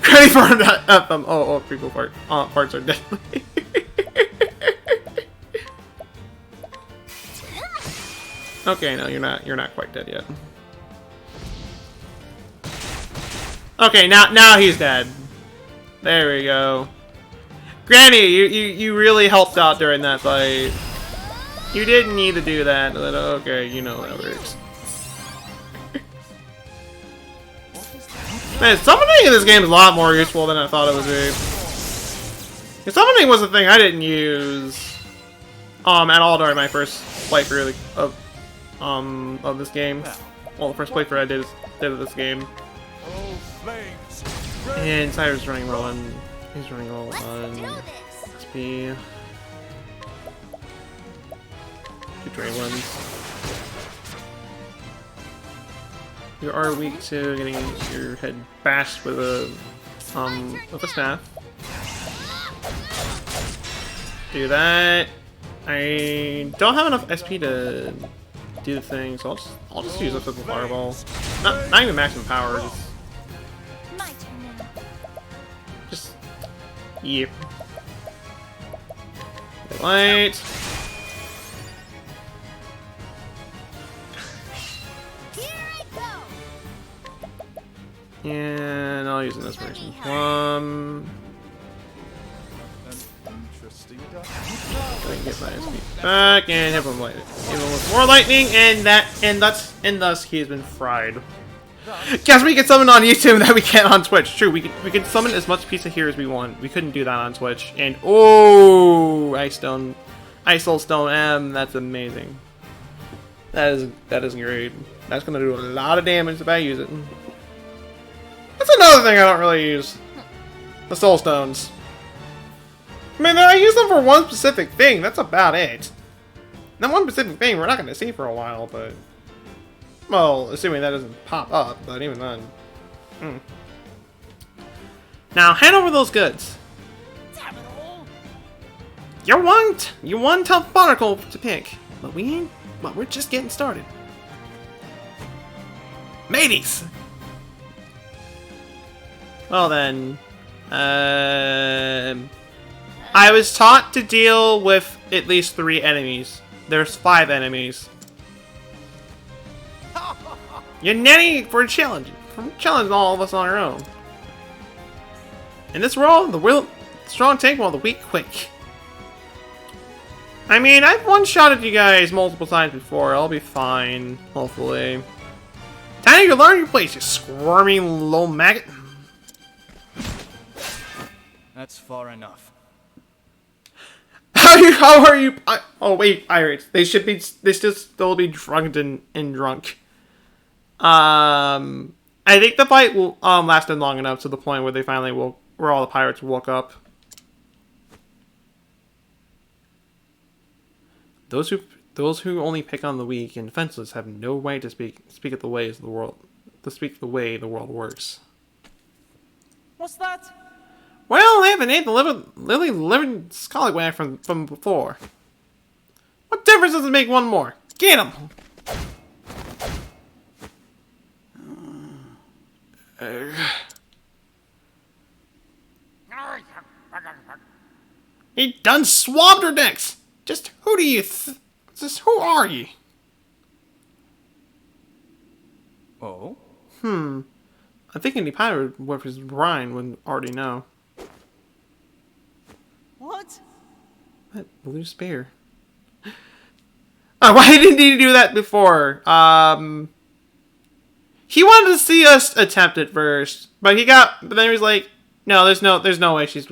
Granny farted at them. Oh, people fart. Farts are deadly. Okay, no, you're not quite dead yet. Okay, now he's dead. There we go. Granny, you really helped out during that fight. You didn't need to do that, but okay, you know how it works. Man, summoning in this game is a lot more useful than I thought it would be. Summoning was a thing I didn't use at all during my first playthrough of this game. Well, the first playthrough I did of this game. And Cyrus running roll on. He's running roll on XP. 2 trade ones. You are weak to getting your head bashed with a staff. Do that. I don't have enough SP to do the thing, so I'll just use a physical fireball. Not even maximum power. My turn now. Just yep. Light. And I'll use an inspiration. I can get my SP back and hit him lightning. Hit him with more lightning, and thus he has been fried. Guess we can summon on YouTube that we can't on Twitch. True, we can summon as much pizza here as we want. We couldn't do that on Twitch. And oh, Ice Soul Stone M. That's amazing. That is great. That's gonna do a lot of damage if I use it. That's another thing I don't really use. The Soul Stones. I mean, I use them for one specific thing. That's about it. That one specific thing we're not going to see for a while, but... Well, assuming that doesn't pop up, but even then. Now, hand over those goods. You're one tough barnacle to pick, but we're just getting started. Mateys! Well then, I was taught to deal with at least 3 enemies. There's 5 enemies. You're nanny for challenging all of us on our own. In this world, the strong take while the weak quick. I mean, I've one-shotted you guys multiple times before. I'll be fine, hopefully. Time to learn your place, you squirmy little maggot. That's far enough. How are you? Oh wait, pirates. They should be. They should still be drunk and drunk. I think the fight will lasted long enough to the point where they finally where all the pirates woke up. Those who only pick on the weak and defenseless have no right to speak at the ways of the world. To speak the way the world works. What's that? Well, they haven't ate the living scallywag from before. What difference does it make one more? Get him! He done swamped her necks! Just who do you just who are you? Oh? I think any pirate with his brine would already know. What? That blue spear. Oh, why didn't he do that before? He wanted to see us attempt it first, but but then he was like, no, there's no way she's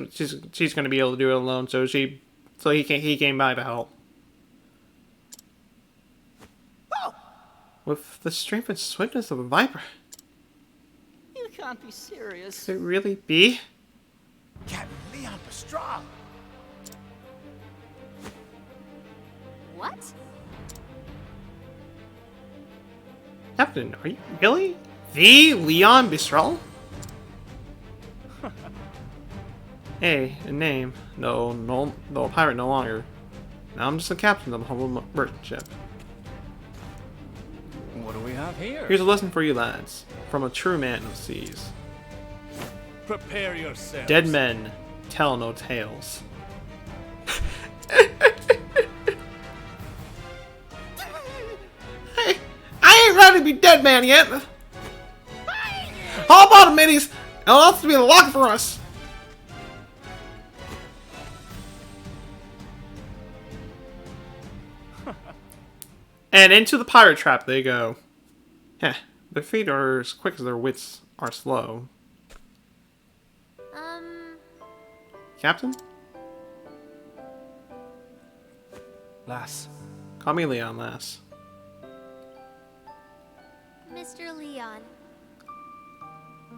gonna be able to do it alone. So he came by to help. Oh, With the strength and swiftness of a viper. you can't be serious. Could it really be? Captain Leon Pastrana. What? Captain, are you really the Leon Bistral? Hey, a name. No, a pirate no longer. Now I'm just a captain of a humble merchant ship. What do we have here? Here's a lesson for you lads, from a true man of seas. Prepare yourselves. Dead men tell no tales. Hey, I ain't ready to be dead man yet. How about it, middies? It'll have to be a lock for us. And into the pirate trap they go. Heh, their feet are as quick as their wits are slow. Captain? Lass. Call me Leon, lass. Mr. Leon.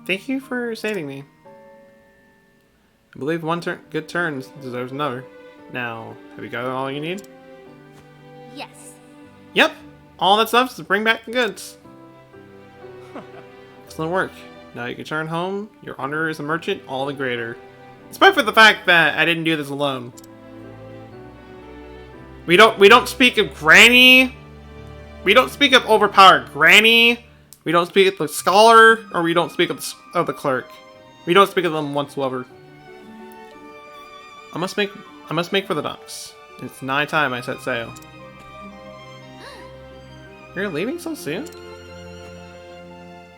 Thank you for saving me. I believe one good turn deserves another. Now, have you got all you need? Yes. Yep! All that's left is to bring back the goods. Excellent work. Now you can turn home. Your honor as a merchant all the greater. Despite for the fact that I didn't do this alone. We don't speak of Granny. We don't speak of overpowered Granny. We don't speak of the scholar, or we don't speak of the clerk. We don't speak of them whatsoever. I must make for the docks. It's nigh time I set sail. You're leaving so soon?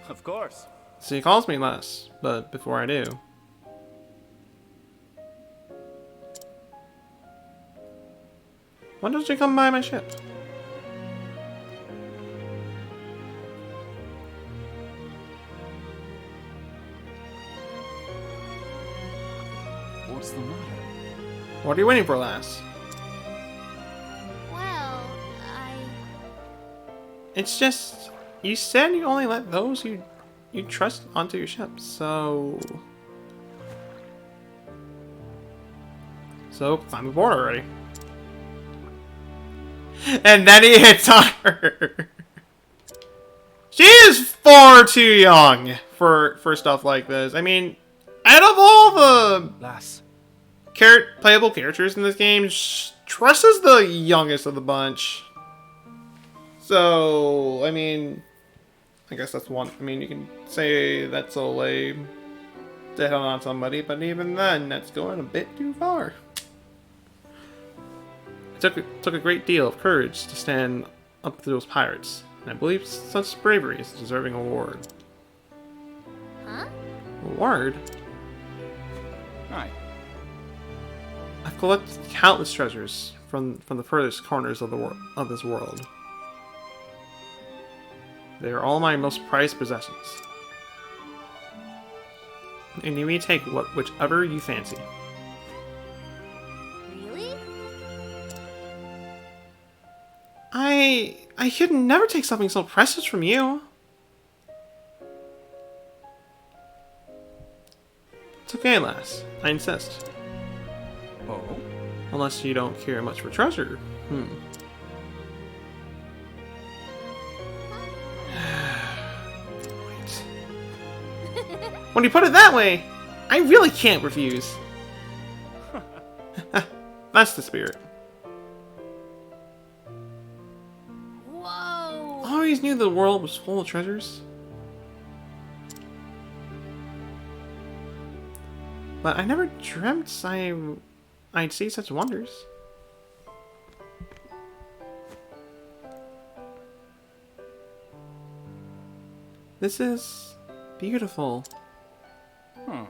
Of course. So he calls me less, but before I do. Why don't you come by my ship? What's the matter? What are you waiting for, lass? Well, It's just, you said you only let those you trust onto your ship, so climb aboard already. And then he hits on her. She is far too young for stuff like this. I mean, out of all the Lass. playable characters in this game, Tress is the youngest of the bunch. So, I mean, I guess that's one. I mean, you can say that's a way to hit on somebody, but even then, that's going a bit too far. It took a great deal of courage to stand up to those pirates, and I believe such bravery is deserving a reward. huh? Reward? Aye. I've collected countless treasures from the furthest corners of this world. They are all my most prized possessions. And you may take whichever you fancy. Really? I could never take something so precious from you. It's okay, lass. I insist. Oh? Unless you don't care much for treasure. Wait. When you put it that way, I really can't refuse. That's the spirit. Whoa! I always knew the world was full of treasures. But I never dreamt I'd see such wonders. This is beautiful. Oh.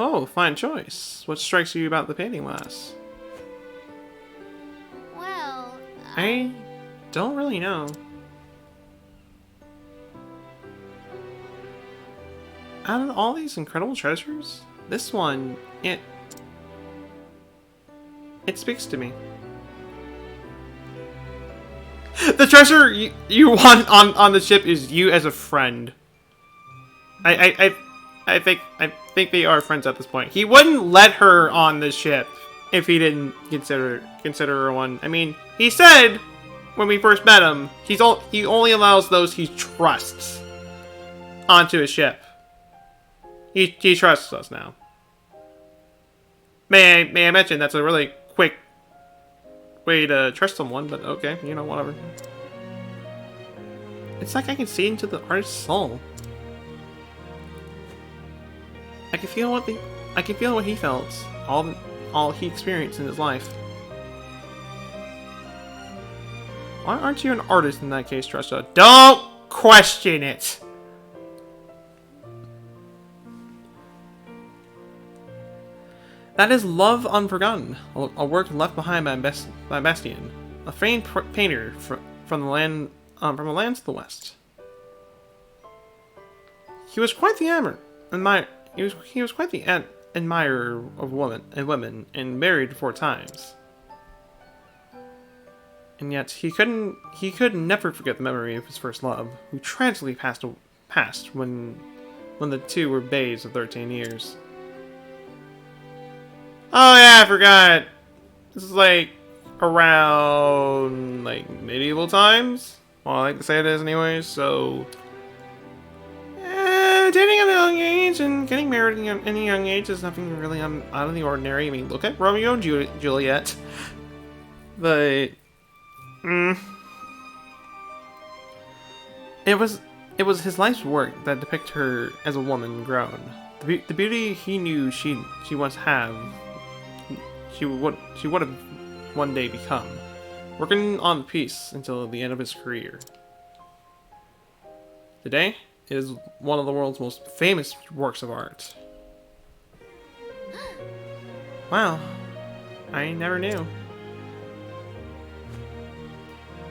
Oh, fine choice. What strikes you about the painting, lass? Well, I don't really know. Out of all these incredible treasures, this one, it speaks to me. The treasure you want on the ship is you as a friend. I think they are friends at this point. He wouldn't let her on the ship if he didn't consider her one. I mean, he said when we first met him, he only allows those he trusts onto his ship. He trusts us now. May I mention that's a really quick way to trust someone, but okay, you know, whatever. It's like I can see into the artist's soul. I can feel what he felt, all he experienced in his life. Why aren't you an artist in that case, Tresha? Don't question it. That is Love Unforgotten, a work left behind by Bastian, a famed painter from the lands to the west. He was quite the admirer of women and married 4 times. And yet he could never forget the memory of his first love, who tragically passed when the two were babes of 13 years. Oh yeah, I forgot. This is like around like medieval times. Well, I like to say it is anyways. So, dating at a young age and getting married at a young age is nothing really out of the ordinary. I mean, look at Romeo and Juliet. But it was his life's work that depicted her as a woman grown. The beauty he knew she once had. She would have one day become, working on the piece until the end of his career. Today is one of the world's most famous works of art. Wow, I never knew.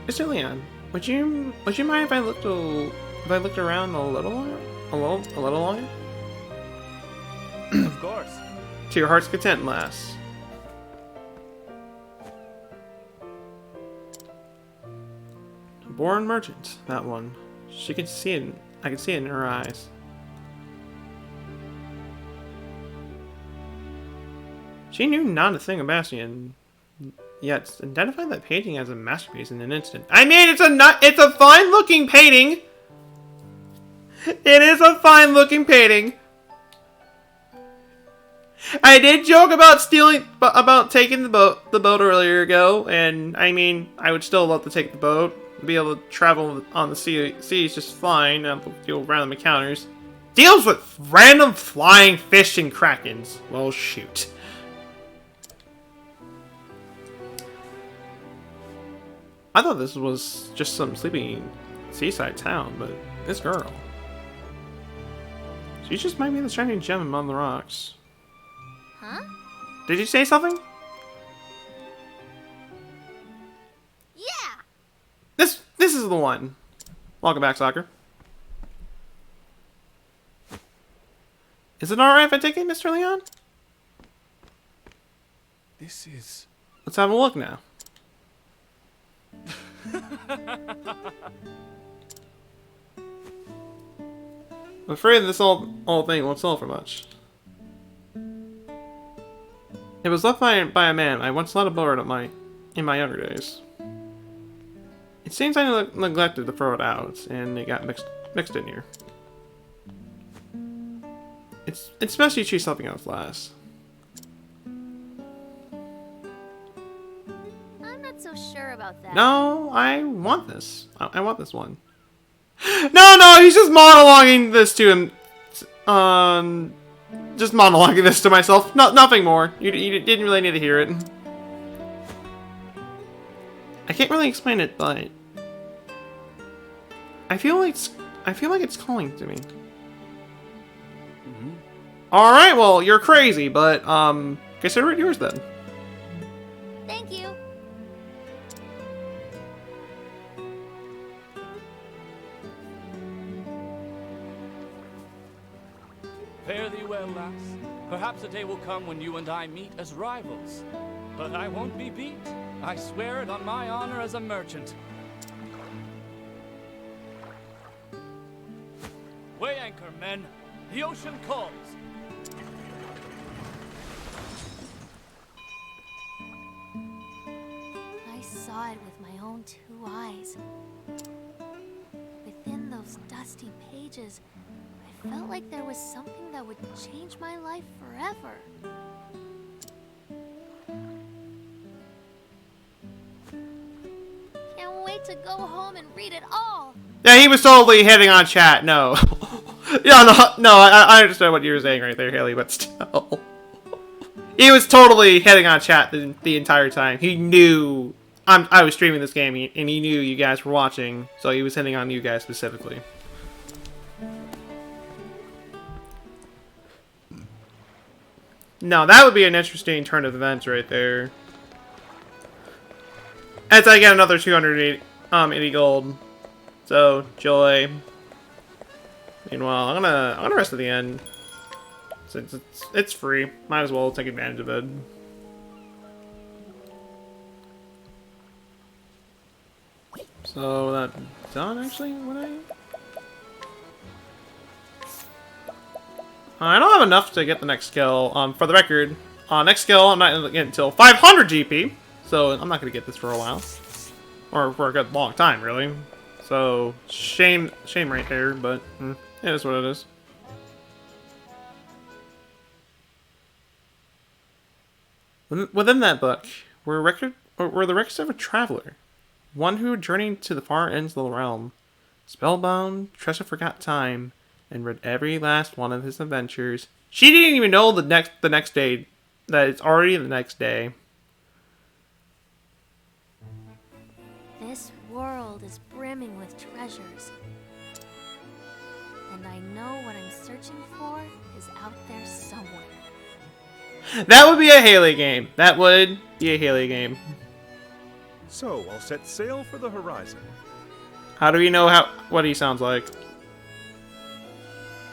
Mr. Leon, would you mind if I looked around a little longer? Of course. To your heart's content, lass. Born merchant, that one. She could see it. I could see it in her eyes. She knew not a thing about Bastian, yet identified that painting as a masterpiece in an instant. I mean, it's a fine-looking painting. It is a fine-looking painting. I did joke about taking the boat earlier ago, and I mean, I would still love to take the boat. Be able to travel on the seas just fine. Deal with random encounters. Deals with random flying fish and krakens. Well, shoot. I thought this was just some sleepy seaside town, but this girl, she just might be the shining gem among the rocks. Huh? Did you say something? Yeah! This is the one. Welcome back, Soccer. Is it alright if I take it, Mr. Leon? This is let's have a look now. I'm afraid this whole thing won't sell for much. It was left by a man I once let aboard in my younger days. It seems I neglected to throw it out, and it got mixed in here. It's best you choose something else last. I'm not so sure about that. No, I want this. I want this one. No, he's just monologuing this to him. Just monologuing this to myself. Nothing more. You didn't really need to hear it. I can't really explain it, but I feel like it's calling to me. All right, well, you're crazy, but consider it yours then. Thank you. Fare thee well, lass. Perhaps a day will come when you and I meet as rivals. But I won't be beat. I swear it on my honor as a merchant. Weigh anchor, men. The ocean calls. I saw it with my own 2 eyes. Within those dusty pages, I felt like there was something that would change my life forever. Can't wait to go home and read it all. Yeah, he was totally hitting on chat. No. Yeah, no, I understand what you were saying right there, Haley, but still. He was totally hitting on chat the entire time. He knew I was streaming this game, and he knew you guys were watching, so he was hitting on you guys specifically. No, that would be an interesting turn of events right there. As I get another 280 gold. So, joy. Meanwhile, I'm gonna rest at the end. Since it's free. Might as well take advantage of it. So that done actually? I don't have enough to get the next skill. For the record, next skill I'm not gonna get until 500 GP, so I'm not gonna get this for a while, or for a good long time, really. So shame right there, but it is what it is. Within that book were the records of a traveler, one who journeyed to the far ends of the realm, spellbound, Tressa forgot time, and read every last one of his adventures. She didn't even know the next day that it's already the next day. This world is brimming with treasures. And I know what I'm searching for is out there somewhere. That would be a Haley game. That would be a Haley game. So, I'll set sail for the horizon. How do we know what he sounds like?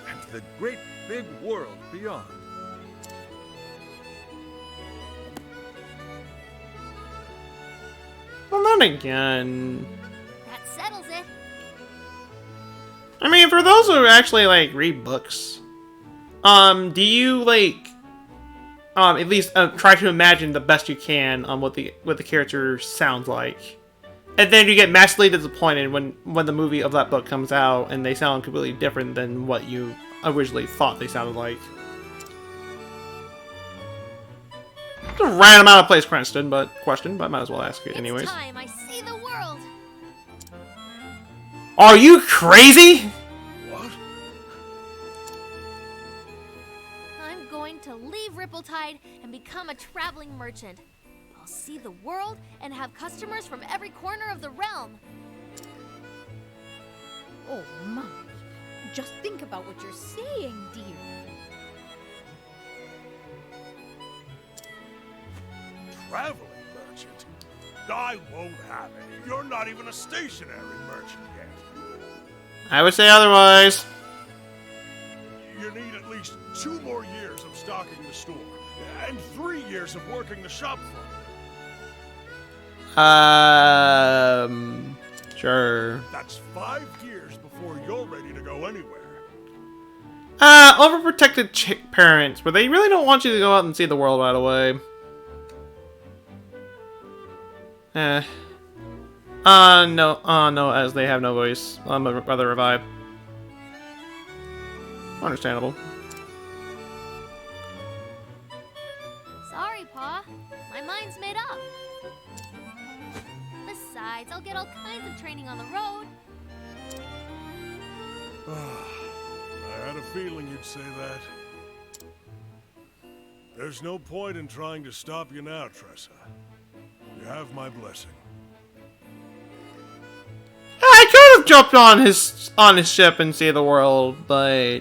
And the great big world beyond. Well, not again. That settles it. I mean, for those who actually like read books, do you like at least try to imagine the best you can on what the character sounds like, and then you get massively disappointed when the movie of that book comes out and they sound completely different than what you originally thought they sounded like. It's a random out of place question, but might as well ask it anyways. It's time I see the world. Are you crazy? What? I'm going to leave Rippletide and become a traveling merchant. I'll see the world and have customers from every corner of the realm. Oh, Mommy. Just think about what you're saying, dear. Traveling merchant? I won't have it. You're not even a stationary merchant yet. I would say otherwise. You need at least 2 more years of stocking the store, and 3 years of working the shop front. Sure. That's 5 years before you're ready to go anywhere. Overprotected parents, but they really don't want you to go out and see the world right away. No. No, as they have no voice. I'm rather revive. Understandable. Sorry, Pa. My mind's made up. Besides, I'll get all kinds of training on the road. I had a feeling you'd say that. There's no point in trying to stop you now, Tressa. You have my blessing. I could have jumped on his ship and see the world, but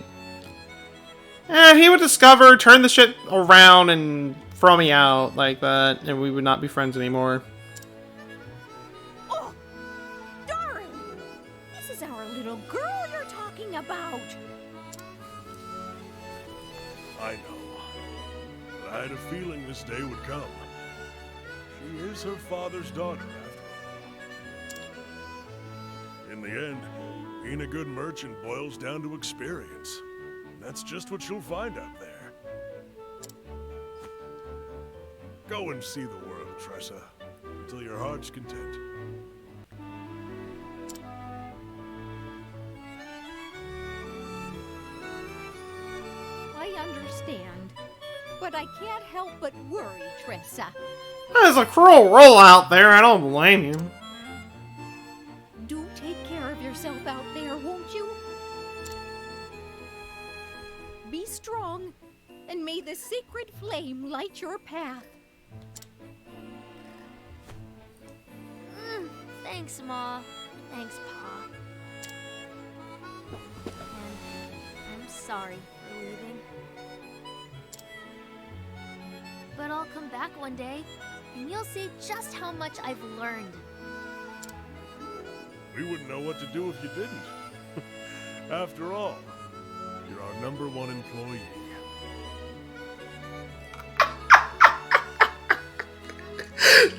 he would discover, turn the shit around, and throw me out like that, and we would not be friends anymore. Oh, darling! This is our little girl you're talking about. I know. But I had a feeling this day would come. She is her father's daughter, after all. In the end, being a good merchant boils down to experience. And that's just what you'll find out there. Go and see the world, Tressa, until your heart's content. I understand, but I can't help but worry, Tressa. There's a cruel world out there, I don't blame you. Do take care of yourself out there, won't you? Be strong, and may the sacred flame light your path. Thanks, Ma. Thanks, Pa. And I'm sorry for leaving. But I'll come back one day, and you'll see just how much I've learned. We wouldn't know what to do if you didn't. After all, you're our #1 employee.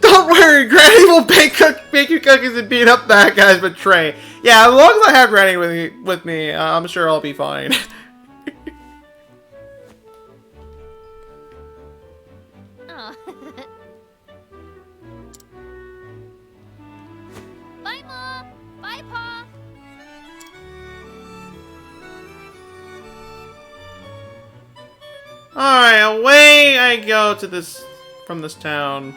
Don't worry, Granny will bake you cookies and beat up bad guys with Trey. Yeah, as long as I have Granny with me, I'm sure I'll be fine. Oh. Bye, Ma. Bye, Pa. Alright, away I go to from this town.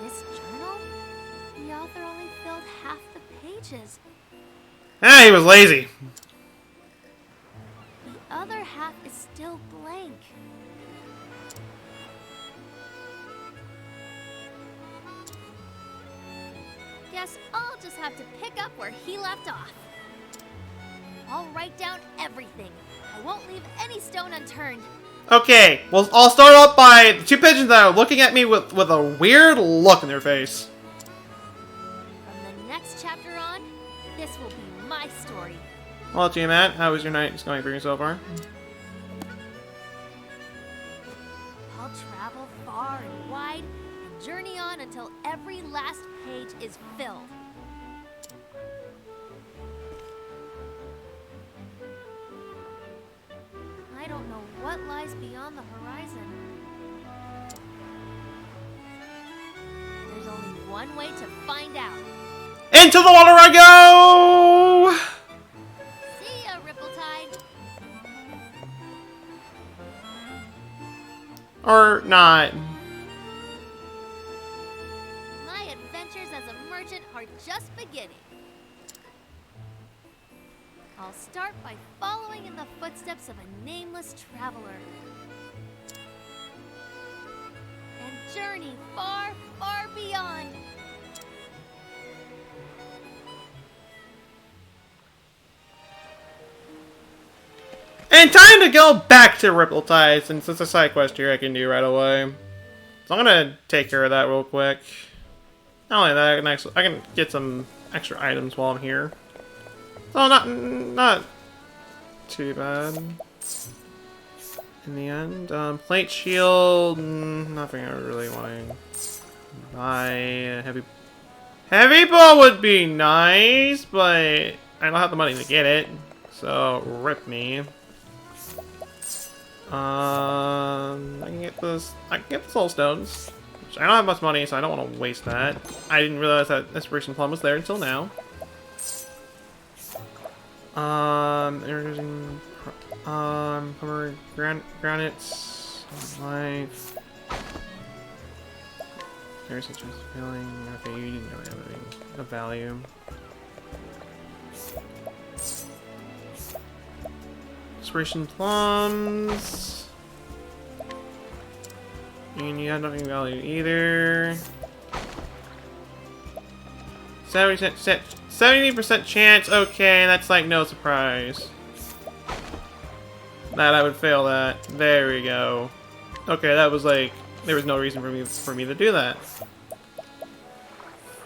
This journal? The author only filled half the pages. Ah, he was lazy. The other half is still blank. Guess I'll just have to pick up where he left off. I'll write down everything. I won't leave any stone unturned. Okay, well, I'll start off by the 2 pigeons that are looking at me with a weird look in their face. From the next chapter on, this will be my story. Well, to you, Matt, how was your night going for you so far? I'll travel far and wide and journey on until every last page is filled. I don't know what lies beyond the horizon. There's only one way to find out. Into the water I go! See ya, Ripple-Tide. Or not. My adventures as a merchant are just beginning. I'll start by following in the footsteps of a nameless traveler. And journey far, far beyond. And time to go back to Ripple-Tide, since it's a side quest here I can do right away. So I'm gonna take care of that real quick. Not only that, I can get some extra items while I'm here. So not too bad. in the end. Plate shield, nothing I really want to buy. Heavy ball would be nice, but I don't have the money to get it, so rip me. I can get this. I can get the soul stones. Which I don't have much money, so I don't want to waste that. I didn't realize that inspiration plum was there until now. Pomegranates, life. There's a chance of feeling. Okay, you didn't really have anything of value. Inspiration plums. And you have nothing of value either. 70% chance. Okay, that's like no surprise. That I would fail that. There we go. Okay, that was like there was no reason for me to do that.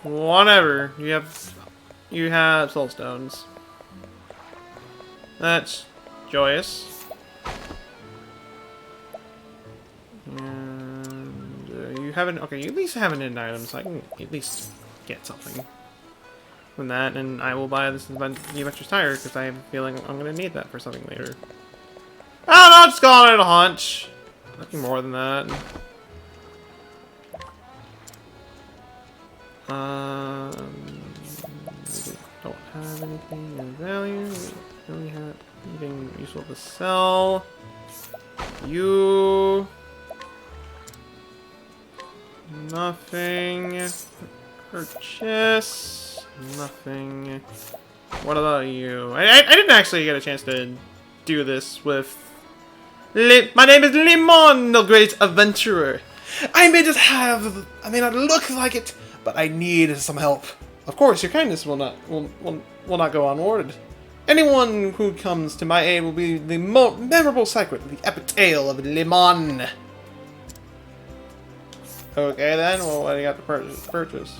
Whatever. You have soul stones. That's joyous. And you haven't. Okay, you at least have an hidden item, so I can at least get something from that, and I will buy this the adventurous tire because I have a feeling I'm gonna need that for something later. I don't know, just calling it a hunch. Nothing more than that. We don't have anything of value. We don't have anything useful to sell. You. Nothing. Purchase. Nothing. What about you? I didn't actually get a chance to do this with... My name is Limon, the great adventurer. I may not look like it, but I need some help. Of course, your kindness will not go unrewarded. Anyone who comes to my aid will be the most memorable secret, the epic tale of Limon. Okay then, well, what do you got to purchase?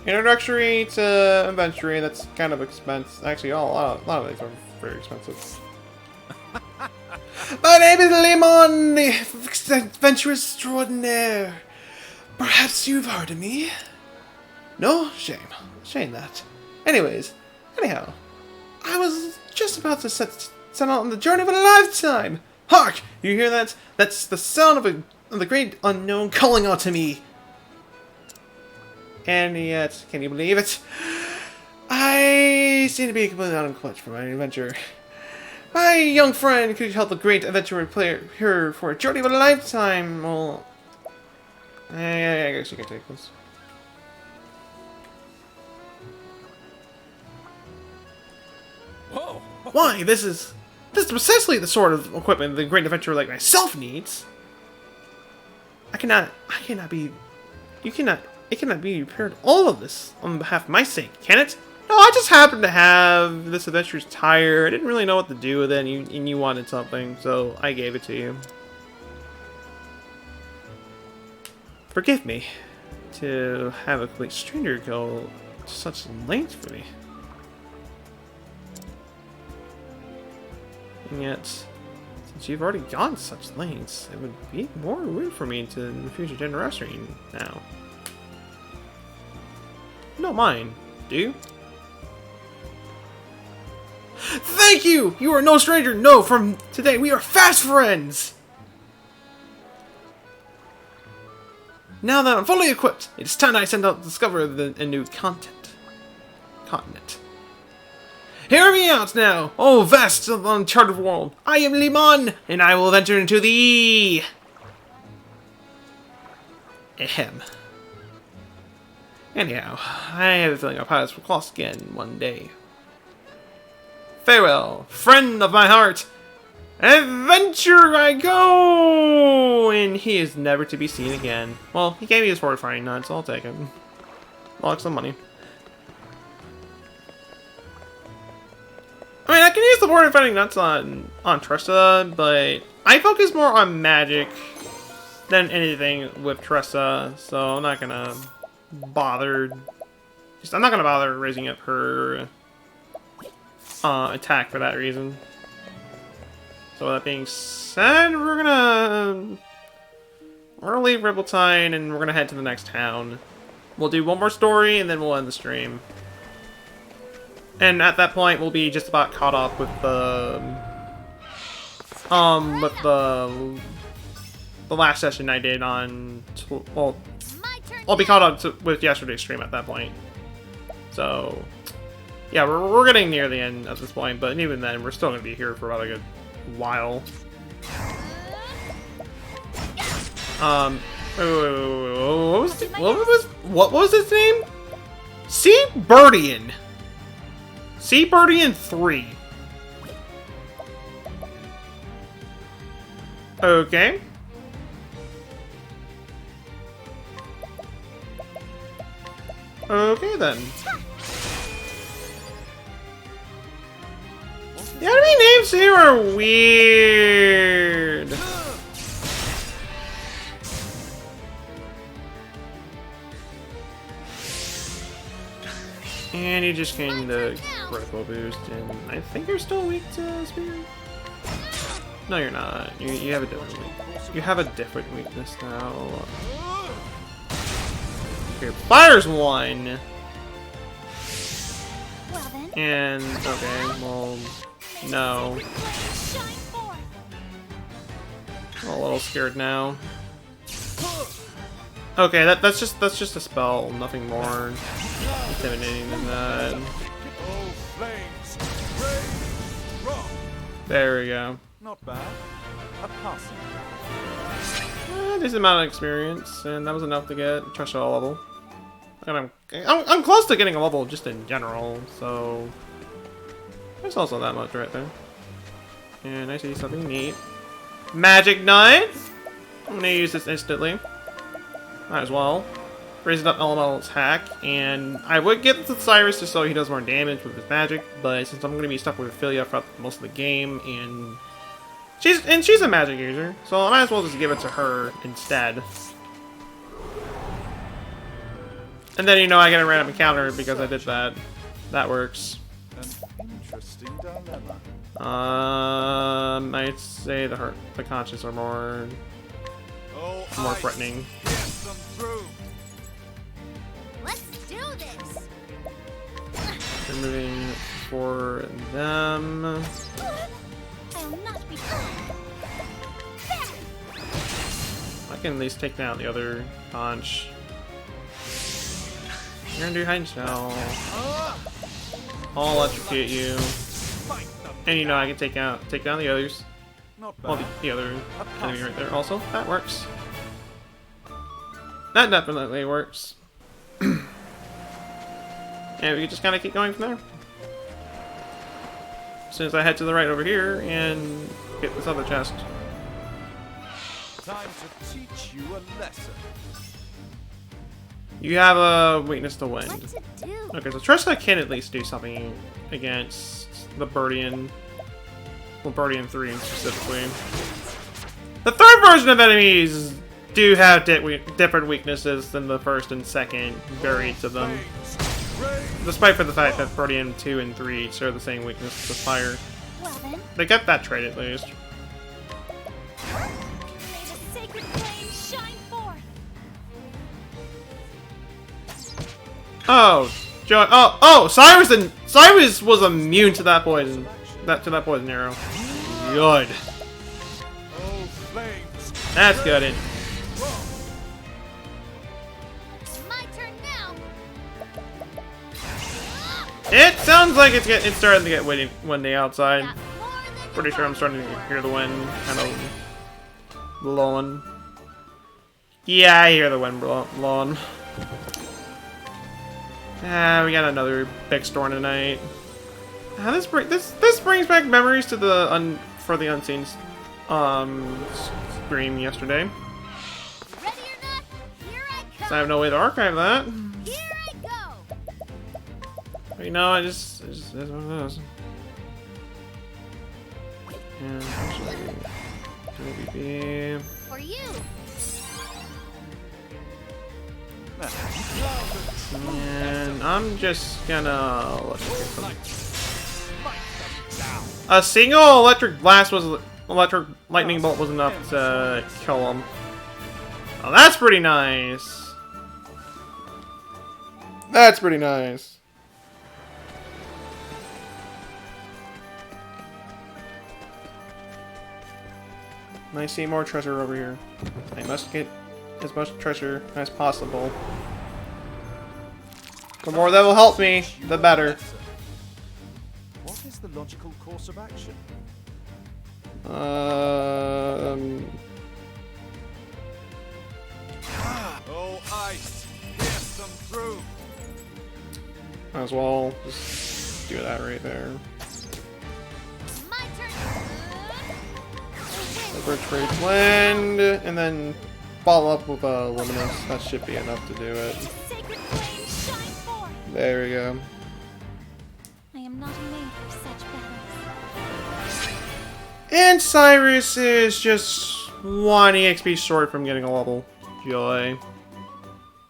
Introductory to inventory, that's kind of expensive. Actually, a lot of these are very expensive. My name is Lemon, the adventurous extraordinaire. Perhaps you've heard of me? No? Shame. Shame that. Anyhow, I was just about to set out on the journey of a lifetime. Hark! You hear that? That's the sound of the great unknown calling out to me. And yet, can you believe it? I seem to be completely out of clutch for my adventure. My young friend could help the great adventurer player here for a journey of a lifetime. Well, I guess you can take this. Whoa! Why? This is precisely the sort of equipment the great adventurer like myself needs. It cannot be repaired all of this on behalf of my sake, can it? No, I just happened to have this adventurer's tire. I didn't really know what to do with it, and you wanted something, so I gave it to you. Forgive me to have a complete stranger go to such lengths for me. And yet, since you've already gone such lengths, it would be more rude for me to refuse your generosity now. You don't mind, do you? Thank you! You are no stranger! No, from today we are fast friends! Now that I'm fully equipped, it's time I send out to discover a new continent. Hear me out now, oh vast uncharted world! I am Limon, and I will venture into the... Ahem. Anyhow, I have a feeling our paths will cross again one day. Farewell, friend of my heart! Adventure I go! And he is never to be seen again. Well, he gave me his fortifying nuts, so I'll take him. Lots of money. I mean, I can use the fortifying nuts on Tressa, but I focus more on magic than anything with Tressa, so I'm not gonna bother. I'm not gonna bother raising up her attack for that reason. So that being said, we're gonna leave Rippletide and we're gonna head to the next town. We'll do one more story and then we'll end the stream. And at that point, we'll be just about caught up with the last session I did on. Well, I'll be caught up with yesterday's stream at that point. So, yeah, we're getting near the end at this point, but even then, we're still gonna be here for about a good while. What was his name? Seabirdian 3. Okay. Okay then. The enemy names here are weird. And you just gained the critical boost, and I think you're still weak to Spirit. No, you're not. You have a different You have a different weakness now. Okay, Fire's 1. And okay, well, no. I'm a little scared now. Okay, that's just a spell, nothing more intimidating than that. There we go. Not bad. A passing. Decent amount of experience, and that was enough to get threshold level. And I'm close to getting a level just in general, so there's also that much right there. And I see something neat. Magic Nut! I'm gonna use this instantly. Might as well. Raises up elemental attack, and I would get the Cyrus just so he does more damage with his magic, but since I'm gonna be stuck with Ophelia for most of the game, and she's a magic user, so I might as well just give it to her instead. And then, you know, I get a random encounter because I did that. That works. An interesting dilemma. I'd say the conscious are more threatening. Let's do this. They're moving for them. I'll not be. I can at least take down the other conch. You're gonna do hide and spell. I'll electrocute you. And you know I can take down the others. Well, the other enemy right there also. That works. That definitely works. And we can just kind of keep going from there. As soon as I head to the right over here and get this other chest. Time to teach you a lesson. You have a weakness to wind. What to do? Okay, so Trista can at least do something against the Birdian. Well, Birdian 3 specifically. The third version of enemies do have different weaknesses than the first and second variants of them. Despite for the fact that Birdian 2 and 3 share the same weakness to fire. Well then, They get that trait at least. may the sacred flame shine forth. Oh, Cyrus was immune to that poison. To that poison arrow. Good. That's good. My turn now. It sounds like it's starting to get windy outside. Got more than Pretty sure I'm starting to hear the wind kind of blowing. Yeah, I hear the wind blowing. Ah, we got another big storm tonight. This brings back memories to the for the unseen stream yesterday. ready or not, here I come. So I have no way to archive that. Here I go. But, you know, it just is one of those. And actually, WB. For you. And I'm just gonna electrocute them. A single electric blast was electric lightning bolt was enough to kill him. Oh, that's pretty nice. That's pretty nice. I see more treasure over here. I must get as much treasure as possible. The more that will help me, the better. What is the logical course of action? Oh, ice! Pierce them through! Might as well just do that right there. My turn. Over trade blend, and then follow up with a luminous. That should be enough to do it. Sacred flame, shine forth! There we go. I am not made for such battles. And Cyrus is just 1 EXP short from getting a level. Joy.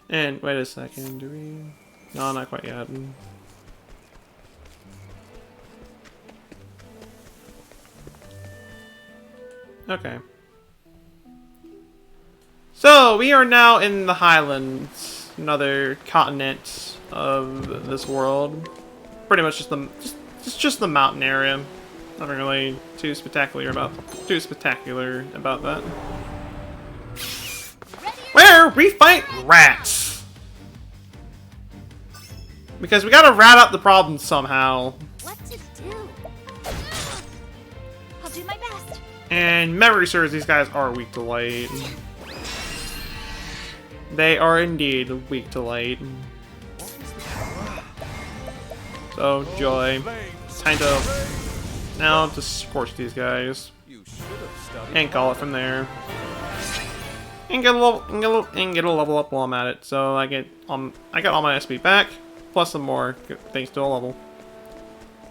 And wait a second, do we? No, not quite yet. Okay. So, we are now in the Highlands, another continent of this world. Pretty much just the mountain area. Nothing really too spectacular about that. Where we fight rats! Because we gotta rat out the problem somehow. What to do? I'll do my best. And memory serves, these guys are weak to light. They are indeed weak to light. So, Joy. Time to now to scorch these guys. And call it from there. And get a level up while I'm at it. So I got all my SP back, plus some more thanks to a level.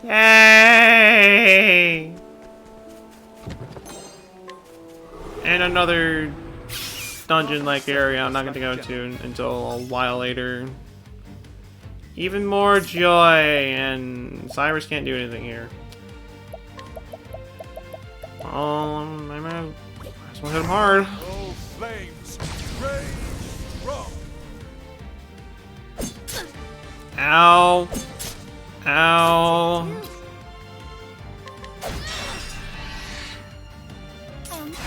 Yay! And another dungeon-like area I'm not going to go to until a while later. Even more joy, and Cyrus can't do anything here. Oh, I might as well hit him hard. Oh, flames, rage, rock. Ow. Ow.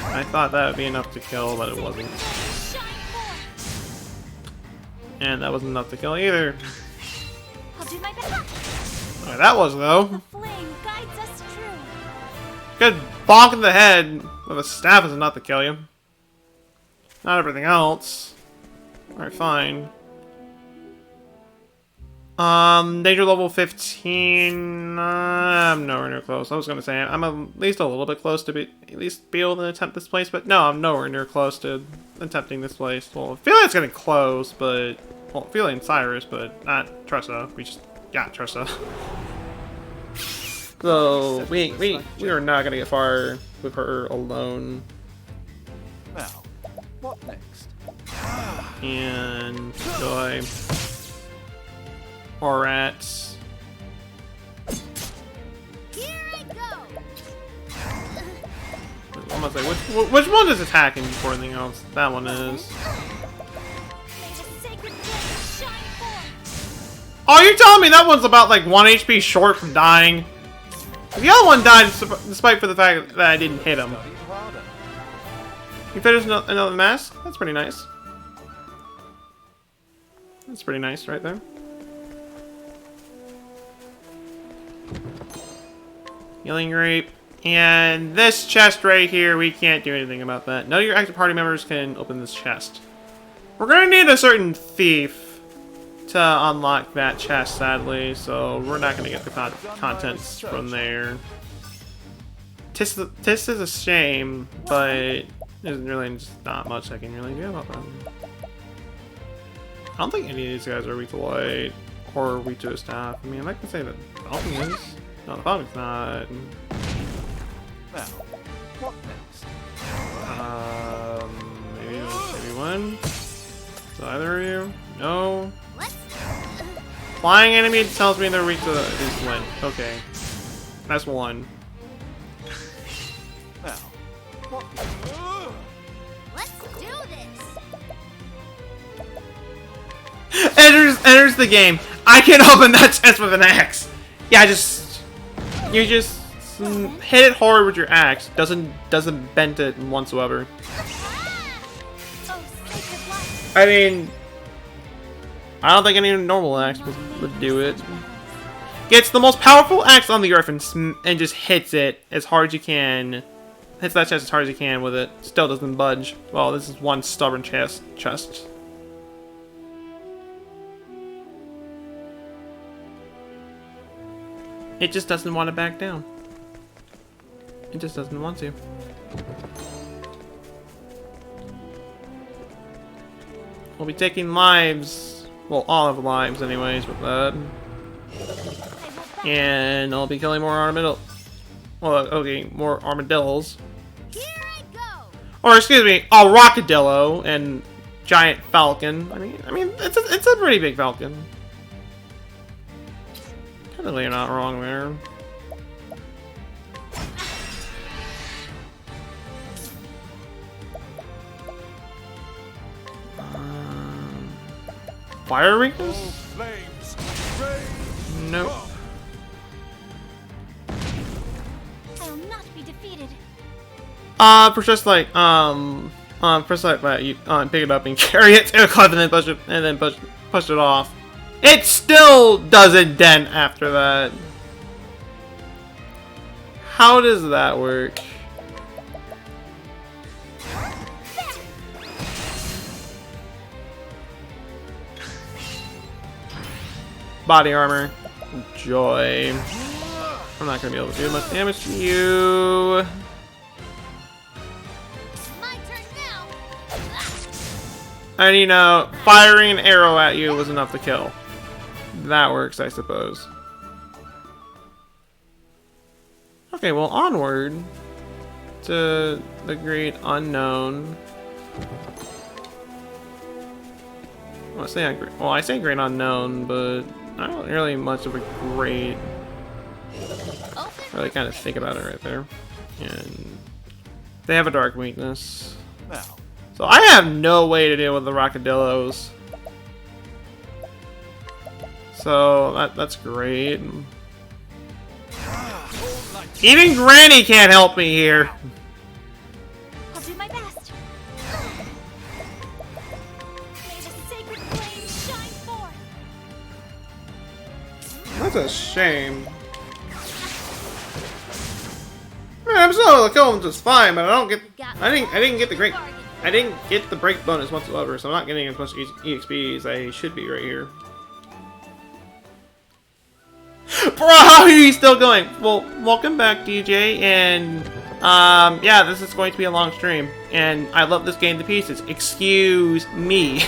I thought that would be enough to kill, but it wasn't. And that wasn't enough to kill either. I'll do my best. Okay, that was, though. The flame guides us true. Good bonk in the head with a staff is enough to kill you. Not everything else. Alright, fine. Danger level 15. I'm nowhere near close. I was gonna say I'm at least a little bit close to be able to attempt this place, but no, I'm nowhere near close to attempting this place. Well, I feel like it's getting close, but well, feeling Cyrus, but not Tressa. We just got Tressa. So we are not gonna get far with her alone. Now, what next? And Joy. Or rats. Here I go. I'm gonna say, which one is attacking before anything else? That one is. May the sacred flame shine forth. Oh, you're telling me that one's about like 1 HP short from dying? The other one died despite for the fact that I didn't hit him. You finished another mask? That's pretty nice. That's pretty nice right there. Healing Grape. And this chest right here, we can't do anything about that. None of your active party members can open this chest. We're gonna need a certain thief to unlock that chest, sadly, so we're not gonna get the contents from there. This is a shame, but there's really just not much I can really do about them. I don't think any of these guys are weak to light or weak to a staff. I mean, I can say that Falcon is. No, the Falcon's not. Now, what next? Maybe one? Is either of you? No. Let's. Flying enemy tells me they're weak to this one. Okay. That's one. Now, enters the game. I can open that chest with an axe. Yeah, you just hit it hard with your axe. Doesn't bend it whatsoever. I mean, I don't think any normal axe would do it. Gets the most powerful axe on the earth and just hits it as hard as you can. Hits that chest as hard as you can with it. Still doesn't budge. Well, this is one stubborn chest. It just doesn't want to back down. It just doesn't want to. We'll be taking lives. Well, all of the lives anyways with that. And I'll be killing more armadillos. Well, okay, more armadillos. Here I go. Or excuse me, a rockadillo and giant falcon. I mean, it's a pretty big falcon. Technically, you're not wrong there. Fire weakness? Nope. I'll not be defeated. Press like you pick it up and carry it to a cliff and then push it off. It still doesn't dent after that. How does that work? Body armor. Joy. I'm not gonna be able to do much damage to you. My turn now. And you know, firing an arrow at you was enough to kill. That works, I suppose. Okay, well, onward to the great unknown. Well, I say great unknown, but I don't really much of a great. Really kind of think about it right there. And they have a dark weakness. So I have no way to deal with the rockadillos. So that's great. Even Granny can't help me here. I'll do my best. May the sacred flame shine forth. That's a shame. Man, I'm still able to kill him just fine, but I didn't get the break bonus whatsoever, so I'm not getting as much EXP as I should be right here. Bro, how are you still going? Well, welcome back, DJ, and yeah, this is going to be a long stream, and I love this game to pieces. Excuse me.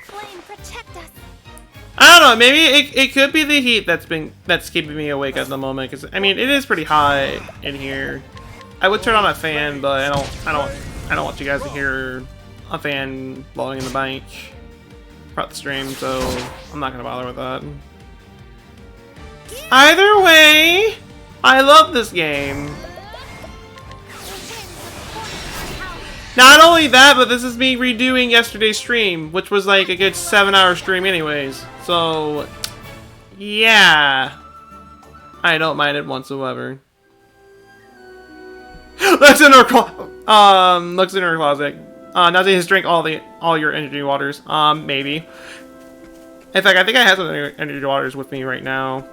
Flame, protect us. I don't know. Maybe it could be the heat that's keeping me awake at the moment. Because I mean, it is pretty hot in here. I would turn on a fan, but I don't want you guys to hear a fan blowing in the bank throughout the stream. So I'm not gonna bother with that. Either way, I love this game. Not only that, but this is me redoing yesterday's stream, which was like a good 7-hour stream anyways. So, yeah. I don't mind it whatsoever. Looks in her closet. Not to just drink all your energy waters. Maybe. In fact, I think I have some energy waters with me right now.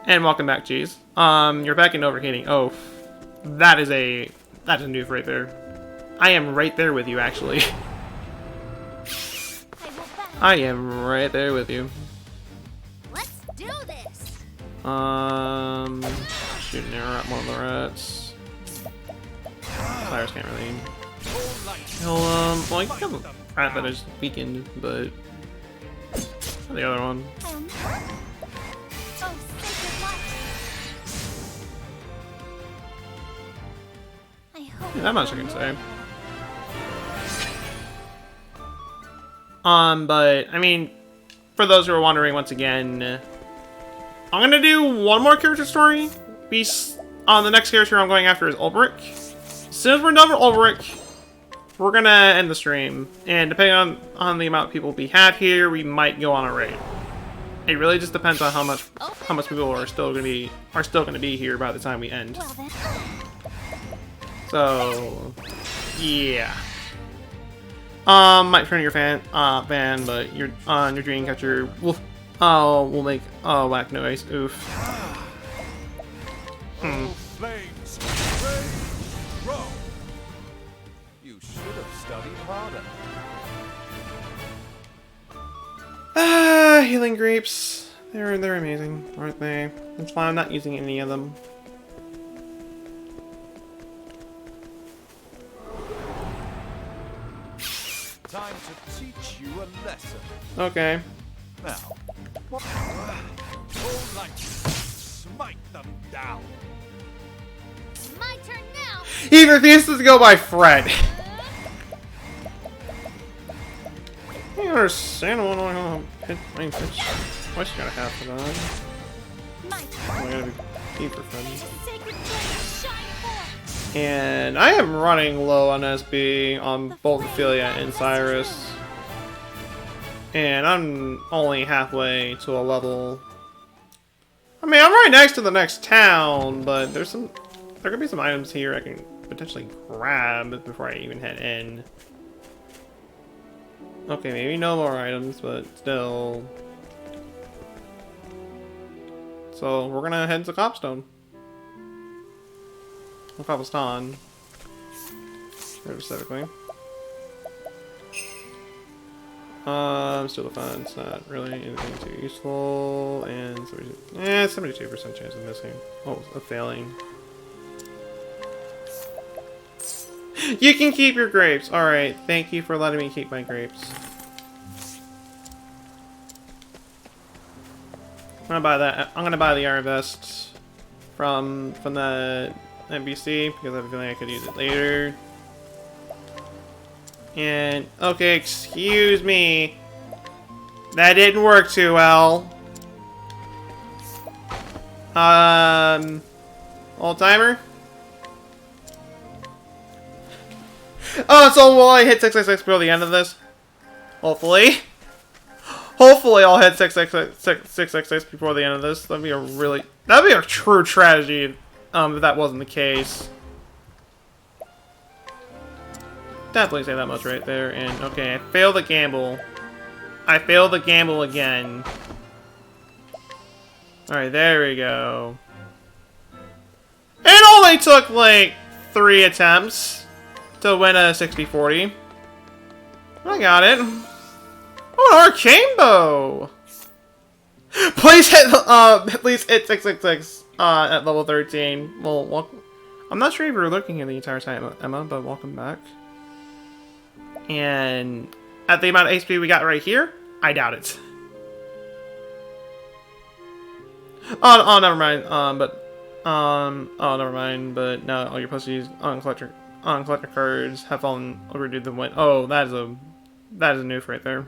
And welcome back, Cheese. You're back in overheating. Oh, that's a noob right there. I am right there with you, actually. I am right there with you. Let's do this. Shoot an arrow at one of the rats. Fires can't really kill him. Well, I can kill the rat that is weakened, but the other one. Yeah, that much I can say. But I mean, for those who are wondering, once again, I'm gonna do one more character story. The next character I'm going after is Ulbrich. As soon as we're done with Ulbrich, we're gonna end the stream, and depending on the amount of people we have here, we might go on a raid. It really just depends on how much people are still gonna be here by the time we end. Well then. So yeah. Might turn your fan, but your dream catcher will make whack noise. Oof. Flames, rage, roll. You should have studied harder. Healing grapes. They're amazing, aren't they? That's why I'm not using any of them. Time to teach you a lesson. Okay. Now, all light, smite them down. My turn now. He refuses to go by Fred. I don't understand what I don't hit range. What's gotta have for that? My I gotta be deep for Fred. sacred flame shine forth. And I am running low on SB on both Ophelia and Cyrus. And I'm only halfway to a level. I mean, I'm right next to the next town, but there could be some items here I can potentially grab before I even head in. Okay, maybe no more items, but still. So we're gonna head to Copstone. Or Cobblestone. Very specifically. Still defense, not really anything too useful, and 72% chance of missing. Oh, of failing. You can keep your grapes. Alright, thank you for letting me keep my grapes. I'm gonna buy that. I'm gonna buy the Iron Vest from the NBC because I have a feeling I could use it later. And okay, excuse me. That didn't work too well. Old timer. Oh, so will I hit 666 before the end of this? Hopefully. Hopefully I'll hit 666 before the end of this. That'd be a true tragedy if that wasn't the case. Definitely say that much right there. And okay, I failed the gamble. I failed the gamble again. Alright, there we go. It only took like 3 attempts to win a 60-40. I got it. Oh, an arcane bow! Please hit 666 at level 13. Well, I'm not sure if you were looking here the entire time, Emma, but welcome back. And at the amount of HP we got right here, I doubt it. Oh, never mind. Oh, never mind. But now all your pussies on collector cards have fallen overdue the win. Oh, that is a noof right there.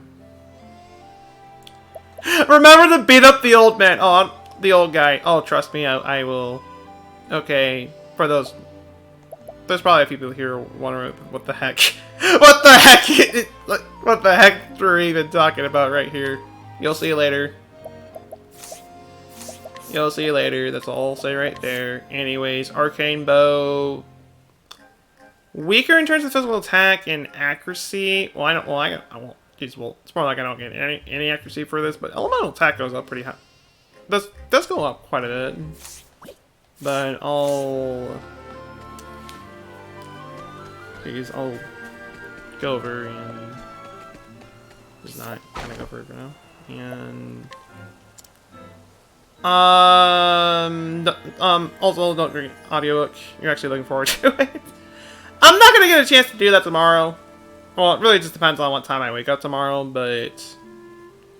Remember to beat up the old man. Oh, the old guy. Oh, trust me, I will. Okay, for those. There's probably a few people here wondering what the heck. What the heck? What the heck we're even talking about right here? You'll see later. You'll see later. That's all I'll say right there. Anyways, arcane bow. Weaker in terms of physical attack and accuracy. Well, I won't. Geez, well, it's more like I don't get any accuracy for this, but elemental attack goes up pretty high. Does go up quite a bit. But I'll go over and just not kind of go for it for now. And also don't read audiobook. You're actually looking forward to it. I'm not gonna get a chance to do that tomorrow. Well, it really just depends on what time I wake up tomorrow, but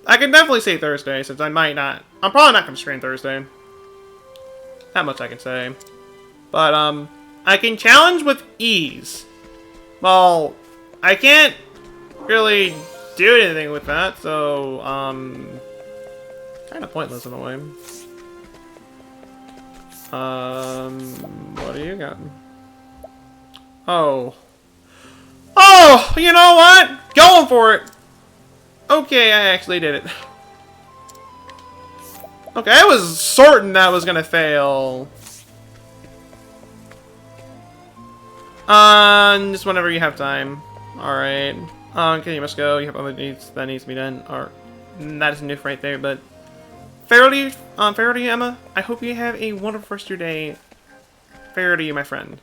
I can definitely say Thursday since I might not. I'm probably not gonna stream Thursday. That much I can say. But I can challenge with ease. Well, I can't really do anything with that, so kind of pointless in a way. What do you got? Oh. Oh, Oh, you know what? Going for it. Okay, I actually did it. Okay, I was certain that was gonna fail. Just whenever you have time. Alright. Okay, you must go. You have other needs that needs to be done. Or that is enough right there, but farewell to you, Emma. I hope you have a wonderful rest of your day. Farewell to you, my friend.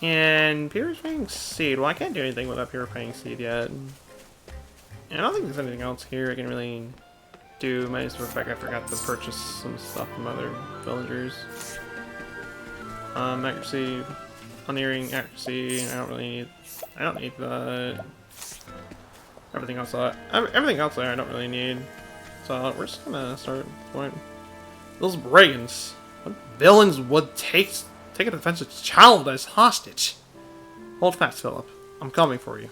And Purifying Seed. Well, I can't do anything without Purifying Seed yet. And I don't think there's anything else here I can really do. Might as well I forgot to purchase some stuff from other villagers. Accuracy, unerring accuracy. I don't need that. Everything else there I don't really need. So we're just gonna start going. Those brigands. What villains would take a defensive child as hostage? Hold fast, Philip. I'm coming for you.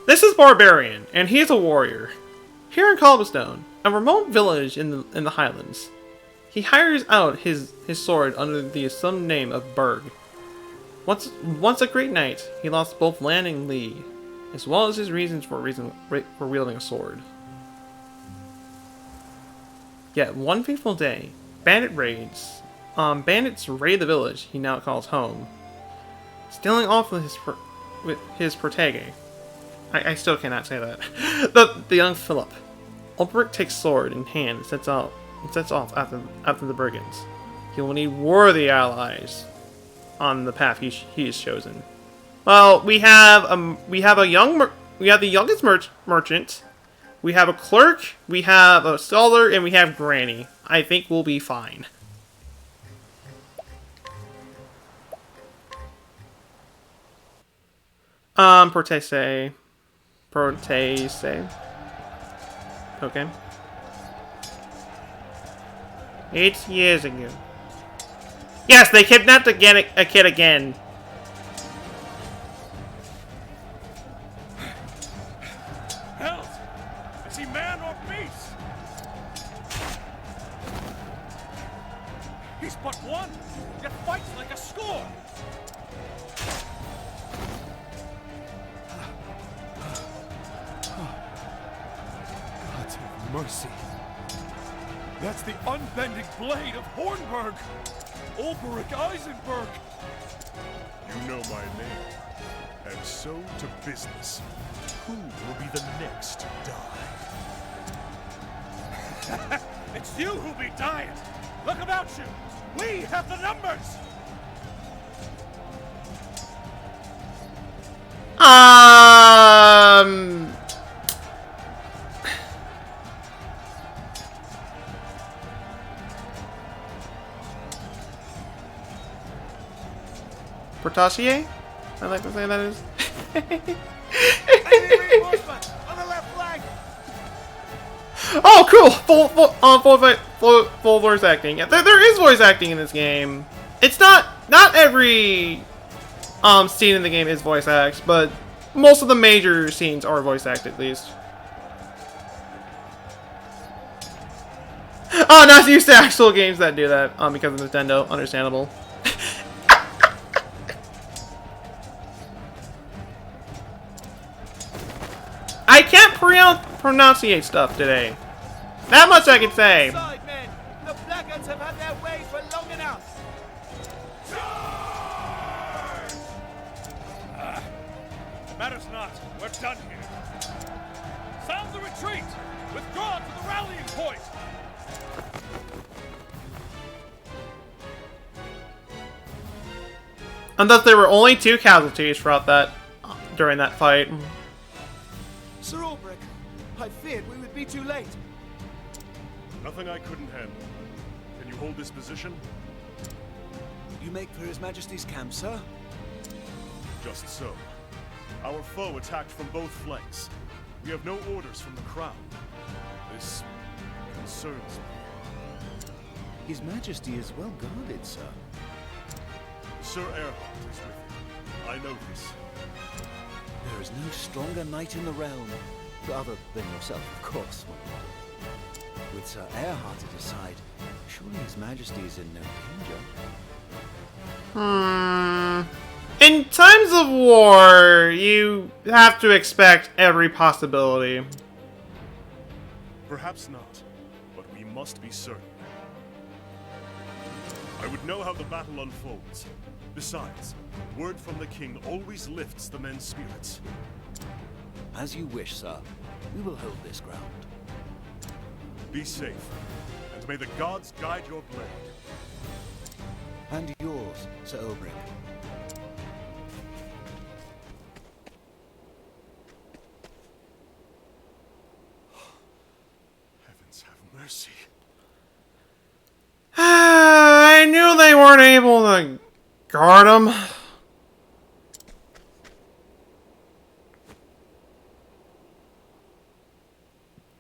This is Barbarian, and he is a warrior. Here in Cobblestone, a remote village in the Highlands. He hires out his sword under the assumed name of Berg. Once a great knight, he lost both land and league, as well as his reasons for wielding a sword. Yet one fateful day, bandits raid the village he now calls home, stealing off with his protege. I still cannot say that. the young Philip. Ulrich takes sword in hand and sets off after the brigands. He will need worthy allies on the path he has chosen. Well, we have the youngest merchant, we have a clerk, we have a scholar, and we have Granny. I think we'll be fine. Protese. Okay. 8 years ago. Yes, they kidnapped a kid again. Help! Is he man or beast? He's but one, yet fights like a score. God have mercy. That's the unbending blade of Hornburg! Ulrich Eisenberg! You know my name. And so to business. Who will be the next to die? It's you who'll be dying! Look about you! We have the numbers! Portassier? I like to say that is. Enemy reinforcement on the left flank. Oh, cool! Full voice acting. Yeah, there is voice acting in this game. It's not every scene in the game is voice acted, but most of the major scenes are voice acted at least. Oh, not used to actual games that do that because of Nintendo. Understandable. I can't pronunciate stuff today. That much I can say. Side men, the blackguards have had their way for long enough. Matters not. We're done here. Sound the retreat! Withdraw to the rallying point! And thus there were only 2 casualties throughout that during that fight. Sir Ulrich, I feared we would be too late. Nothing I couldn't handle. Can you hold this position? You make for His Majesty's camp, sir? Just so. Our foe attacked from both flanks. We have no orders from the crown. This concerns me. His Majesty is well guarded, sir. Sir Erhard is with you. I know this. There is no stronger knight in the realm. Other than yourself, of course. With Sir Erhard at his side, surely His Majesty is in no danger. In times of war, you have to expect every possibility. Perhaps not, but we must be certain. I would know how the battle unfolds. Besides, word from the king always lifts the men's spirits. As you wish, sir. We will hold this ground. Be safe, and may the gods guide your blade. And yours, Sir Obrick. Heavens have mercy. I knew they weren't able to guard him.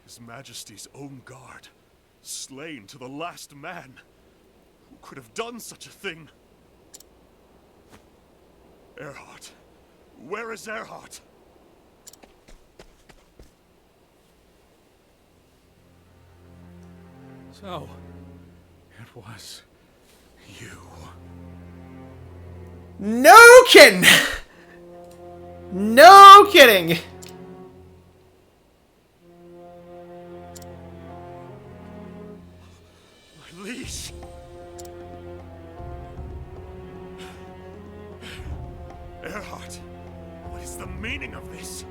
His Majesty's own guard, slain to the last man. Who could have done such a thing? Erhardt. Where is Erhardt? So, it was you. No kidding! No kidding! My liege. Erhardt, what is the meaning of this?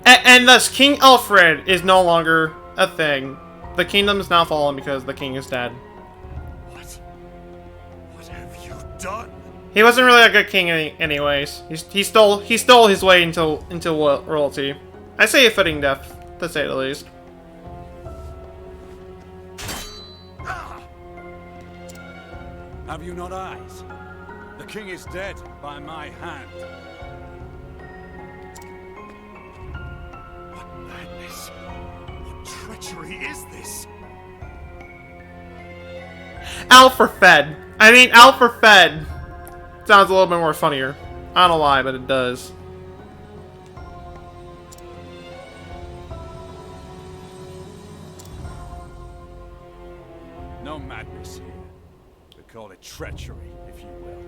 And thus, King Alfred is no longer a thing. The kingdom is now fallen because the king is dead. What have you done? He wasn't really a good king anyways. He stole his way into royalty. I say a fitting death, to say the least. Have you not eyes? The king is dead by my hand. What madness? What treachery is this? Alfred. I mean, Alfred. Sounds a little bit more funnier. I don't know why, but it does. No madness here. We call it treachery, if you will.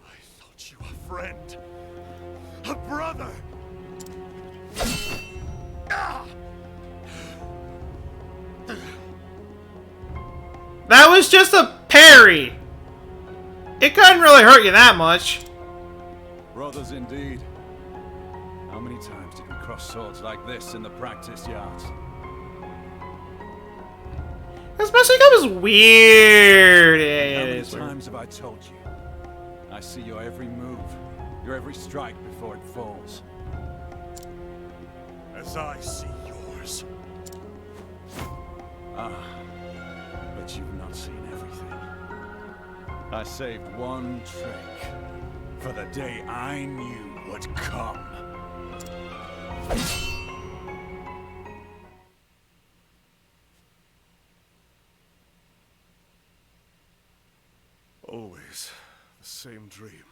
I thought you a friend. A brother! That was just a parry. It couldn't really hurt you that much. Brothers indeed. How many times did we cross swords like this in the practice yards? Especially if it was weird. How many times have I told you? I see your every move, your every strike before it falls. As I see yours. Ah, but you've not seen everything. I saved one trick for the day I knew would come. Always the same dream.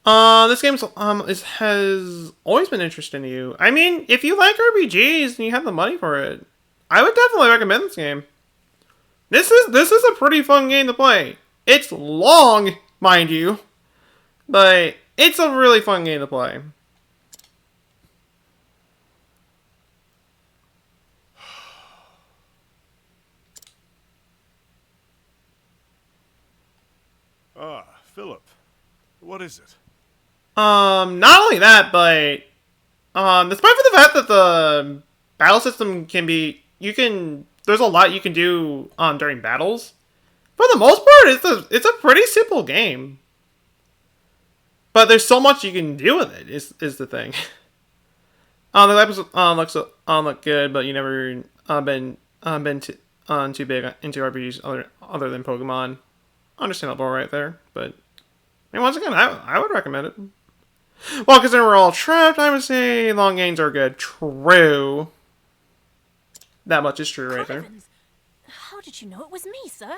This game has always been interesting to you. I mean, if you like RPGs and you have the money for it, I would definitely recommend this game. This is a pretty fun game to play. It's long, mind you, but it's a really fun game to play. Ah, Philip. What is it? Not only that, but despite for the fact that the battle system can be, there's a lot you can do during battles. For the most part, it's a pretty simple game. But there's so much you can do with it. Is the thing. The episode look good, but you never been too big into RPGs other than Pokemon. Understandable right there, but I mean, once again, I would recommend it. Well, because we're all trapped, I would say long games are good. True. That much is true right there. Heavens. How did you know it was me, sir?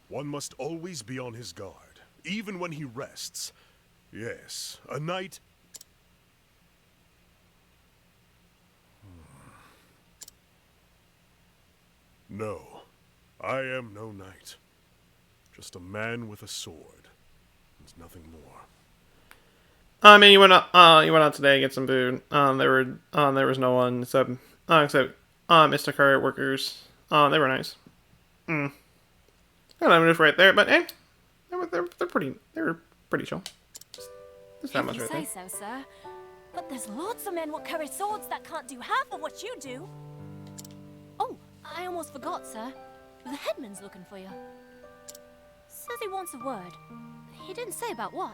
One must always be on his guard, even when he rests. Yes, a knight. No, I am no knight. Just a man with a sword. There's nothing more. I mean, you went out today to get some food. There was no one except Mr. Cart workers. They were nice. Kind of move right there, but they were pretty chill. Just that If much you right say there. so, sir. But there's lots of men what carry swords that can't do half of what you do. Oh, I almost forgot, sir. The headman's looking for you. Says he wants a word. He didn't say about what.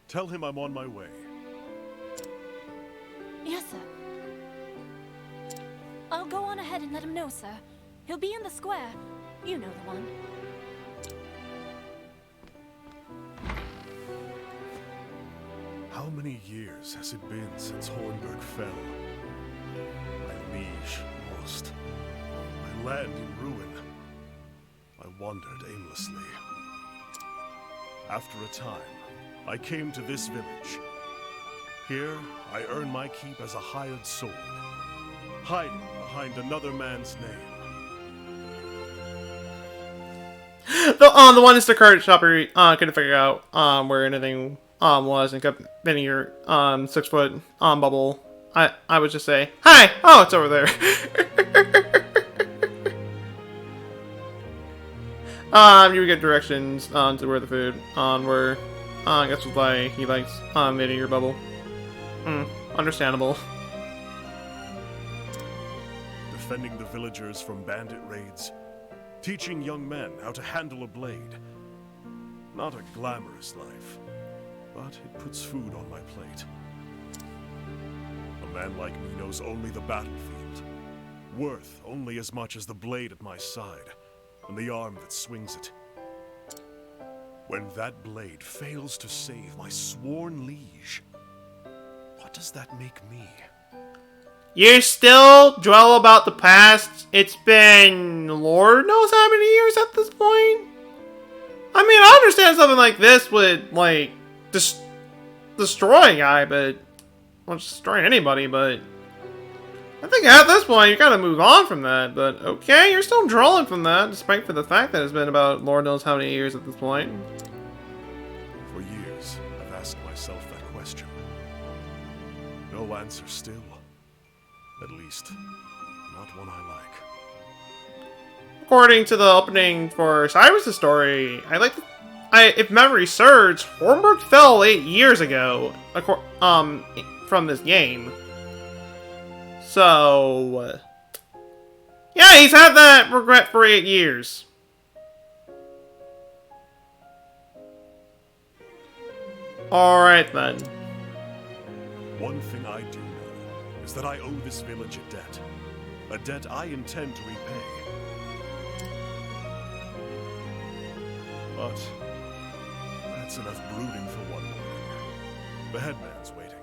Tell him I'm on my way. Yes, sir. I'll go on ahead and let him know, sir. He'll be in the square. You know the one. How many years has it been since Hornburg fell? My liege lost. My land in ruin. I wandered aimlessly. After a time, I came to this village. Here, I earn my keep as a hired sword, hiding behind another man's name. The one Mr. Cart shopper couldn't figure out where anything was and kept hitting your 6 foot bubble. I would just say, "Hi! Oh, it's over there." You would get directions to where the food were. I guess was why he likes hitting your bubble. Understandable. Defending the villagers from bandit raids, teaching young men how to handle a blade. Not a glamorous life, but it puts food on my plate. A man like me knows only the battlefield, worth only as much as the blade at my side and the arm that swings it. When that blade fails to save my sworn liege, what does that make me? You still dwell about the past? It's been Lord knows how many years at this point? I mean, I understand something like this would, like, destroy a guy, but... Well, destroying anybody, but... I think at this point, you gotta move on from that, but okay, you're still drawing from that, despite for the fact that it's been about Lord knows how many years at this point. For years, I've asked myself that question. No answer still. At least, not one I like. According to the opening for Cyrus' story, if memory serves, Hornburg fell 8 years ago, from this game. So, yeah, he's had that regret for 8 years. Alright then. One thing I do know is that I owe this village a debt. A debt I intend to repay. But that's enough brooding for one morning. The headman's waiting.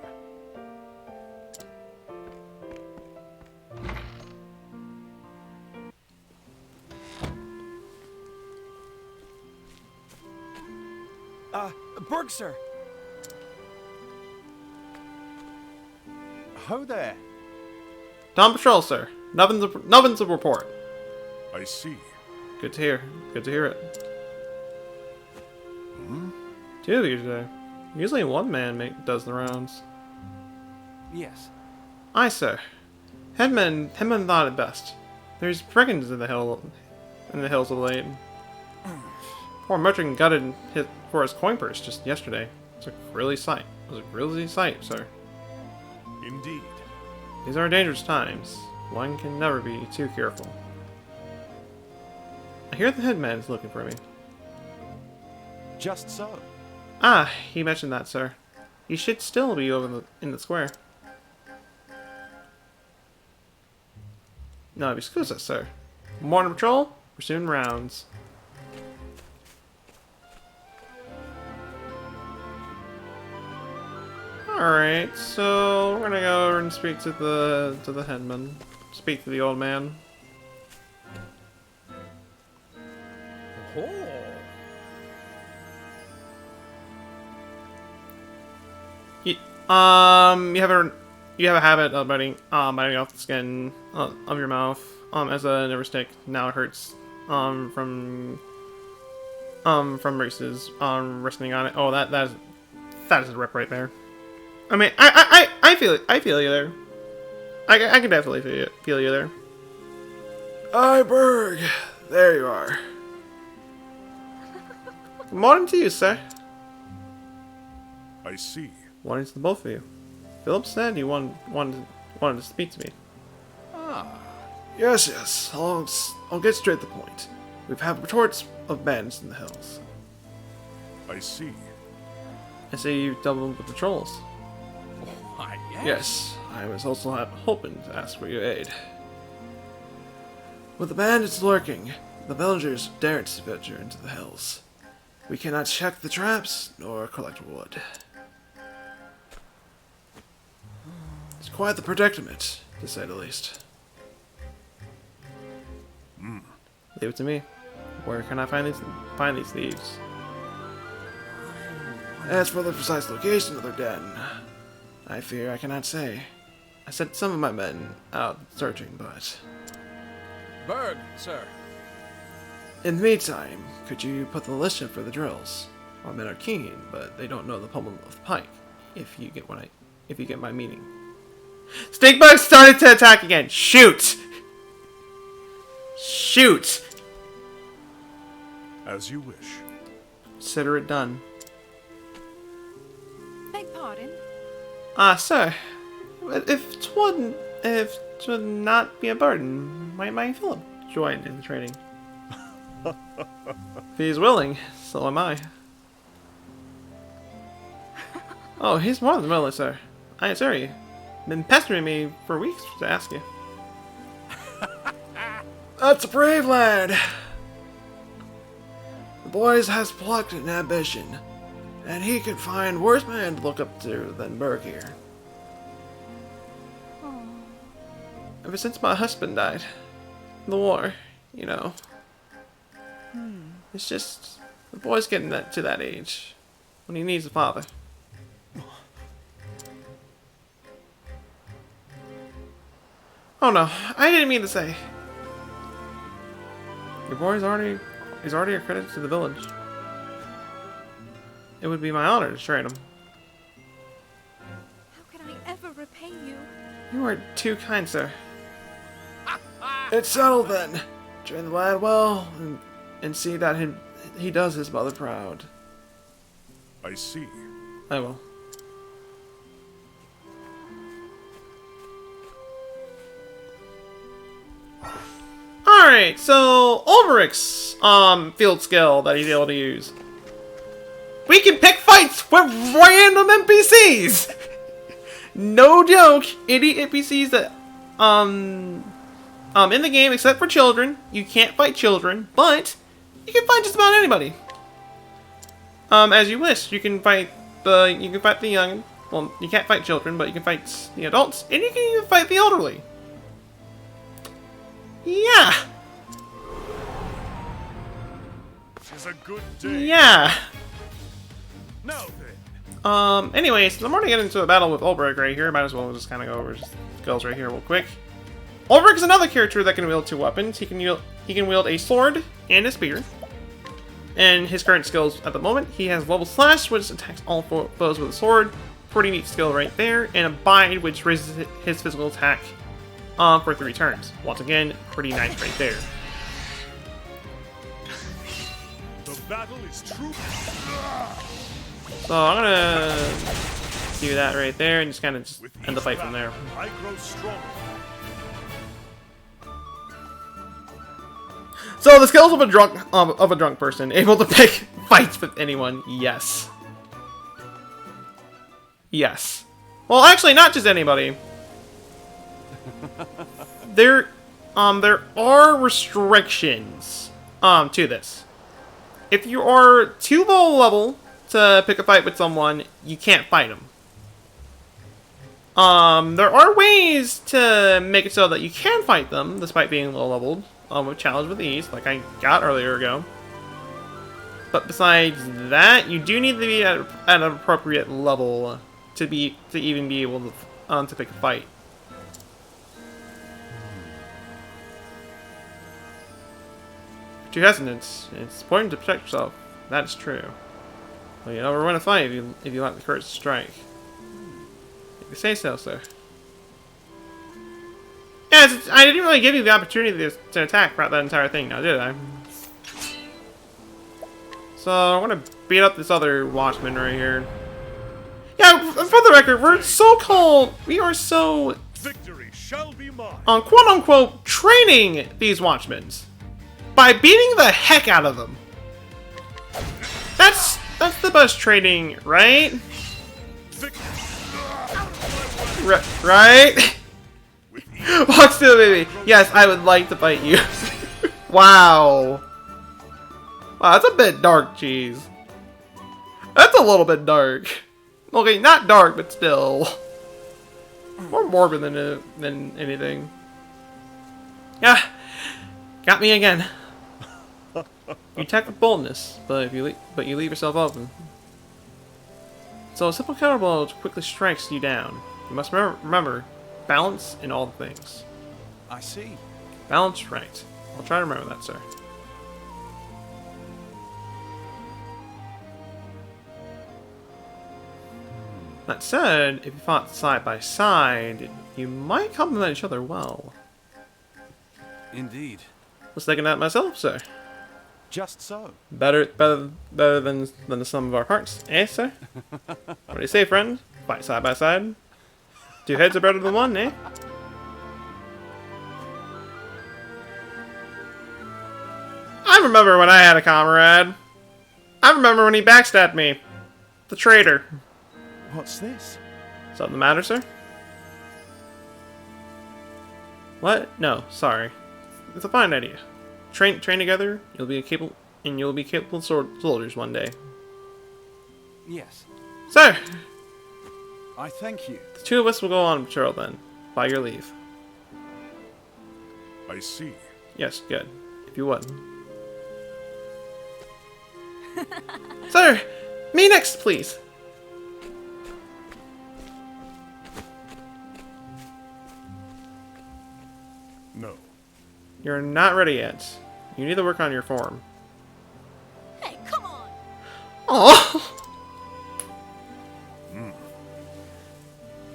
Berg, sir. Ho there. Tom Patrol, sir. Nothing to report. I see. Good to hear. Good to hear it. Two of you today. Usually one man does the rounds. Yes. Aye, sir. Headman thought it best. There's brigands in the hills of late. Poor merchant gutted for his coin purse just yesterday. It was a grisly sight. Sir. Indeed. These are dangerous times. One can never be too careful. I hear the headman is looking for me. Just so. Ah, he mentioned that, sir. You should still be over in the square. No, excuse us, sir. Morning patrol, resume rounds. Alright, so we're gonna go over and speak to the headman. Speak to the old man. You have a habit of biting off the skin of your mouth as a nervous tick. Now it hurts from races resting on it. Oh, that is a rip right there. I mean, I feel it. I feel you there. I can definitely feel you there. Hi, Berg. There you are. Good morning to you, sir. I see. Morning to the both of you. Philip said you wanted to speak to me. Ah. Yes. I'll get straight to the point. We've had reports of bandits in the hills. I see. I see you doubled with the trolls. Why, yes. Yes, I was also hoping to ask for your aid. With the bandits lurking, the villagers daren't to venture into the hills. We cannot check the traps nor collect wood. It's quite the predicament, to say the least. Leave it to me. Where can I find these thieves? As for the precise location of their den, I fear I cannot say. I sent some of my men out searching, but... Berg, sir. In the meantime, could you put the list in for the drills? Our men are keen, but they don't know the pommel of the pike. If you get my meaning. Stinkbug started to attack again. Shoot! Shoot! As you wish. Consider it done. Beg pardon? Sir, if 'twould not be a burden, might Philip join in the training? If he's willing, so am I. Oh, he's more than willing, sir. I assure you. Been pestering me for weeks to ask you. That's a brave lad. The boy has pluck and ambition, and he could find worse man to look up to than Berg here. Ever since my husband died, the war, you know. It's just, the boy's getting to that age when he needs a father. Oh no, I didn't mean to say. Your boy is already a credit to the village. It would be my honor to train him. How can I ever repay you? You are too kind, sir. It's settled then. Train the lad well, and see that he does his mother proud. I see. I will. Alright, so Ulrich's field skill that he's able to use. We can pick fights with random NPCs! No joke! Idiot NPCs that in the game, except for children. You can't fight children, but you can fight just about anybody. As you wish. You can fight the young. Well, you can't fight children, but you can fight the adults, and you can even fight the elderly. Yeah. It's a good day. Yeah. Now then. Anyways, I'm gonna get into a battle with Ulbrich right here. Might as well just kind of go over his skills right here real quick. Ulbrich is another character that can wield two weapons. He can wield a sword and a spear. And his current skills at the moment, he has Level Slash, which attacks all foes with a sword. Pretty neat skill right there. And Abide, which raises his physical attack for 3 turns. Once again, pretty nice right there. The battle is true. So I'm gonna do that right there and just kind of end the fight from there. I grow stronger. So the skills of a drunk person, able to pick fights with anyone. Yes. Yes. Well, actually, not just anybody. There are restrictions to this. If you are too low level to pick a fight with someone, you can't fight them. There are ways to make it so that you can fight them despite being low leveled. With challenge with ease, like I got earlier ago. But besides that, you do need to be at an appropriate level to even be able to pick a fight. Too hesitant. It's important to protect yourself. That's true. Well, you never win a fight if you lack the courage to strike. If you say so, sir. Yeah, I didn't really give you the opportunity to attack throughout that entire thing, now did I? So I want to beat up this other watchman right here. Yeah, for the record, we are so Victory shall be mine. on quote-unquote training these watchmen by beating the heck out of them. That's the best training, right? Right? Walks to the baby. Yes, I would like to fight you. Wow. Wow, that's a bit dark, cheese. That's a little bit dark. Okay, not dark, but still. More morbid than anything. Yeah, got me again. You attack with boldness, but you leave yourself open. So a simple counterblow quickly strikes you down. You must remember balance in all things. I see. Balance, right? I'll try to remember that, sir. That said, if you fought side by side, you might complement each other well. Indeid. Was thinking that myself, sir. Just so. Better than the sum of our parts, eh, sir? What do you say, friend? Fight side by side. Two heads are better than one, eh? I remember when I had a comrade. I remember when he backstabbed me. The traitor. What's this? Something the matter, sir? What? No, sorry. It's a fine idea. Train together. You'll be capable soldiers one day. Yes. Sir, I thank you. the two of us will go on patrol then, by your leave. I see. Yes, good. If you would. Sir, me next, please. No. You're not ready yet. You need to work on your form. Hey, come on! Oh.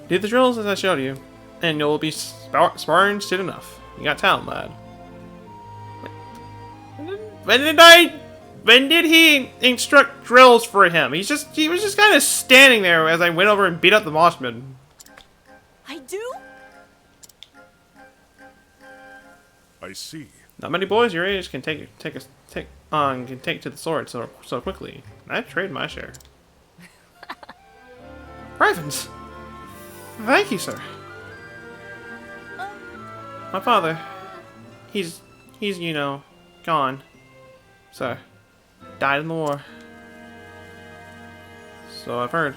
Do the drills as I showed you, and you'll be sparring soon enough. You got talent, lad. When did he instruct drills for him? He was just kind of standing there as I went over and beat up the Moshman. I do? I see. Not many boys your age can take to the sword so quickly. I've traded my share. Ravens. Thank you, sir. My father, he's you know, gone. Sir, died in the war. So I've heard.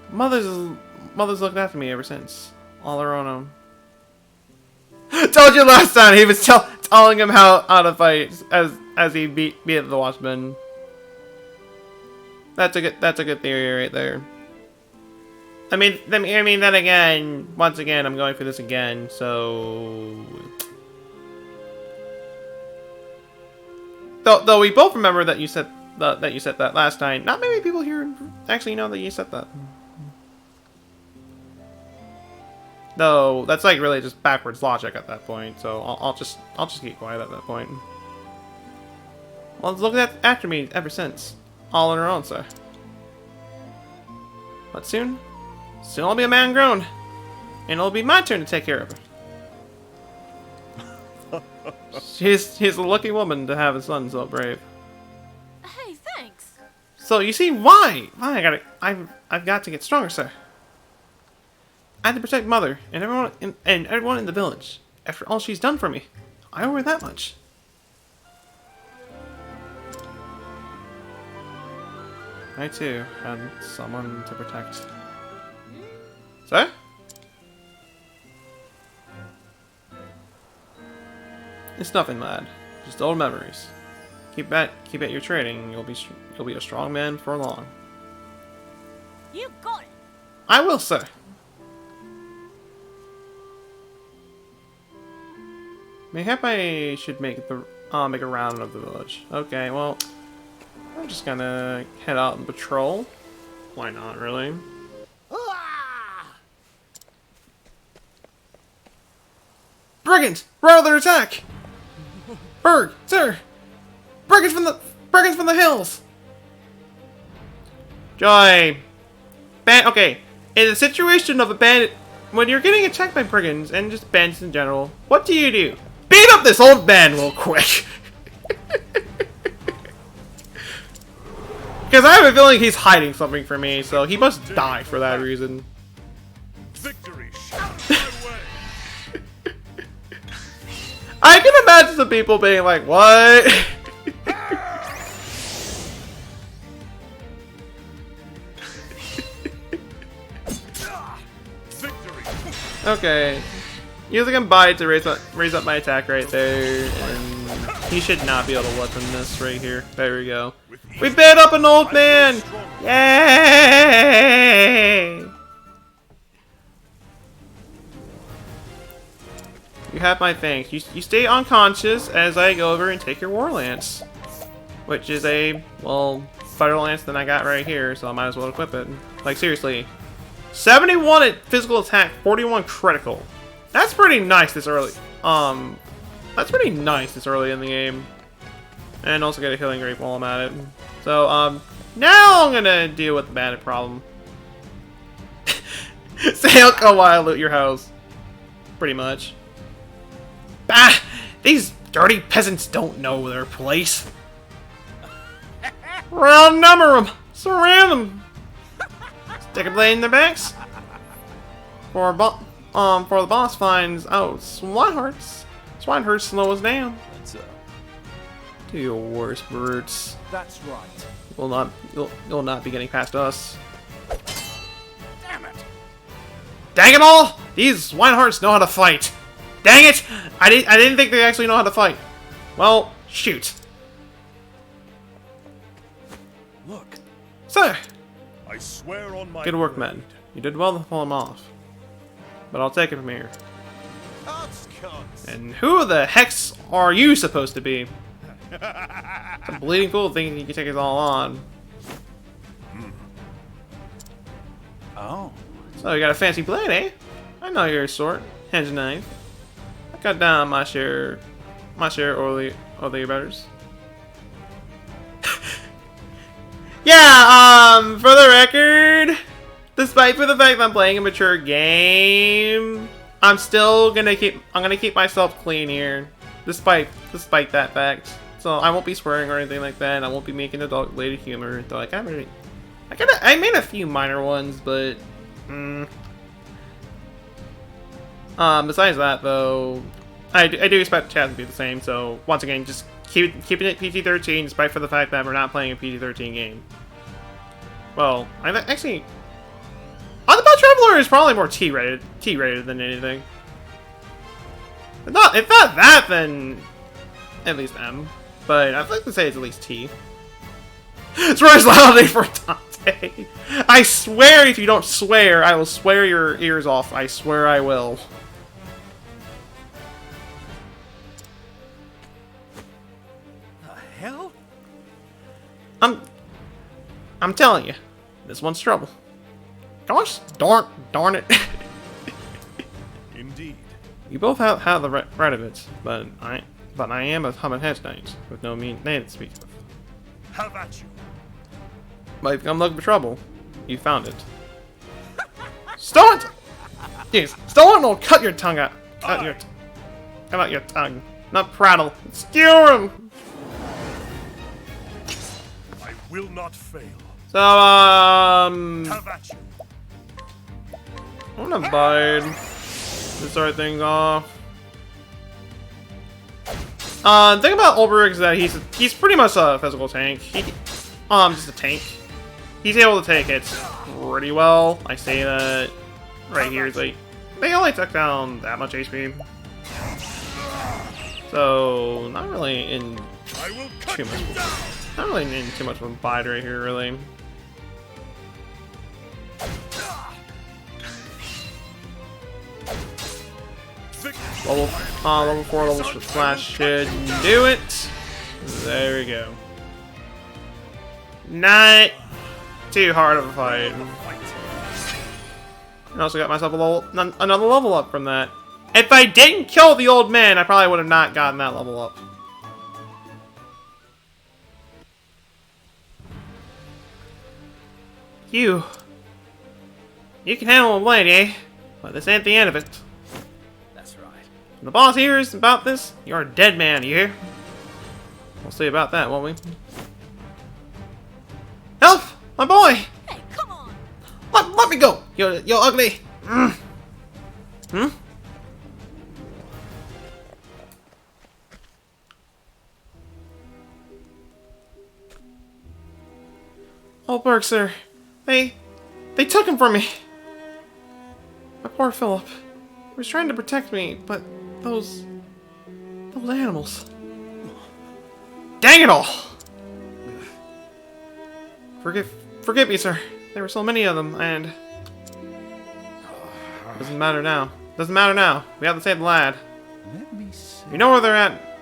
Mother's looked after me ever since, all her own. Told you last time he was telling him how to fight as he beat the Watchman. That's a good theory right there. I mean, then again, once again, I'm going for this again, so... Though we both remember that you said that last time. Not many people here actually know that you said that. Though that's like really just backwards logic at that point, so I'll just keep quiet at that point. Well, it's looked after me ever since, all on her own, sir. But soon I'll be a man grown, and it'll be my turn to take care of her. She's a lucky woman to have a son so brave. Hey, thanks. So you see why I've got to get stronger, sir. I had to protect Mother and everyone in the village. After all she's done for me, I owe her that much. I too had someone to protect. Sir? It's nothing, lad. Just old memories. Keep at your training. You'll be a strong man for long. You've got it. I will, sir. Mayhap I should make a round of the village. Okay, well, I'm just gonna head out and patrol. Why not, really? Brigands! We're under attack! Berg, sir! Brigands from the hills! Joy! Okay, in the situation of a bandit, when you're getting attacked by brigands, and just bandits in general, what do you do? Beat up this old man real quick! Because I have a feeling he's hiding something from me, so he must die for that reason. Victory shouts my way. I can imagine some people being like, what? Victory. Okay. Using him by to raise up my attack right there, and he should not be able to weapon this right here. There we go. We beat up an old man! Yay! You have my thanks. You stay unconscious as I go over and take your war lance. Which is a, well, better lance than I got right here, so I might as well equip it. Like, seriously. 71 at physical attack, 41 critical. That's pretty nice this early. That's pretty nice this early in the game. And also get a healing grape while I'm at it. So, now I'm gonna deal with the bandit problem. Say, I'll go while I loot your house. Pretty much. Bah! These dirty peasants don't know their place. Outnumber them! Surround them! Stick a blade in their backs. For the boss finds out Swinehearts. Swinehearts slow us down. Do your worst, brutes. That's right. You'll not be getting past us. Damn it! Dang it all! These Swinehearts know how to fight. Dang it! I didn't think they actually know how to fight. Well, shoot. Look. Sir! I swear on my Good work, men. You did well to pull him off. But I'll take it from here. And who the hex are you supposed to be? Some bleeding fool thinking he can take us all on. Oh. So you got a fancy blade, eh? I know your sort. Hands a knife. I cut down my share over the betters. Yeah, for the record, despite the fact that I'm playing a mature game, I'm gonna keep myself clean here, despite that fact. So I won't be swearing or anything like that. And I won't be making adult-related humor. Though I made a few minor ones, but besides that though, I do expect the chat to be the same. So once again, just keeping it PG-13, despite for the fact that we're not playing a PG-13 game. Well, actually, Octopath Traveler is probably more T-rated than anything. If not that, then at least M. But I'd like to say it's at least T. Swears loudly for Dante. I swear if you don't swear, I will swear your ears off. I swear I will. The hell? I'm telling you, this one's trouble. Gosh darn it. Indeed. You both have the right of it, but I am a human hedge knight with no name to speak of. How about you? But if you come looking for trouble, you found it. Stone! Yes, Stone will cut your tongue out. Cut out your tongue. Not prattle. Skewer him! I will not fail. So, How about you? I'm gonna bide to start things off. The thing about Ulbrich is that he's pretty much a physical tank. Just a tank. He's able to take hits pretty well. I say that right here. It's like they only took down that much HP, so not really in too much. Not really in too much of a bide right here, really. Level 4, level slash should do it. There we go. Not too hard of a fight. I also got myself another level up from that. If I didn't kill the old man, I probably would have not gotten that level up. You can handle a blade, eh? But this ain't the end of it. That's right. When the boss hears about this, you're a dead man, you hear? We'll see about that, won't we? Help! My boy! Hey, come on! Let me go! You ugly! Hmm? Oh, Burke, sir. They took him from me. My poor Philip. He was trying to protect me, but those animals. Dang it all! Forgive me, sir. There were so many of them, and doesn't matter now. Doesn't matter now. We have to save the lad. Let me see. We know where they're at.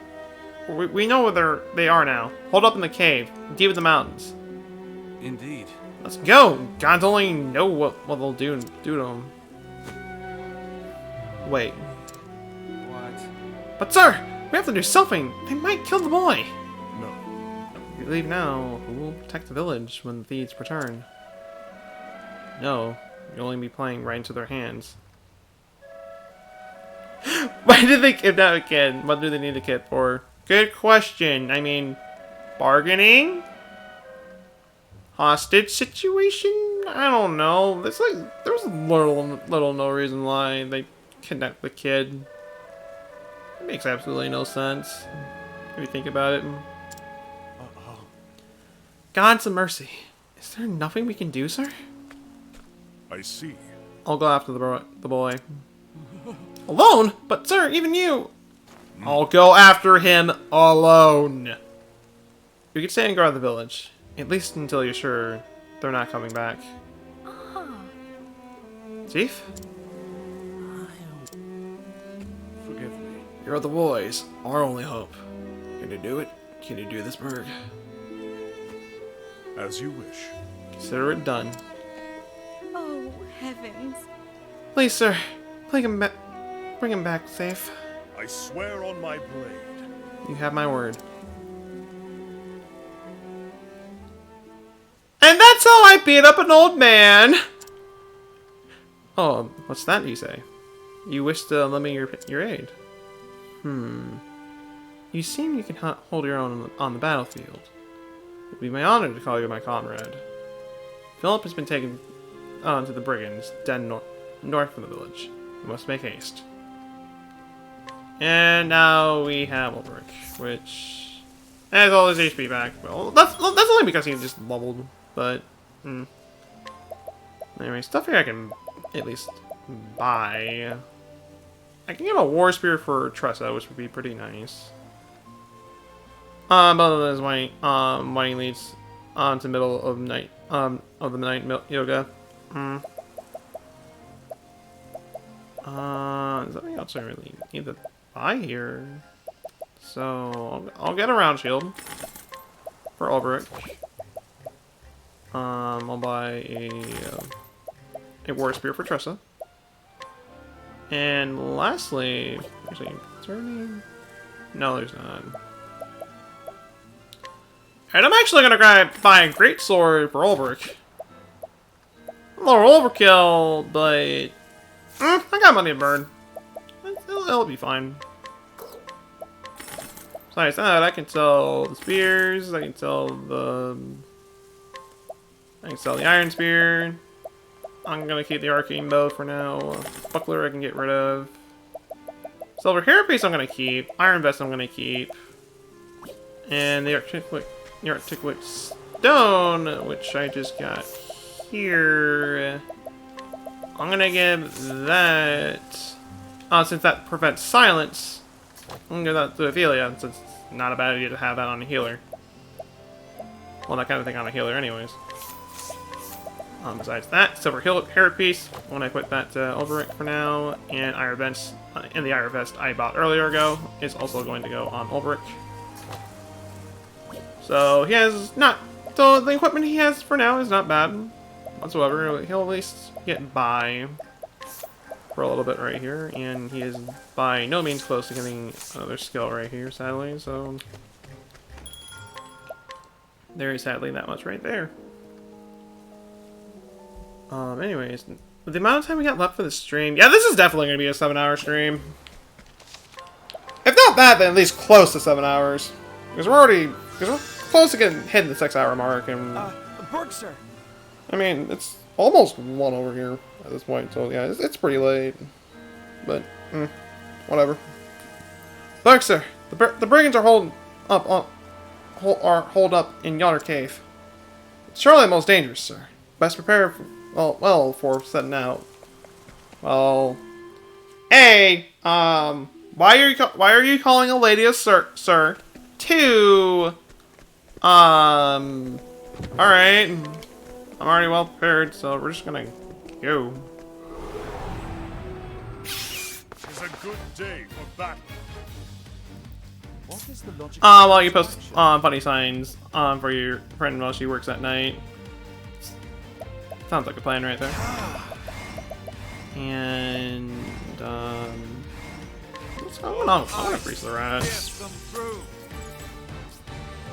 We know where they are now. Hold up in the cave, deep in the mountains. Indeed. Let's go. Gods only know what they'll do to them. Wait. What? But sir, we have to do something. They might kill the boy. No. If we leave now, who will protect the village when the thieves return? No, you'll only be playing right into their hands. Why did they kidnap a kid? What do they need a kid for? Good question. I mean, bargaining? Hostage situation? I don't know. There's little no reason why they kidnapped the kid. It makes absolutely no sense if you think about it. God's a mercy. Is there nothing we can do, sir? I see. I'll go after the boy. Alone? But sir, even you. I'll go after him alone. You can stay and guard the village. At least until you're sure they're not coming back. Chief? Forgive me. You're the boys. Our only hope. Can you do it? Can you do this, Berg? As you wish. Consider it done. Oh, heavens. Please, sir. Bring him back safe. I swear on my blade. You have my word. And that's how I beat up an old man! Oh, what's that you say? You wish to lend me your aid? You seem you can hold your own on the battlefield. It would be my honor to call you my comrade. Philip has been taken to the brigands, dead north of the village. We must make haste. And now we have Ulrich, which has all his HP back. Well, that's only because he just leveled, but anyway, stuff here I can at least buy. I can get a war spear for Tressa, which would be pretty nice. But other than this, Whiting leads on to middle of night of the night yoga. There's nothing else I really need to buy here. So I'll get a round shield for Ulrich. I'll buy a war spear for Tressa. And lastly, actually, is there any? No, there's none. And I'm actually gonna buy a great sword for Ulrich. A little overkill, but I got money to burn. It'll be fine. Besides that, I can sell the spears. I can sell the iron spear. I'm gonna keep the arcane bow for now. Buckler I can get rid of. Silver hairpiece I'm gonna keep. Iron vest I'm gonna keep. And the articulate stone, which I just got here. I'm gonna give that. Since that prevents silence, I'm gonna give that to Ophelia, since it's not a bad idea to have that on a healer. Well, that kind of thing on a healer, anyways. Besides that, silver hairpiece. When I put that over it for now, and Iron Vest, and the Iron Vest I bought earlier ago is also going to go on Ulbrich. So he has not. So the equipment he has for now is not bad whatsoever. He'll at least get by for a little bit right here, and he is by no means close to getting another skill right here, sadly. So there is sadly that much right there. Anyways, with the amount of time we got left for the stream, yeah, this is definitely going to be a 7-hour stream. If not that, then at least close to 7 hours. Because we're close to hitting the 6-hour mark, and Berg, sir. I mean, it's almost 1 over here at this point, so yeah, it's pretty late. But, whatever. Berg, sir, the brigands are holed up in yonder cave. It's surely the most dangerous, sir. Best prepare for, for setting out. Well, A, why are you calling a lady a sir? 2, alright. I'm already well prepared, so we're just gonna go. It's a good day for battle. What is the logic? Well, you post funny signs for your friend while she works at night. Sounds like a plan right there. And what's going on? I'm gonna freeze the rats.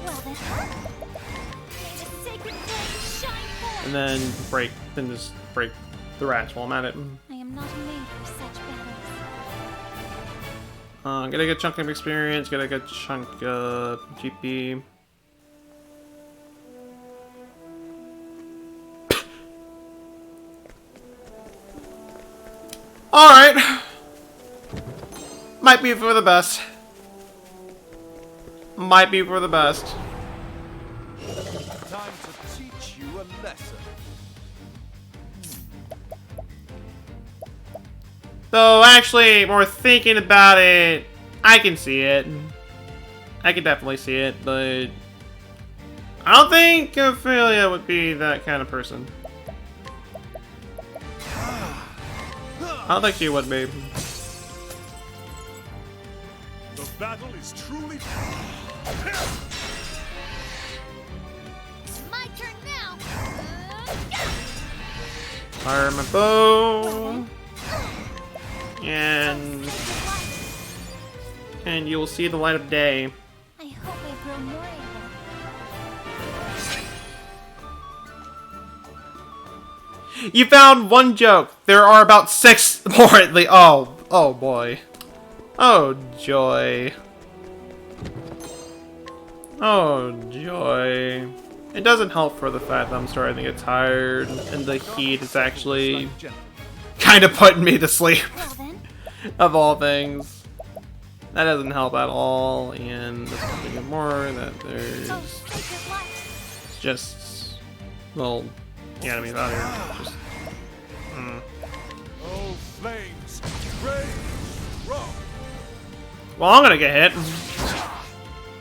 Well then, may the sacred flame shine forth. And then just break the rats while I'm at it. I am not made for such battles. Get a good chunk of experience, get a good chunk of GP. Alright. Might be for the best. Might be for the best. Time to teach you a lesson. Though, actually, more thinking about it, I can see it. I can definitely see it, but I don't think Ophelia would be that kind of person. I don't think she would be. The battle is truly. My turn now. Fire my bow. And you will see the light of day. I hope I grow more able. You found one joke. There are about 6 more at least. Oh boy. Oh joy. Oh joy. It doesn't help for the fact that I'm starting to get tired, and the heat is actually kind of putting me to sleep. Well then, Of all things. That doesn't help at all, and there's something more that there's oh, sacred light. just, well, the enemies out here. Just, Oh, flames! Raise! Row! Well, I'm gonna get hit.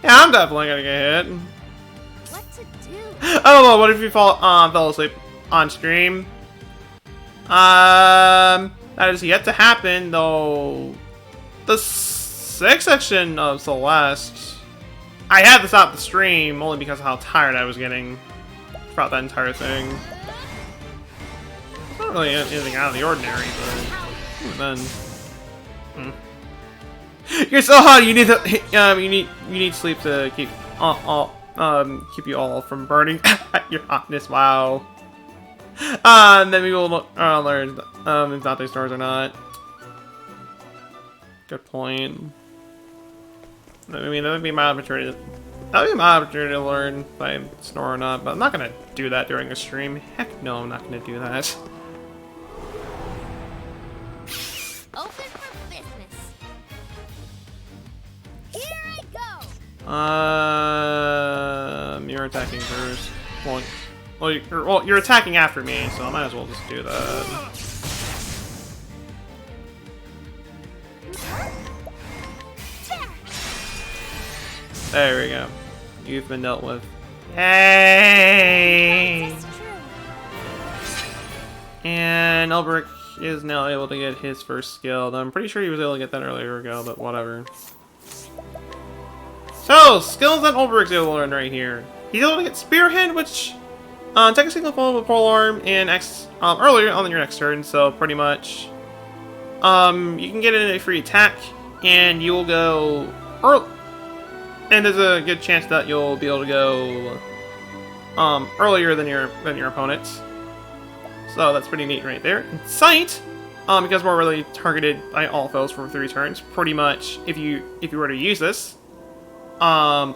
Yeah, I'm definitely gonna get hit. What to do? Oh, well, what if you fell asleep on stream? That is yet to happen, though. The 6th section of Celeste, I had to stop the stream only because of how tired I was getting throughout that entire thing. It's not really anything out of the ordinary, but then. You're so hot. You need to, you need sleep to keep keep you all from burning at your hotness. Wow. And then we will learn if Dante snores or not. Good point. I mean, that would be my opportunity. That would be my opportunity to learn if I snore or not. But I'm not gonna do that during a stream. Heck no, I'm not gonna do that. Open for business. Here I go. You're attacking first. Well, you're attacking after me, so I might as well just do that. There we go. You've been dealt with. Hey! That's true. And Elbrick is now able to get his first skill. Though I'm pretty sure he was able to get that earlier ago, but whatever. So, skills that Elbrick's able to learn right here. He's able to get Spearhead, which take a single fall with Polearm and earlier on your next turn, so pretty much you can get it in a free attack, and you will go early, and there's a good chance that you'll be able to go earlier than your opponents. So that's pretty neat right there. And Sight, because we're really targeted by all foes for 3 turns, pretty much if you were to use this, all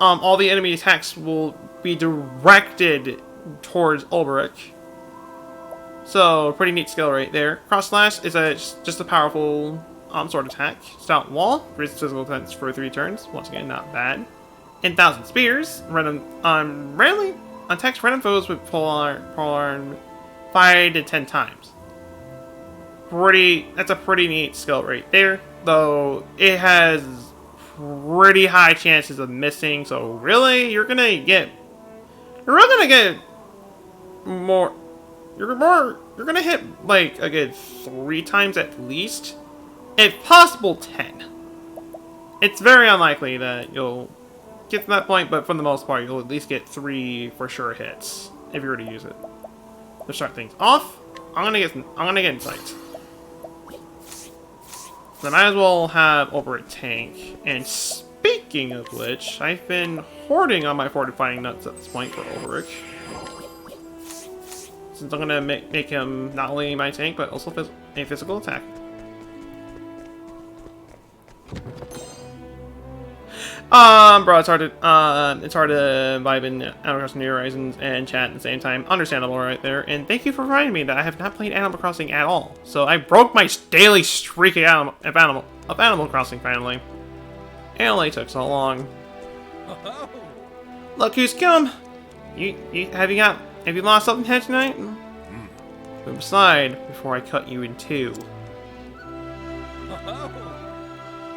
the enemy attacks will be directed towards Ulbrich. So, pretty neat skill right there. Cross Slash is just a powerful sword attack. Stout Wall, resists physical attacks for 3 turns. Once again, not bad. And Thousand Spears, randomly attacks random foes with polearm 5 to 10 times. That's a pretty neat skill right there. Though it has pretty high chances of missing, so really you're gonna get more. You're gonna hit like a good 3 times at least, if possible 10. It's very unlikely that you'll get to that point, but for the most part, you'll at least get 3 for sure hits if you were to use it. To start things off, I'm gonna get Insight. So I might as well have over a tank. And speaking of which, I've been hoarding on my fortifying nuts at this point for Ulrich. Since I'm gonna make him not only my tank, but also a physical attack. Bro, it's hard to vibe in Animal Crossing New Horizons and chat at the same time. Understandable right there. And thank you for reminding me that I have not played Animal Crossing at all. So I broke my daily streak of Animal Crossing finally. It only took so long. Look who's come! Have you lost something here tonight? Move aside before I cut you in 2.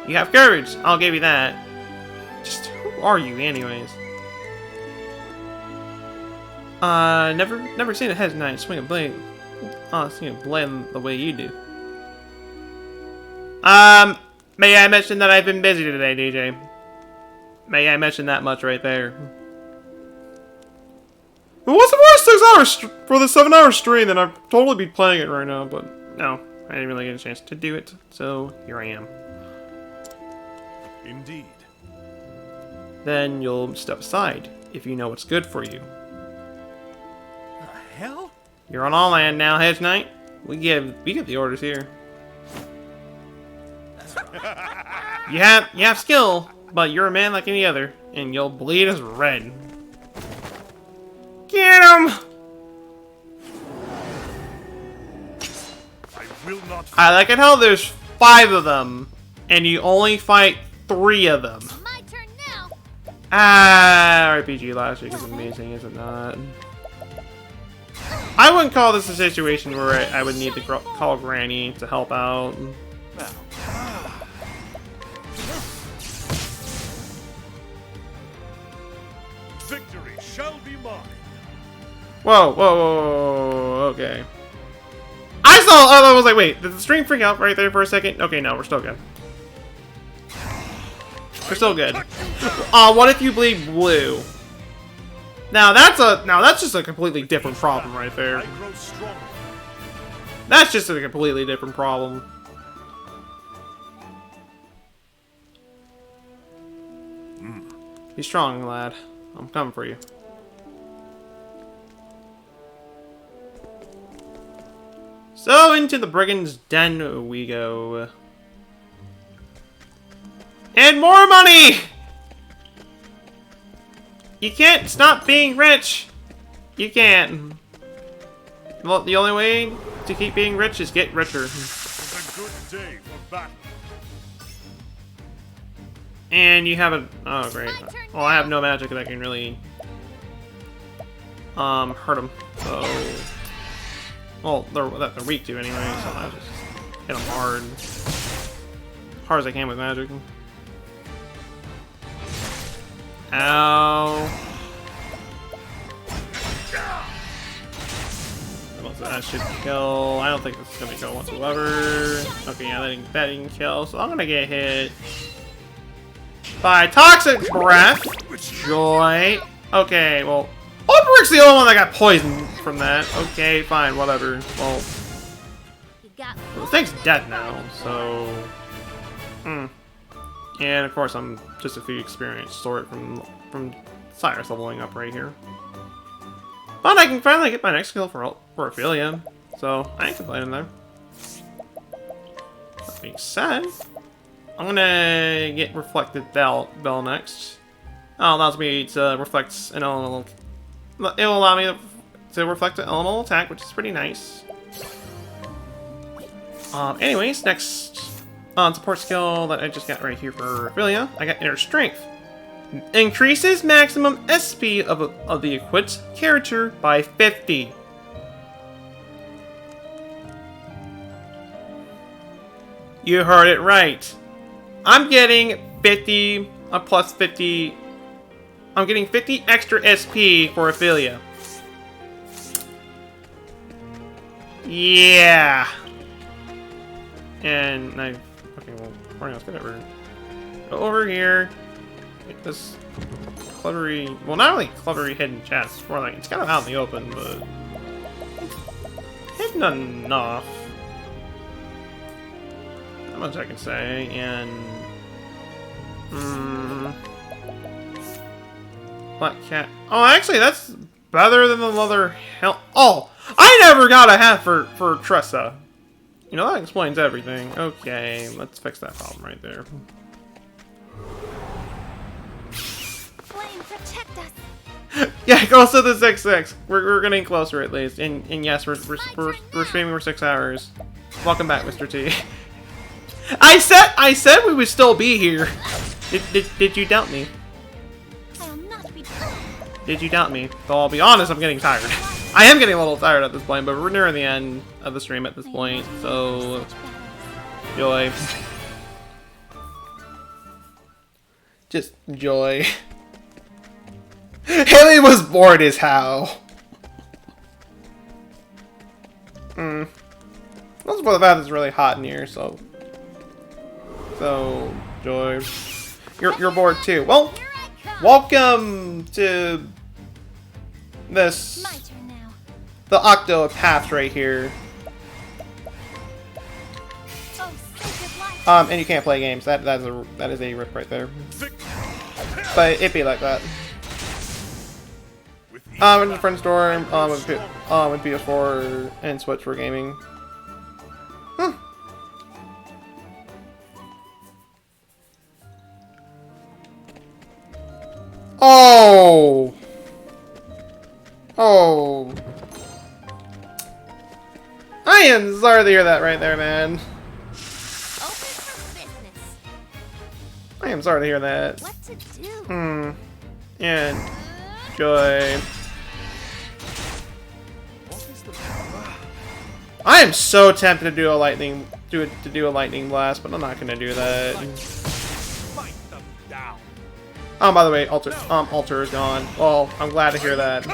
You have courage, I'll give you that. Just who are you, anyways? Never seen a head knight swing a blade. Swing a blade the way you do. May I mention that I've been busy today, DJ? May I mention that much right there? Well, what's the worst 6 hours for the 7-hour stream? Then I'd totally be playing it right now, but no, I didn't really get a chance to do it. So here I am. Indeed. Then you'll step aside if you know what's good for you. The hell? You're on all land now, Hedge Knight. We give the orders here. You have skill, but you're a man like any other, and you'll bleed as red. Get him! I will not. I like it how there's 5 of them, and you only fight 3 of them. My turn now. RPG last week is amazing, is it not? I wouldn't call this a situation where I would need to call Granny to help out. Victory shall be mine. Whoa, okay. I was like, wait, did the stream freak out right there for a second? Okay, no, we're still good. We're still good. What if you bleed blue? Now that's just a completely different problem right there. I grow stronger. That's just a completely different problem. Be strong, lad. I'm coming for you. So, into the brigand's den we go. And more money! You can't stop being rich! You can't. Well, the only way to keep being rich is get richer. It's a good day for battle. And you have a... Oh, great. Well, I have no magic that can really... hurt them. So... Well, they're weak to anyway, so I just hit them hard. Hard as I can with magic. Ow. so that should kill. I don't think this is gonna kill whatsoever. Okay, yeah, that didn't kill. So I'm gonna get hit by Toxic Breath. Joy. Okay, well, Ulbrick's the only one that got poisoned from that. Okay, fine, whatever. Well, the thing's dead now, so. And of course, I'm just a few experience sort from Cyrus leveling up right here. But I can finally get my next skill for Ophelia, so I ain't complaining there. That being said, I'm gonna get Reflected Bell next. Oh, allows me to reflect an elemental. It will allow me to reflect an elemental attack, which is pretty nice. Anyways, next support skill that I just got right here for Ophelia, I got Inner Strength. Increases maximum SP of the equipped character by 50. You heard it right. I'm getting 50, plus 50. I'm getting 50 extra SP for Ophelia. Yeah. And I, okay, well, let's get over. Go over here. Get this clevery, well, not really clevery hidden chest, more like it's kind of out in the open, but hidden enough. Not much I can say, and Black Cat. Oh, actually, that's better than the leather hell. Oh, I never got a hat for Tressa. You know, that explains everything. Okay, let's fix that problem right there. Flame, protect us. Yeah, go to the 6-6. We're getting closer at least, and yes, we're streaming for 6 hours. Welcome back, Mr. T. I said we would still be here. Did you doubt me? Did you doubt me? Though I'll be honest, I'm getting tired. I am getting a little tired at this point, but we're nearing the end of the stream at this point, so joy. Just joy. Haley was bored as how. Also for the fact it's really hot in here, so joy. You're bored too. Well, welcome to this, the Octopath right here. And you can't play games. That is a rip right there. But it be like that. In the friend store, with PS4 and Switch for gaming. Oh! Oh. I am sorry to hear that right there, man. I am sorry to hear that. What to do? And joy. I am so tempted to do a lightning blast, but I'm not gonna do that. Oh, by the way, altar is gone. Well, I'm glad to hear that.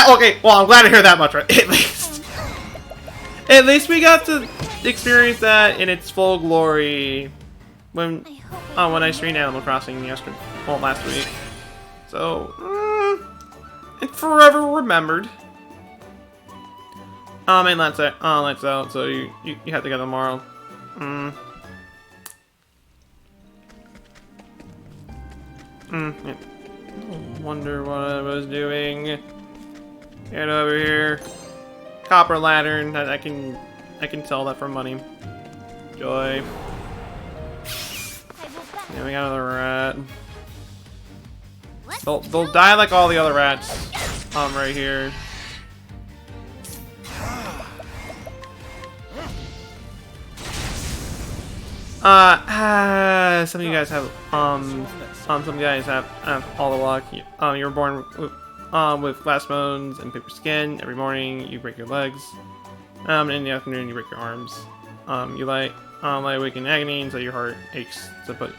Okay, well, I'm glad to hear that much, right? At least we got to experience that in its full glory when I streamed Animal Crossing last week. So, and forever remembered. And lights out, so you have to go tomorrow. Yeah. Wonder what I was doing. Get over here. Copper lantern. I can sell that for money. Joy. Yeah, we got another rat. They'll die like all the other rats. Right here. Some of you guys have some guys have all the luck. You were born with glass bones and paper skin. Every morning you break your legs. In the afternoon you break your arms. You lie awake in agony until your heart aches to put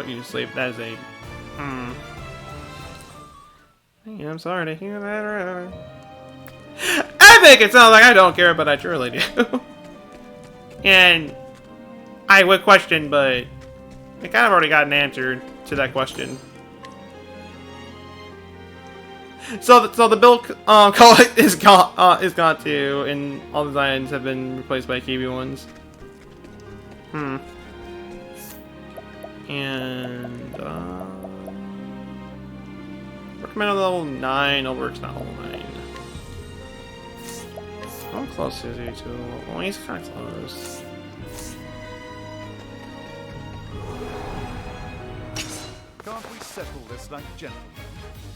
you to sleep. That is a yeah, I'm sorry to hear that. make it sound like I don't care, but I truly do. And I would question, but I kind of already got an answer to that question. So the build color is gone too, and all the designs have been replaced by Kiwi ones. And recommended level 9. Overwork's not level 9. How close is he to? Well, he's kind of close. Can't we settle this like gentlemen?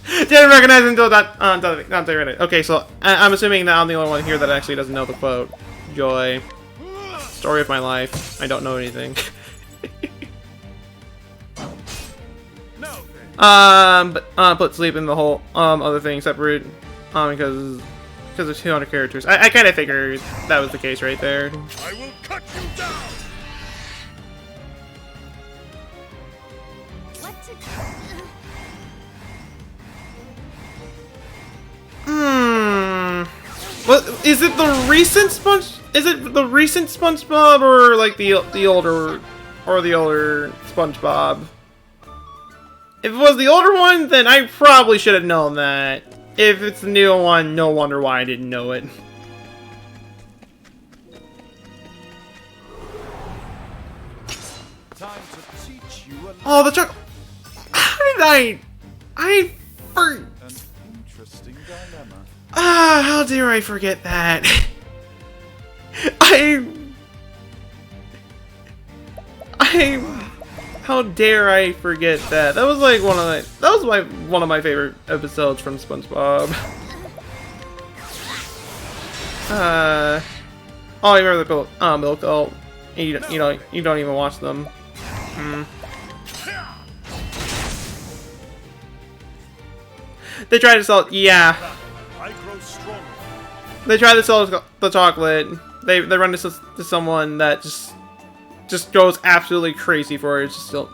Didn't recognize until not read it. Okay, so I'm assuming that I'm the only one here that actually doesn't know the quote. Joy. Story of my life. I don't know anything. But put sleep in the whole other thing separate because there's 200 characters. I kind of figured that was the case right there. I will cut you down. What to What is it? The recent Sponge? Is it the recent SpongeBob or like the older SpongeBob? If it was the older one, then I probably should have known that. If it's the new one, no wonder why I didn't know it. Time to teach you a Oh, the chocolate. How did I an interesting dilemma. how dare I forget that? How dare I forget that? That was like one of my favorite episodes from SpongeBob. Oh, you remember the milk cult? You don't even watch them. They try to sell. Yeah. I grow stronger. They try to sell the chocolate. They run into someone that just goes absolutely crazy for it. It's just still,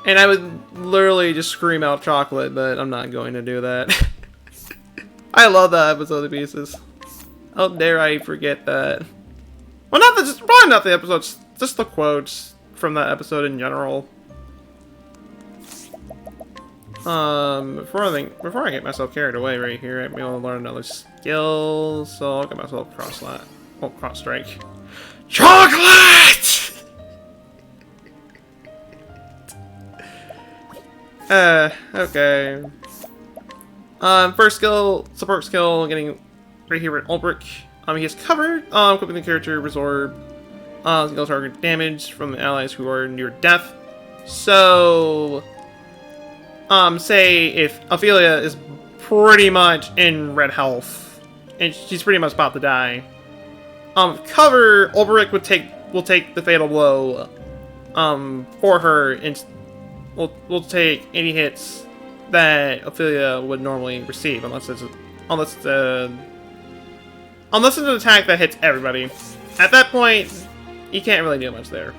and I would literally just scream out chocolate, but I'm not going to do that. I love that episode of pieces. How dare I forget that? Well, probably not the episodes, just the quotes from that episode in general. Before I get myself carried away right here, I'm able to learn another skill, so I'll get myself cross strike. Chocolate! Okay. First skill, support skill, getting right here with Ulbrich. He is covered, equipping the character, absorb, skill target damage from the allies who are near death. So, say if Ophelia is pretty much in red health, and she's pretty much about to die, cover, Ulbrich will take the fatal blow, for her, and will take any hits that Ophelia would normally receive, unless it's an attack that hits everybody. At that point, you can't really do much there.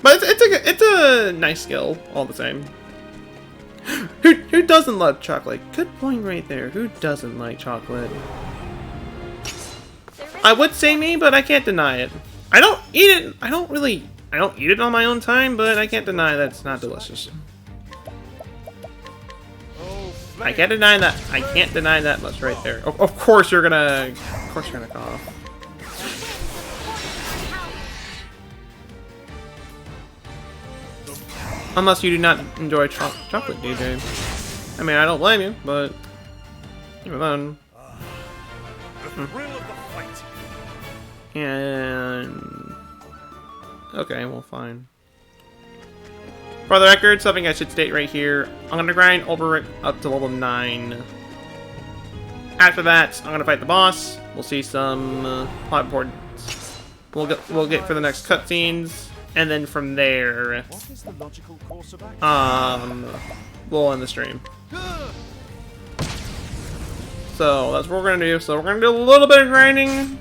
But it's a nice skill all the same. Who doesn't love chocolate? Good point right there. Who doesn't like chocolate? I would say me, but I can't deny it. I don't eat it. I don't eat it on my own time, but I can't deny that it's not delicious. I can't deny that. I can't deny that much right there. Of course you're gonna cough. Unless you do not enjoy chocolate, DJ. I mean, I don't blame you, but even then. The thrill of the fight. And okay, well, fine. For the record, something I should state right here: I'm gonna grind Ulbrich up to level 9. After that, I'm gonna fight the boss. We'll see some plot boards. We'll get for the next cutscenes, and then from there, What is the logical course of action? we'll end the stream. So that's what we're gonna do. So we're gonna do a little bit of grinding.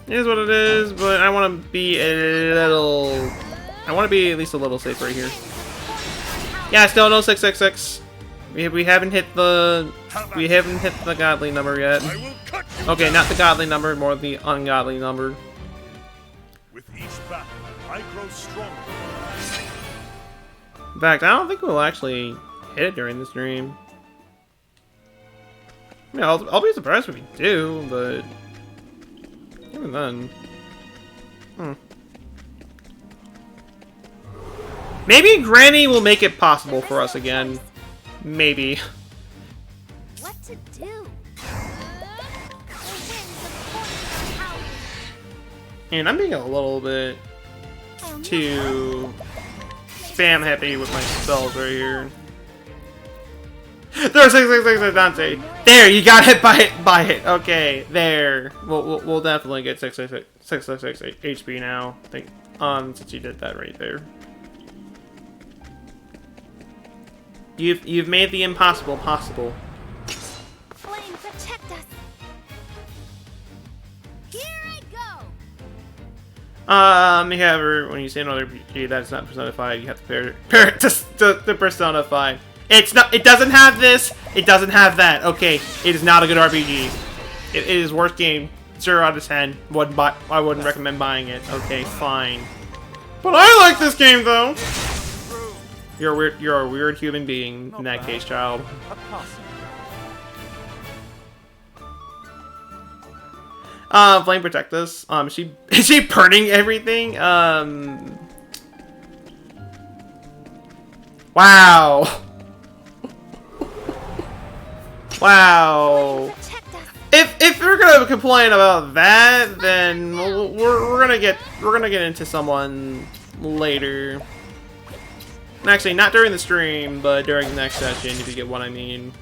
It is what it is, but I want to be at least a little safe right here. Yeah, still no 666. We haven't hit the godly number yet. I will cut Okay, not the godly number, more the ungodly number. With each battle, I grow stronger. In fact, I don't think we'll actually hit it during the stream. I mean, I'll be surprised if we do, but even then. Maybe Granny will make it possible for us again. Maybe. What to do? The winds of fortune are howling. And I'm being a little bit too spam happy with my spells right here. There's 666 Dante. There, you got hit by it. Okay, there. We'll definitely get 666 HP now. I think since you did that right there. You've made the impossible possible. Flame, protect us. Here I go. However, when you say another RPG that's not personified, you have to pair it to personify. It's not. It doesn't have this. It doesn't have that. Okay, it is not a good RPG. It is worst game. 0 out of 10. I wouldn't recommend buying it. Okay, fine. But I like this game though. You're a weird human being in that case, child. Flame protect us. Is she burning everything? Wow. Wow. If we're gonna complain about that, then we're gonna get into someone later. Actually, not during the stream, but during the next session, if you get what I mean.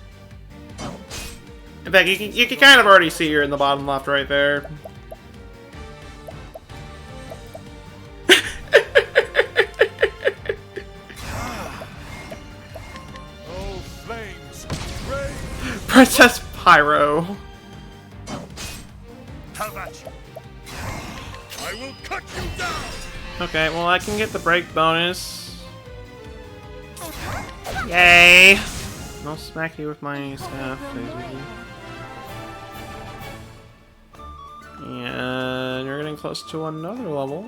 In fact, you can kind of already see her in the bottom left right there. Oh, flames! Rain! Princess Pyro. How about you? I will cut you down! Okay, well I can get the break bonus. Yay! I'll smack you with my staff, basically. And you're getting close to another level.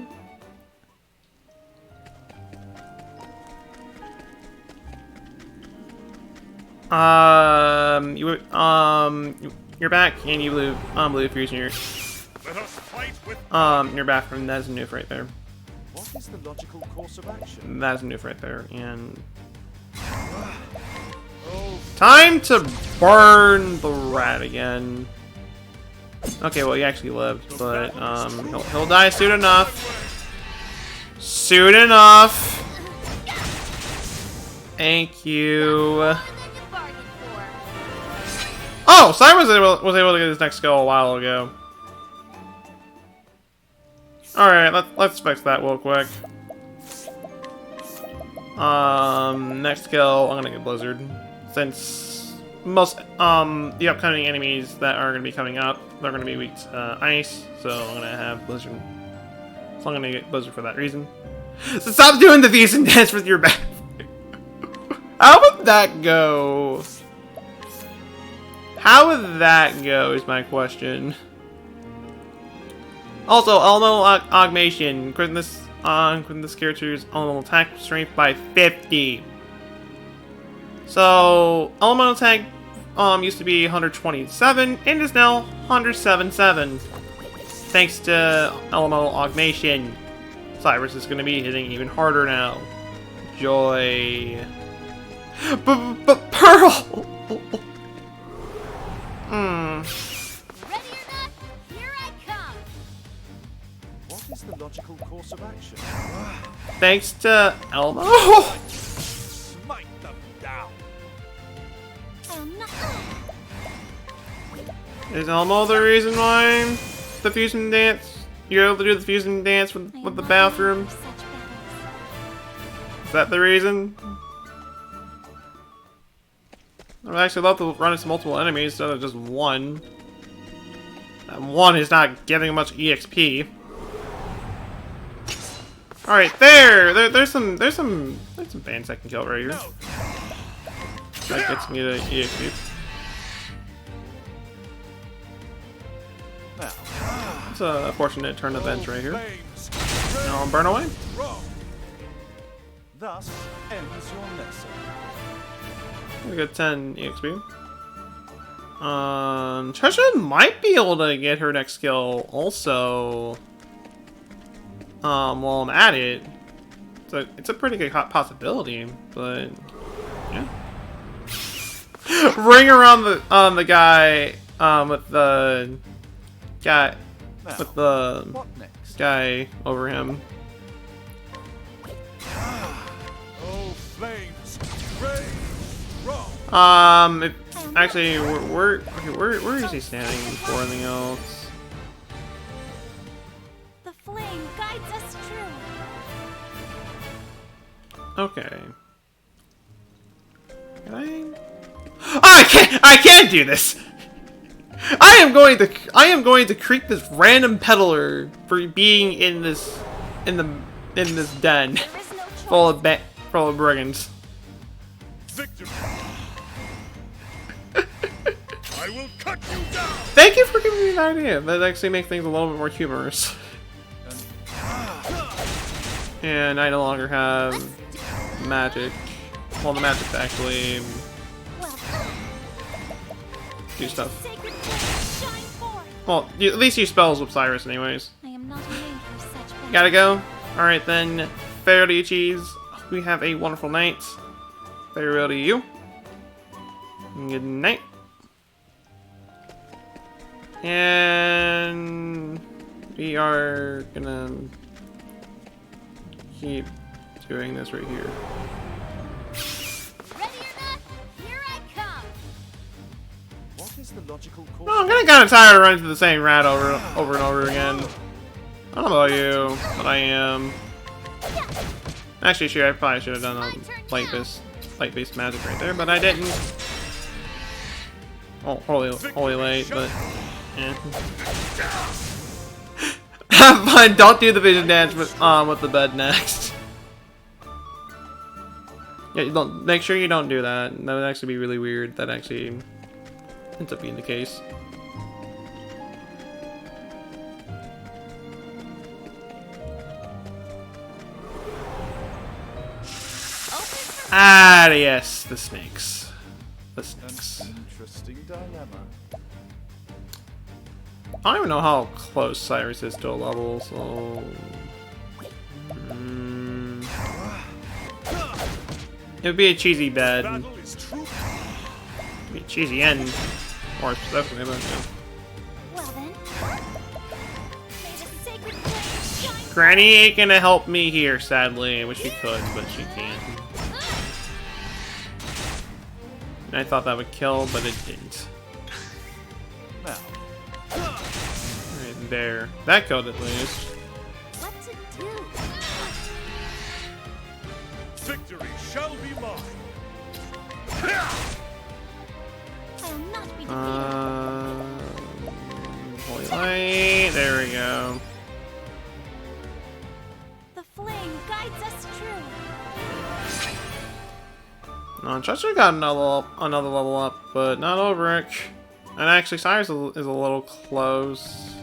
You're back, and you blew fusion. Let us fight with You're back from that's a noof right there. What is the logical course of action? That's a noof right there, and time to burn the rat again. Okay, well he actually lived, but he'll die soon enough. Soon enough. Thank you. Oh, Simon was able to get his next skill a while ago. Alright, let's fix that real quick. Next skill, I'm gonna get Blizzard. Since most, the upcoming enemies that are gonna be coming up, they're gonna be weak to ice, so I'm gonna have Blizzard. So I'm gonna get Blizzard for that reason. So stop doing the fusion dance with your back. How would that go? How would that go is my question. Also, elemental augmentation. Increasing this character's elemental attack strength by 50. So, elemental attack used to be 127 and is now 107.7. Thanks to elemental augmentation. Cyrus is going to be hitting even harder now. Joy. But Pearl! Ready or not, here I come. What is the logical course of action? Thanks to Elmo. smite them down. Is Elmo the reason why the fusion dance? You're able to do the fusion dance with the bathroom? Is that the reason? I would actually love to run into multiple enemies instead of just one. That one is not giving much EXP. All right, there's some bands I can kill right here. That gets me to EXP. It's a fortunate turn of events right here. Now I'll burn away. Thus ends your lesson. We got 10 EXP. Trisha might be able to get her next skill also. While I'm at it. So it's a pretty good possibility, but yeah. Ring around the guy with the guy with the What next? guy over him. Oh, flames, raise, roll. Actually, where is he standing before anything else? The flame guides us true. Okay. Can I? Oh, I can't do this. I am going to creep this random peddler for being in this den There is no choice. full of brigands. Victory. I will cut you down. Thank you for giving me an idea. That actually makes things a little bit more humorous. And I no longer have magic. Well, the magic to actually Well, do stuff. sacred flame, shine forth. Well, at least use spells with Cyrus anyways. I am not made for such battle. Gotta go. Alright then, farewell to you, Cheese. We have a wonderful night. Farewell to you. Good night. And we are gonna keep doing this right here. Ready or not, here I come. What is the logical course? No, I'm getting kind of tired of running to the same rat over and over again. I don't know about you, but I am. Actually, sure, I probably should have done a light-based magic right there, but I didn't. Oh, holy late, but yeah. Have fun. Don't do the vision dance with the bed next. Yeah, you don't, make sure you don't do that. That would actually be really weird. That actually ends up being the case. Ah, yes, the snakes. The snakes. An interesting dilemma. I don't even know how close Cyrus is to a level, so... It would be a cheesy bed. It'd Battle is true. be a cheesy end. Or definitely, but yeah. Well then, may the sacred flame shine. Granny ain't gonna help me here, sadly. I wish she could, but she can't. And I thought that would kill, but it didn't. Now, Right there. That killed at least. What to do? Victory shall be mine. I will not be defeated. Holy light. There we go. The flame guides us true. No, Chester got another level up, but not Ulrich. And actually, Cyrus is a little close.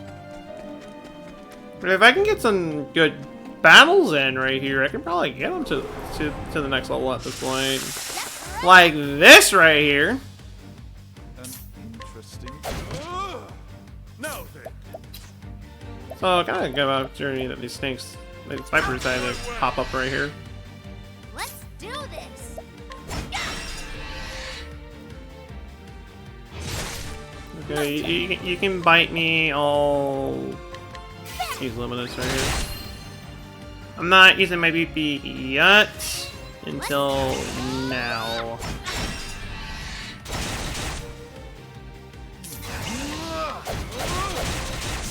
But if I can get some good battles in right here, I can probably get him to the next level at this point. Like this right here. an interesting. Now then, So kind of good opportunity that these snakes, the snipers decided to pop up right here. Let's do this. Okay, you can bite me. I'll use Luminous right here. I'm not using my BP yet until now.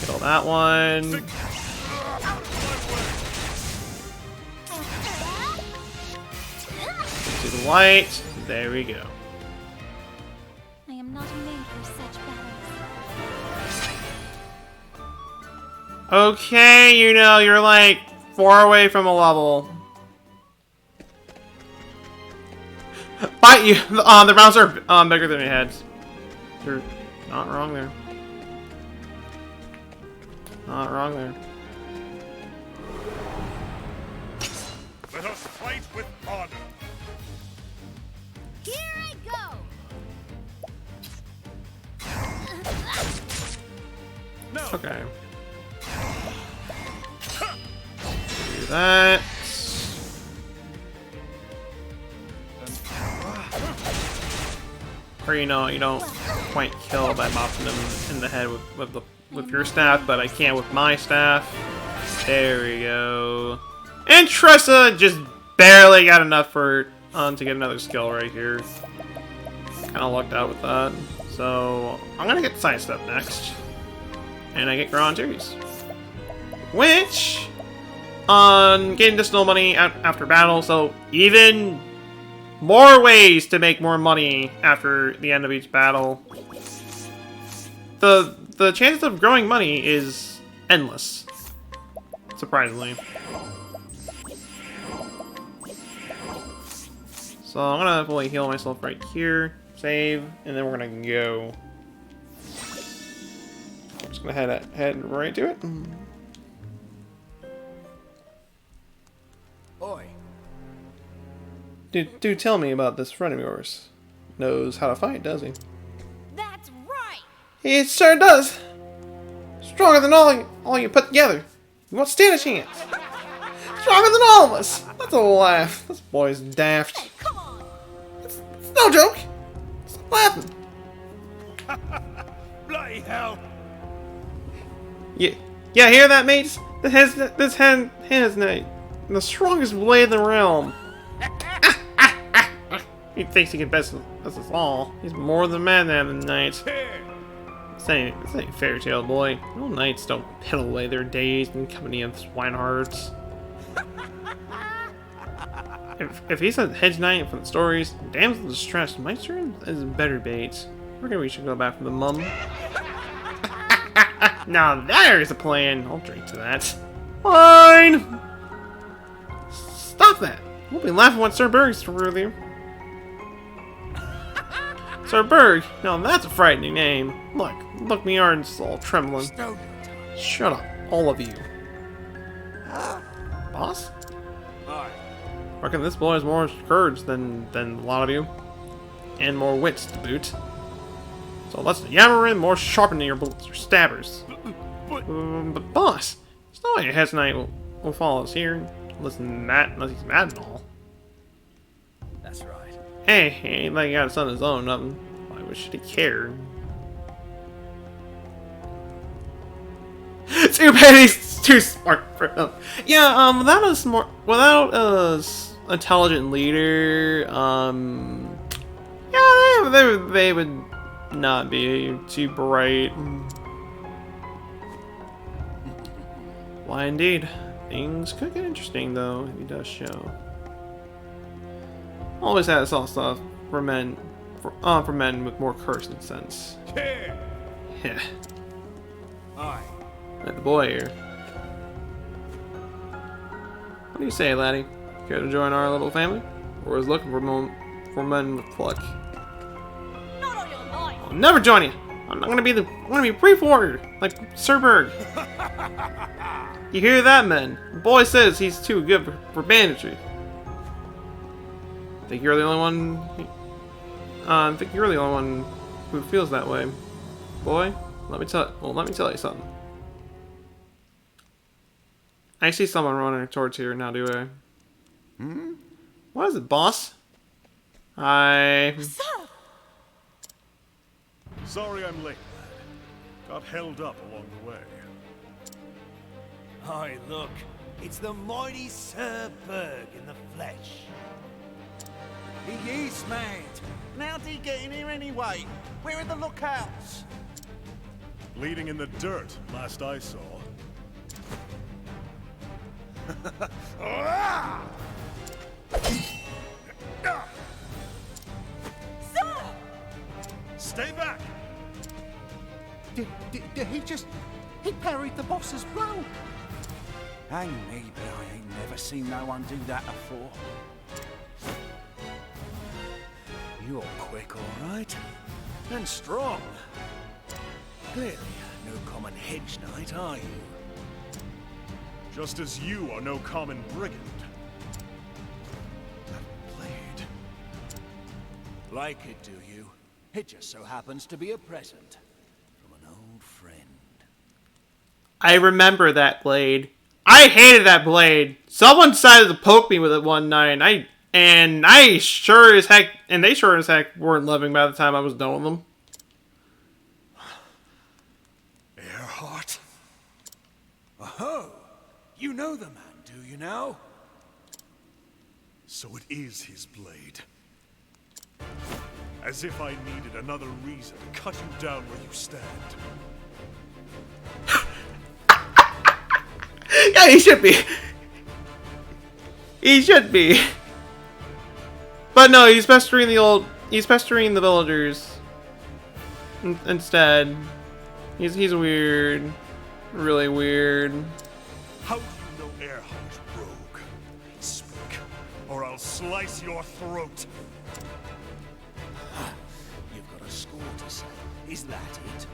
Kill that one. To the light. There we go. I am not made for such battles. Okay, you know, you're like 4 away from a level. Bite you! The rounds are bigger than your heads. You're not wrong there. Not wrong there. Let us fight with honor. Here I go! No. Okay. Do that. Or you don't quite kill by bopping them in the head with your staff, but I can with my staff. There we go. And Tressa just barely got enough for to get another skill right here. Kind of lucked out with that. So I'm gonna get sidestep next, and I get Grand Series, which getting additional money after battle. So even more ways to make more money after the end of each battle. The chances of growing money is endless, surprisingly. So I'm gonna fully heal myself right here, save, and then we're gonna go. I'm just gonna head right to it. Oi. Do tell me about this friend of yours. Knows how to fight, does he? That's right! He sure does. Stronger than all you put together. You won't stand a chance. Stronger than all of us. That's a laugh. This boy's daft. Hey, come on! It's no joke. Stop laughing. Bloody hell! Yeah, hear that, mates? This hand is the strongest blade in the realm. He thinks he can best us all. He's more than man than the knights. This ain't fairy tale, boy. No knights don't piddle away their days in company of swinehards. If he's a hedge knight from the stories, damsel distressed might turn as better bait. Maybe we should go back for the mum. Now there's a plan. I'll drink to that. Fine. Stop that. We'll be laughing when Sir Berg's through there. Sir Berg. Now that's a frightening name. Look, me arms all trembling. Shut up, all of you. Boss? Reckon this boy has more courage than a lot of you. And more wits to boot. So let's yammer in more sharpening your stabbers. But boss, there's no way a hedge knight will follow us here. Unless he's mad and all. That's right. Hey, he ain't like he got a son of his own, nothing. Why would should he care? Too bad he's too smart for him. Yeah, without a intelligent leader, yeah, they would not be too bright. Why indeed. Things could get interesting though, if he does show. Always had soft stuff for men with more curse than sense. Yeah. Aye. Like the boy here. What do you say, laddie? Care to join our little family? Or is looking for men with pluck? Not on your life! I'll never join you! I'm gonna be brief warrior, like Sir Berg. You hear that, men? The boy says he's too good for banditry. Think you're the only one? I think you're the only one who feels that way, boy. Let me tell you something. I see someone running towards here now, do I? Hmm? What is it, boss? Sorry I'm late, lad. Got held up along the way. Aye, look. It's the mighty Sir Berg in the flesh. He is mad. How did he get in here anyway? Where are the lookouts? Bleeding in the dirt, last I saw. Stay back! Did he just... He parried the boss's blow? Hang me, but I ain't never seen no one do that before. You're quick, all right. And strong. Clearly, no common hedge knight, are you? Just as you are no common brigand. That blade. Like it, do you? It just so happens to be a present from an old friend. I remember that blade. I hated that blade. Someone decided to poke me with it one night, and they sure as heck weren't loving by the time I was done with them. Earhart? Oh, you know the man, do you now? So it is his blade. As if I needed another reason to cut you down where you stand. Yeah, he should be. He should be. But no, he's pestering the villagers. Instead. He's weird. Really weird. How do you know Earhart, rogue? Speak, or I'll slice your throat. You've got a score to settle. Is that it?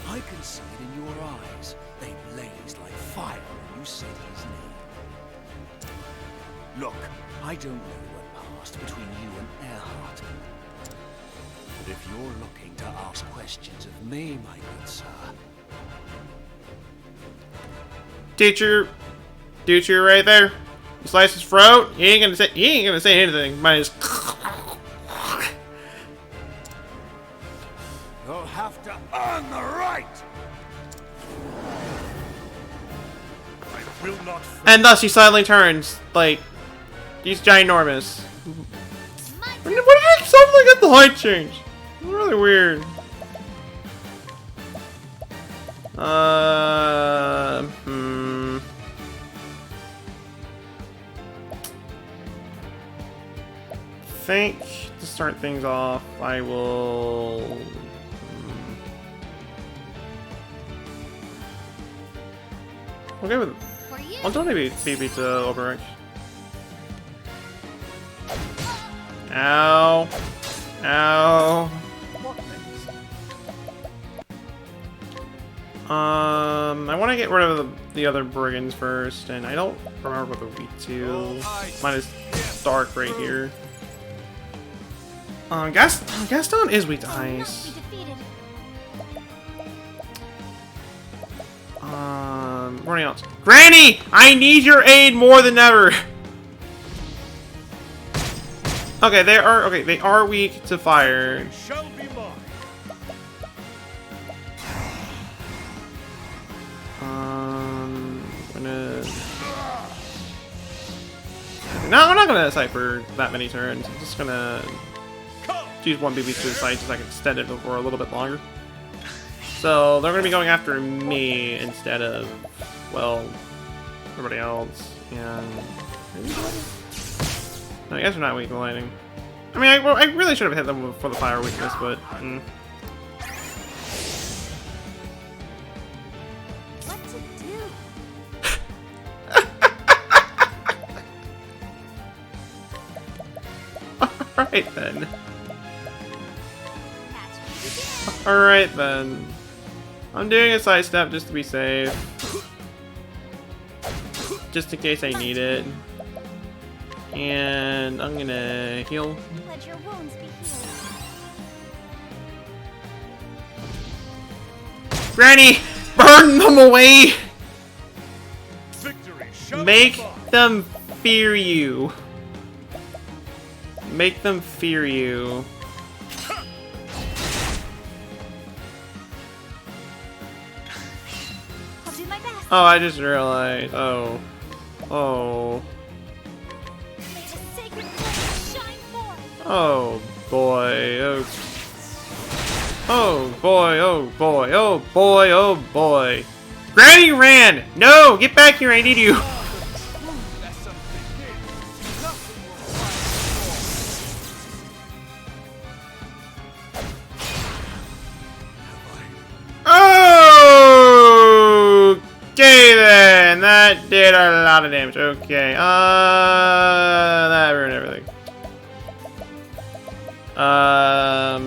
I can see it in your eyes. They blazed like fire when you said his name. Look, I don't know what passed between you and Earhart. But if you're looking to ask questions of me, my good sir... Teacher right there. You slice his throat. He ain't gonna say anything. Might just... You'll have to earn the right! I will not... And thus he suddenly turns, like, he's ginormous. What did it suddenly get the height change? It's really weird. I think to start things off, I will... Okay with... I'll do maybe BB to Overreach. Ow. Ow. I want to get rid of the other brigands first, and I don't remember what they're weak to. Mine is dark right here. Gaston is weak to ice. What else? Granny! I need your aid more than ever! Okay, they are weak to fire. Shall be mine. No, I'm not gonna cipher that many turns. I'm just gonna use one BB to the side so I can extend it for a little bit longer. So they're gonna be going after me instead of, well, everybody else. And no, I guess they're not weak to lightning. I mean, I really should have hit them for the fire weakness, but. What to do? Alright then. Alright then. I'm doing a side step just to be safe. Just in case I need it. And I'm gonna heal. Let your wounds be healed. Granny! Burn them away! Victory shall Make be mine. them fear you. Make them fear you. I'll do my best. Oh, I just realized. Oh. Oh. May the sacred flame shine forth. Oh boy. Oh. Oh boy. Oh boy. Oh boy. Oh boy. Granny ran! No! Get back here, I need you! Okay then, that did a lot of damage. Okay, that ruined everything.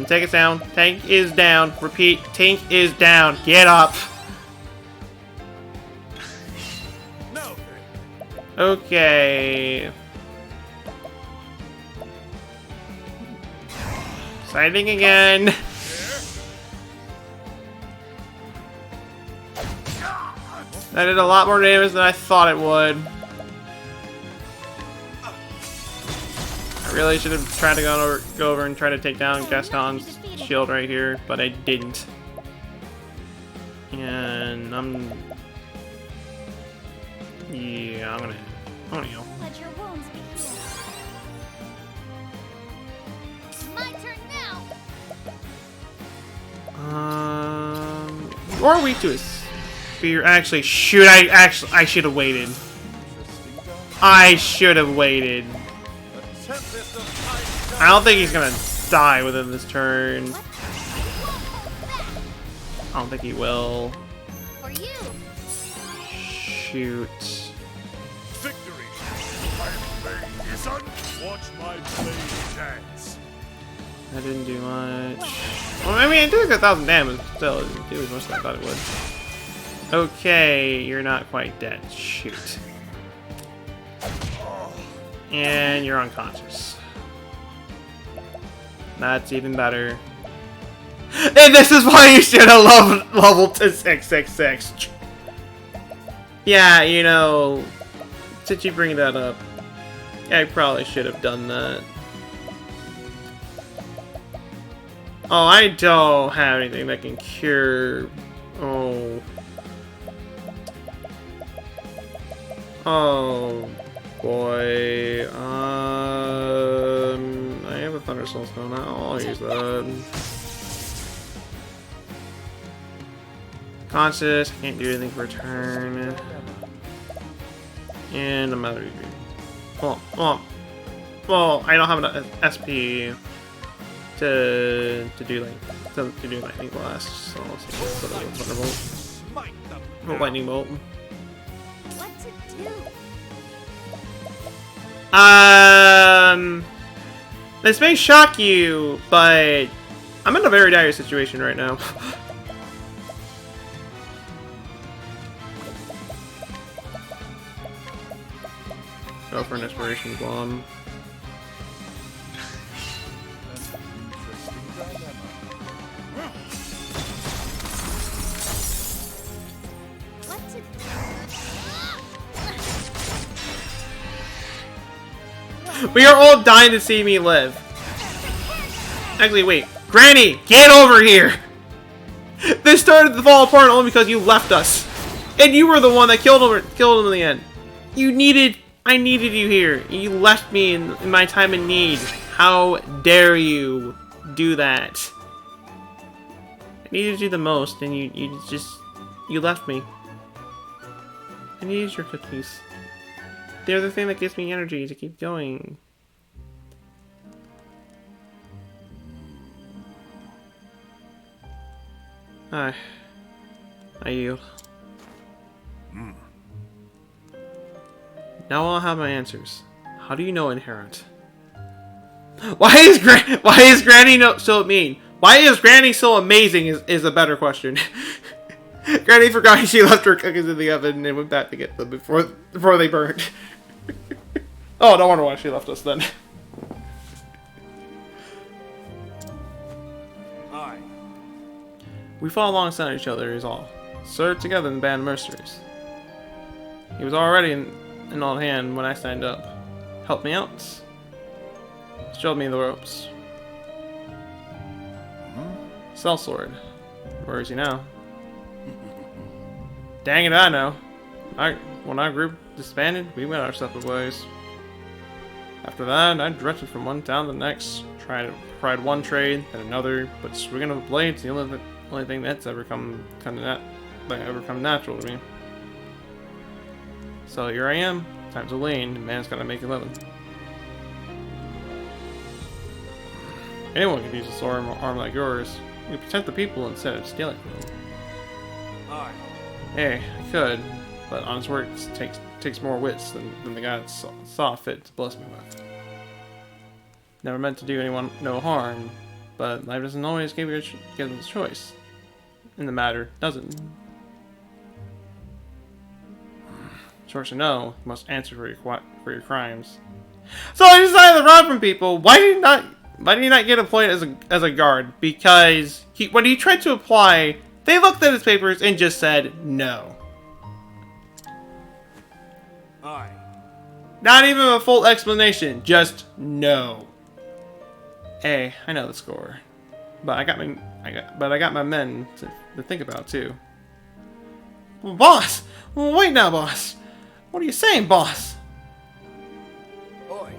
Take us down. Tank is down. Repeat, tank is down. Get up. Okay. Sighting again. That did a lot more damage than I thought it would. I really should have tried to go over and try to take down Gaston's shield right here, but I didn't. And yeah, I'm gonna heal. Let your wounds be healed. My turn now. You are weak to his spear. Actually, shoot! I should have waited. I should have waited. I don't think he's gonna die within this turn. I don't think he will. For you. Shoot. Victory! Watch my blade dance. That didn't do much. Well, I mean, it did like 1,000 damage. Still, it didn't do as much as I thought it would. Okay, you're not quite dead. Shoot. And you're unconscious. That's even better. And this is why you should have leveled to 666. Yeah, you know, since you bring that up, I probably should have done that. Oh, I don't have anything that can cure... Oh. Oh, boy. I have a Thunderstone Stone now. I'll use that. Conscious, can't do anything for a turn. And I'm out of regreen. Well, I don't have enough SP to do lightning blast, so I'll take Thunderbolt. Oh, lightning bolt. What to do? This may shock you, but I'm in a very dire situation right now. Go for an inspiration bomb. What to do? We are all dying to see me live. Actually, wait. Granny, get over here! This started to fall apart only because you left us. And you were the one that killed him in the end. I needed you here. You left me in my time of need. How dare you do that? I needed you the most, and you left me. I needed your cookies. They're the thing that gives me energy to keep going. I yield. Now I'll have my answers. How do you know inherent? Why is Granny so mean? Why is Granny so amazing is a better question. Granny forgot she left her cookies in the oven and went back to get them before they burnt. Oh, no wonder why she left us then. Aye. We fought alongside each other is all. Served together in the band of mercenaries. He was already an old hand when I signed up. Helped me out. Showed me the ropes. Sellsword. Where is he now? Dang it, I know. When our group disbanded, we went our separate ways. After that, I drifted from one town to the next, tried one trade, then another, but swinging of a blade's the only thing that's ever come natural to me. So here I am. Time's a lane, and man's gotta make a living. Anyone can use a sword arm like yours. You protect the people instead of stealing from them. Aye. Hey, I could, but honest work takes more wits than the God saw fit to bless me with. Never meant to do anyone no harm, but life doesn't always give us a choice. In the matter, does it? Source to know, you must answer for your crimes. So I decided to run from people. Why did he not get employed as a guard? Because when he tried to apply, they looked at his papers and just said no. Aye. Not even a full explanation, just no. Hey, I know the score, but I got my men to think about too. Well, boss, well, wait now, boss. What are you saying, boss? Oi.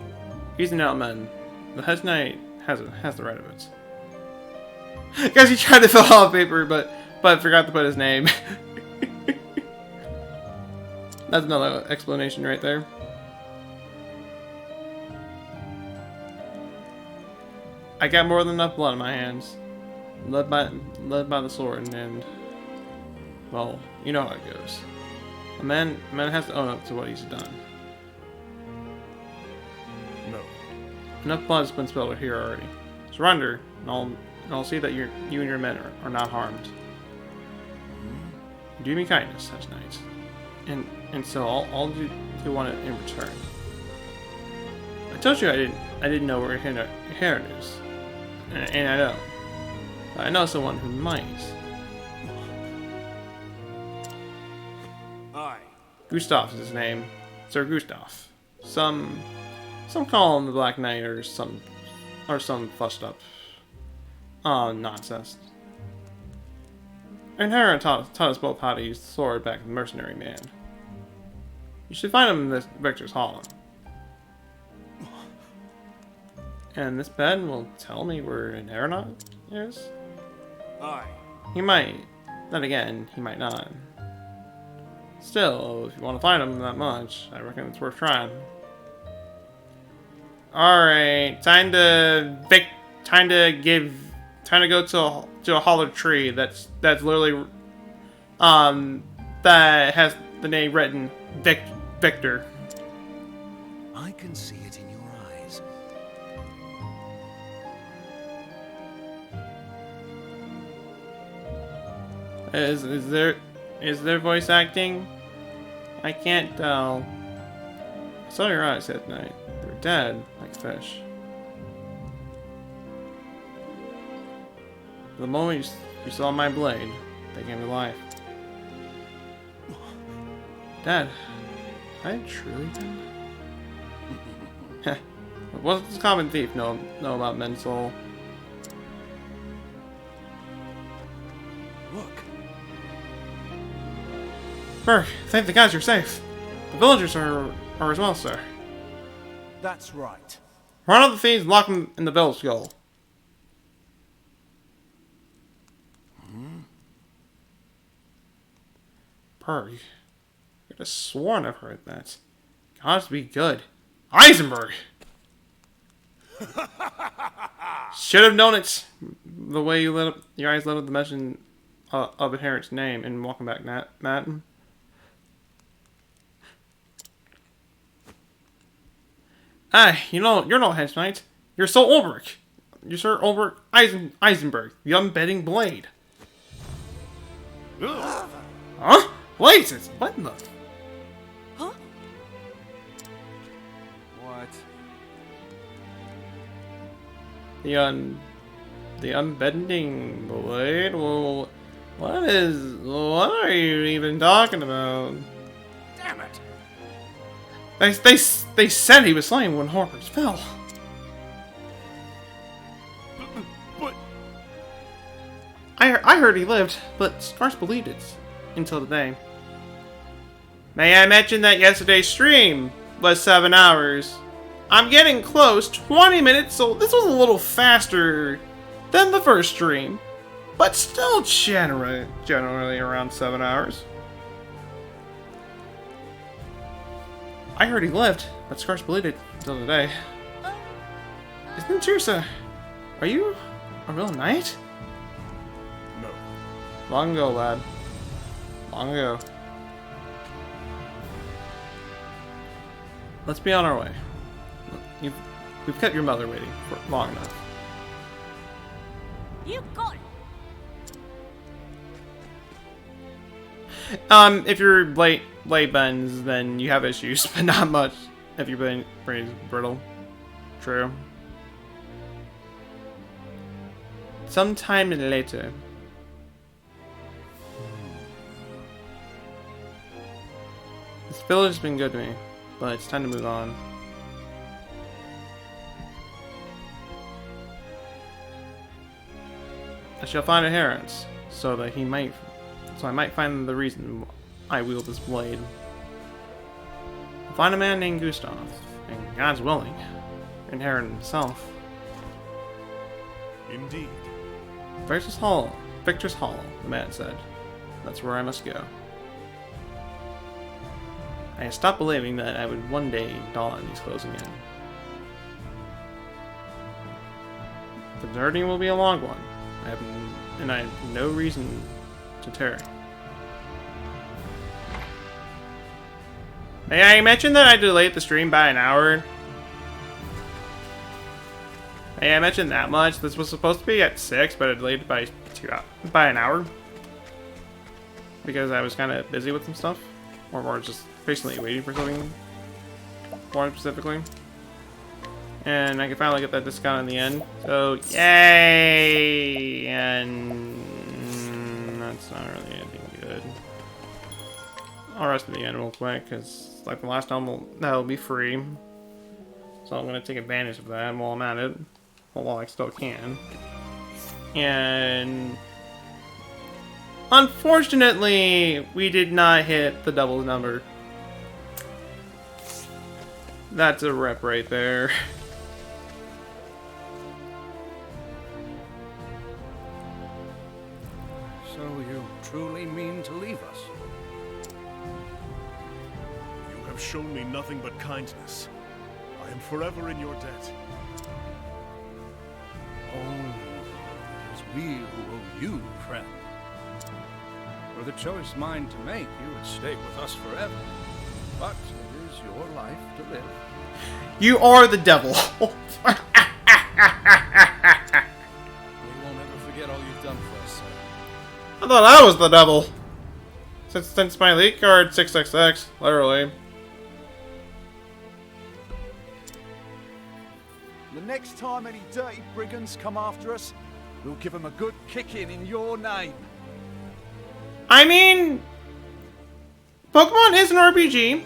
He's an outman. The head knight has the right of it. Guess he tried to fill out paper, but forgot to put his name. That's another explanation right there. I got more than enough blood on my hands, led by the sword, and well, you know how it goes. A man has to own up to what he's done. No. Enough blood has been spilled here already. Surrender, and I'll see that you and your men are not harmed. Do me kindness, Hedge Knight, and so I'll do one in return. I told you I didn't know where Heron is, and I know. But I know someone who might. Aye. Gustav is his name, Sir Gustav. Some call him the Black Knight or some fussed up nonsense. And Heron taught us both how to use the sword back in the mercenary man. You should find him in this Victor's Hall. And this bed will tell me where an aeronaut is? Aye. He might. Then again, he might not. Still, if you want to find him that much, I reckon it's worth trying. Alright, time to go to a hollow tree that's literally that has the name written Victor. I can see it in your eyes. Is there voice acting? I can't tell. I saw your eyes that night. They're dead, like fish. The moment you saw my blade, they came to life. Dad, I truly been? What does this common thief know about men's soul? Look. Berg, thank the gods you're safe. The villagers are as well, sir. That's right. Run out the thieves and lock them in the village skull. Berg, I could have sworn I've heard that. Gods be good. Eisenberg! Should have known it. The way your eyes lit up the mention of Inherent's name in Welcome Back, Matt. Ah, you're no Hedge Knight. You're Sir Ulrich. You're Sir Ulrich Eisenberg, the unbending blade. Huh? Wait, what in the? Huh? What? The unbending blade? Well, what are you even talking about? Damn it! They said he was slain when Horkers fell. But I heard he lived, but Scars believed it until today. May I mention that yesterday's stream was 7 hours. I'm getting close, 20 minutes, so this was a little faster than the first stream, but still generally around 7 hours. I heard he lived, but Scars believed it until today. Isn't it true, sir? Are you a real knight? no. Long ago, lad. Long ago. Let's be on our way. We've kept your mother waiting for long enough. You got it. If you're blade bends, then you have issues, but not much if your brain's brittle. True. Sometime later. This village has been good to me, but it's time to move on. I shall find a Herons, so I might find the reason I wield this blade. I'll find a man named Gustav, and God's willing, and Heron himself. Indeed. Victor's Hall, the man said. That's where I must go. I had stopped believing that I would one day don these clothes again. The journey will be a long one, and I have no reason to tarry. May I mention that I delayed the stream by an hour? May I mention that much? This was supposed to be at 6, but I delayed it by an hour. Because I was kind of busy with some stuff. Or more just patiently waiting for something more specifically. And I can finally get that discount in the end. So, yay! And that's not really anything good. I'll rest at the end real quick, because like the last time, that'll be free. So I'm going to take advantage of that while I'm at it. While I still can. And unfortunately, we did not hit the doubles number. That's a rep right there. So you truly mean to leave us? You have shown me nothing but kindness. I am forever in your debt. Oh, it is we who owe you, friend. Were the choice mine to make, you would stay with us forever. But it is your life to live. You are the devil. We won't ever forget all you've done for us, sir. I thought I was the devil. Since my lead card 666, literally. The next time any dirty brigands come after us, we'll give them a good kicking in your name. I mean, Pokemon is an RPG.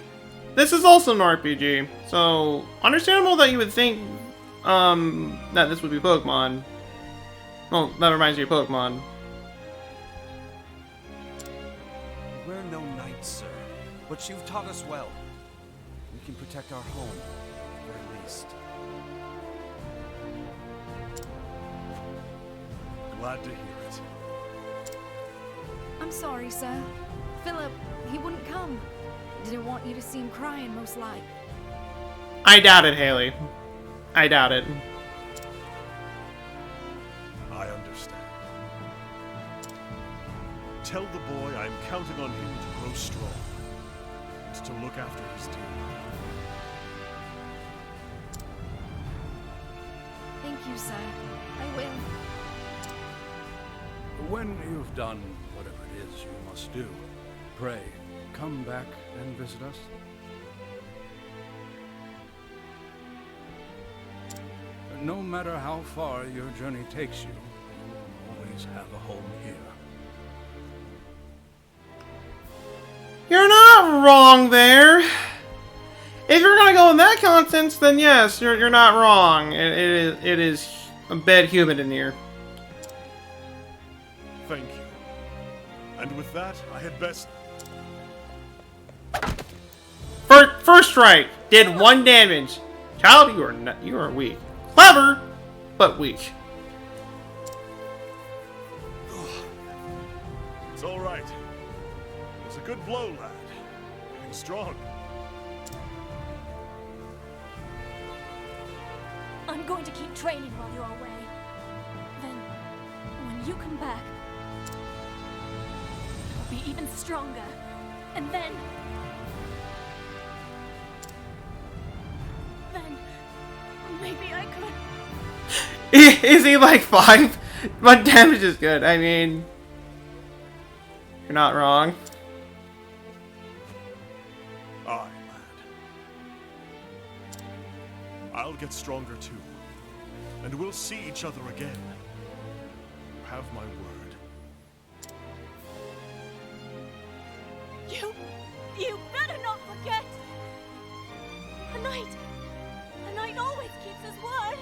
This is also an RPG, so understandable that you would think that this would be Pokemon. Well, that reminds me of Pokemon. We're no knights, sir, but you've taught us well. We can protect our home, at the very least. Glad to hear it. I'm sorry, sir. Philip, he wouldn't come. Didn't want you to see him crying, most like. I doubt it, Haley. I doubt it. I understand. Tell the boy I'm counting on him to grow strong and to look after his dear. Thank you, sir. I will. When you've done whatever it is you must do, pray, come back and visit us. No matter how far your journey takes you, you will always have a home here. You're not wrong there. If you're gonna go in that context, then yes, you're not wrong. It is a bit humid in here. Thank you. And with that, I had best... First strike did 1 damage. Child, you are weak. Clever, but weak. It's all right. It was a good blow, lad. Looking strong. I'm going to keep training while you're away. Then, when you come back, I'll be even stronger. And then maybe I could... Is he like 5? But damage is good. I mean, you're not wrong. I'll get stronger too. And we'll see each other again. You have my word. You better not forget! A knight always keeps his word!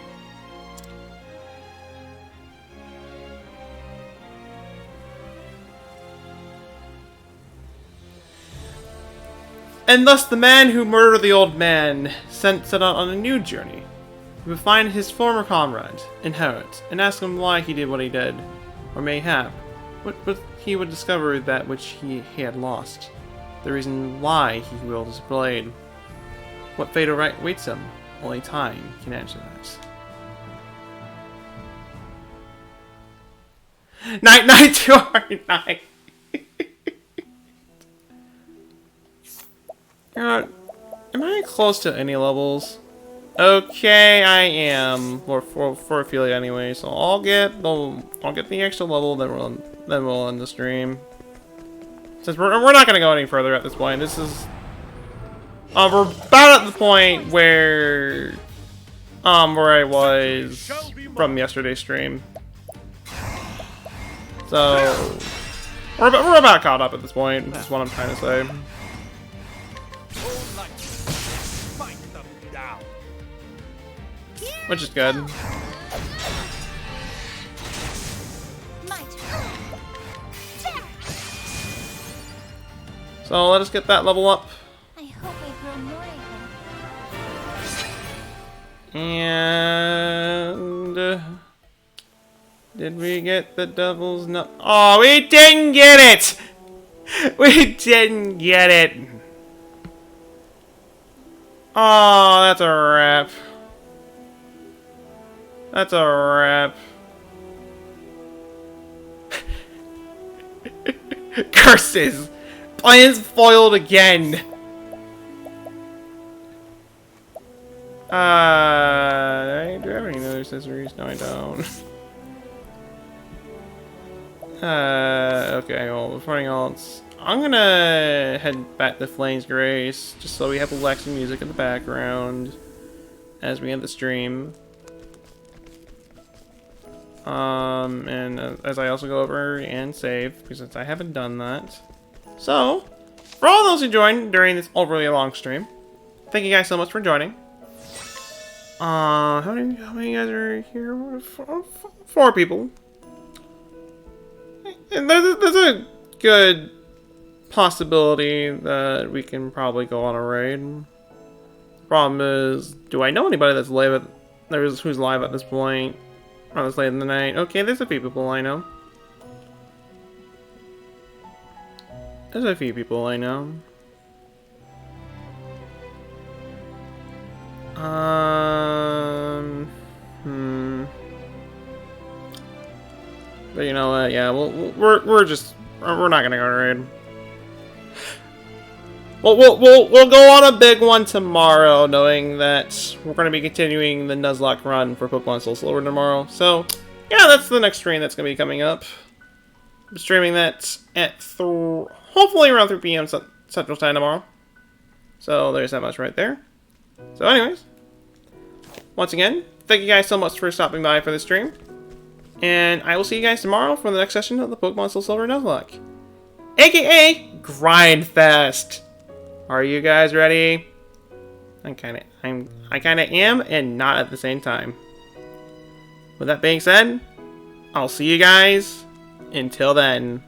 And thus the man who murdered the old man set out on a new journey. He would find his former comrade, Inherit, and ask him why he did what he did, or mayhap, he would discover that which he had lost. The reason why he wielded his blade. What fate awaits him, only time can answer that. Night to our night. Am I close to any levels? Okay, I am for Ophelia anyway. So I'll get the extra level, then we'll end the stream. Since we're not gonna go any further at this point. This is we're about at the point where I was from yesterday's stream. So we're about caught up at this point. That's what I'm trying to say. Which is good. So let us get that level up. I hope I grow more able. And did we get the devil's nut? Oh, we didn't get it! We didn't get it. Oh, that's a wrap. That's a wrap. Curses! Plans foiled again! Do I have any other accessories? No, I don't. Okay, well, before anything else, I'm gonna head back to Flame's Grace, just so we have relaxing music in the background as we end the stream. And as I also go over and save, because I haven't done that. So, for all those who joined during this overly long stream, thank you guys so much for joining. How many guys are here? Four people. And there's a good possibility that we can probably go on a raid. Problem is, do I know anybody that's live who's live at this point? Or this late in the night? Okay, there's a few people I know. There's a few people I know. But you know what? Yeah, we're not gonna go to raid. We'll go on a big one tomorrow, knowing that we're gonna be continuing the Nuzlocke run for Pokemon Soul Silver tomorrow. So yeah, that's the next stream that's gonna be coming up. I'm streaming that at hopefully around 3 PM Central Time tomorrow. So there's that much right there. So anyways, once again, thank you guys so much for stopping by for this stream. And I will see you guys tomorrow for the next session of the Pokemon Soul Silver Nuzlocke, aka Grind Fest. Are you guys ready? I kinda am, and not at the same time. With that being said, I'll see you guys until then.